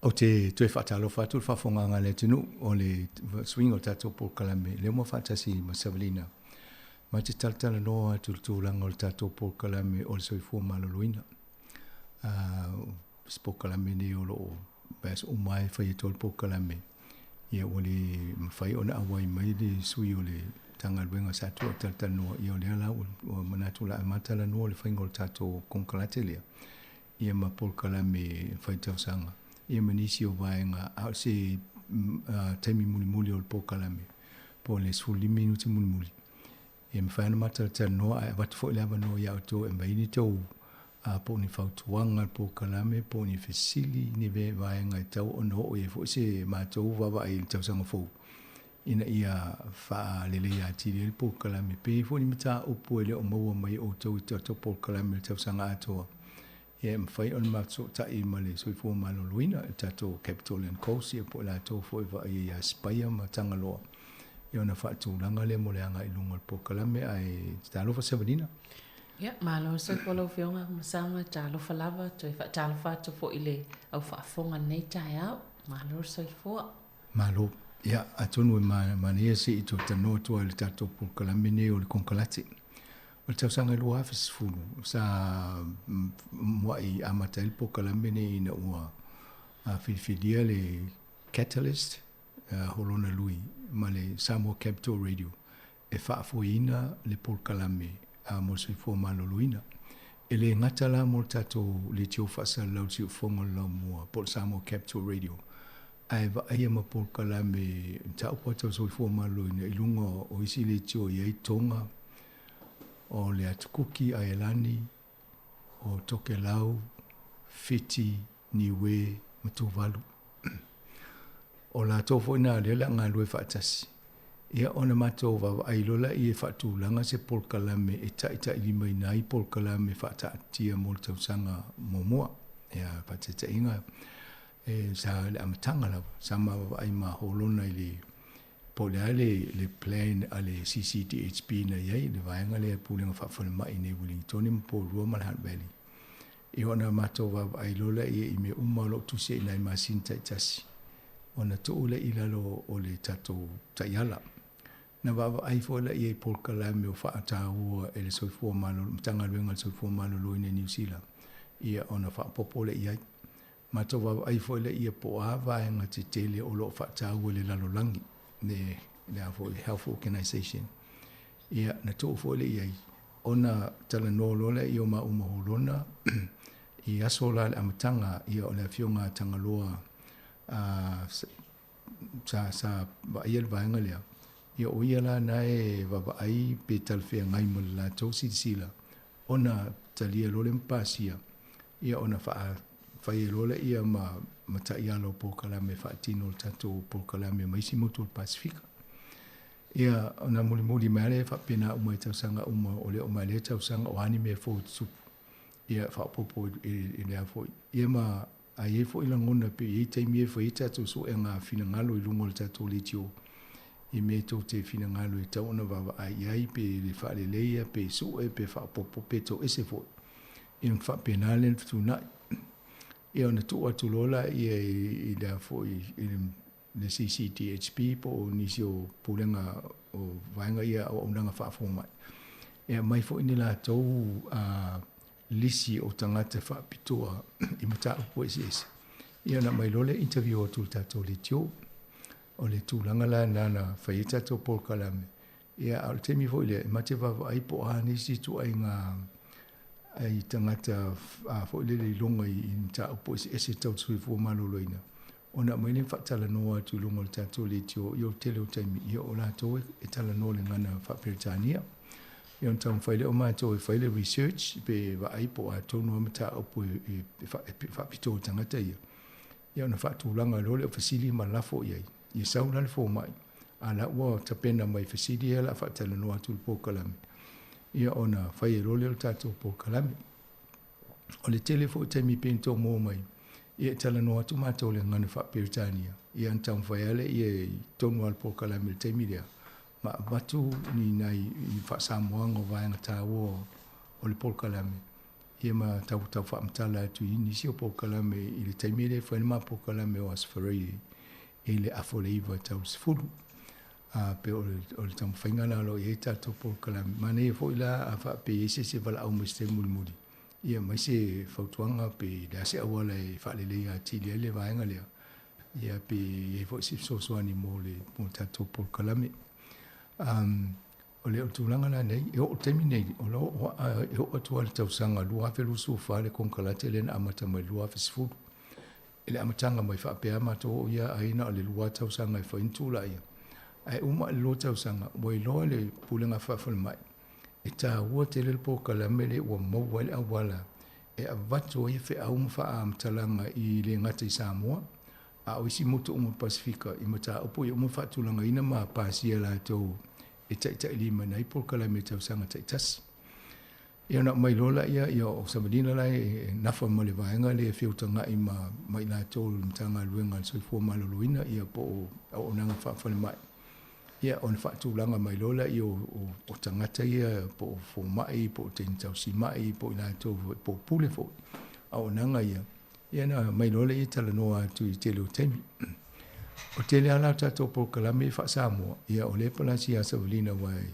Speaker 15: O te tue whaatalo whātu whawhonganga le tunu o le swing o tātou Paul Kalame. Leo mo whaatasi ma Savalina. Ma te talatala noa tūlanga o le tātou Paul Kalame o le soifua maloloina. Paul Kalame ni o lo bas o mai whai tōl Paul Kalame. Ia o le mawhai o na awai mai le sui o le tanga luenga sātua o talatala noa. Ia o le ala o manatula a matala noa le whainga o le tātou kongkalatelia. Ia ma Paul Kalame whai tau sanga. Ia manisi o vaenga au se taimi muli o le Paul Kalame. Po le sfuli minuti muli. Ia mwhaina matala noa a watu fo lewa noa ia o tō e maini tau po ni whautuanga Paul Kalame, po ni fesili ni ve vaenga i tau o no o e fo se mātou wawa i tau sanga fo. Ina ia wha lele ia tiri le Paul Kalame. Pe fo ni mata upu ele o maua mai o tau i tau Paul Kalame le tau sanga atoa. Ia mwhai on matso ta i male soifua maloloina i tato Capitolian Coast ia po la tau fo i wa ia spaya ma tangaloa. Ia ona whaatūlanga le mo le anga i lunga le Paul Kalame ai talofa Savalina.
Speaker 3: Ia, malo soifua lau whionga masanga talofa lava toi talofa to fo ile au whaafonga nei tai au. Malo soifua.
Speaker 15: Malo. Ia, atonu e mania se i to tanoa toa le tato Paul Kalame ne o le konkalate. O tau sanga lua hafis fulu, sa mwai amata il Paul Kalame ne ina ua whiwhidia le Catalyst, holona lui, ma le Samoa Capital Radio, e whaafuina le Paul Kalame mo soifua maloloina. E le ngatala mo tato le tio whasa lau tio whonga lau mua, Paul Samoa Capital Radio. Ai wa aia ma Paul Kalame, tau po tau soifua maloloina, ilunga o isi le tio iei tonga, o le atukuki a elani, o Tokelau, Fiti, Niue, Matuvalu. O la tofo ina lela ngā lue whaatasi. Ia ona matou wawa ailola i e whaatūlanga se Paul Kalame e taita ili mai nai Paul Kalame whaataatia mo le tausanga momua. Ia whaateta inga e sa le amatanga lawa. Sama wawa ai ma holona i le po le plan a le CCDHP na iai, le vaenga le pulenga whawhana mai nei Wellington mo po rua Malhan Valley. I ona matou wawa ailola i me umalo tuse i nai masinta i tasi. Ona tuule i lalo o le tatou taiala. Na wawa ai fola i e Paul Kalame o whaatahua e le soifua malo, mtanga luenga le soifua malo loine New Zealand. Ia ona whaapopole i ai. Matou wawa ai fola i e po avaenga te tele o lo whaatahua le lalo langi. Ne for Health Organisation. Ia na tō fola i ai. Ona tala nolola i o ma umaholona i asola le amatanga i o le fionga tangaloa sa vaia le vaenga lea. Ia o ia la nae vavaai pe talfea ngai mo le la tau sila. Ona talia lole mpasia. Ia ona whae lole ia ma taialo Paul Kalame whaatino le tatou Paul Kalame maisi motu le Pasifika. Ia ona muli mare whapena umai tausanga o le umai le tausanga o hani me fo supu. Ia whapopo i lea fo. Ia ma a ie fo ila ngona pe i taimi e fo i tatou so e ngā whina ngalo i lungo le tatou le tio. I me tō te whina ngalo i tau ona wawa ai pe le whaale leia pe so e pe whapopo pe tō ese fo. Ia whapena le tunai. Ia ona tō atu lola i lea fo i le CCTHP po nisi o pulenga o vaenga ia o unanga whaafo mai. Ia mai fo ini la tau lisi o tangata whaapitoa i mata upo ese. Ia na mai lole interview o tū tatou le tio o le tūlanga la nana whai tatou Paul Kalame. Ia al temi fo ile mate wawa ai po a nisi tu ai ngā ai tangata fo ile le longa i mata upo ese tau tsui fo maloloina. Ona mai le whaatala noa tu lungo le tatou le tio i o tele o taimi ia o la tau e tala noa le ngana whaperitania. Ia on tau whaile o mātou e whaile research pe wa aipo a tonu amata upo e whapito o tangata ia. Ia ona whaatūlanga lole o fasili ma lafo iai. Ia sauna le fo mai. A la ua tapena mai fasili e la whaatala noa tu Paul Kalame. Ia ona whaile lole o tatou Paul Kalame. O le telefo taimi pento mō mai. Ia tala noa tu mātou le ngana whaperitania. Ia on tau whaiale ia tonu al Paul Kalame le taimi lea. Ma batu ni nai i whaasamoanga o vaenga tāua o le Paul Kalame. ia ma tau whaamtala atu i nisi o pokalame i le taimire whaine ma pokalame o asfarei e le afoleiva tau sifuru. Pe o le tamu whaingana lo i e tātou pokalame. Mane e fo ila a wha pe e se wala au meste muri. Ia mai se whautuanga pe le ase awala e whaalelei a tili le vaenga lea. Ia pe e fo se sosoani mo le tātou pokalame. O le o tūlanga la nei, e o temi nei, o lo e o atua le tausanga, lua fe lusu whaale konkalate le na amata mai lua fe sifuru. E le amatanga mai whaapea mato o ia aina o le lua tausanga e whaintula ia. Ai uma le lo tausanga, wai loa le pulenga whawhal mai. E tā ua te le po kalame le ua maua le awala. E a vato ia fe auma wha amtalanga i le ngata i Samoa. A oisi moto umu Pasifika, i mata upo i umu whaatulanga ina maa pasia la tau e tai lima nei po kalame tausanga tai tas. Ia na mai lola ia o Samadina lai e nafa ma le vaenga le e whiutanga i mai la tau mtanga luenga soifua maloloina ia po o nanga whaafale mai. Ia on whaatulanga mai lola i o tangata ia po fo mai, po te intausi mai, po ina tau po pule fo. A o nanga ia. Ia na mai lola i tala noa tu i te leo temi. O te lea lau tātou po kalame i Samoa, ia o le palasi a Savalina wai,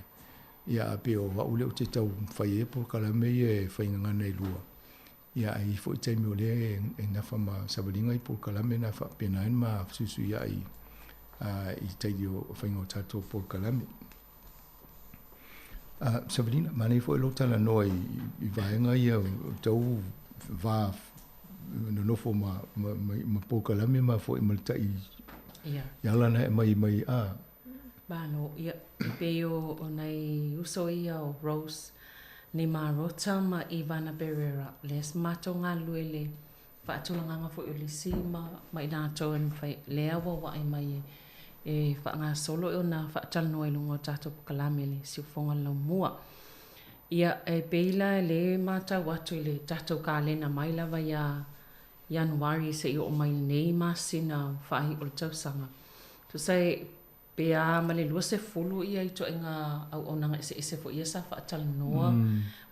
Speaker 15: ia ape o waule o te tau whai e po kalame e whaingangana i lua. Ia ai fo i teimi o le e nafa ma Savalina i po kalame na whapena en ma susu ia i teidi o whainga o tātou po kalame. Savalina, mane fo i lo tala noa i vaenga ia tau va no nofo ma po kalame ma fo i malta i ia lana e mai a.
Speaker 3: Bano, ia pe o nei uso ia o Rose ni marota ma Ivana Pereira. Les mato ngā luele whaatulanganga fo i lisima ma i nātou en whai lea wa i mai e wha ngā solo o nā whaatalanoa i lungo tātou kalame le si ufonga lau mua. Ia e peila le mātou atu i le tātou kālena mai lava ia Januari se i o mai nei masina whahi o le tausanga. Tu sei, pea ma le lua se fulu ia i to inga au onanga ese fo ia sa whaatala noa.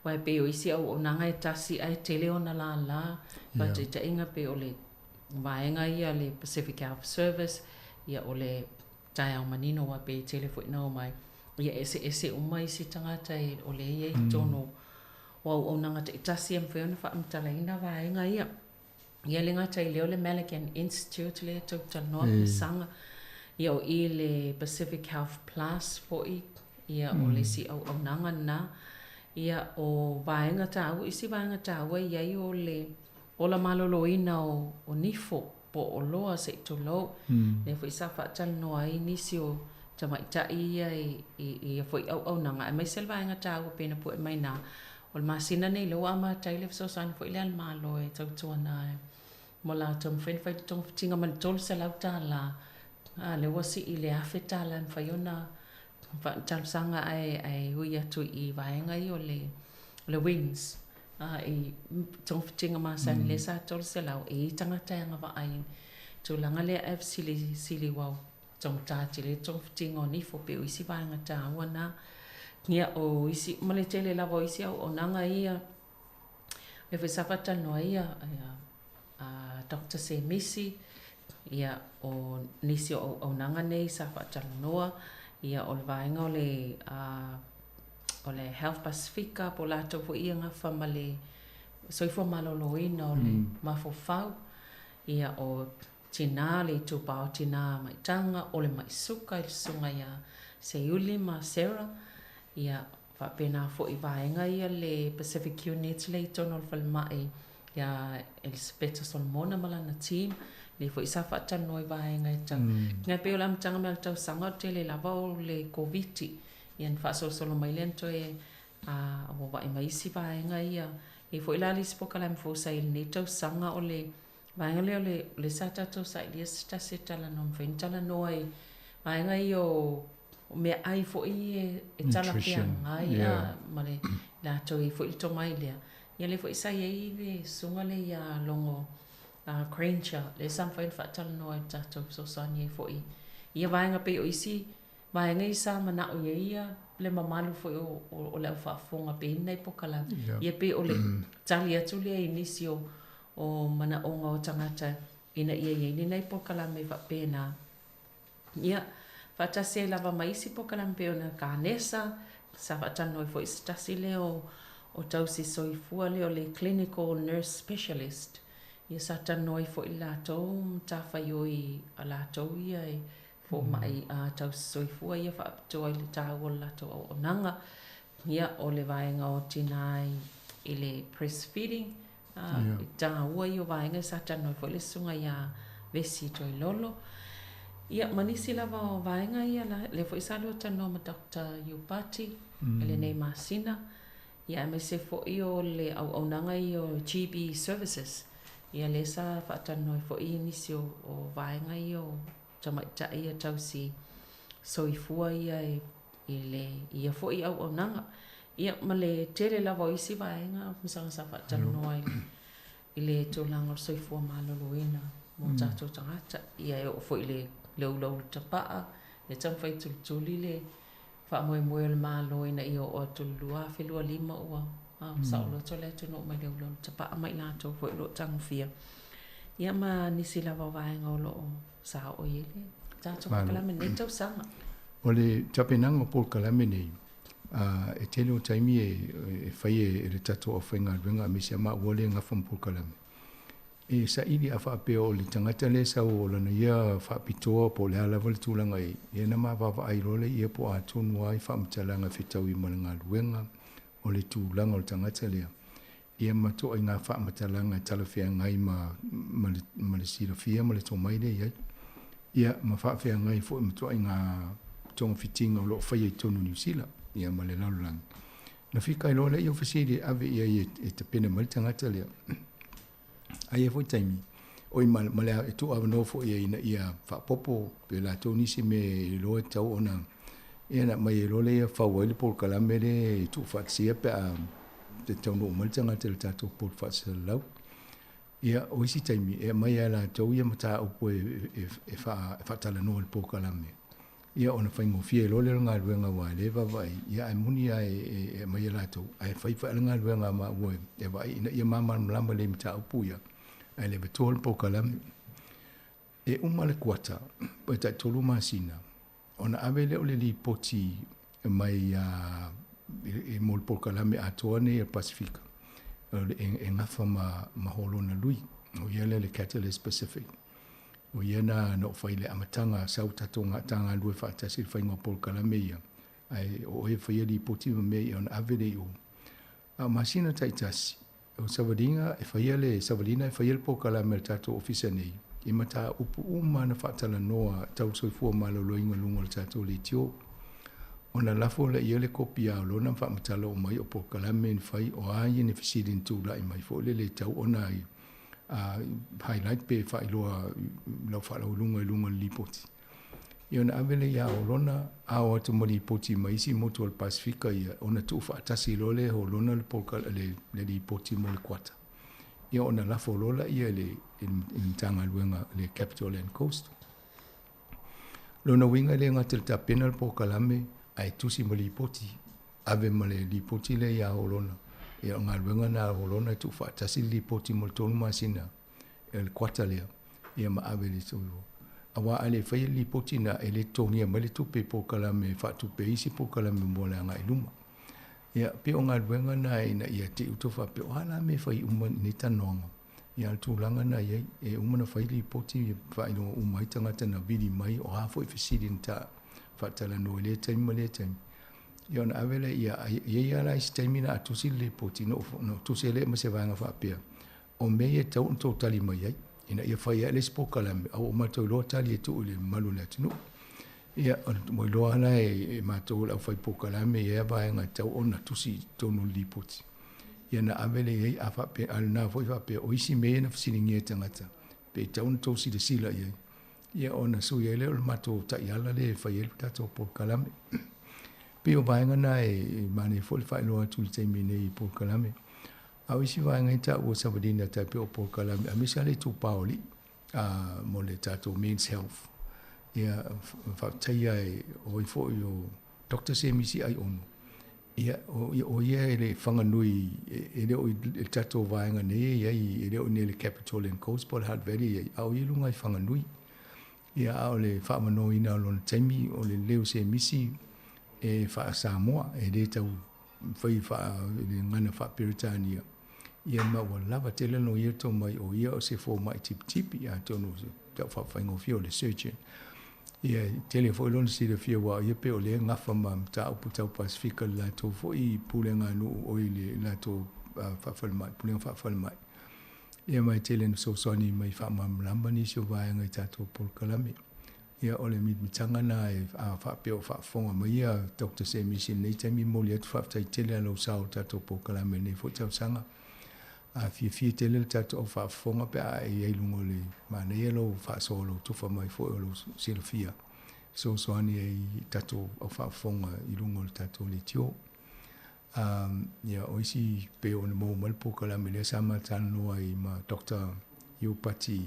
Speaker 3: Wai pe o isi au onanga e tasi ai tele o na la. But ita inga pe o le vaenga ia le Pacific Health Service, ia o le tai au manino wa pe tele fo ina o mai. Ia ese o mai si tangata o le ia i tono. Wau onanga te tasi am whiona wha amtala ina vaenga ia. Ia le ngata i leo le Melican Institute le tau noa le sanga. Ia o i le Pacific Health Plus fo i. Ia o le si au nanga na. Ia o vaenga tau, isi vaenga tau ia i o le o la maloloina o nifo po o loa se to lo. Le fo isa whaatal noa i nisi o tamaita ia i fo i au nanga. E mai sel vaenga tau pena po e mai na. O le masina nei lo ama taile so sani fo i le almalo e tau tuana e. Mo la tom fen fai tong tinga man tol se lau ta la le wasi i le afe ta la fai ona tal sanga ai hui atu i vaenga i o le wings i tong tinga ma san le sa tol se lau i tangata nga va ai tu langa le af sili wow tong ta ti le tong tinga ni fo pe o isi vaenga ta wana nia o isi male tele la vo isi o nanga ia me fe safata no ia Dr. Semisi ia o nisi o nanga nei sa whaatalanoa ia o le vaenga o le Health Pacifica po lato po ia nga whamale soifua maloloina o le mafofau ia o tina le tupao tina maitanga o le maisuka i sunga ia Seiuli ma Sarah ia whapena fo i vaenga ia le Pacific Units le tono le whalmai ia Elisabetta Solomona malana team le fo isa whaatan noi vaenga i tang. Ngai peo lam tanga mea tau sanga te le lava o le COVID-19 ian whaasol solo mai lento e o wa ima isi vaenga ia e fo ila lisi poka lam fo sa ili ne tau sanga o le vaenga leo le sata tau sa ili esta se tala nom whain tala noa e vaenga i o mea ai fo i e tala pia ngai ma le la tau i fo ili to mai lea ia le fo isa ia i le sunga le ia longo Crenshaw le samfain whaatal noa tatou so sani e fo i ia vaenga pe o isi vaenga isa mana o ia le mamalu fo o le whaafonga pe nei pokala.
Speaker 15: Yeah.
Speaker 3: Ia pe o le tali atu le inisi o mana onga o tangata ina ia ni nei pokala me va pena. Ia whatase lava maisi pokala me ona kanesa sa whatanoi fo istasi le o tausi soifua le o le clinical nurse specialist. Ia sa tanoi fo i lātou tawhai oi a lātou ia e fo mai a tausi soifua ia whaapatoa i le tāua lātou o nanga. Ia o le vaenga o tinai i le breastfeeding. Tāua i o vaenga sa tanoi fo le sunga ia vesi toi lolo. Ia manisi lava o vaenga ia le fo isalo tano ma Dr. Yupati ele nei masina. Ia me se fo i o le au nanga i o GB services. Ia le sa whaatanoi fo i nisi o vaenga i o tamaita ia tausi soifua ia ia fo i au nanga. Ia ma le tele lava o isi vaenga misanga sa whaatanoi i le tūlanga o soifua maloloina mo tātou tangata. Ia e o fo i le lau tapaa le tamwhai tulituli le whaamoe le maloloina i o atulua whelua lima ua. Saolo tole tunu mai le lau tapaa mai lātou fo i lo tangwhia. Ia ma nisi lava vaenga o lo sa o ile. Tātou kalame nei tau sanga.
Speaker 15: O le tapenanga o Paul Kalame nei, e tele o taimi e whai e le tatou o whainga ruenga me se maa wale ngawha Paul Kalame. E sa ili a whaapea o le tangata le sa o lana ia whaapitoa po le halawa le tūlanga e. Ia na maa wawa airole ia po a tonu ai whaamtalanga whetau i malanga ruenga o le tūlanga o le tangata lea. Ia matoa i ngā whaamatalanga talawhea ngai ma le sirafia ma le tomaire iai. Ia ma whaafea ngai fo i matoa i ngā tonga fitinga o lo whai e tonu New Zealand. Ia ma le lalulang. Na whika i lola i o whasiri ave ia e te pena ma le tangata lea. Ai e foi taimi. Oi ma le e tu ava no fo ia whaapopo pe la toni se me loa tau ona. Ia na mai e lola ia whawai le Paul Kalame le i tu whaatsia pe a te tau no ma le tangata le tātou Paul whaatsia lau. Ia o isi taimi e mai a la tau ia mata upo e whaatala no le Paul Kalame. Ia ona whaingo fia e lole ngā ruenga wa le vai. Ia e muni a e mai a la tau. Ai whaifa ngā ruenga ma ue. E vai ina ia mama mlama le mita upu ia. Ai le beto le Paul Kalame. E uma le kuata. Pa tai tolu masina. Ona ave le o le li poti mai e mo le Paul Kalame a toane e Pasifika. E ngafa ma holona lui. O ia le Catalyst Pacific. O ia na no whaile amatanga sau tatonga tanga lue whaatasi le whainga Paul Kalame ia. Ai o e whaia li poti me i on avere o. A masina taitasi. O Savadinga e whaia le Savadina e whaia le Paul Kalame le tato ofisa nei. I mata upu uma na whaatala noa tau soifua malolo inga lunga le tato le tio. O na lafo le ia le kopi a lona whaamatala o mai o Paul Kalame ni whai o aia ni whasidin tūla i mai fo le tau ona ai. Highlight pe whailoa lau whalau lunga li poti. Ia na avele ia o lona a o atu mali poti maisi motu al Pasifika ia ona tu whaatasi lole ho lona le polka le li poti mo le kuata. Ia ona lafo lola ia le tanga luenga le Capital and Coast. Lona winga le ngata le tapena le Paul Kalame ai tusi mali poti. Ave male li poti le ia o lona. Ia ngā ruenga nā holona tu whaatasi li poti mo tonu masina. E le kuata lea. Ia ma awe le tolu. Awa ale whai li poti na e le tongia ma le tupe Paul Kalame whaatupe isi Paul Kalame mo le anga iluma. Ia pe o ngā ruenga na ina ia te utofa pe o hala me whai uma ni tanonga. Ia al tūlanga na ia e uma na whai li poti whai no umai tangata na vidi mai o hafo i whasiri nta whaatala no le taimi ma le taimi. Ia na avele ia la isi taimina a tusi le poti no tusi le ma se vanga whaapea. O mea tau nto tali mai ai. Ina ia whai le Paul Kalame. Au o matau loa tali e tu le malu le atinu. Ia moi loa ana e matau au whai Paul Kalame ia vaenga tau ona tusi tonu li poti. Ia na avele ia a whaapea al na whai whaapea o isi mea na whasiringi e tangata. Pe tau nto si de sila ia. Ia ona sui ele o matau ta iala le whai ele tato Paul Kalame. Pio vaenga na e mane fo le whailoa tuli taimi nei Paul Kalame. Au isi vaenga i ta ua Savadina tai pio Paul Kalame. A misa le tu paoli mo le tato Men's Health. Ia whaataia e oi fo i o Dr. Semisi ai ono. Ia o ia ele whanganui, ele o il tato vaenga ne, ele o ne le Capitol and Coast, Port Heart Valley, au i lunga i whanganui. Ia au le whamano ina o lona taimi, o le leo Semisi, e wha Samoa, e le tau whai wha, le ngana wha Peritania. Ia maua lava te lano ia tau mai o ia o se fō mai tipi ia tono se tau whawhaingo fio le surgeon. Ia tele fo lona si le fia wa ia pe o le ngafa ma ta upu tau Pasifika la tau fo i pulenga nu o i le la tau whawhalmai, pulenga whawhalmai. Ia mai tele no sosoni mai whamam lamba ni sio vaenga i tātou Polkalame. Ia ole mitanga na e whapeo whafonga mai ia Dr. Semisi nei taimi moli atu whaftai tele alo sao tātou Polkalame nei fo tau sanga. A fia tele le tato o whaafonga pe a e lungo le mana ia lo whaasolo tuwha mai fo o lo silafia. So soani e tato o whaafonga i lungo le tato le tio. Ia oisi pe o ne mou malpo Kalame le sama tanoa i ma Dr. Iupati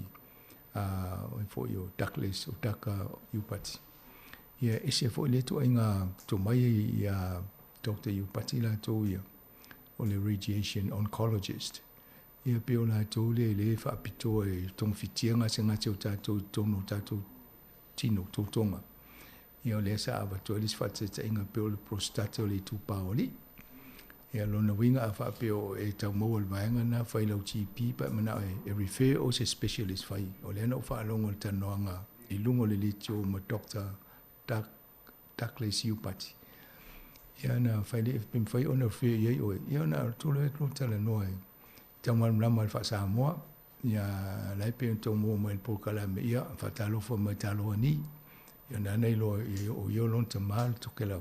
Speaker 15: o fo i o Douglas o Taka Iupati. Ia ese fo le to inga to mai i Dr. Iupati la to ia o le radiation oncologist. Ia pe o la tau le whaapito e tong fitianga se ngati o tātou tono tātou tino tōtonga. Ia o le sa awa tualis whateta inga pe o le prostata o le tūpā o li. Ia lona winga a whaapeo e tau maua le vaenga na whailau GP pa mana e refer o se specialist whai. O le ana o whaalongo le tanoanga i lungo le litio ma Dr. Douglas Iupati. Ia na whaile e pim whai ona refer iei oe. Ia na tūlo e klo tala noa e. Tamal lama al Samoa ia lai pe to mo mai Polkalame ia fatalo fo mai talo ni ia na nei lo o yo lon tamal to kela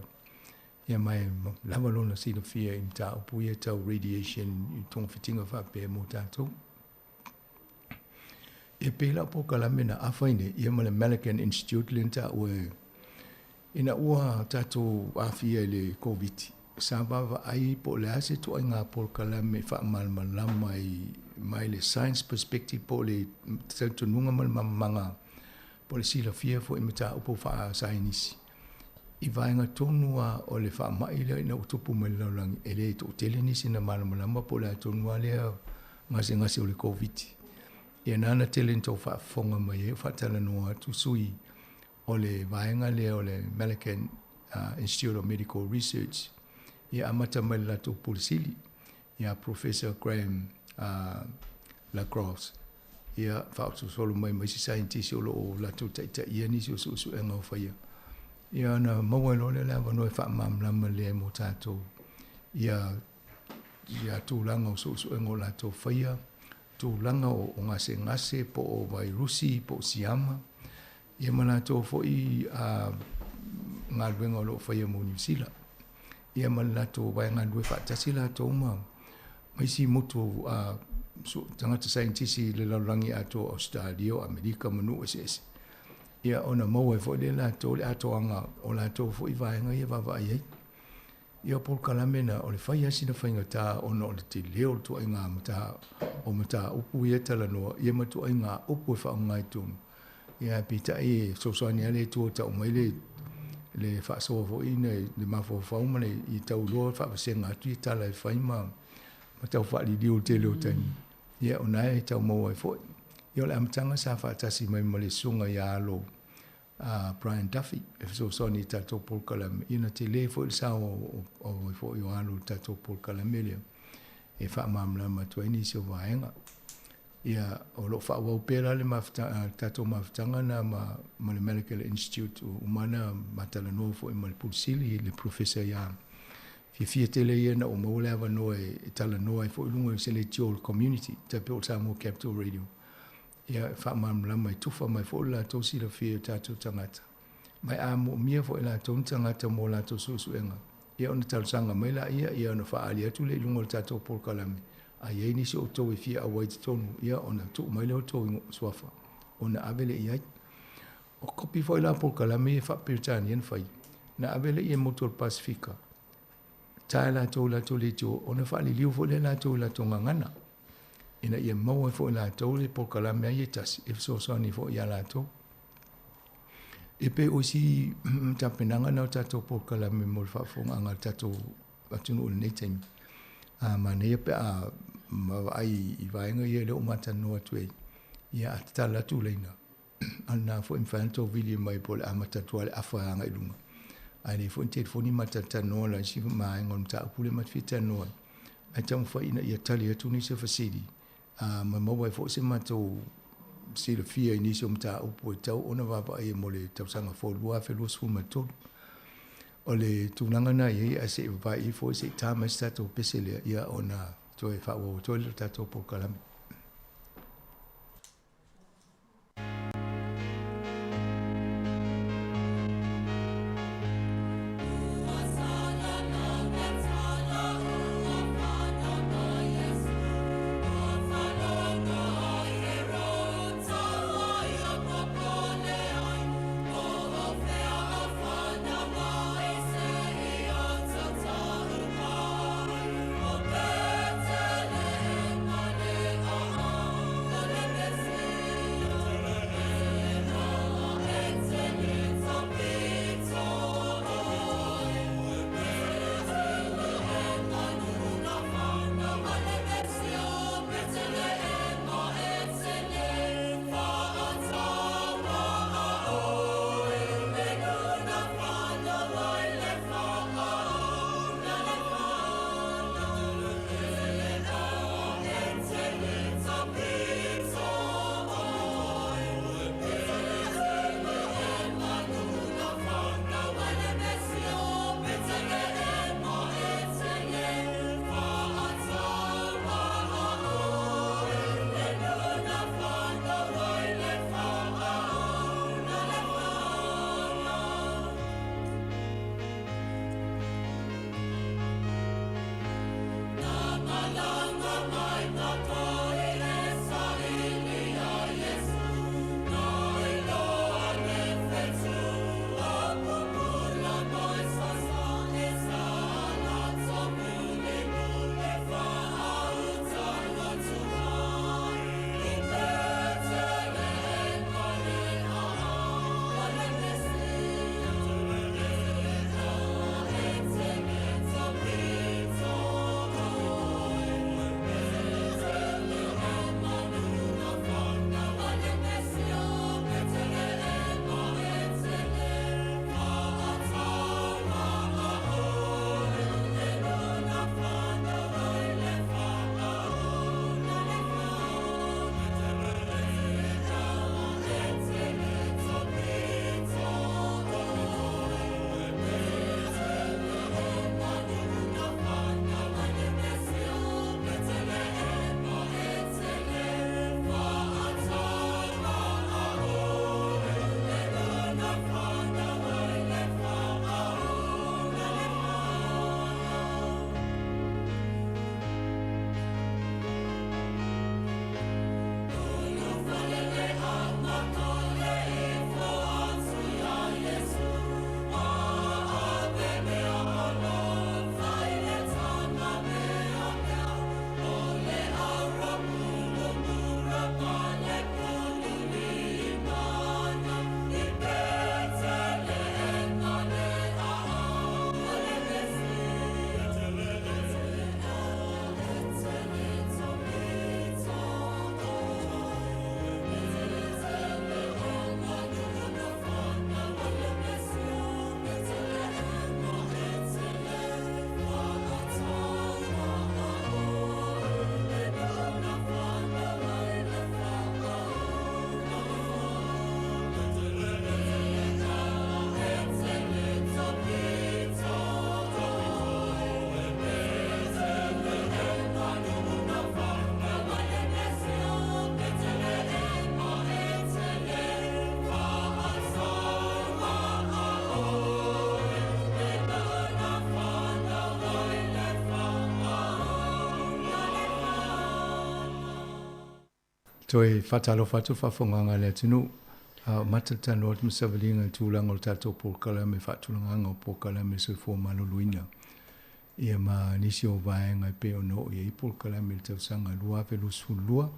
Speaker 15: ia mai lava lona sila fia in ta upu ia tau radiation i tong fitinga fa pe mo tato e pe la Polkalame na afaine ia male American Institute lenta o ina ua tato afia le COVID Sabava ai po le ase tu inga Polkalame fa malmalama mai le science perspective po le tununga malmanga po le sila fia fo imata upo fa science i vainga tonua o le fa mai le na utupu malalang ele to telenisi na malmalama po le tonua le ngase o le COVID ia nana telento fa fonga mai fa tala no tu sui o le vainga le o le American Institute of Medical Research. Ia amata mai lato Pulisili, ia Professor Graham Lacrosse. Ia whaotu solo mai si scientist o lo lato taita ia nisi o su enga o whaia. Ia na maua lole la wanoe whaamam lama lea mo tātou. Ia tūlanga o su enga o lato whaia, tūlanga o ngase po o vairusi, po siama. Ia manato fo i ngā luenga o lo whaia mo New Zealand. Ia malato vai ngā lue whaatasi la tō mau. Mai si moto tangata scientisi le laurangi ato Australia o Amerika manu ese. Ia ona mau e fo le la tō le ato anga o la tō fo i vaenga ia wawa ai. Ia Polkalame na o le whai asina whainga tā ona o le te leo tu ai ngā mata o mata upu ia tala noa. Ia matu ai ngā upu e whaongai tōnu. Ia pita e sosani ale tō ta umai le whaasoa fo ina le mafo whaumane i tau loa whaasenga atu i tala e whaima ma tau whaali liu te leo taimi. Ia o nai tau maua e fo. Ia o le amatanga sa whaatasi mai ma le sunga i alo Brian Duffy e sosoni tātou Polkalame. Ina te le fo il sao o fo i o alo tātou Polkalame leo. E whaamamla matuaini si o vaenga. Ia o lo whaawau pera le tātou mawhitanga na ma le Medical Institute o umana matala noa fo i ma le Pulisili le professor ia. Fia tele ia na o maule awa noa e tala noa e fo i lunga i se le tiol community ta pe o Samoa Capital Radio. Ia whaamamla mai tufa mai fo la tau sila fia tātou tangata. Mai a mo mia fo i la tau tangata mo la tau susuenga. Ia ona talusanga mai la ia ona whaali atu le lunga le tātou Polkalame. A iei nisi o tau e fia a waiti tonu, ia ona tu mai leo tau ingo swafa. Ona avele iai. O kopi foi la Polkalame e whapiritani en whai. Na avele i e motor Pasifika. Tae la tau le tio, ona whaali liu fo le la tau la tau ngangana. Ina i e maua fo la tau le Polkalame a i e tasi, e so sani fo i a la tau. E pe osi tapenanga na tato po kala me mo fa fonga anga tato atunu o nei taimi. Ma nei pe a ai I vaenga ia le o mata no atu ia atala tu leina. Ana fo infanto vili mai pole a mata tu ale afa anga I lunga. Ai fo telefoni mata tano la si mai ngon ta pule mat fita no. Ai tau fa ina ia tali atu ni se fasidi. Ma mo vai fo se mato se le fia inicio mta upo tau ona vapa ai mole tau sanga fo lua fe lua sfu mato. O le tunanga na ia a se vai fo se tama stato pesele ia ona toi fa o toi le tato po kalam. Toi fatalo fatu fafonganga le tunu matata no te msavalinga tulanga o tato polkala me fatulanga o polkala me so fo maluluina ia ma nisi o vaenga pe ono ia polkala me te sanga lua fe lu sulua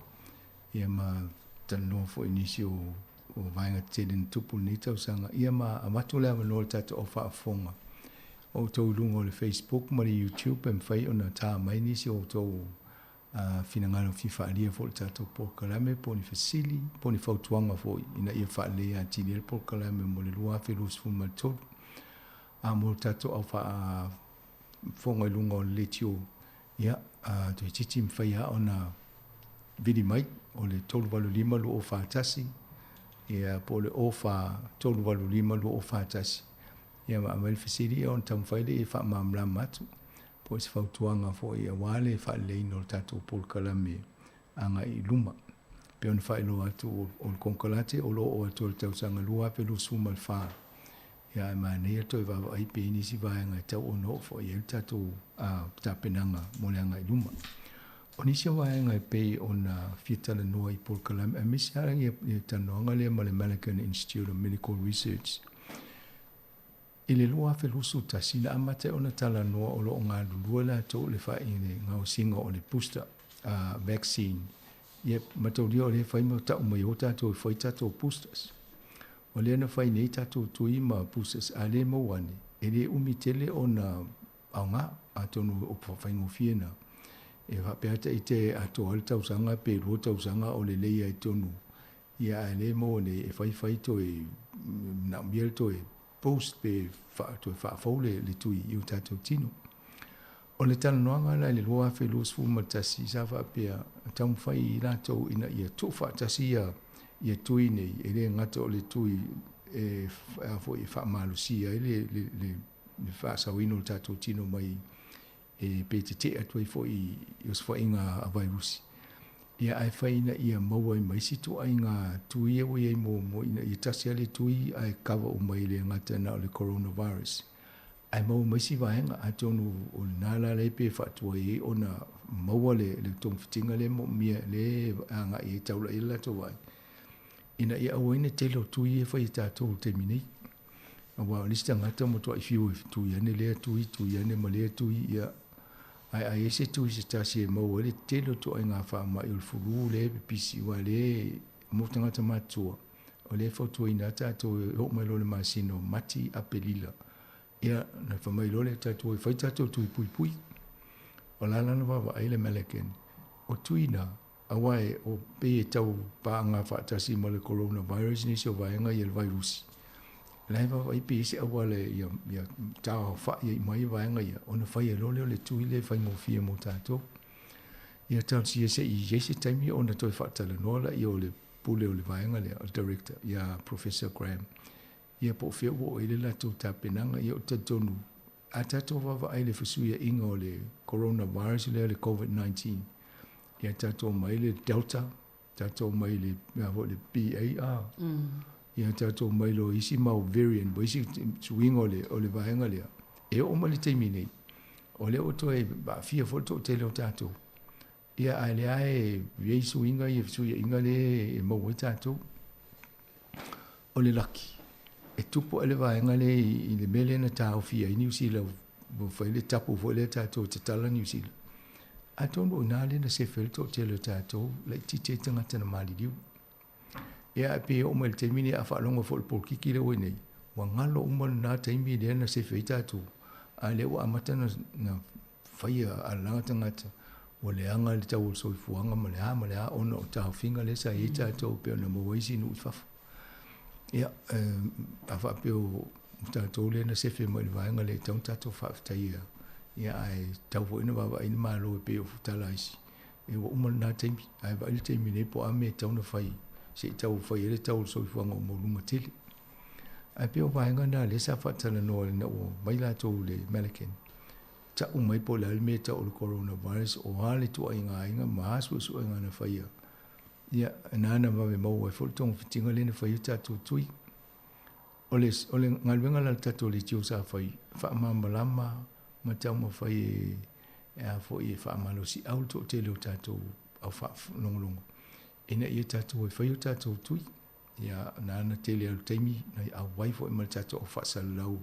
Speaker 15: ia ma tano fo inisi o o vainga te den tupu ni tausanga ia ma amatu lea manoa tātou o whaafonga. O tau lunga o le Facebook ma le YouTube e mwhai o na tā mai nisi o tau finangalo fifaalia fo le tātou Polokalame po ni fasili, po ni fautuanga fo ina ia whaalea tini le Polokalame mo le lua whelus fuma tolu. A mo tātou au whafonga i lunga o le tio ia to i titi mwhai a o na vidi mai o le tolu walu lima lu o whaatasi ia po le o tolu walu lima lu o whaatasi. Ia ma amal fasili on tam whaile i wha mamla matu. Po i whautuanga fo i a wale whaelei no tātou Polokalame anga i luma. Pe on whaelo atu o le konkalate o lo o atu o le tausanga lua pe lo suma le wha. Ia ma nei ato i wawa ai pe inisi vaenga i tau o no fo i el tātou tapenanga mo le anga i luma. O nisi a vaenga i pe o na whitala noa i Polokalame. A misi harangi i tanoanga lea ma le American Institute of Medical Research. I le lua whelusu tasina amate o na tala noa o lo o ngā lulua la tau le wha i le ngau singa o le booster vaccine. Ie mataulia o le whai mo tau mai o tātou i whai tātou boosters. O le ana whai nei tātou tui ma boosters a le mauane. E le umi tele o na au ngā a tonu o whaingo fiena. E whapeata i te ato al tausanga pe rua tausanga o le leia i tonu. Ia a le mauane e whai to e na miel to e post pe to fa fole le tui i tatou tino. O le tala noanga la le loa fe los fu matasi sa fa pe tam fai i ratou ina ia tu fa tasi ia tui nei e le ngata o le tui e fo i fa malusia le fa sa wino tatou tino mai e pe te atu i fo i os fo inga a virus. Ia ai whaina ia maua i mai situ ai ngā tui e wai mo ina i tasi ale tui ai kawa o mai le ngata na o le coronavirus. Ai maua mai si vahenga a tonu o nāla le pe whatua e o na maua le tong fitinga le mo mia le anga i taula i lato wai. Ina ia awaine telo tui e whai tātou te minei. Awa lista ngata mo toa i fiu e tui ane lea tui ane ma lea tui ia ai ese tu se tasi e mau ele telo to ai ngā wha mai ul furu le pisi wa le mo tangata matua o le foto ina tato o mai lo le masino mati apelila ia na fa mai lo le tato e fai tato tu pui o la na wa ai le meleken o tuina awai o pe tau pa ngā wha tasi ma le coronavirus ni so vaenga i el virus lai va vai pe se awale ia tau fa i mai vaenga ia ona fai lo le tui le fai mo fia mo tato ia tau si se i jese taimi ona toi fa tala nola i o le pule o le vaenga le director ia Professor Graham ia po fia wo ile la tu tapenanga ia o tatonu a tato va ai le fusuia inga o le coronavirus le COVID-19 ia tato mai le Delta tato mai le PAR ia tato mai lo isi mau variant bo isi swing o le vaenga lea e o mali te minei o le o toe ba fia foto te leo tato ia ai le ai viei swinga i suia inga le e mau tato o le laki e tupo ele vaenga le i le mele na tau fia i New Zealand bo fai le tapu fo le tato te tala New Zealand a tono na le na se felto te leo tato le tite tangata na mali diu ia pe o mal termini a fa longa fo por kiki le wene wa ngalo o mal na taimi le na se feita tu a le wa mata na faia a langa tangata o le anga le tau so fuanga ma le a ona o tau finga le sa ita to pe na mo waisi nu fa ia a fa pe o to le na se fe mo le vanga le tau tato fa taia ia ai tau vo ina baba ina malo pe o futalais e o mal na taimi ai va le taimi ne po a me tau na fai se tau fai ele tau so fuanga o molunga tele ai pe o vaenga na le sa fatala no le o mai la to le American ta o mai po le me ta o coronavirus o hale tu ai nga mas so nga na fai ia na va me mo e fultong fitinga le na fai ta tu tui ole ngalwenga la ta to le tiu sa fai fa malama ma ta mo fai e fo i fa malo si auto te le ta to au fa longo ina ia tatou e whaiu tatou tui, ia nana tele alu taimi, nei a waifo e mara tatou o whaasalau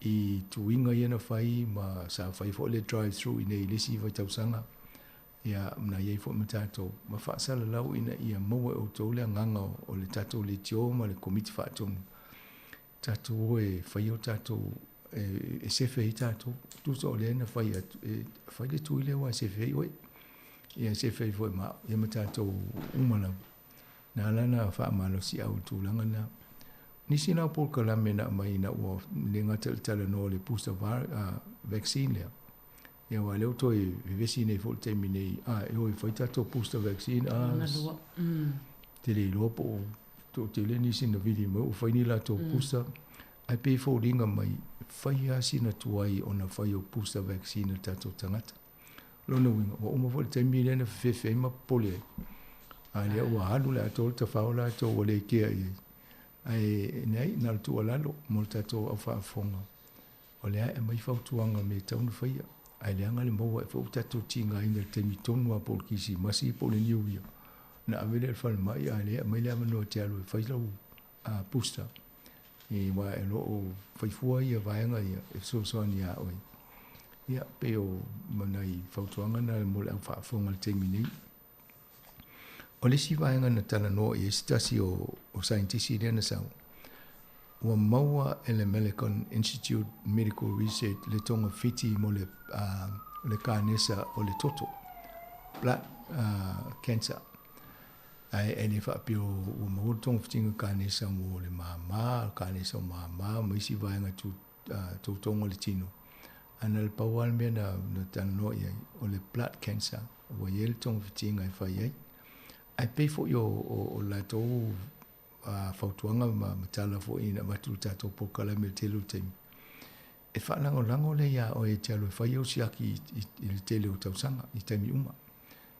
Speaker 15: i tuinga ia na whai, ma sa whai fo le drive-thru i nei lesi vai tausanga, ia na ye fo matato ma fa sala lau ina ia mo o to le nganga o le tato le tio ma le komiti fa to tato e fa yo tato e se fe tato tu so le na fa ia fa le tu le wa se fe oi ia se fe fo ma ia matato umana na lana fa ma lo si au tu langa na ni sina por kala mena mai na o le ngata tala no le booster vaccine le ia wa leo toi vivesi nei fo te mini e oi foi tato booster vaccine te le lopo to te le ni sina vidi mo o foi ni la to booster ai pe fo ringa mai fai a sina tuai ona fai o booster vaccine tato tangata lona winga wa uma fo te mini na fe ma pole ai wa halu la to te faula to o le kia ai nei na tu ala lo mo tato au fa fonga o le ai mai fa tuanga me tau fai ai le anga le mo e fo tato tinga ina te mitonu a por kisi masi po le niu ia na avele el fal mai ai le mai le mano te alo fai lo a pusta e wa e lo fai fua ia vaenga ia e so nia oi ia pe o manai fa tuanga na mo le fa fonga te mini o le si vaenga na tana no e stasi o scientist ile na sa wa maua ele American Institute Medical Research le tonga fiti mo le kanesa o le toto blood cancer ai ele fa pio o mo tonga fiti kanesa mo le mama kanesa mama mo si vaenga tu tonga le tino ana le pawal me na tana no ye o le blood cancer o ye tonga fiti ngai fa ye ai pe fo yo o la to fautuanga ma tala fo ina matu tato po kala me telu tem e fa lango le ya o e talo fa yo siaki il tele o tausanga i temi uma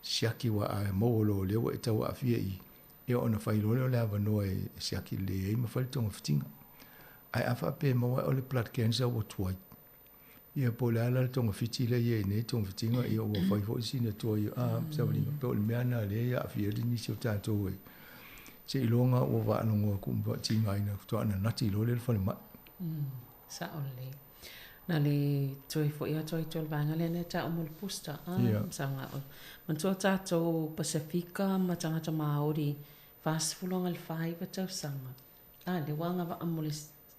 Speaker 15: siaki wa a mo lo le o e tawa afia i e ona fa lo le ava no e siaki le e ma fa tonga fitinga ai afa pe mo o le blood cancer o tuai ia po le ala tonga fiti le ye ne tonga fitinga i o fa fo sina tuai sa wali po le meana le ya afia le ni so tato e se ilonga o va no ko ba tinga ina to ana nati lo le fa ma
Speaker 3: sa ole na le toi fo ia toi tol vanga le na ta o mo pusta sa nga o man to ta to Pacifica ma tanga ta maori fast fulong al 5 ta sanga le wanga va mo le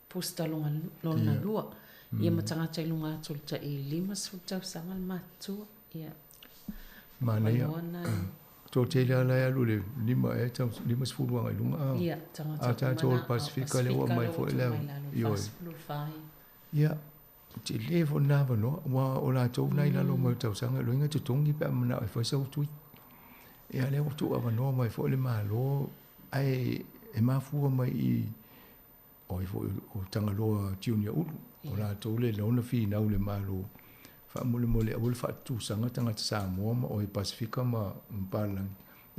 Speaker 3: pusta longa lona lua ia ma tanga ta lunga tol ta i lima su ta sanga ma tu ia
Speaker 15: mana ia to te la ya lu le lima sfulu nga lunga
Speaker 3: ia
Speaker 15: tanga to Pacifica le wa mai fo le yo ia te le fo na va no wa o la to nai la lo mo ta sanga lo nga to tongi pe mana fo sa tu ia le o tu ava no mai fo le ma lo ai e ma fu mai i o fo o tanga lo junior o la to le lo na fi na le ma lo fa mole o fa tu sanga tanga sa mo o i Pacifica ma mpalang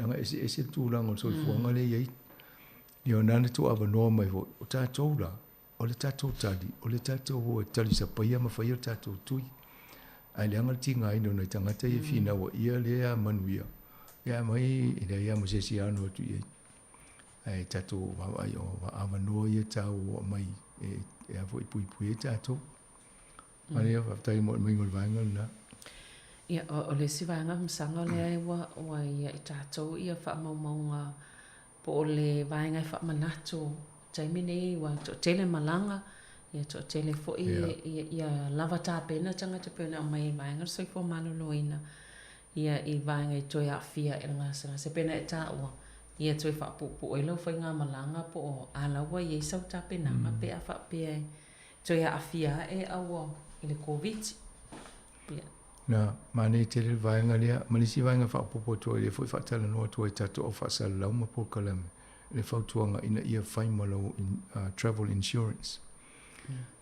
Speaker 15: nga ese tu lang o so fu nga le ye yo nana tu ava no mai vo ta to la o le tato tali o le tato o tali sa pa ia ma fa ia tato tui ai le anga tinga ino na tanga te fina o ia le a manuia ia mai ina ia mo se si ano tu ye ai tato va ai o ava no ia ta o mai e a foi pui tato Maria va tai mo ngol vanga na
Speaker 3: ia o le si vanga msanga le wa ia tato ia fa maunga po le vanga fa manato taimine wa to tele malanga ia to tele fo ia lava ta pena tanga te pena mai vanga so fo maloloina ia I vanga to ia fia e nga se pena ta o ia to fa pu e lo fa nga malanga po ala wa ia so ta pena ma pe fa pe to ia fia e awo ile covid
Speaker 15: na mane tele vanga lia manisi vanga fa po to ile fo fa tala no to tato o fa sala la mo po kalam le fautuanga ina ia fai malo in travel insurance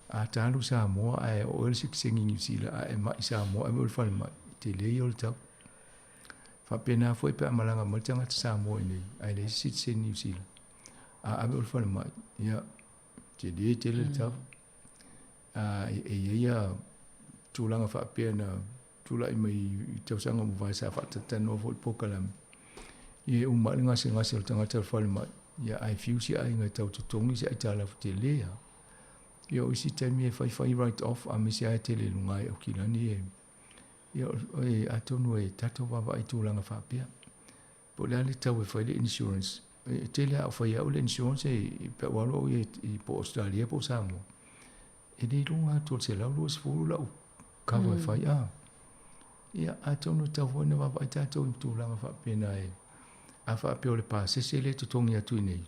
Speaker 15: a talu sa mo ai o el sixing New Zealand ai ma sa mo ai mo fa ma te le yo ta fa pena foi pe malanga mo tanga sa mo ni ai le sit se New Zealand a mo fa ma ia te le ta ia tulanga fa pena tula I mai tausanga mo vai sa fa tano fo po kalam ia uma ngase tanga te fa ma ia ai fiusi ai ngai tau tongi se ai tala te lea ia o isi temi e fai right off a misi ai te le lungai o kilani Ia o atonu e tatou wawa i tūlanga whapea. Po lea le tau e whai le insurance. Te lea o whai au le insurance i pe walo i po Australia po Samoa. E nei runga tō se lau luas furu lau kawa e whai a. Ia atonu tau hone wawa i tatou i tūlanga whapea na e. A whapea o le pāsese le tutongi atu i nei.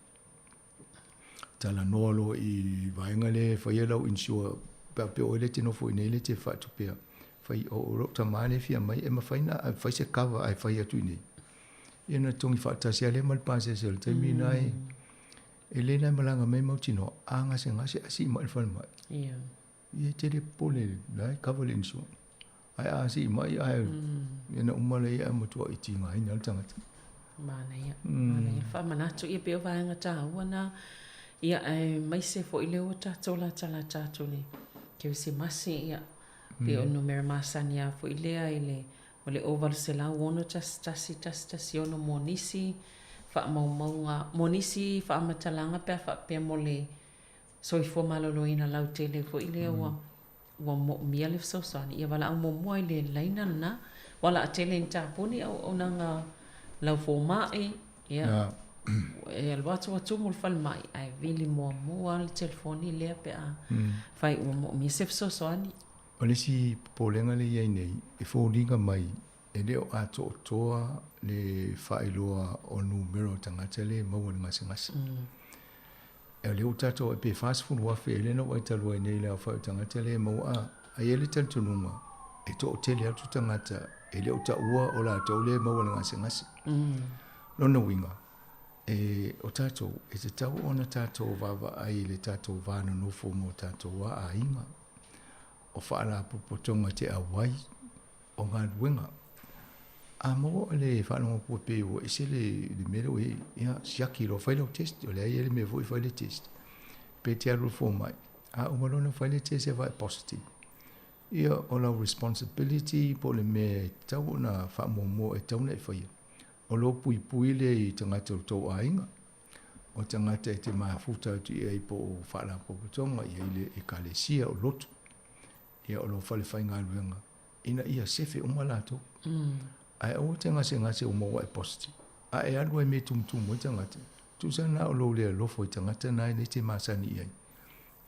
Speaker 15: Tala noalo i vaenga le whai lau insure. Pea o le te nofo i nei le te whatupea. Fai o rota male fia mai e mawhaina a fai se kawa ai fai atu i nei. Ia na tongi whaatasi ale mal pāsese le taimi nai. E le nai malanga mai mautino anga se ngase asi mai whal mai. Ia te le pole nai kawa le insure. Ai asi mai ai. Ia na umale ia matua i tinga ina tangata.
Speaker 3: Mana ia. Mana ia. Whamanatu ia peo vaenga tā wana. Ia mai se fo i leo tātou la tala tātou le. Keu se masi ia. Pe o numero masani a fo i lea i le. O le oval se la wono tasi ono monisi. Wha maunga. Monisi wha amatalanga pe mo le. So i fo malolo ina lau te le fo i lea wa. Wa mo mia le fsosani. Ia wala au mo mua i le laina na. Wala a tele in tāpuni au nanga lau fo mai. Ia. E al watu mo fal mai. Ai vili mua le telefoni lea pe a. Fai ua mo mia se fsosani.
Speaker 15: O le si polenga le iai nei, e fōringa mai, e leo ato o toa le whailoa o numero tangata le maua ni ngasi. E leo tato e pe fast food wafe, e lena wai talua nei leo whai tangata le maua a ele tantununga, e to o tele atu tangata, e leo ta ua o la tau le maua ni ngasi. Lona winga, e o tato, e te tau ona tato wawa ai le tato vana nofo mo tato wa a inga. O whaala popotonga te awai o ngā ruenga. A mo le whaanonga kua peo e se le mero e ia siaki lo whaile o test, o le ai ele me voi whaile test. Pe te aru fō mai. A umarona whaile test e vai positive. Ia o lau responsibility po le me tau na whaamomo e tauna e whaia. O lo pui le i tangata o tau ainga. O tangata e te mafuta tu ia i po whaala popotonga ia ile e kalesia o lotu. Ia o lo fale whai ngā ruenga. Ina ia sefe umalato. Ai au te ngase o maua e positive. A e alua e me tumtumu i tangata. Tusa na o lo lea lofo i tangata nai ne te masani iai.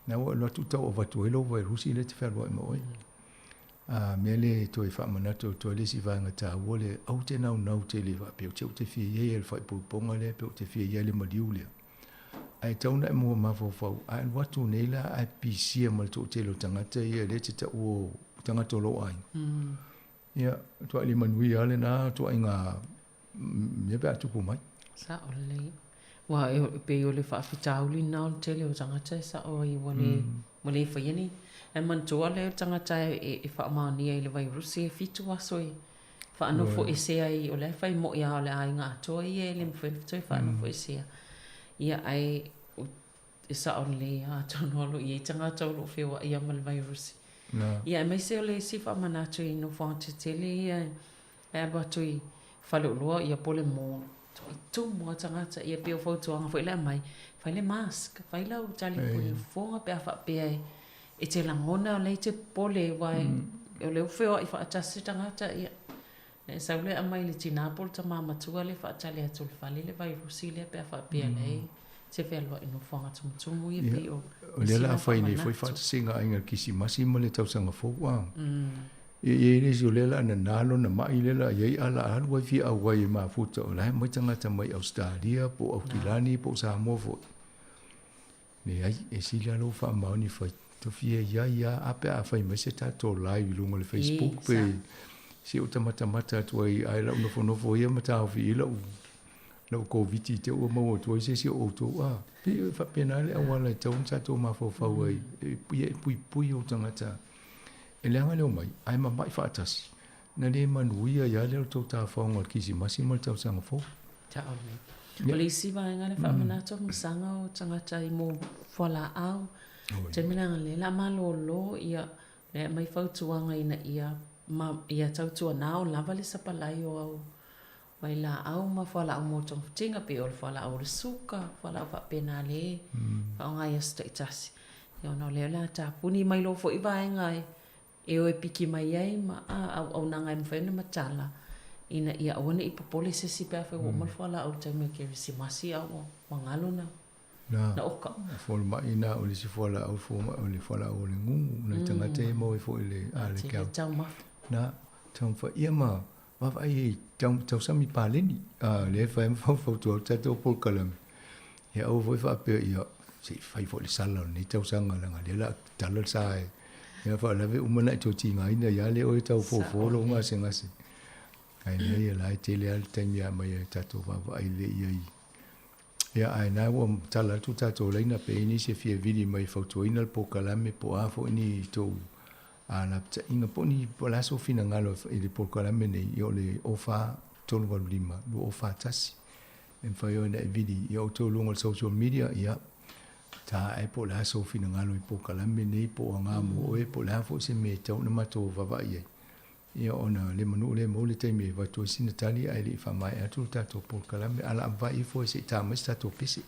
Speaker 15: Na o lo tutau o vatu e lovo e rusi le te wherua i maoi. Mea le toi whaamanato toi le si vanga tā ua le au te nau te le wa peo te o te fia iei le whai puponga le peo te fia iei le mariu lea. Ai tauna e mua mawhawhau, ai watu neila ai pisia mal tō te lo tangata ia le te ta o tangata lo ai. Ia, tua li manui ale nā, tua inga mea pe atupu mai.
Speaker 3: Sa o le. Wa e pe o le whaafitauli nā o te leo tangata sa o i wale e whaiani. E mantua leo tangata e whaamania i le vai rusi e fitu aso i. Whaanofo e sea i o le whai mo ia o le ai ngā toa i e le mwhenfitoi whaanofo e sea. Ia ai e sa o le a tonolo i e tangata o lo whiwa i amal virusi. Ia e mai se o le si whaamanato i no whaate tele ia e abatu i whaloloa i a pole mō. I tū mua tangata i a peo whautuanga whaile mai. Whaile mask, whaile au tali pui whonga pia whapea e te langona o lei te pole wai o le uwheo i whaatasi tangata ia. E sa ule a mai le tinapol ta mamatua le whaatali atu le whale le virusi le pia whapea lei. Se whelua ino whanga tumutumu i pi o.
Speaker 15: O le la whai nei whai whaatasinga ainga kisi masi mo le tausanga whauwa. E resi o le la na nalo na mai le la iei ala alua fi au wai e mafuta o lai mai tangata mai Australia po Aukilani po Samoa fo. Ne ai e si la lo wha mauni whai tofia ia ape a whai mai se tato live lunga le Facebook pe si o tamata tua i ai lau nofo ia matau fi ila u lau COVID te ua maua tua se si o tō a. Pi whapena le awala i taun sa tō mawhawhau ai pui o tangata. E leanga leo mai, ai mamai whaatasi. Na le manuia ia leo tō tā whaonga kisi masi mal tau sanga fō.
Speaker 3: Ta o me. Wale isi vaenga le whaamanato msanga o tangata i mō whala au. Te milanga le la malolo ia le mai whautuanga ina ia tautua nao lava le sapalai o au. Vai la au ma whala au mōtong tinga pe o le whala au le suka, whala au whapena le. Whaonga ia sta itasi. Ia no leo la tā puni mai lo fo i vaenga e. e o e piki mai ai ma au nanga e mwhaina matala ina ia awana i popole se si pe afe o malfala au taime ke si masi au mangalo na oka
Speaker 15: fo ma ina o le si fo la au fo o le fo la o le ngungu na tanga te mo fo le ale ka na tam fa ia ma va ai tam sami paleni le fa fo to tato por kalam ia o fa pe ia si fai fo le sala ni tau sanga la ngala tala sai ia fa la ve umana to tinga ina ia le o tau fo lo nga se ngasi ai nei la te le al tem ia mai tato va ai le ia ai na o tala tu tato le na pe ni se fie vidi mai foto ina po kalame po afo ni to ana pta inga po ni po la so fina ngalo i po kalame nei io le ofa tolu va lima lo ofa tasi en fa io na vidi io to lungo social media ia ta ai po la so fina ngalo i po kalame nei po nga mo e po la fo se me tau na mato va va ia ona le manu le mo le taimi va to sina tali ai le fa mai atu tato po kalame ala va i fo se ta mas tato pisi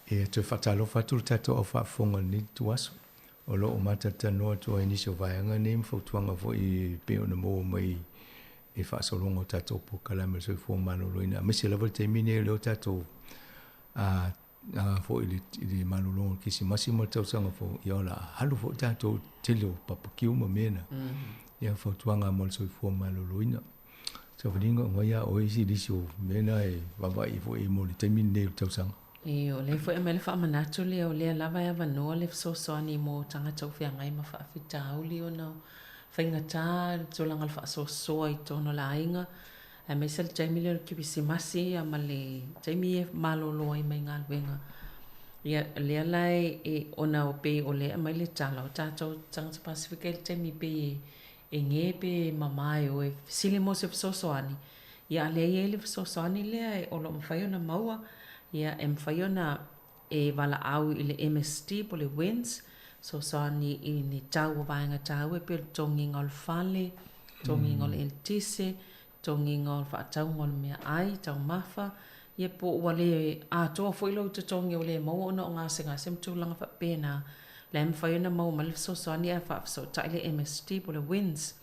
Speaker 15: e te whatalo whatu tato o whafonga ni tu aso. O lo o matata noa tu ai nisi o vaianga ni mwhautuanga fo i peo na mo mai e whaasolongo tato po kalame so i fo mano loina. Mese level te mine e leo tato fo i le mano longo kisi masi mo tau sanga fo i ola halu fo tato te leo papakiu ma mena. Ia whautuanga mo so i fo mano loina. So whalinga o ngaia o isi lisi o mena e wawa i fo i mo le te mine e tau sanga.
Speaker 3: E o le fo e mele wha manatu le o lea lava e wanoa le so soani mo tanga tau whia ngai ma wha awhita auli o nao whainga tā tōlanga le wha so soa i tōno la inga e meisa le taimi le kibisi masi a ma le taimi e malolo i mai ngā luenga ia lea lai e ona o pe o lea mai le tala o tātou tangata Pasifika le taimi pe e nge pe mamai o e sili mo se so soani ia lea e le so soani lea e olo mwhai na maua ia e mwhaiona e wala au i le MST po le WINS so soani I ni tau vaenga tau e pe tongi ngol fale, tongi ngol el tise, tongi ngol whaatau ngol mea ai, tau mafa, ia po wale a toa foi lo te tongi o le mau ona o ngase ngase mtulanga wha pēnā, le mwhaiona mau malif so soani a wha so taile MST po le wins.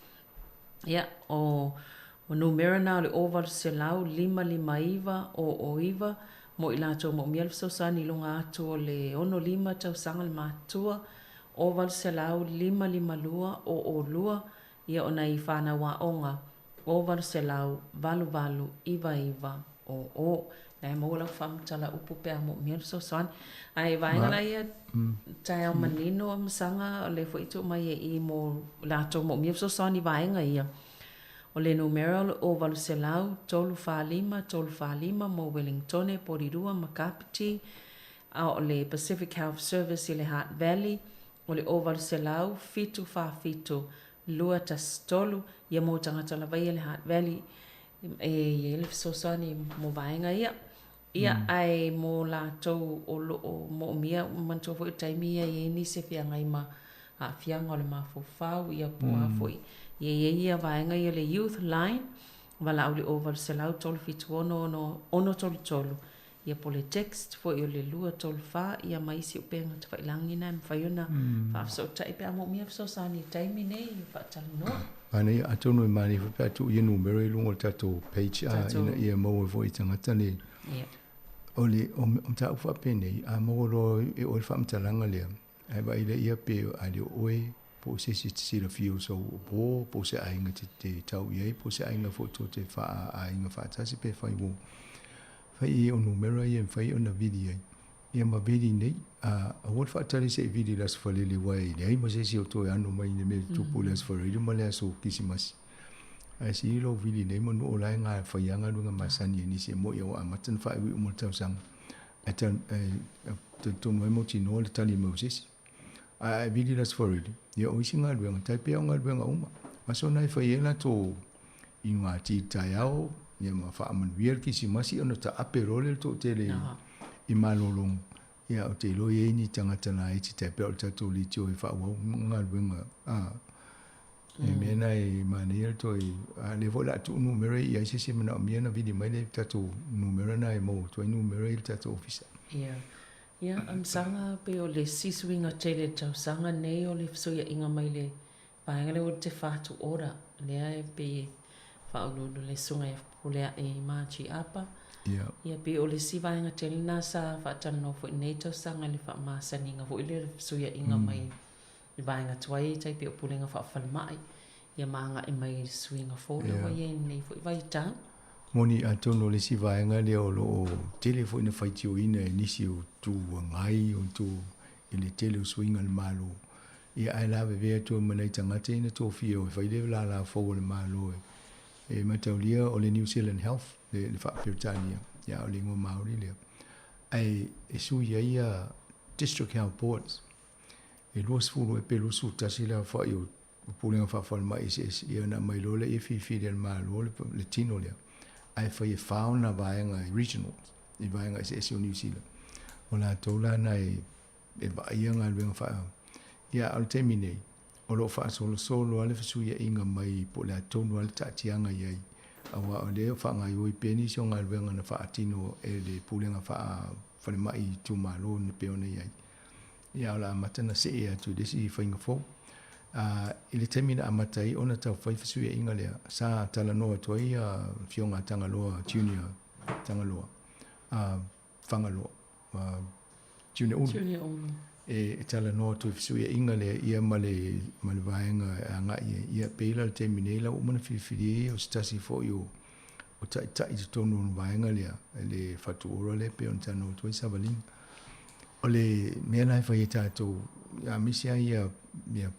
Speaker 3: Ia, o numera na le oval se lau 555 o iwa, mo I lato mo miel so soani lunga atu o le 15 tau sanga le matua, oval se lau 552 o lua, ia ona I whana wa onga, oval se lau valu iwa o. Nai mo la whamtala upu pea mo miel so soani. Ai vaenga la ia tai au manino am sanga o le fo itu mai I mo lato mo miel so soani vaenga ia. O le numeral oval se lau, 355 mo Wellingtone, Porirua, Makapiti, o le Pacific Health Service I le Heart Valley, o le oval se lau, 755, lua tastolu, ia mo tangata la vai le Heart Valley, e le sosani mo vaenga ia. Ia ai mo la tau o mo mia mantua fo taimi ia I ni se fianga ima a fianga o le mafofau ia po a foi. Ia vaenga ia le youth line, wala au le oval se lau tolu fitu ono tolu. Ia po le text fo ia le lua tolu fa, ia maisi upenga te whailangi na mwhaiona whaafso taipe amo mia fso sani taimi nei whaatali noa.
Speaker 15: Ana ia atonu I mani whapea tu ia numero I lungo tato page a ina ia maua fo I tangata le. O le o mta ufa pene a moro e o whamtalanga lea. Ai wa ile ia pe a le oe po se si la fio so po se ainga te tau ia po se ainga foto te fa ainga fa tasi pe fa wo. Fa I o numero ia fa I ona video. Ia ma video nei a what fa tali se video las fa le wai nei mo se si o to anu mai ne me tu po las fa ri mo le so kisimas. Ai si lo video nei mo no la nga fa yanga lu nga masani ni se mo ia wa matan fa I mo tau sang. Atan to no mo ti no le tali mo se. Ai video las fa ri. Ia o isi ngā ruenga, tai pia o ngā ruenga uma. Maso nai whaiela tō I ngā tītai au, ia ma wha amanuia ki si masi ono ta ape role tō tele I malolong. Ia o te loi eini tangata nā e ti tai pia o tato li tio I wha wau ngā ruenga. E mena e manea tō I le vola atu numero I aise se mana o miana vidi mai le tato numero na e mo, tō I numero I tato ofisa.
Speaker 3: Ia, sanga pe o le sisuinga tele tau sanga nei o le fsoia inga mai le paenga le o te whātu ora lea e pe whaululu le sunga e pulea e māchi apa. Ia pe o le sivaenga tele nā sa whaatano fo I nei tau sanga le whaamasaninga fo I le fsoia inga mai le vaenga tuai tai pe o pulenga whaafalmai. Ia maanga e mai suinga fo le wai e nei fo I vai tau.
Speaker 15: Moni atono le si vaenga le o lo telefo ina faitio ina e nisi o tu ngai o tu I le tele o swinga le malo. Ia ai lawe vea tu manai tangata ina tō fia o whaile la fōu le malo e mataulia o le New Zealand Health le whaapirtania. Ia o le ngō Māori lea. Ai e sui ia District Health Boards. E luas fulu e pelu su tasila whai o pulinga whaafalma SS. Ia na mai lole e fi le malo le tino lea. Ai whai e whaona vaenga regionals, I vaenga SS o New Zealand. O la tōla na e vaia ngā luenga whaia. Ia al temi nei, o lo wha solo ale whasuia inga mai po la tōnu ale tātianga iai. Awa o leo wha ngai oi peni so ngā luenga na wha atino e le pulenga wha mai tu malo na peona iai. Ia o la matana se e atu desi I whainga fō. I le temina amatai ona tau whai whasuia inga lea. Sa tala noa toi whionga tangaloa, junior tangaloa, whangaloa, junior unu. E tala noa toi whasuia inga lea ia male vaenga a ngai ia peila le temina ila umana whiwhiri o stasi fo I o tai te tonu vaenga lea le whatu ora le pe on tano toi savalinga. O le mea nai whai e tātou a misia ia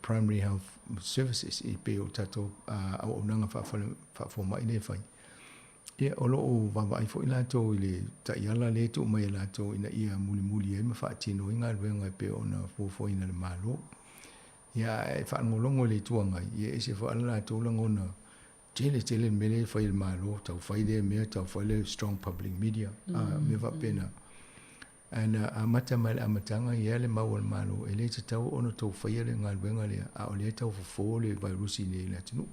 Speaker 15: primary health services I pe o tato au onanga whafoma I le whai. Ia o loo wawai fo I lato I le taiala le tu mai lato ina ia muli e ma whaatino I ngā ruenga pe o na fofo ina le malo. Ia e whaangolongo le tuanga ia e se whaala lato langona tele mele whai le malo tau whai le mea tau whai le strong public media me whapena. ana amata mal amatanga ia le mau malo ele te tau ono tau whaia le ngal wenga le a o le tau fofo le virusi le la tunu.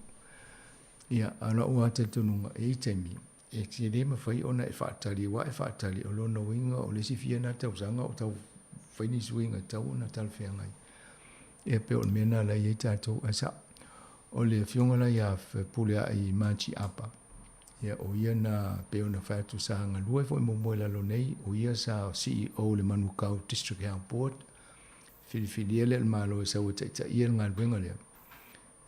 Speaker 15: Ia ana ua te tununga e taimi e te le ma whai ona e whaatali wa e whaatali o lona winga o le si fia na tau sanga o tau whaini suinga tau na tal whiangai. E pe o mena la i tātou asa o le fionga la ia pulea i Machi apa. Ia o ia na peo na whaatu sahanga lua fo i momoe lalo nei o ia sa CEO le Manukau District Health Board whiwhiri ele le malo e sau taita ia ngā luenga lea.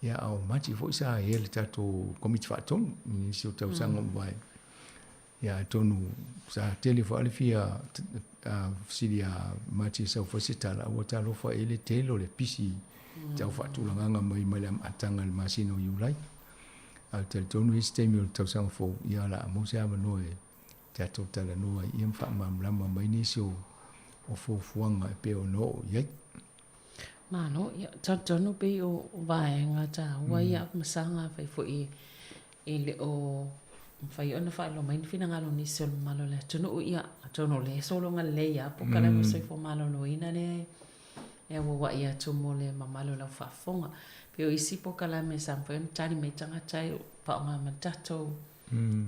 Speaker 15: Ia au Machi fo i sa e le tato komiti whaatonu ni si o tau sanga mwai. Ia tonu sa telefo ale fia siri a Machi sau whasitala o talo fa ele telo le pisi tau whaatulanganga mai le atanga le masino iulai. Te tonu isi teimi o tau sanga fo ia la mo se ama noe te ato tala noa i am wha mamlama mai nisi o fuanga e peo no iai.
Speaker 3: Mano, tonu pe o vaenga ta ua ia masanga fai fo i le o fai ona wha lo mai ni fina ngalo nisi o malo le tonu ia tonu le solo nga le ia po kala mo sai fo malo no ina ne e wa ia tumo le mamalo la whafonga. Peo isi po kala me sampai tani me tanga tai pa nga matato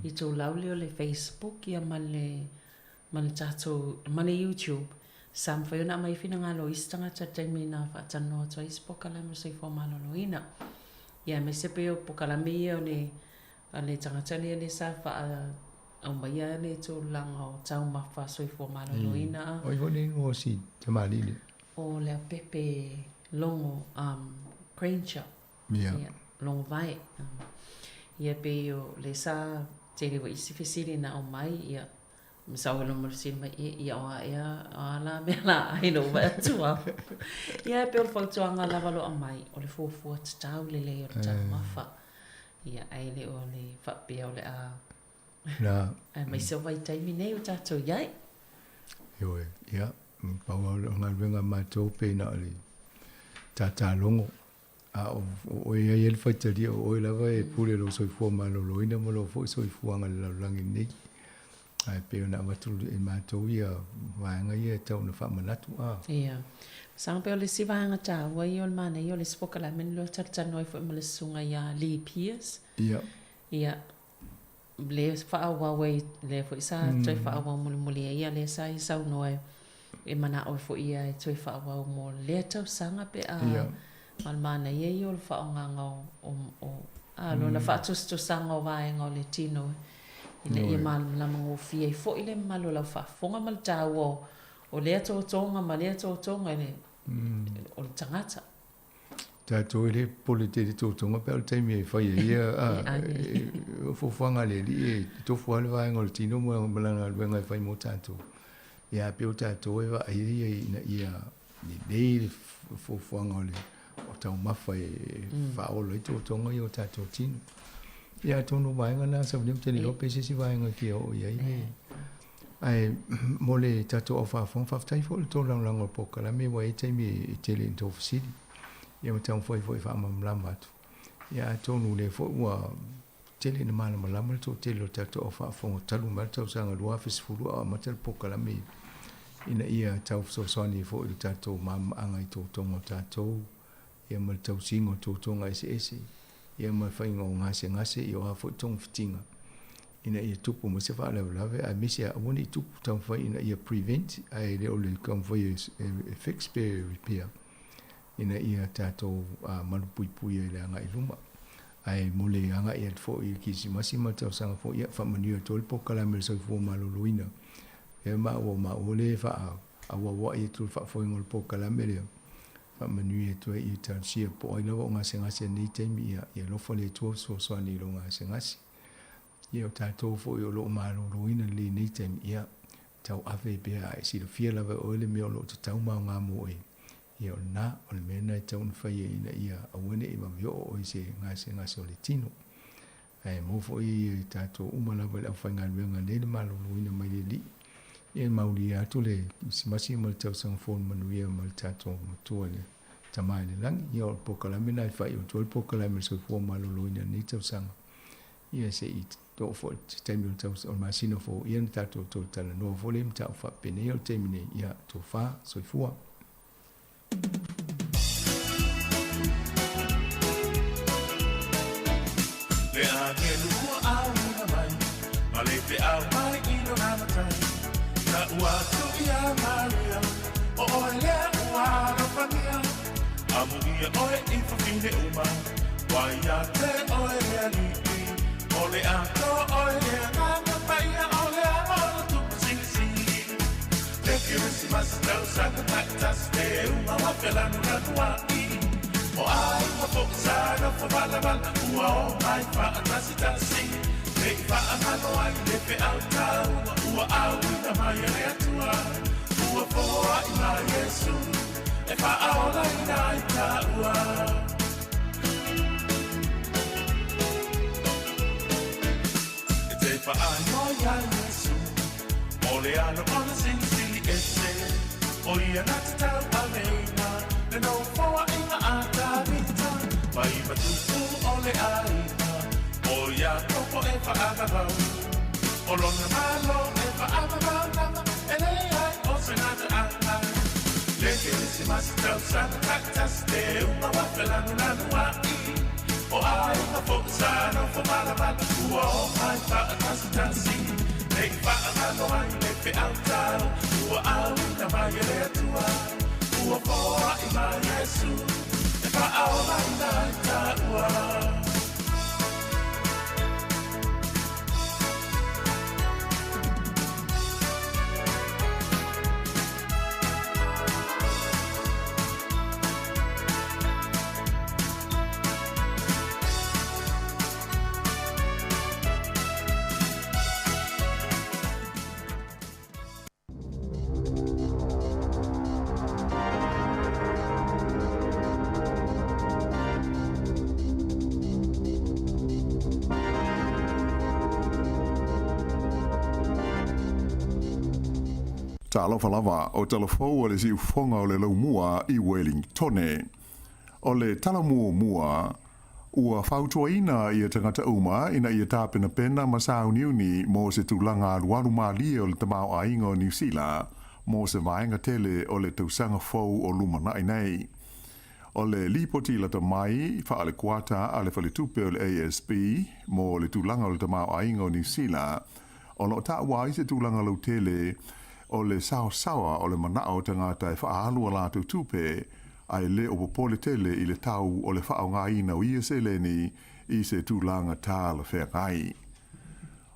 Speaker 3: i to laulio le Facebook ia male tato male YouTube sampai na mai fina ngalo istanga tai me na fa tano to isi po kala me sai fo malo no ina ia me se peo po kala me ia le ale tanga tai le sa fa au mai le to lango tau ma fa sai fo malo no ina
Speaker 15: o i ni o si te malili
Speaker 3: o le pepe longo crane shop.
Speaker 15: Yeah.
Speaker 3: Long vai. Ia pe o le sa te le wa isi fesiri na o mai ia msau lo mo sin mai ia o ia ala me la ai no va tua. Ia pe o foto anga la valo o mai o le fofu tau le le o tau mafa. Ia ai le o le fa pe o le a.
Speaker 15: Na.
Speaker 3: Mai se vai tai mi nei o tato iai.
Speaker 15: Yo ia pa o nga venga ma to pe na le tata longo. O ia ia le whaitari o i lawa e pule lo soifua malo lo ina mo lo fo soifuanga le laulangi nei. Ai peo na watulu e mātou ia vaenga ia tau na whamanatu a.
Speaker 3: Ia. Sang peo le si vaenga tā ua i o le mana i o le spokala men lo tartano i fo ima le sunga ia Lee Pierce.
Speaker 15: Ia.
Speaker 3: Ia. Le whaawa wei le fo isa toi whaawa muli muli ia le sa i sau noe e mana o fo ia e toi whaawa mo le tau sanga pe a.
Speaker 15: Ia.
Speaker 3: Malmana ia i o le whaonganga o lo na whaatus sanga o vaenga o le tino ina ia malama o fia i fo i le malo lau whaafonga mal tau o lea tōtonga ma lea tōtonga o le tangata.
Speaker 15: Tātou e le pole te tōtonga pe o taimi e whai ia o fofuanga le li e tofu ale vaenga o le tino mo malanga luenga e whai mo tātou. Ia pe o tātou e wa ia ina ia nei le fofuanga o le o tau mafa e whaolo i tōtonga i o tātou tino. Ia tonu vaenga nā sa wniu teni lope se si vaenga ki o iai me. Ai mo le tātou au whaafong whaftai fo le tō langlanga o pokala me wa e taimi e tele in tō fasiri. Ia ma tau fwai whaamamlama atu. Ia tonu le fo ua tele na mana malama le tō tele o tātou au whaafong o talu mara tau sanga lua fesifuru a matal pokala me. Ina ia tau fsoswani fo i tātou mama anga i tōtonga tātou. Ia ma tau singo tōtonga ese. Ia ma whainga o ngase i o hafo tong fitinga. Ina ia tupu mo se wha lawe a misi a wani tupu tau whai ina ia prevent a e leo le kam whai e fix pe repair. Ina ia tātou manupui e le anga i luma. Ai mole anga ia fo i kisi masima tau sanga fo ia whamanua tōle pokala me sau fo maloloina. E ma o le wha a wawa i tūl wha fo ingol pokala me leo. Manui e toi i tā sia po ai lawa o ngase nei teimi ia lofa le tua so ni lo ngase. Ia o tātou fo i o lo malo roina le nei teimi ia tau ave bea e si lo fia lawa o ele mea o lo te tau mao ngā mo e. Ia o nā o le mena e tau nwhai e ina ia awene i mawio o i se ngase o le tino. E mo fo i tātou umalawa le au whai ngā luenga le malo roina mai le li. E mauri atu le simasi mal tau sang phone manuia mal tato matua le tamai le lang i o pokala mena i whai o tōle pokala mena so fua malo loina ni tau sanga. Ia se i to fo te mi tau o masino fo ia ta to tala no fo le mta fa pene o te mine ia to fa so fua
Speaker 17: le a ke lu au na mai ma le te au mai i no na matai na ua tu ia maria o le ua na pania amu ia oe i fa fine uma wai a te oe le ali ole a to ole a na pai a ole a ole tu sing sing te quiero si más te usa que tactas te una wa pela na tua i o ai ma fo sa na fo bala bala ua o mai fa na si ta sing te fa a no ai le pe au ta ua au na mai le tua ua fo ai na yesu e fa a ola na ta ua fa ano ya yesu ole ano ona sing sili ese o ia na ta avena le no fo ina ata vita vai batu ole aina o ia topo e fa ava o lo na malo e fa ava na ele ai o senata ana le que se mas ta sana cactus de una wafela na nua o ai na fosa no fo mala mala o ai fa tasi tasi nei fa no ai le pe alta o ai na mai le tua o fo ai na yesu e fa au mai na ta
Speaker 10: Ta alofa lava o telefou o le si ufonga o le lau mua i Wellingtone. O le tala mua ua whautua ina i a tangata uma ina i a tāpena pena ma sauniuni mo se tūlanga aluaru mālia o le tamau ainga o New Zealand mo se vaenga tele o le tausanga fau o lumana nei. O le lipoti la tamai wha ale kuata ale whale tupe o le ASB mo le tūlanga o le tamau ainga o New Zealand o lo ta wai se tūlanga lau tele o le sawa o le manao tangata e whaaalua lātou tupe ai le o popole tele i le tau o le whao ngā ina o ia seleni i se tūlanga tāla whengai.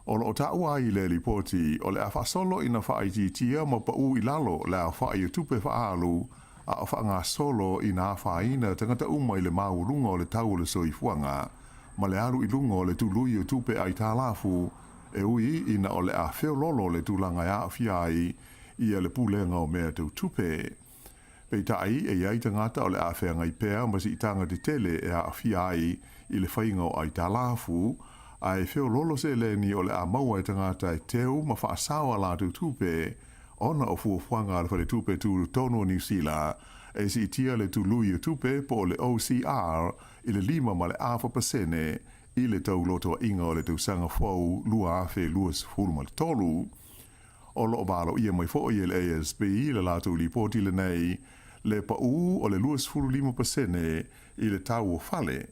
Speaker 10: O lo ta wai le lipoti o le a whasolo ina whaititia ma pa u i lalo le a whai tupe whaalu a o whaanga solo i nā whaina tangata uma i le maurunga o le tau o le soifuanga ma le aru i lunga o le tūlui o tupe ai tā lafu e ui ina o le a whiololo le tūlanga a whiai i a le pūlenga o mea tau tupe. Pei tai e iai tangata o le a whenga i pēr masi i tanga te tele e a whiai i le whainga o ai tā lafu a e whiololo se le ni o le a maua i tangata e teu ma whaasawa la tau tupe ona o fuafuanga le whale tupe tūru tono New Zealand e si tia le tūlui o tupe po le OCR i le 5% i le tau loto inga o le tausanga fau lua afe luas fulma le tolu. O lo balo ia mai fo i le ASB le lato li poti le nei le pa u o le luas fulu 5% i le tau o fale.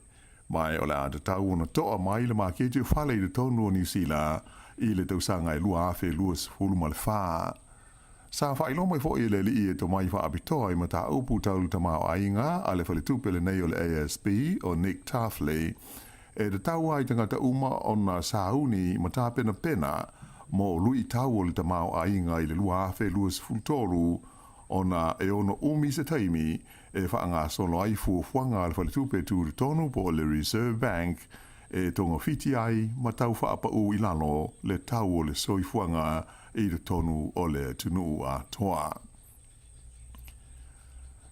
Speaker 10: Mai o le a te tau ona toa mai le maketi o fale i le tonu o New Zealand i le tausanga i lua afe luas fulma le faa. Sa whailo mai fo i le li e to mai wha abitoa i mata upu tau tamau ainga a le whale tupele nei o le ASB o Nick Taffley e te tau ai tangata uma o na sauni ma tā pena mo lui tau o le tamau ainga i le lua afe luas fultoru o na e ono umi se taimi e whaanga solo ai fuafuanga le whale tupe tūru tonu po le Reserve Bank e tonga fiti ai ma tau whaapa u ilano le tau o le soifuanga i le tonu o le tunu a toa.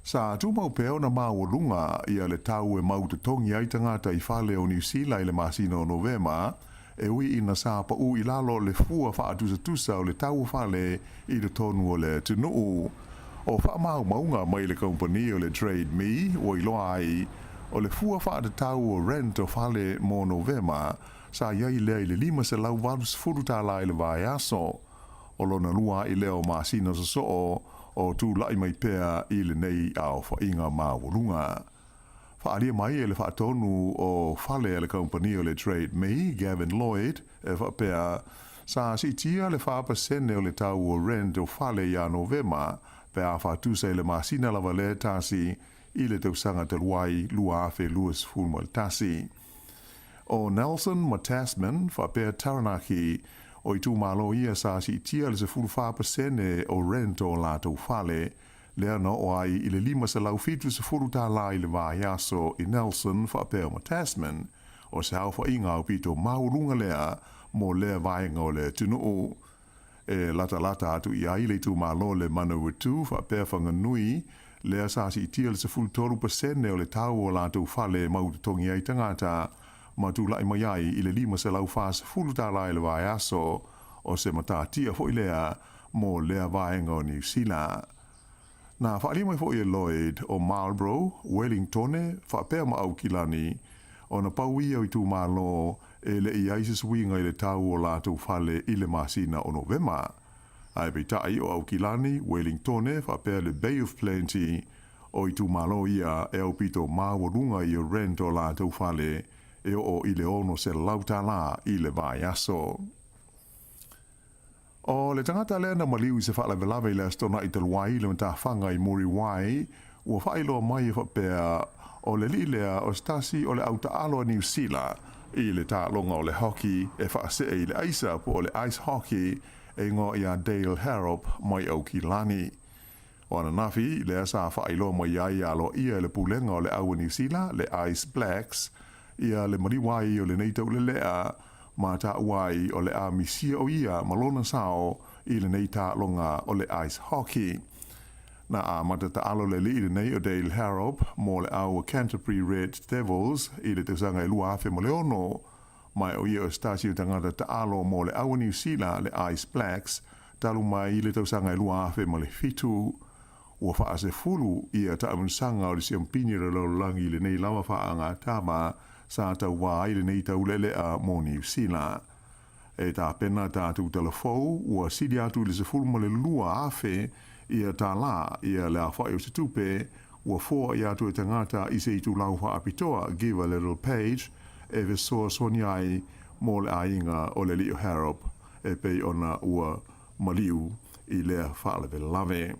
Speaker 10: Sa tūmau pēo na māua lunga ia le tau e mau te tongi ai tangata i whale o New Zealand i le masino o Novema, e ui ina sa pa u ilalo le fua wha atusa o le tau whale i le tonu o le tunu. O wha mau maunga mai le kompani o le Trade Me, o iloa ai, o le fua wha te tau o rent o whale mo Novema, sa ia i lea i le 5 se lau walu se furu tā la i le vai aso. O lona lua i leo masina so o tū lai mai pēa i le nei au wha inga māwurunga. Whaalia mai e le whaatonu o whale e le kompani o le Trade Me, Gavin Lloyd, e whapea sa si tia le whaapasene o le tau o rent o whale ia Novema, pe a whaatuse le masina lava le tasi i le tausanga te luai lua awhi luas fulma le tasi. O Nelson Matasman, whapea Taranaki, o i tū malo ia sa si tia le se fulu whaapasene o rent o lato whale, lea no o ai i le 5 se lau fitu se fulu tā la i le vai aso i Nelson whapea Matasman, o se hau wha inga o pito maurunga lea mo lea vaenga o le tunu. E lata atu i ai le tū malo le Manawatu whapea whanganui, lea sa si tia le se fulu 12% o le tau o lato whale maututongi ai tangata, ma tu lai mai ai i le 5 se lau fās fulu tā lai le vai aso o se mata tia fo lea mo lea vaenga o New Zealand. Na whaali mai fo i Lloyd o Marlborough, Wellington, whapea ma au kilani, o na paui au i tū malo e le i aises winga i le tau o lātou whale i le masina o Novema. Ai peitai o au kilani, Wellington, whapea le Bay of Plenty, o i tū malo ia e au pito māwarunga i o rent o lātou whale, e o i le ono se lauta la i le vai aso. O le tangata lea na maliu i se whaalavelave i le astona i te luai le mta whanga i Muri Wai, ua whailoa mai e whapea o le li lea o stasi o le auta aloa New Zealand i le tā longa o le hockey e whaasea i le aisa po o le ice hockey e ngō i a Dale Harrop mai au ki lani. O ana nafi, lea sa whailoa mai ai alo ia le pulenga o le aua New Zealand, le Ice Blacks, ia le mariwai o le neitau le lea, ma ta wai o le a misia o ia malona sao i le nei ta longa o le ice hockey. Na a matata alo le li le nei o Dale Harrop mo le au Canterbury Red Devils i le tausanga i lua afe mo le ono, mai o ia o stasi o tangata ta alo mo le au New Zealand le Ice Blacks, talu mai i le tausanga i lua afe mo le fitu, ua whaase fulu ia ta amunsanga o le siampini le laulangi le nei lawa whaanga tama, sa tau wā i le nei tau lele a mō New Zealand. E tā pena tātou telefou, ua sidi atu i le se fulma le lua awhe, ia tā la, ia le a whai o se tupe, ua fōa i atu e tangata i se i tu lau wha apitoa, Give a Little Page, e ve soa soni ai mō le ainga o le Leo Harrop, e pei ona ua maliu i lea whaaleve lave.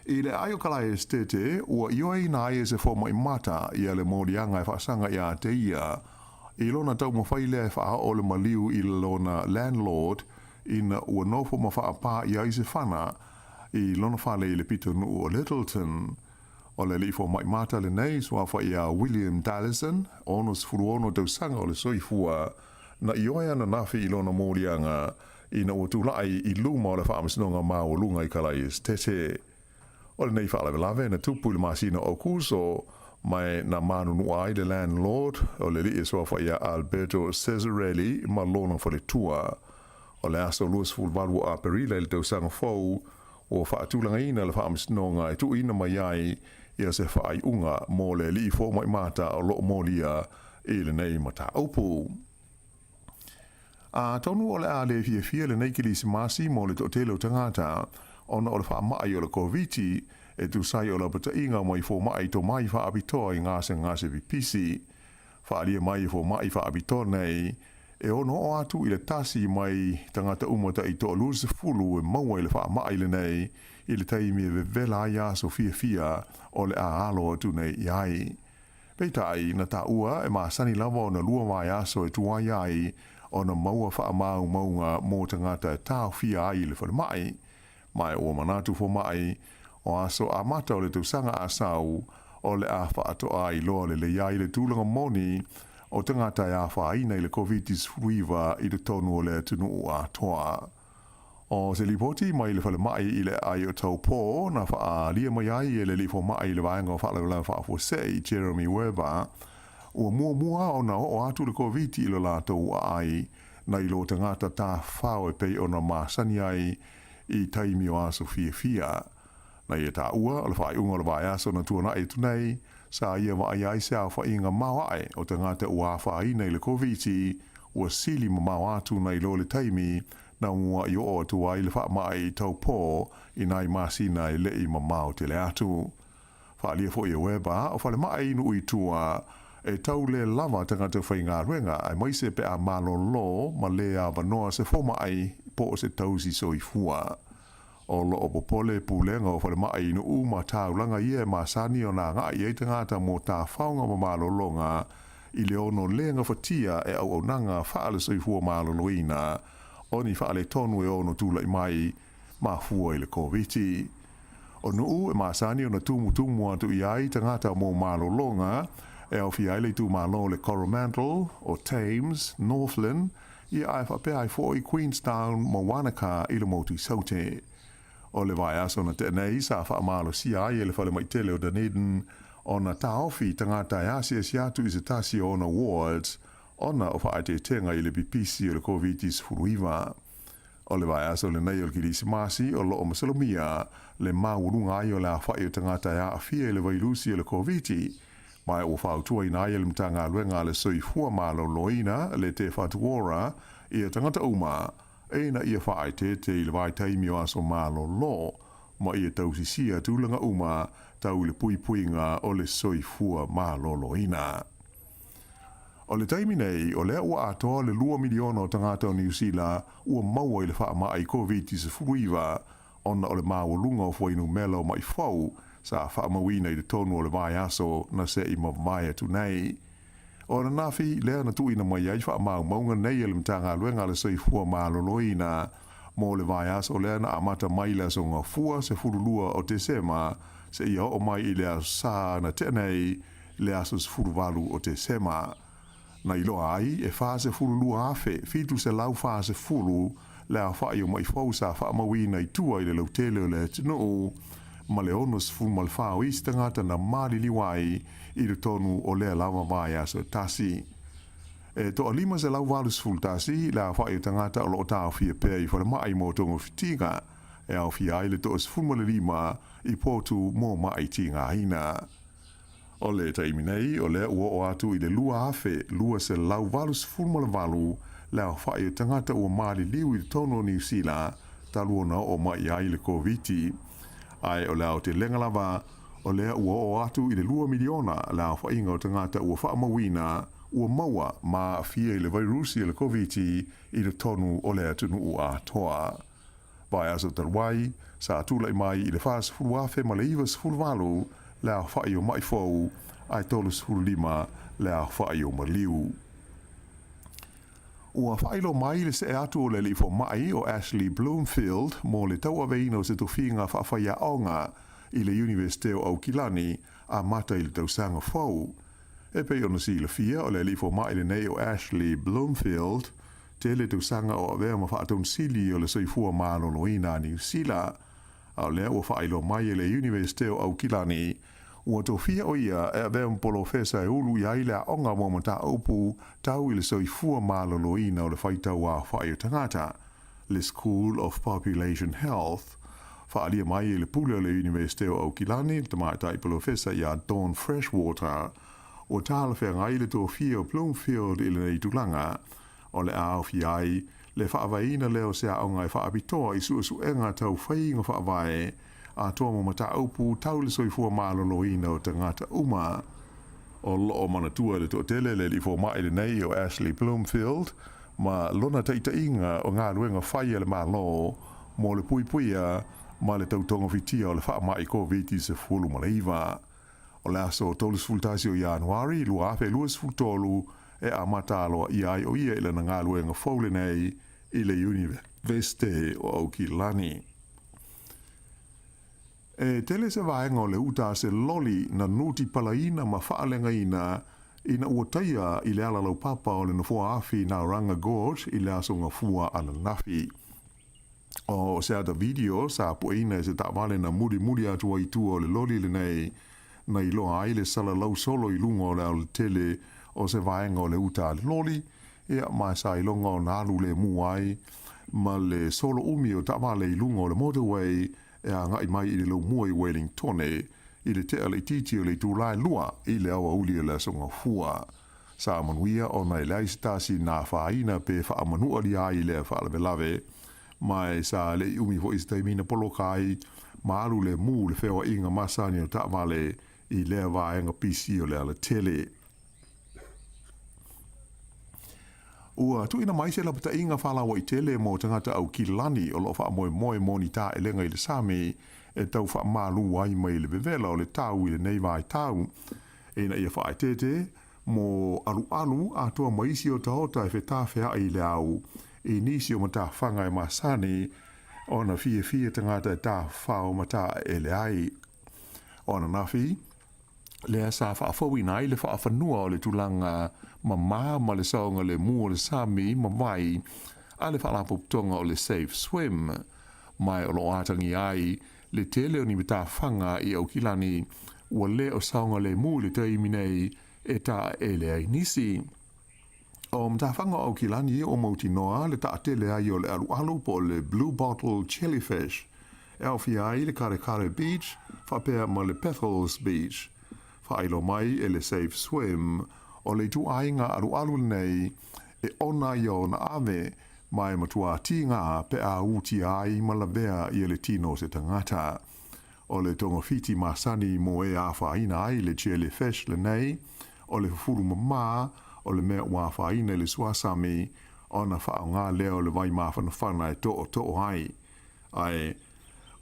Speaker 10: I le aio kalai estete, ua ioi na ai se fōma i mata i le mōrianga e whaasanga i a te ia. I lona tau mawhaile e wha o le maliu i lona landlord, ina ua nofo ma wha pā i ai se whana, i lona whale i le pito nu o Littleton. O le li fōma i mata le nei, swa wha i a William Dallison, onos furu ono tau sanga o le soifua, na ioi ana nafi i lona mōrianga, ina ua tūlai i luma o le whaamasnonga mā o lunga i kalai estete. O le nei whaalavelave na tupu le masina o kuso mai na manunu ai le landlord o le li soa whaia Alberto Cesarelli ma lona for le tua. O le aso luas fulvalu a perile le tausanga fau o whaatulanga ina le whaamisnonga e tu ina mai ai ia se whaai unga mo le li fo mai mata o lo molia i le nei mata aupu. A tonu o le a le fia le nei kilisi masi mo le totelo tangata ona o le wha mai o le koviti e tu sai o la pata inga mai fo mai to mai wha abitoa i ngase vipisi. Wha alia mai fo mai wha abitoa nei e ono o atu i le tasi mai tangata umata i to luz fulu e maua i le wha mai le nei i le taimi e vela ia so fia o le a alo atu nei iai. Peitai na ta ua e maasani lava o na lua mai aso e tua iai o na maua wha maunga mo tangata e tau fia ai le wha mai. Mai o manatu fo mai o aso a mata o le tausanga a sau o le a whaato a i loa le iai le tūlanga moni o tangata e a whaina i le COVID-19 i le tonu o le tunu o a toa. O se lipoti mai le whale mai i le ai o tau pō na wha lia mai ai e le lifo mai i le vaenga o whale wala whaafo sei Jeremy Weber o mua o na o atu le COVID i le lātou a ai na i lo tangata tā whao e pei o na māsani ai i taimi o aso fia. Na i e tā ua, o le whae unga o le vai aso na tuana e tunei, sa ia wa ai sa fa inga mawae o te ngata ua fa ina i le COVID ua sili ma mawatu na i lo le taimi na ua i o tu ai le fa mai tau po i nai masina i le i ma mau te le atu. Fa alia fo i weba o fa le mai inu i tua e tau le lava te ngata whai ngā ruenga ai mai se pe a malo lo ma le a vanoa se fo mai po se tausi so i fua. O lo o popole pulenga o whale mai inu u ma taulanga ie ma sani o nā ngā i te ngāta mō tā whaunga ma malo longa i le ono lenga fatia e au nanga whaale so i fua malo loina o ni whaale tonu e ono tūla i mai ma fua i le COVID. O nuu e ma sani o na tumu atu i ai te ngāta mō malo longa e au fi aile tu malo le Coromandel o Thames, Northland i ai whape ai fo i Queenstown ma Wanaka i le motu saute. O le vai aso na tenei sa wha amalo si ai e le whale mai tele o Dunedin o na taofi tangata e asia si atu i se tasi o na wards o na o wha te tenga i le BPC o le COVID-19 furuiva. O le vai aso le nei o le kirisi masi o lo o masalomia le maurunga ai o le a whai o tangata e a fia i le vairusi o le COVID-19 mai o whautua i nai e le mtanga luenga le soi fua malo loina le te whatuora i a tangata uma e na ia whaai te i le vai taimi o aso malo lo ma ia tausisia tūlanga uma tau le puipuinga o le soi fua malo loina. O le taimi nei, o lea ua atoa le 2 miliona o tangata o New Zealand ua maua i le wha mai COVID-19 furuiva ona o le mawalunga o fuainu melo mai fau sa wha mawina i le tonu o le vai aso na se i mawai atu nei. O na nafi, lea na tuina mai ai wha maunga nei e le mtanga luenga le soi fua maloloina mo le vai aso o lea na amata mai le aso ngā fua se furulua o te sema se ia o mai i le sa na tenei le aso se furuvalu o te sema. Na ilo ai e fase furulua afe, fitu se lau fase furu le a wha i o mai fau sa wha mawina i tua i le lautele o le tino ma le onus fu malfao istangata na mali liwai i le tonu o lea lava vai aso tasi. E to alima se lau valus ful tasi le a wha i tangata o lo tau fia pea i whare mai mo tongo fitiga e au fia ai le to as fulma le lima i potu mo mai tinga hina. O le taimi nei o lea ua o atu i le lua afe lua se lau valus fulma le valu le a wha i tangata ua mali liu i le tono New Zealand taluona o mai ai le COVID-19. Ai o lea o te lenga lava, o lea ua o atu i le 2 miliona lea wha inga o tangata ua wha mawina, ua maua ma fia i le vairusi i le COVID-19 i le tonu o lea tunu ua toa. Vai aso tarwai, sa atula i mai i le whaas furuafe ma le iwas furuvalu, lea wha i o mai fau, ai tolus furulima lea wha i o maliu. Ua whailo mai le se atu o le lifo mai o Ashley Bloomfield mo le tau aveina o se tofinga whawhaia aonga i le Universite o Aukilani a mata i le tausanga fau. E pei ona si le fia o le lifo mai le nei o Ashley Bloomfield te le tausanga o avea ma whaatun sili o le soifua maano loina New Zealand. Au lea ua whailo mai le Universite o Aukilani ua tofia o ia e avea mpolofesa e ulu i aile a onga momata upu tau i le soifua maloloina o le whaitau a whai o tangata, le School of Population Health. Whaalia mai i le pule o le Universite o Aukilani, le tamaita i polofesa i a Dawn Freshwater, o tāla whea ngai le tofia o Bloomfield i le nei tulanga, o le au fi ai, le whaavaina leo se a onga i whaapitoa i suenga tau whainga whaavae, a toa mo mata upu tau le soifua maloloina o tangata uma. O loo manatua le totele le li fo mai le nei o Ashley Bloomfield, ma lona taita inga o ngā luenga whaia le malo, mo le puipuia, ma le tautonga fitia o le wha mai COVID-19 se fulu maleiva. O le aso tolus fultasi o Januari, lua afe luas fultolu, e a matalo i ai o ia ila na ngā luenga faule nei i le Universite o Aukilani. E tele se vaenga o le uta se loli na nuti palaina ma whaalenga ina uataia i le ala lau papa o le nafua afi na Ranga Gorge i le aso ngā fua ala nafi. O se ata video sa pueina se ta'wale na muri atua i tua o le loli le nei na i loa ai le sala lau solo i lunga o le au tele o se vaenga o le uta le loli ea mai sa i longa o nalu le muai ma le solo umi o ta'wale i lunga o le motorway e a ngai mai i le lau mua i Wellington i le te ale titi o le tūlai lua i le awa uli le songa fua. Sa manuia o nai laistasi na whaina pe whaamanua li ai le whaalawelawe, mai sa le umi fo istaimina polokai, maaru le mū le whewa inga masani o ta'wale i lea vaenga pisi o le ala tele. Ua tu ina mai se la pata inga whalawa i tele mo tangata au kilani o lo wha moe moni ta e lenga i le sami e tau wha malu wai mai le vevela o le tau i le nei vai tau. E na ia wha tete mo alu a toa maisi o taota e whetā whea i le au e nisi o mata whanga e masani o na fie tangata e tā whao mata e le ai. O na nawhi, lea sa whaafau ina i le whaafanua o le tulanga ma le saonga le mua o le sami mawai a le whaalaputonga o le Safe Swim. Mai o lo atangi ai le tele o ni mita whanga i au kilani ua le o saonga le mua le teiminei e ta e le ai nisi. O mta whanga au kilani o mauti noa le ta tele ai o le alu po le Blue Bottle Jellyfish. E au fia ai le Kare Beach, whapea ma le Petals Beach. Whailo mai e le Safe Swim, o le tu ainga alu nei e ona i o na ave mai matua tinga pe a uti ai malabea i le tino se tangata. O le tonga fiti masani mo e a whaina ai le jellyfish le nei, o le furu mama, o le mea ua whaina le suasami, o na whao ngā leo le vai mawhana whana e to'o ai. Ai,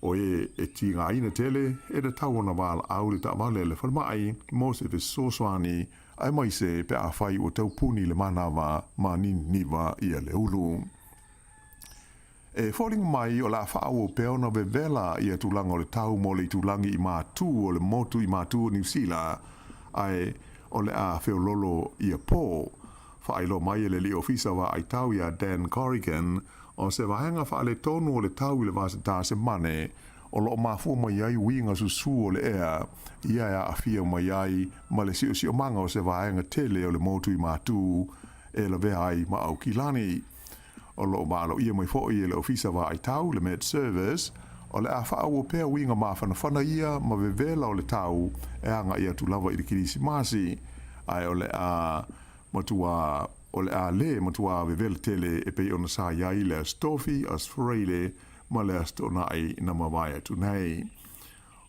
Speaker 10: o e tinga ina tele, e da tau na wala au le ta wale le whalmai, mo se fe soswani, ai mai se pe a whai o tau puni le manawa ma niwa ia le ulu. E whoringa mai o la whaau o peona vevela ia tulanga o le tau mo le tulangi i mātū o le motu i mātū o New Zealand, ai o le a whiololo ia pō. Whaelo mai e le li ofisa wa ai tau ia Dan Corrigan, o se wahenga whaale tonu o le tau i le vasa tā se mane, o lo mafu mai ai winga susu o le ea, ia ea afia mai ai, ma le si o manga o se wahenga tele o le motu i mātū, e la vea ai ma au kilani. O lo malo ia mai fo i le ofisa wa ai tau, le Med Service, o le a whaau o pea winga mawhana whana ia, ma vevela o le tau, e anga ia tu lava i le kirisi masi, ai o le a matua, o le a le matua vevela tele e pei ona sa iai le astofi, asfreile, ma le astonai na mawai atu nei.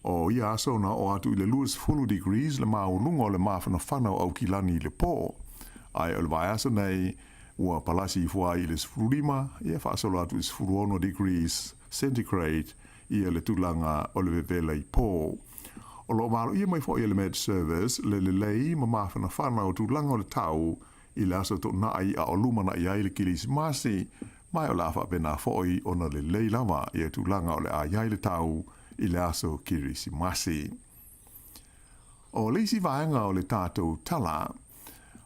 Speaker 10: O ia aso na o atu i le luas fulu degrees le maulunga o le mawhana whana o au kilani le pō. Ai o le vai aso nei, ua palasi i fua i le sfurulima, ia whaasolo atu i sfuruono degrees centigrade ia le tulanga o le vevela i pō. O lo malo ia mai fo i le Med Service, le lei ma mawhana whana o tulanga o le tau, i le aso to nai a o lumana i aile kilisi masi, mai o la wha pena foi o na le lei lava i e tulanga o le a iai le tau, i le aso kilisi masi. O leisi vaenga o le tātou tala,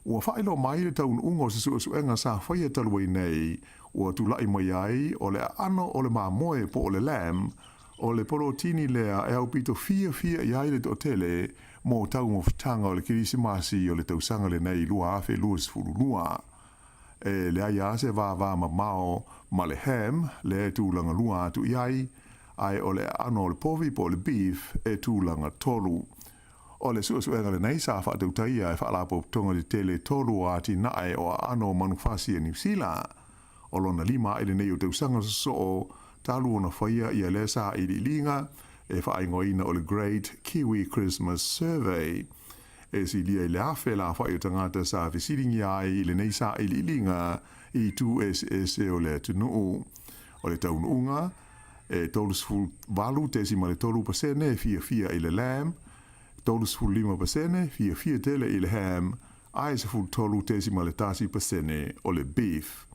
Speaker 10: ua whaelo mai le tau ungo se suenga sa whaia taluai nei, ua tulai mai ai o le ano o le mamoe po o le lam, o le porotini lea e au pito fia i aile to tele, mo tau mo fitanga o le kirisimasi o le tausanga le nei lua afe luas fulu lua. E le ai ase va ma mao ma le ham, le tūlanga lua atu iai, ai o le ano o le povi po le beef e tūlanga tolu. O le suenga le nei sa whaatau taia e whaalapo tonga le tele tolu ati nae o ano manufasi e New Zealand. O lona lima ele nei o tausanga so talu ona whaia i a lesa i li linga e whaingoina o le Great Kiwi Christmas Survey. E si lia i le afe la whai o tangata sa visiringi ai i le nei sa i li linga i tu e o le tunuu. O le taununga e tolus ful valu tesima le tolu pasene fia i le lamb, tolus ful 5% fia tele i le ham, ai se ful tolu tesima le tasi pasene o le beef.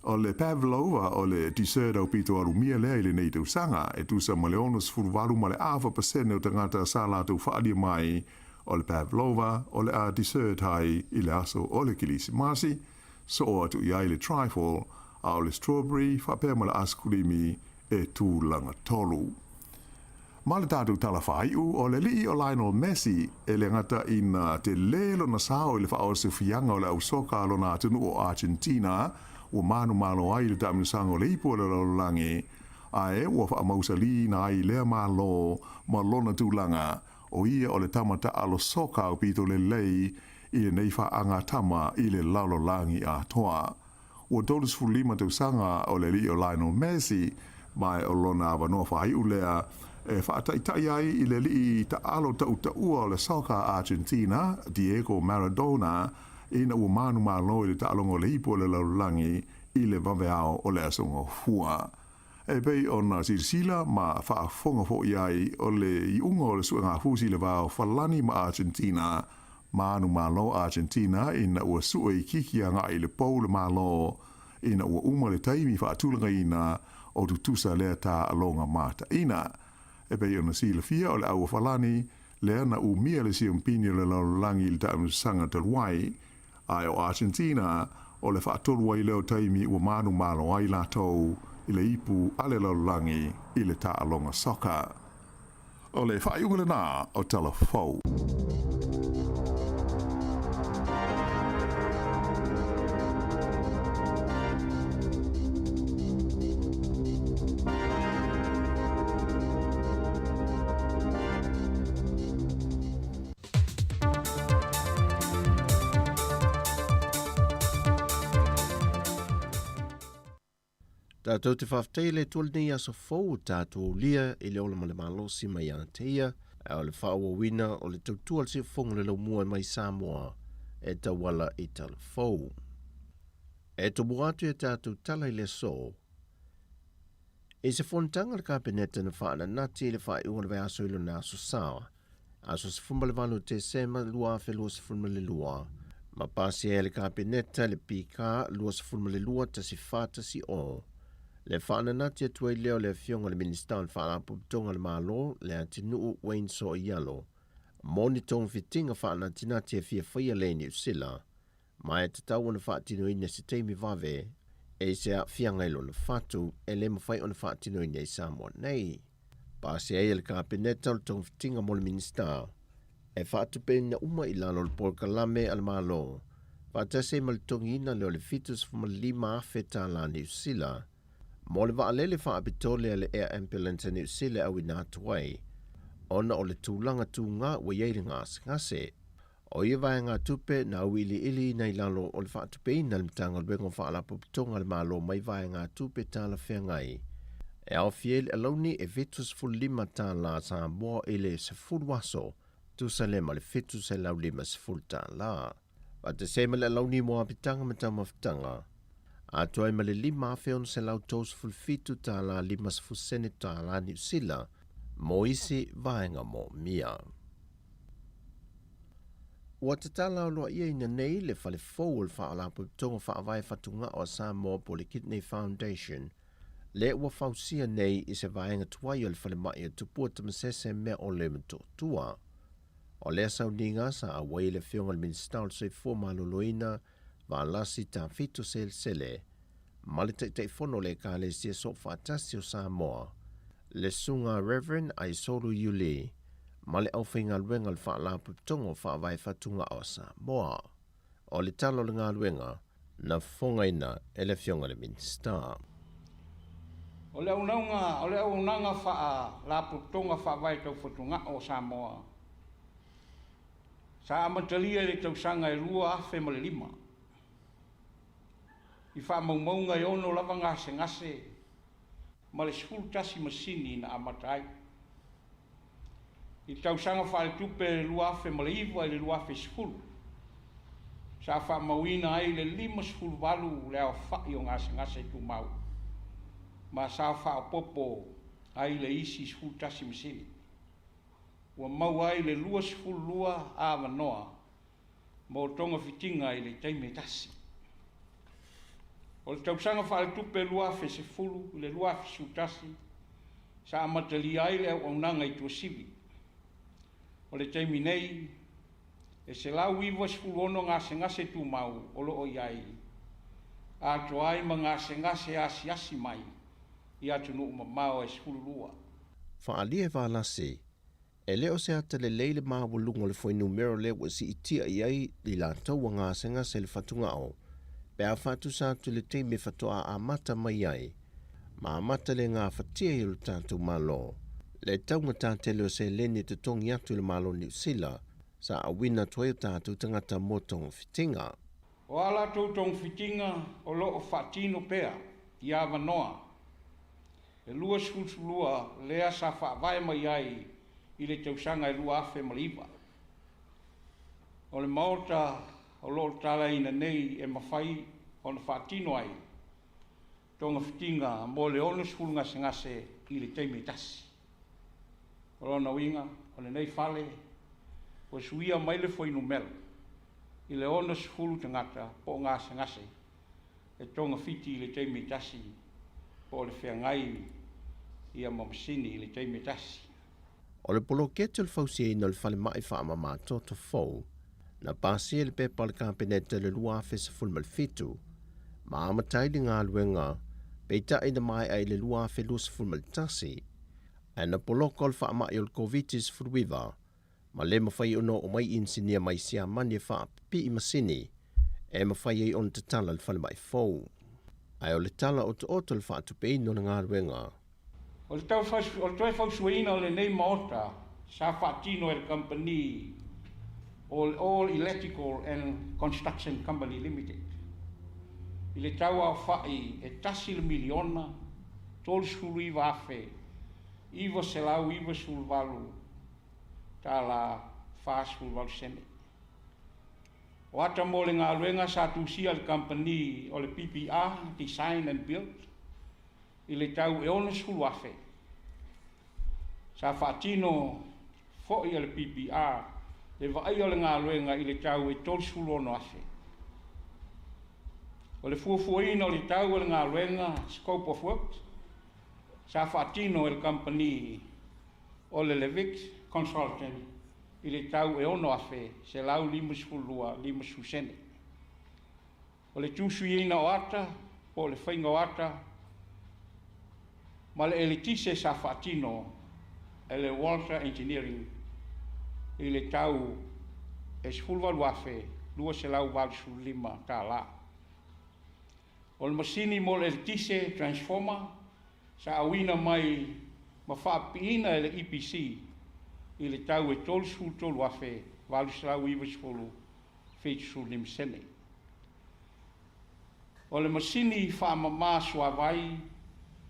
Speaker 10: O le pavlova o le dessert au pito arumia lea i le nei tausanga e tusa ma le onus ful valu ma le 5% o tangata sa la tau whaalia mai o le pavlova o le a dessert hai i le aso o le kilisi masi, so o atu i ai le trifle a o le strawberry whapea ma le askurimi e tūlanga tolu. Ma le tātou talawhai o le lii o Lionel Messi e le ngata ina te lelo na sao i le whao se fianga o le au soka alo na atunu o Argentina o manu malo ai le taminosanga o le ipo le lalolangi a e ua wha mausali na ai lea malo ma lona tūlanga o ia o le tamata alo soka o pito le lei i le neifa anga tama i le lalo langi a toa. Ua tolu sfulima te usanga o le li o Lionel Messi mai o lona avanoa whai ulea e whaataitai ai i le li ta alo ta ua o le soka Argentina, Diego Maradona, ina ua manu malo i le ta alongo le ipo le laulangi i le vaveao o le asongo hua. E pei o na sirsila ma whaafonga fo iai o le i unga o le suanga fusi le vao falani ma Argentina, manu malo Argentina ina ua sua i kikianga i le pou le malo, ina ua uma le taimi whaatulanga ina o tutusa lea ta alonga mata ina. E pei o na sila fia o le aua falani, lea na umia le siumpini le laulangi le ta sanga talwai, ai o Argentina o le whaatolu ai leo taimi ua manu malo ai latou i le ipu ale laulangi i le ta alonga soka. O le whaiunga le nā o telefou.
Speaker 8: Tātou te whawhtei le tualni aso fau tātou lia i le ola ma le malosi mai ana teia, o le whaua wina o le tautua se fonga le lau mua mai Samoa e tawala i tala fau. E to buatu e tātou tala i le so. E se fontanga le kabinete na whaana nati le wha iwa le aso ilo na aso sawa. Aso se fumba le vanu te sema lua fe lua se fumba le lua. Ma pasi e le kabinete le pika lua se fumba le lua ta si fata si o. Le whaana nati atua i leo le fionga le ministan whaana puputonga le malo le atinu Wayne So Ialo. Moni tong fitinga whaana tinati e fia whaia leni usila. Mai te tau na whaatino ina se teimi vave e se a fianga ilo na whatu e le mawhai o na whaatino ina i Samoa nei. Pasi e le kabineta o le tong fitinga mo le minister. E whaatu pena uma i lalo le porkalame al malo. Whaatase ma le tongi ina leo le fitus fuma lima afe ta lani usila. Mo le vaalele whaapitole le air ambulance ni usile au ina atuai. Ona o le tūlanga tūnga wa yeiri ngase. O ia vai ngā tupe na wili ili nei lalo o le whaatupe ina le mtanga luengo whaalapo pitonga le malo mai vai ngā tupe tāla whea ngai. E au fiel alauni e vetus ful lima tāla Samoa ele se ful waso tu sa le ma le fetus e lau lima se ful tāla. Wa te sema le alauni moa pitanga matama fitanga. Atoai ma le lima afeon se lau tos fulfitu ta la lima sfusene ta la ni usila, mo isi vaenga mo mia. Ua te tala loa ia ina nei le fale fau le whaalapo tonga whaavai whatunga o Samoa Polykidney Foundation, le ua fausia nei i se vaenga tuai o le fale mai a tupua tamasese mea o le mtotua. O lea sauninga sa a wai le fionga le minister se fōma loloina, va lasi ta fito sele male te fono le ka le sia so fatasi o Samoa le sunga Reverend Aisolu Yuli male au finga luenga le fa la putongo fa vai fatunga o Samoa o le talo le ngā luenga na fonga ina e le fionga le minister
Speaker 9: o le unanga fa la putonga fa vai tau fatunga o Samoa sa amatalia le tau sanga e lua afe ma le lima I wha maunga I ono lava ngase ma le skulu tasi masini na amatai. I tausanga wha le tupe le luafe ma le iwa le luafe skulu. Sa wha mauina ai le lima skulu walu le au wha I o ngase tu mau. Ma sa wha popo ai le isi skulu tasi masini. Ua mau ai le lua skulu lua a wanoa. Mo tonga fitinga I le taime tasi. O le tausanga whaale tupe luafe se fulu, le luafe sutasi, sa amatali ai le au aunanga I tua sivi. O le taimi nei, e se lau iwa se fulu ono ngase tu mau, o lo o iai. A toa ai ma ngase asi mai, I atu nuu mamao e se fulu lua.
Speaker 8: Whaalia waalase, e leo se ata le leile maawalunga le foi numero le wa si itia iai li la taua ngase le fatunga o. Pea whatu sātu le te me whatoa a mata mai ai. Ma mata le ngā whatia I lo tātou malo. Le taumata te leo se leni te tongi atu le malo New Zealand, sa awina toi o tātou tangata mo tonga fitinga.
Speaker 9: O ala tau tong fitinga o loo whaatino pea i awa noa. E lua sulua lea sa whaavai mai ai i le tausanga e lua afe maliwa. O le maota o loo tala ina nei e mawhai o na whaatino ai. Tonga fitinga mo le ono skulu ngase i le teimi tasi. O lona winga, o le nei fale, o suia mai le foi numero. I le ono skulu tangata po ngase e tonga fiti i le teimi tasi po le whiangai ia mamasini i le teimi tasi.
Speaker 8: O le polo ketu le fausia ina le fale mai whaama mātou to fau, na pasi le pepa le kampeneta le lua fesa fulmal fitu, ma amatai li ngā luenga, peita ina mai ai le lua fe lus fulmal tasi, ana polo kol whaama i o le COVID-19 furuiva, ma le mawhai ono o mai insinia mai sia mani wha pi i masini, e mawhai ei on te tala le fale mai fau. Ai o le tala o te oto le wha tupe ino na ngā luenga.
Speaker 9: O le toi fausuaina o le nei maota, sa whaatino e le company All Electrical and Construction Company Limited. I le tau au whai e tasi le miliona, tolu skulu iwa afe, iwa selau, iwa skulu walu, tā la wha skulu walu sene. O ata mo le ngā luenga sa tusia le company o le PPR, Design and Build, i le tau e ono skulu afe. Sa whaatino fo i le PPR, le vai o le ngā luenga i le tau e tolu skulu ono afe. O le fuafuaina o le tau o le ngā luenga, Scope of Work, sa whaatino e le company o le Levick Consultant, i le tau e ono afe, se lau 5 susene. O le tūsuina o ata, o le whainga o ata, ma le elitise sa whaatino, e le Walter Engineering, i le tau e sifulwalu afe, 2 se lau 5 tā la. O le masini mo le elitise transformer, sa awina mai ma whaapiina e le EPC, i le tau e tolu afe, 5 sene. O le masini whaamama suawai,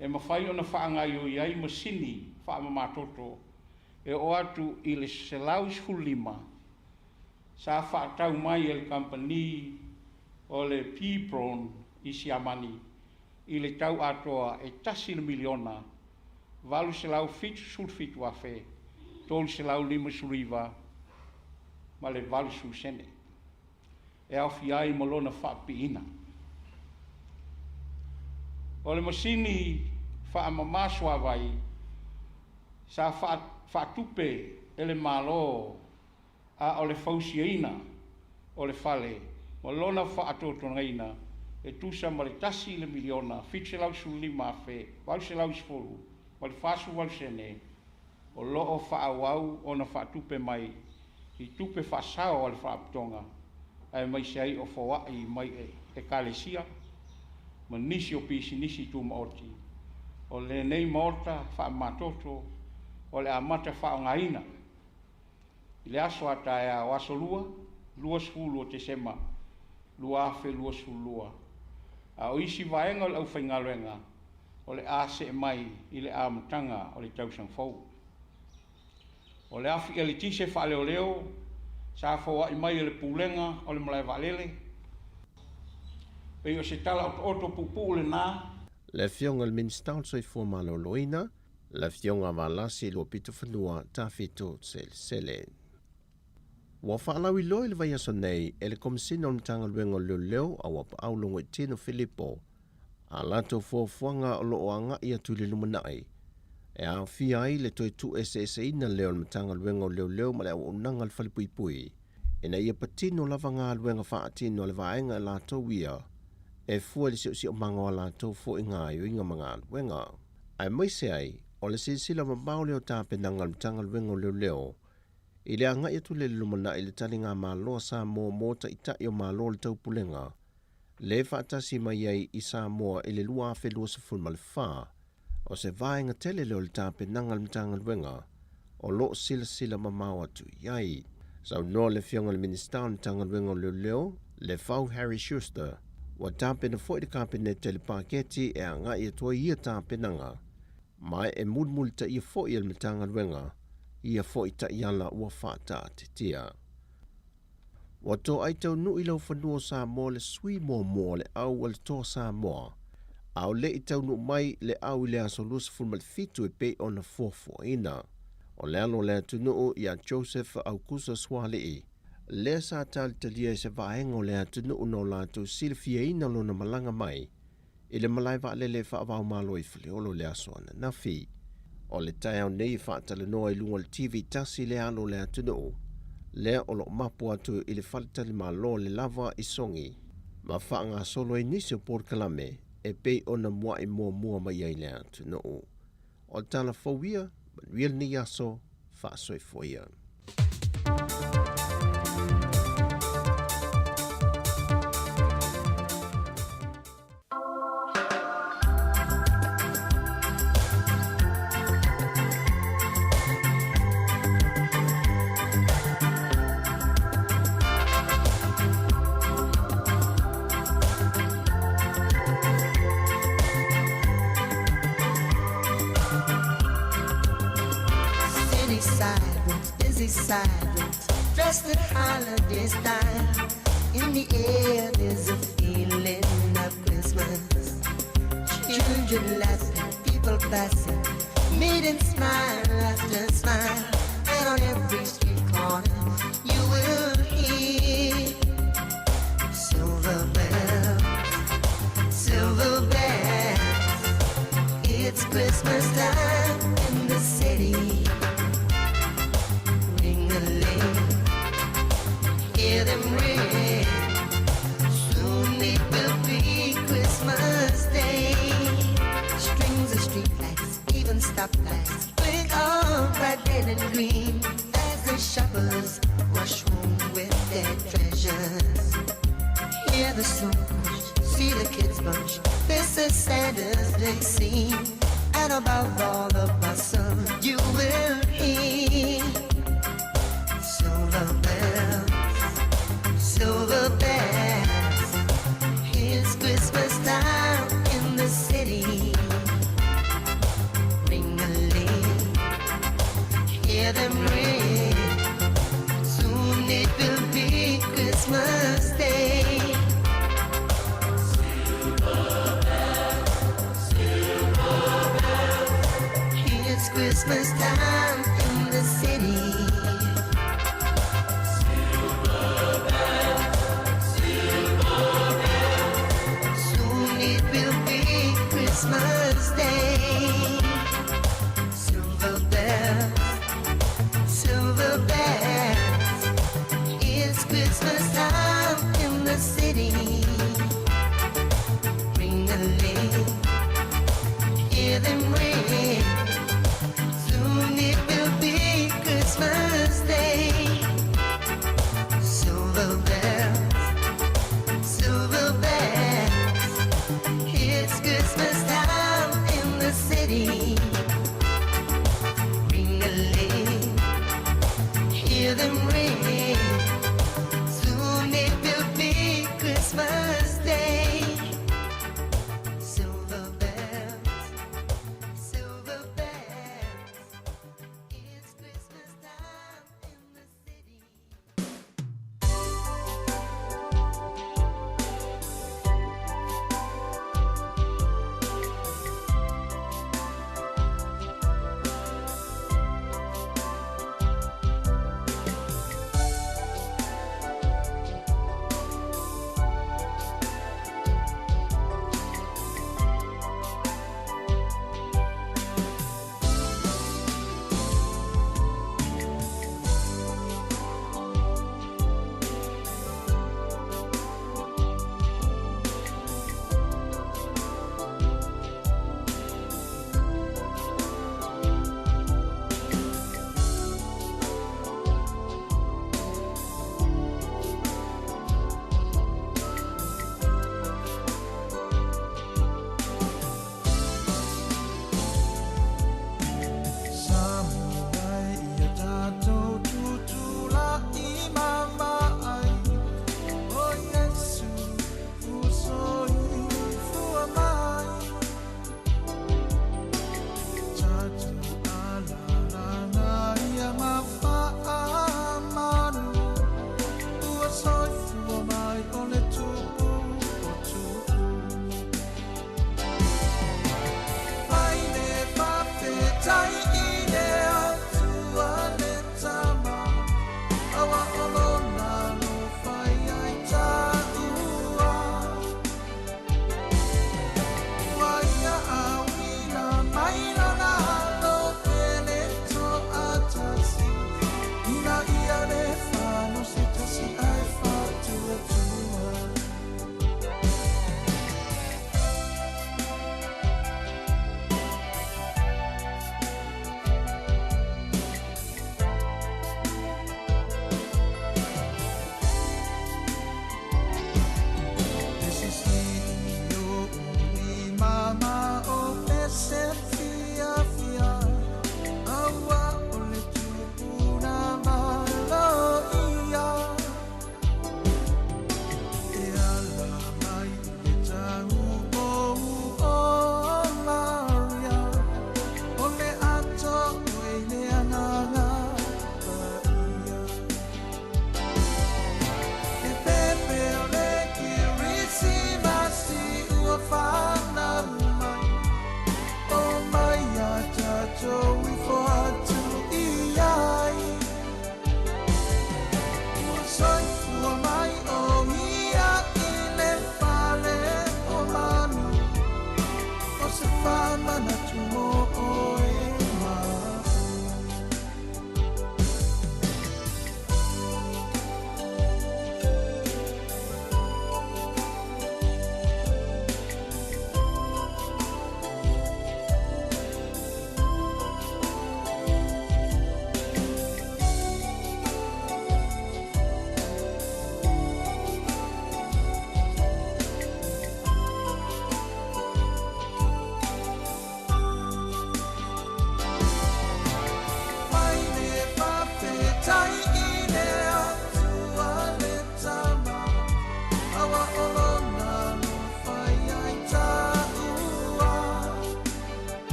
Speaker 9: e mawhai ona whaangai o iai masini whaamama toto, e o atu i le selau 5, sa whaatau mai e le company o le P-Pron i Siamani, i le tau atoa e tasi le miliona, 5 selau fitu afe, 3 selau 5 suriva, ma le 5 susene. E au fiai molona whaapiina. O le masini whaamamasua vai, sa whaatupe e le malo a o le fausiaina o le fale, molona whaatotongaina, e tusa ma le tasi le miliona, 5 selau 5 afe, 5 selau 10, ma le fasu walsene, o loo whaawau o na whaatupe mai, i tupe whaasao o le whaaputonga, ai mai sei o whawai mai e kalesia, ma nisi o pisi nisi tu maoti, o le nei maota whaamatoto, o le amata whaongaina, i le aso ata e o aso lua skulu o te sema, lua afe lua sulua, a o isi vaenga o le au whaingaluenga, o le ase mai i le amatanga o le tausang fau. O le afi ele tise wha leo, sa whawa i mai le pulenga o le malai valele. Pei o se tala o oto pupu le nā.
Speaker 8: Le fionga le minister soi formalo loina, le fionga valasi lo pito whanua ta fito sele. Wa whaalau i loi le vai aso nei, e le komisina o mtanga luenga leo a wapa aulongo i tino Filippo, a lato fuanga o loo anga i atu le lumanai. E a fia ai le toi tu ina leo le matanga luenga o leo ma le au unanga le whalipui. E na ia patino lava ngā luenga whaatino le vaenga e lato ia. E fua le si o manga o lato fo i ngā inga mga luenga. Ai moise ai, o le sila mabao leo tāpenanga le matanga luenga o leo. I le anga ia tu le lumana i le tali ngā māloa sa mō ta ita i o māloa le taupulenga. Le whaatasi mai ai i sa moa i le lua fe lua sa fulma le whaa. o se vaenga tele leo le tāpenanga le mtangal wenga, o lo sila mamau atu iai. Sau no le fionga le minister mtangal wenga leo, le fau Harry Schuster, wa tāpena foi de kabinete le paketi e anga i tua ia tāpenanga, mai e mulmul ta ia foi le mtangal wenga, ia foi ta iala ua whata te tia. Wato ai tau nui lau whanua Samoa le sui mō le au al tō Samoa. Au le i tau nu mai le au i le aso lusa fulmal fitu e pei o na fuafua ina. O le alo le atunu i a Joseph Augusta Swalei. Le sa tali talia i se vaenga o le atunu no lātou silfia ina lo na malanga mai. I le malai va le whaavau malo i whaleolo le aso ana nafi. O le tai au nei whaatale noa i lunga le TV tasi le alo le atunu. Lea o lo mapu atu i le whaletali malo le lava i songi. Ma whaanga solo i nisi o Port Kalame e pei o na mua i mua mai ai le atunu. O tala fawia, real ni aso, whaasoi foia.
Speaker 12: Sidewalks, dressed at holiday style. In the air there's a feeling of Christmas. Children laughing, people passing, meeting smile after smile. And on every street corner you will hear silver bells, silver bells. It's Christmas time in the city. Hear them ring. Soon it will be Christmas Day. Strings of streetlights, even stoplights, twinkle bright red and green as the shoppers rush home with their treasures. Hear the snow push, see the kids bunch. This is Santa's big scene, and above all the bustle, you will hear silver bells, silver bells. It's Christmas time in the city. Ring-a-ling, hear them ring. Soon it will be Christmas Day. Silver bells, silver bells. It's Christmas time in the city. Christmas Day. Silver bells, silver bells. It's Christmas time in the city. Ring-a-ling, hear them ring. Soon it will be Christmas Day. Silver bells, silver bells. It's Christmas time in the city. Ring-a-ling, hear them ring. Soon it will be Christmas Day. Silver bells, silver bells. It's Christmas time in the city.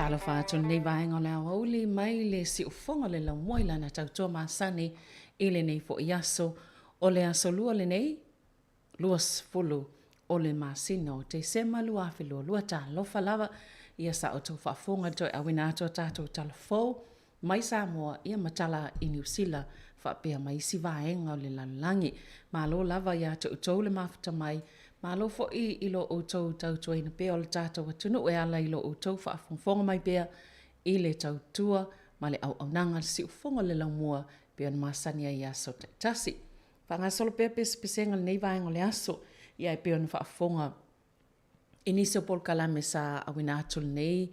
Speaker 3: Talo whātu nei vaenga leo hauli mai le si ufonga le lau moila na tautua maasani i le nei fo iaso o le aso lua le nei luas fulu o le masino te sema lua whilua lua tā lofa lava ia sa o tau whaafonga toi awina ato tātou talafou mai Samoa ia matala i New Zealand whaapea mai si vaenga o le lalangi malo lava ia te utou le mafuta mai malo fo i lo utou tautua ina pea o le tātou atunu e ala i lo utou whaafonga mai pea i le tautua ma le au nanga si ufonga le laumua pea na masania i aso te tasi. Whangasolo pea pesenga nei vaenga o le aso ia e pea na whaafonga Inisa Paul Kalame sa awina atu nei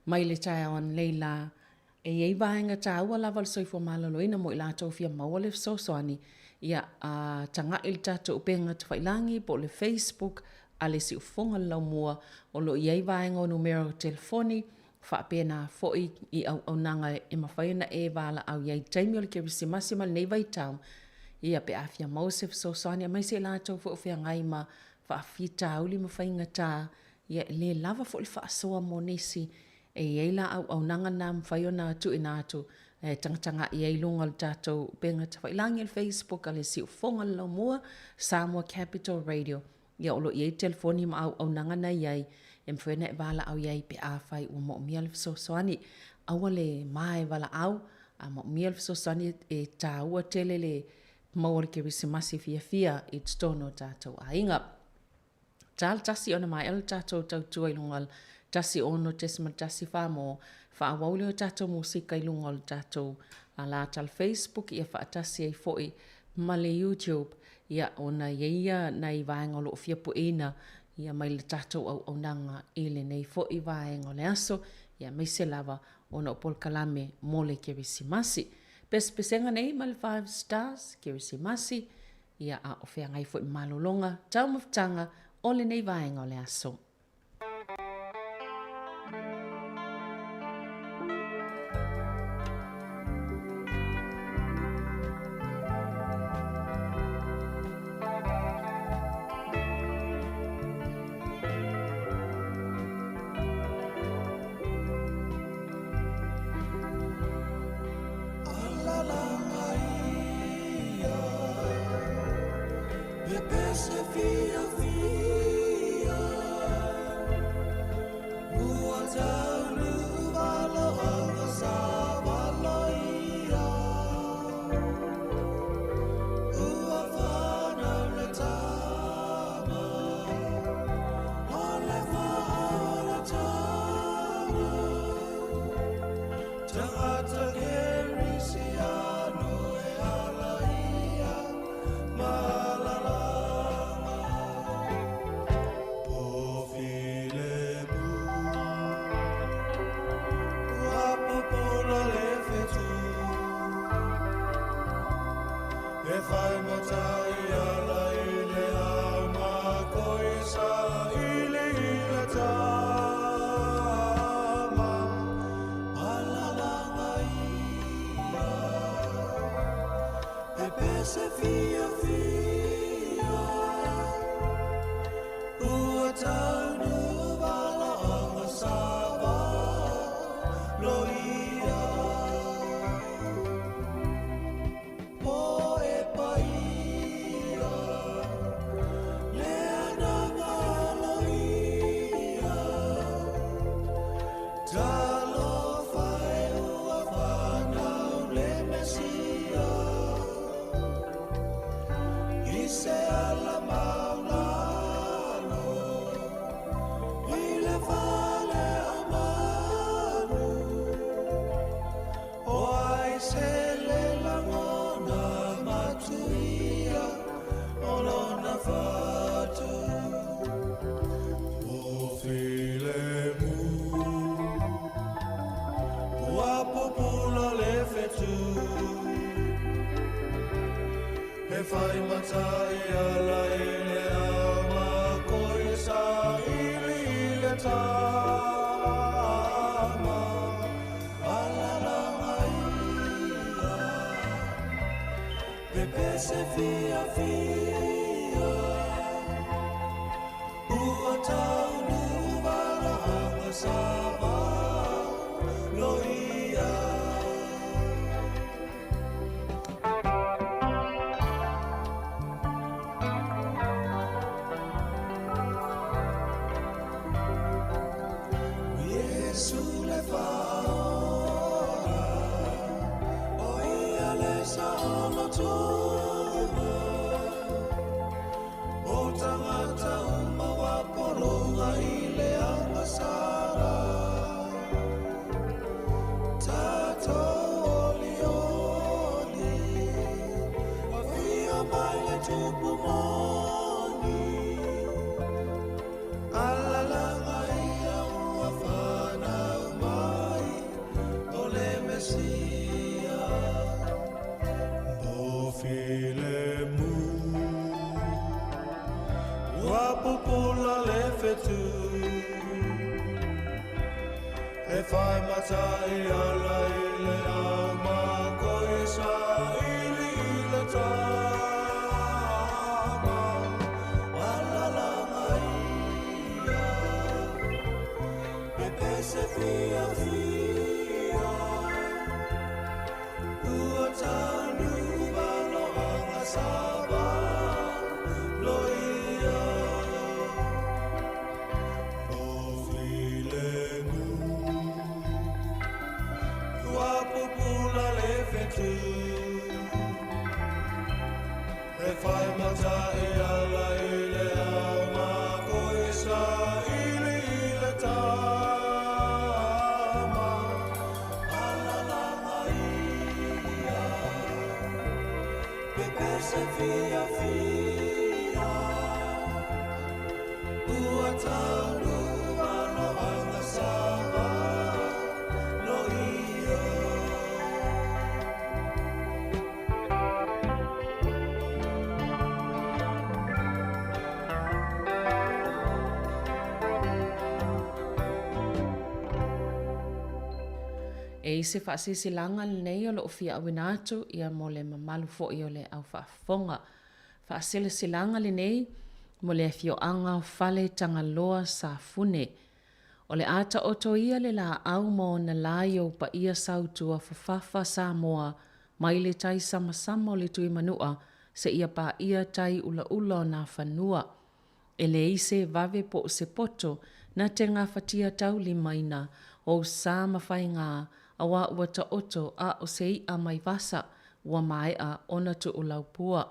Speaker 3: mai le tae awan leila e ei vaenga ta ua lava le soifo malaloina mo i lato fia maua le sosoani ia tanga il tato upenga tu whailangi po le Facebook a le si ufonga laumua o lo i ei vaenga o numero telefoni whaapena foi i au nanga e mawhaina e vala au iei taimi o le kirisi masima nei vai tau ia pe afia mausef sosoani a mai se lato fo fia ngai ma whaafita auli mawhainga tā, ia le lava fo le whaasoa mo nisi, e eila au nanga nā mwhaio nā tu ina atu, tanga i eilunga le tātou penga ta whailangi le Facebook, ale si ufonga lau mua, Samoa Capital Radio, ia olo i telefoni ma au nanga na iei, e mwhaina e wala au iei pe awhai ua mo mia le fisosoani, aua le mai wala au, a mo mia le fisosoani e tā ua tele le maua le kirisi masi fia i tono tātou ainga. Tal tasi ona mai el tato tautua i lungal tasi ono tesma tasi whamo whaawawli o tato musika i lungal tato la tal Facebook ia whaatasi ai foi ma le YouTube ia ona ia nei vaenga lo fia puina ia mai le tato au nanga i le nei foi vaenga le aso ia mai se lava ona o Paul Kalame mo le kirisimasi pesenga nei ma le 5 stars kirisimasi ia a o fea ngai foi malolonga tau maftanga o le nei vaenga o le aso.
Speaker 14: Ua tau nu wala anga sawa tonga o tangata uma wa poronga i le angasara tato oli oli wa fia mai le tupu moni alalanga ia ua whanau mai o le mesia o file mu ua pupula le fetu e whai matai ala i le au mako e sa ili i le tama alalanga ia pepe se fia fia ua tanu valo anga sava loia o filemu ua pupula le fetu e whai mata e ala i le au mako e sa ili i le tama alalanga ia pepe se fia fia ua tanu valo anga sava loia
Speaker 3: E se whaasisilanga nei o lo fia awina atu ia mo le mamalu fo i o le au whaafonga. Whaasisilanga le nei mo le fio anga o whale tangaloa sa fune. O le ata oto ia le la au mo na lai o pa ia sautua whawhawha sa moa mai le tai sama o le tui manua se ia pa ia tai ula ula o na whanua. E le ise vave po se poto na te ngā whatia tau limaina o sa mawhai ngā awa ua ta oto a o sei a mai vasa ua mai a ona tu o laupua.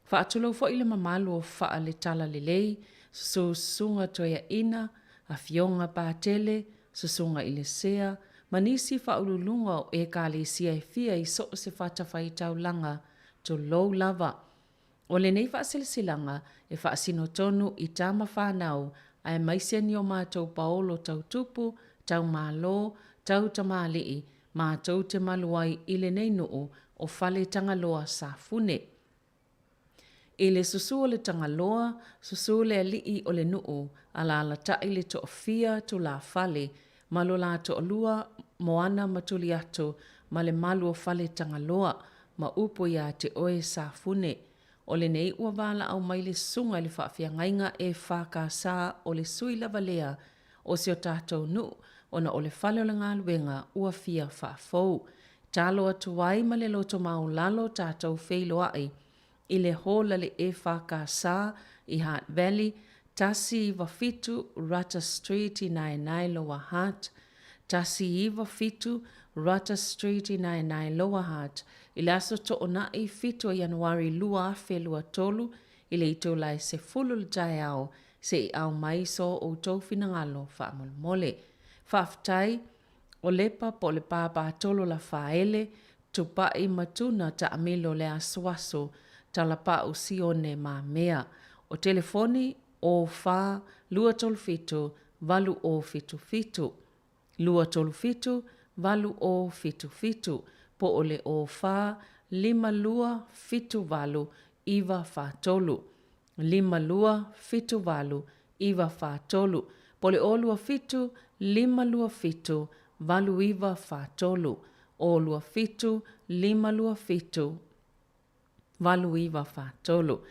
Speaker 3: Whaatulo fo ile mamalu o wha le tala le lei, susunga toia ina, a fionga pātele, susunga ile sea, manisi whaululunga o e ka le sia e fia i so se whatawhai tau langa to low lava. O le nei whaasilsilanga e whaasino tonu i tama whanau ai maiseni o mātou paolo tau tupu, tau mālo, tau tamālii, mātou te maluai i le nei nuu o whale tangaloa sa fune. I le susu o le tangaloa, susu le alii o le nuu, ala ala tai le to ofia to la whale, malo la to olua, moana matuli atu, ma le malu o whale tangaloa, ma upo ia te oe sa fune. O le nei ua wala au mai le sunga le whaafia ngainga e whaka sa o le sui lavalea o se o tātou nu, ona o le whale o le ngā luenga ua fia whaafou. Tālo atu wai ma le loto mau lalo tātou wheilo ai, i le hola le e whaka sa i Heart Valley, tasi i wafitu Rata Street i Nainai Lower Heart, tasi i wafitu Rata Street i Nainai Lower Heart, i le aso to ona i fitu o Januari lua afe lua tolu, i le ito lai se fulu le tai au, se i au mai so o tau finangalo whaamol mole. Whaaftai, o lepa po le pāpā tolo la whaele, tupa i matuna ta amilo le aswaso, talapa o sione ma mea. O telefoni o wha lua tolu fitu, valu o fitu fitu. Lua tolu fitu, valu o fitu fitu. Po o le o wha, lima lua fitu valu, iwa wha tolu. Lima lua fitu valu, iwa wha tolu. Po le o lua fitu, lima lua fitu, valu iwa wha tolu. O lua fitu, lima lua fitu, valu iwa wha tolu.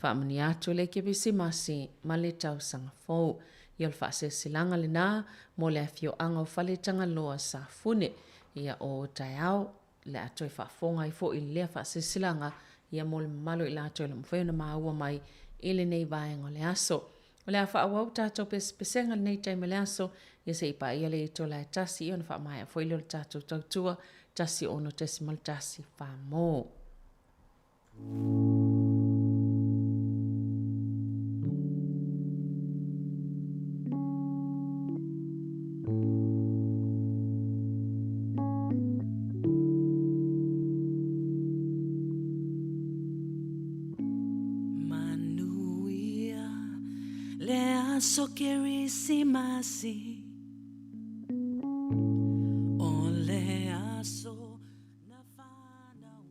Speaker 3: Whaamani atu le ke bisi masi, ma le tau sanga fau. Iol wha se silanga le nā, mo le afio anga o whale tanga loa sa fune. Ia o tai au, le atu e wha fonga i fo i lea wha se silanga, ia mo le malo i la atu e le mwhena maua mai, ili nei vaenga le aso. O le a wha awau tātou pesenga le nei taime le aso, ia se ipa ia le ito la tasi, ia na wha mai a fo ilo le tātou tautua, tasi ono tesimal tasi wha mō.
Speaker 18: Manuia le aso kirisimasi o le aso na whanau.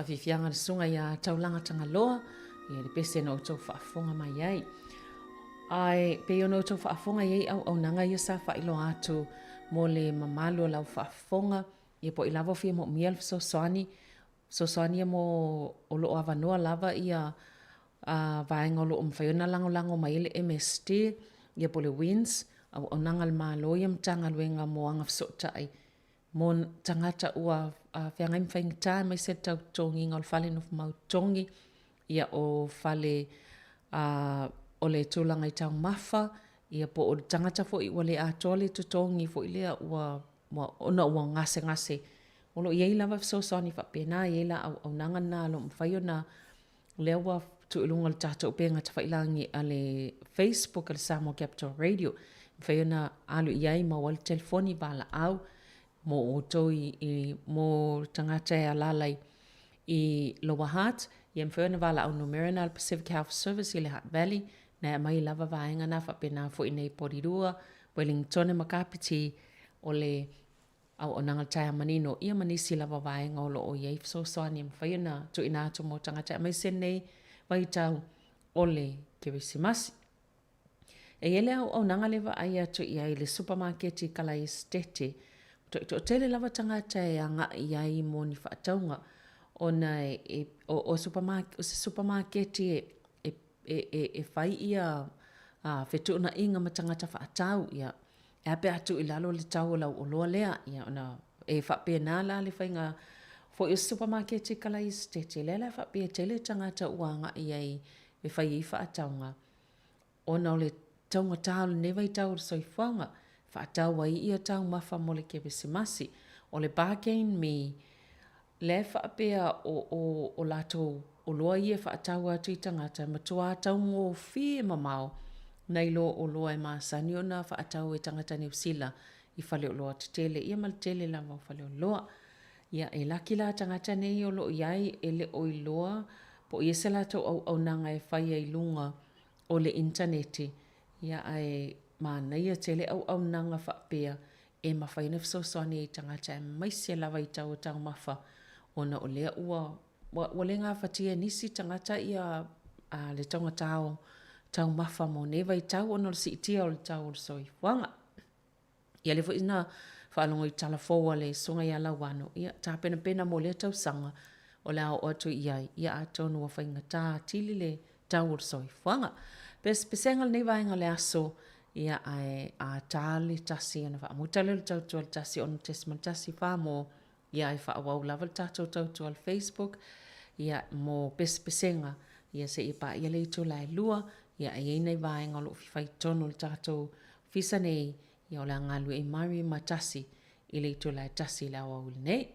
Speaker 3: Whawhiwhianga na sunga ia taulanga tangaloa, ia le pese na outou whaafonga mai ai. Ai, pe ono outou whaafonga iei au nanga ia sa whailo atu mo le mamalo lau whaafonga, ia po ilavo fia mo miel sosoani ia mo olo avanoa lava ia vaenga olo mwhaiona lango mai le MST, ia po le Wins, au nanga le malo ia mtanga luenga mo anga fsotai. Mo tangata ua whiangai mwhaingita mai se tau tongi ngol whale no mautongi ia o whale o le tūlanga i tau mawha ia po o tangata fo i wale a tole tu tongi fo i lea ua ona ua ngase O lo iei lava fesosoni faapena iei la auaunaga na lo mafai ona lea ua tuʻilunga le tatou penga tawhailangi a le Facebook a le Samoa Capital Radio. Mafai ona alu iai ma wale telefoni bala au mo outou mo tangata e alalai i Lower Hutt. Ia mawhai ona wala au numera le Pacific Health Service i le Hutt Valley. Na mai lava vaenga na whapena fo i nei Porirua, Wellington e Makapiti o le au o nanga taia manino. Ia manisi lava vaenga o lo o iei fsosani. Mawhai ona tu ina atu mo tangata mai senei vai tau o le Kerisimasi. E ele au nanga lewa ai atu i ai le supermarket i Kalai Estete. To tele lava tangata e anga i ai mo ni whaataunga. Ona o supermarket e whai ia whetu ona inga matangata whaatau ia. E ape atu i lalo le tau o lau o loa lea ia. Ona e whape nā la le whainga fo i supermarket i Kalai Estete. Lela e whape tele tangata uanga i ai e whai i whaataunga. Ona o le taunga tau le newa i tau soifanga. Whaatau wai ia tau mafa mo le Kerisimasi. O le bargain me le whaapea o lato o loa ia whaatau atu i tangata. Matua tau ngō fie mamau. Nei lo o loa e maasani o na whaatau e tangata New Zealand i whale o loa te tele. Ia mal tele lama o whale o loa. Ia e laki la tangata nei o lo iai e le o i loa. Po ia se lato au nanga e whai ai lunga o le interneti. Ia ai mana ia tele au nanga whaapea e mawhaina fsosoni i tangata e maise lava i tau mafa ona o lea ua le ngā whatia nisi tangata ia le taunga tau mafa mo newa i tau ona o si itia o le tau o soi wanga. Ia le ina whaalongo i talafoa le sunga i ala wano. Ia tā pena mo le tau sanga o le au atu iai. Ia atonu wa whainga tā tili le tau o soi wanga. Pesenga le nevaenga le aso ia a tali tasi ana wha mutale le tau tual tasi ono tesman tasi wha mo ia e wha awau lava le tau tual Facebook ia mo pesenga ia se ipa ia le itu lai lua ia e nei vaenga lo fai tono le tau fisa nei ia o le ngalu e mari matasi i le itu lai tasi la awau nei.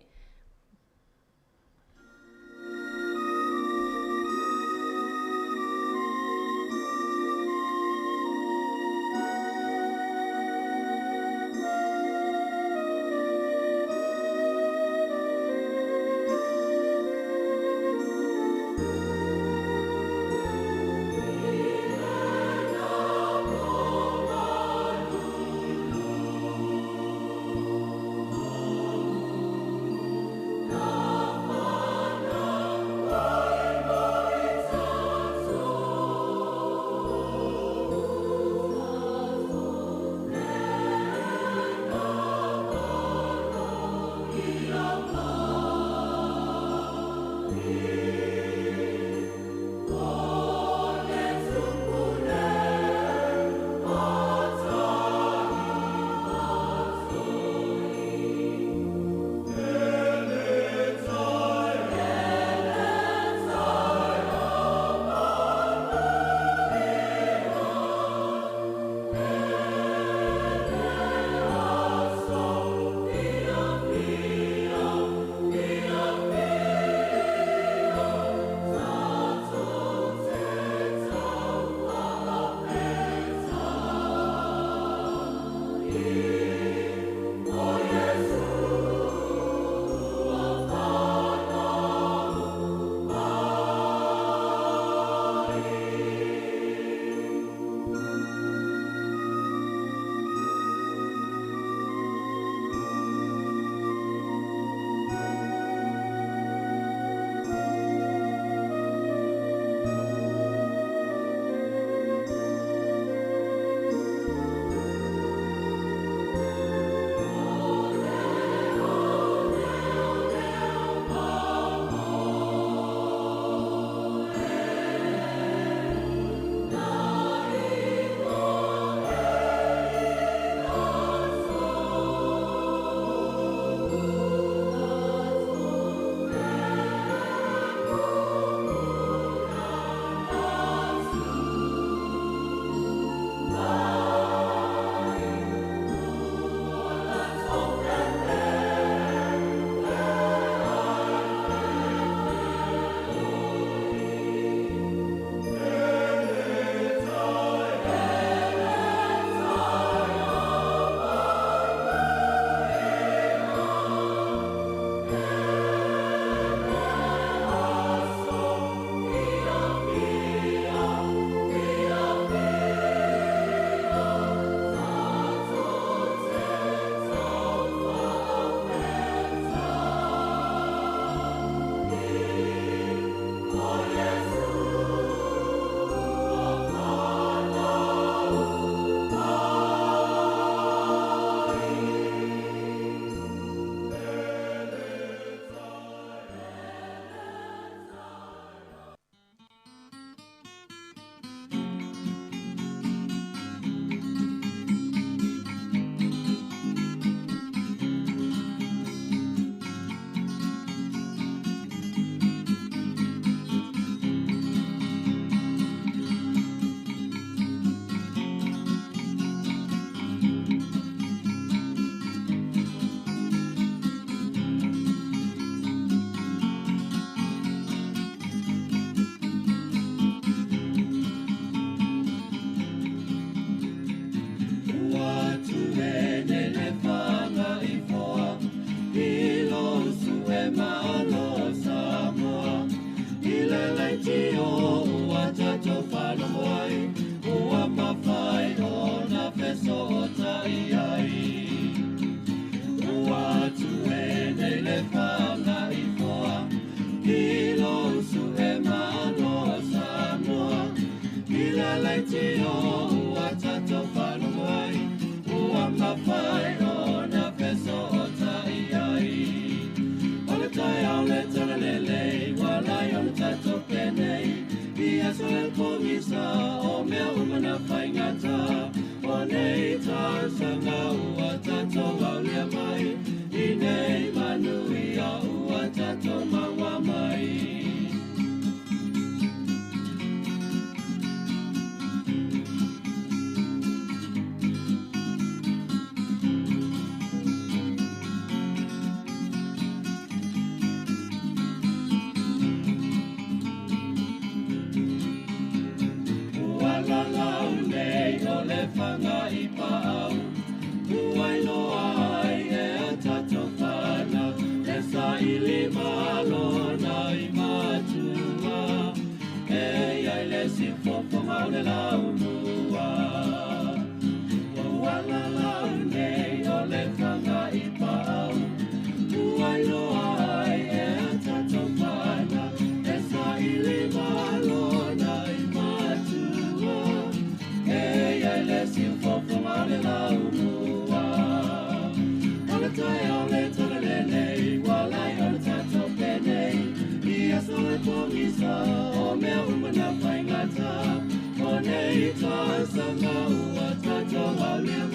Speaker 14: mai o na peso o tai ai. O le tai au le tala lele, walai o le tato penei. Ia so le komisa o mea umana whaingata. O nei tā sanga ua tato au lea mai. I nei manui a ua tato maua mai. Whanga I pāu, uai loa ai e a tato whana, e sa I lima lona I matua, e ai le si whawhanga o le lau mua. Wala lau nei o le whanga I pāu, uai loa ai e a tato whana, e sa I lima lona I matua, e ai le si whawhanga o le lau mua. O le tai o le tala lelei, walai o le tato penei, ia so le komisa o mea umana whaingata, o nei tā sanga ua tato au lea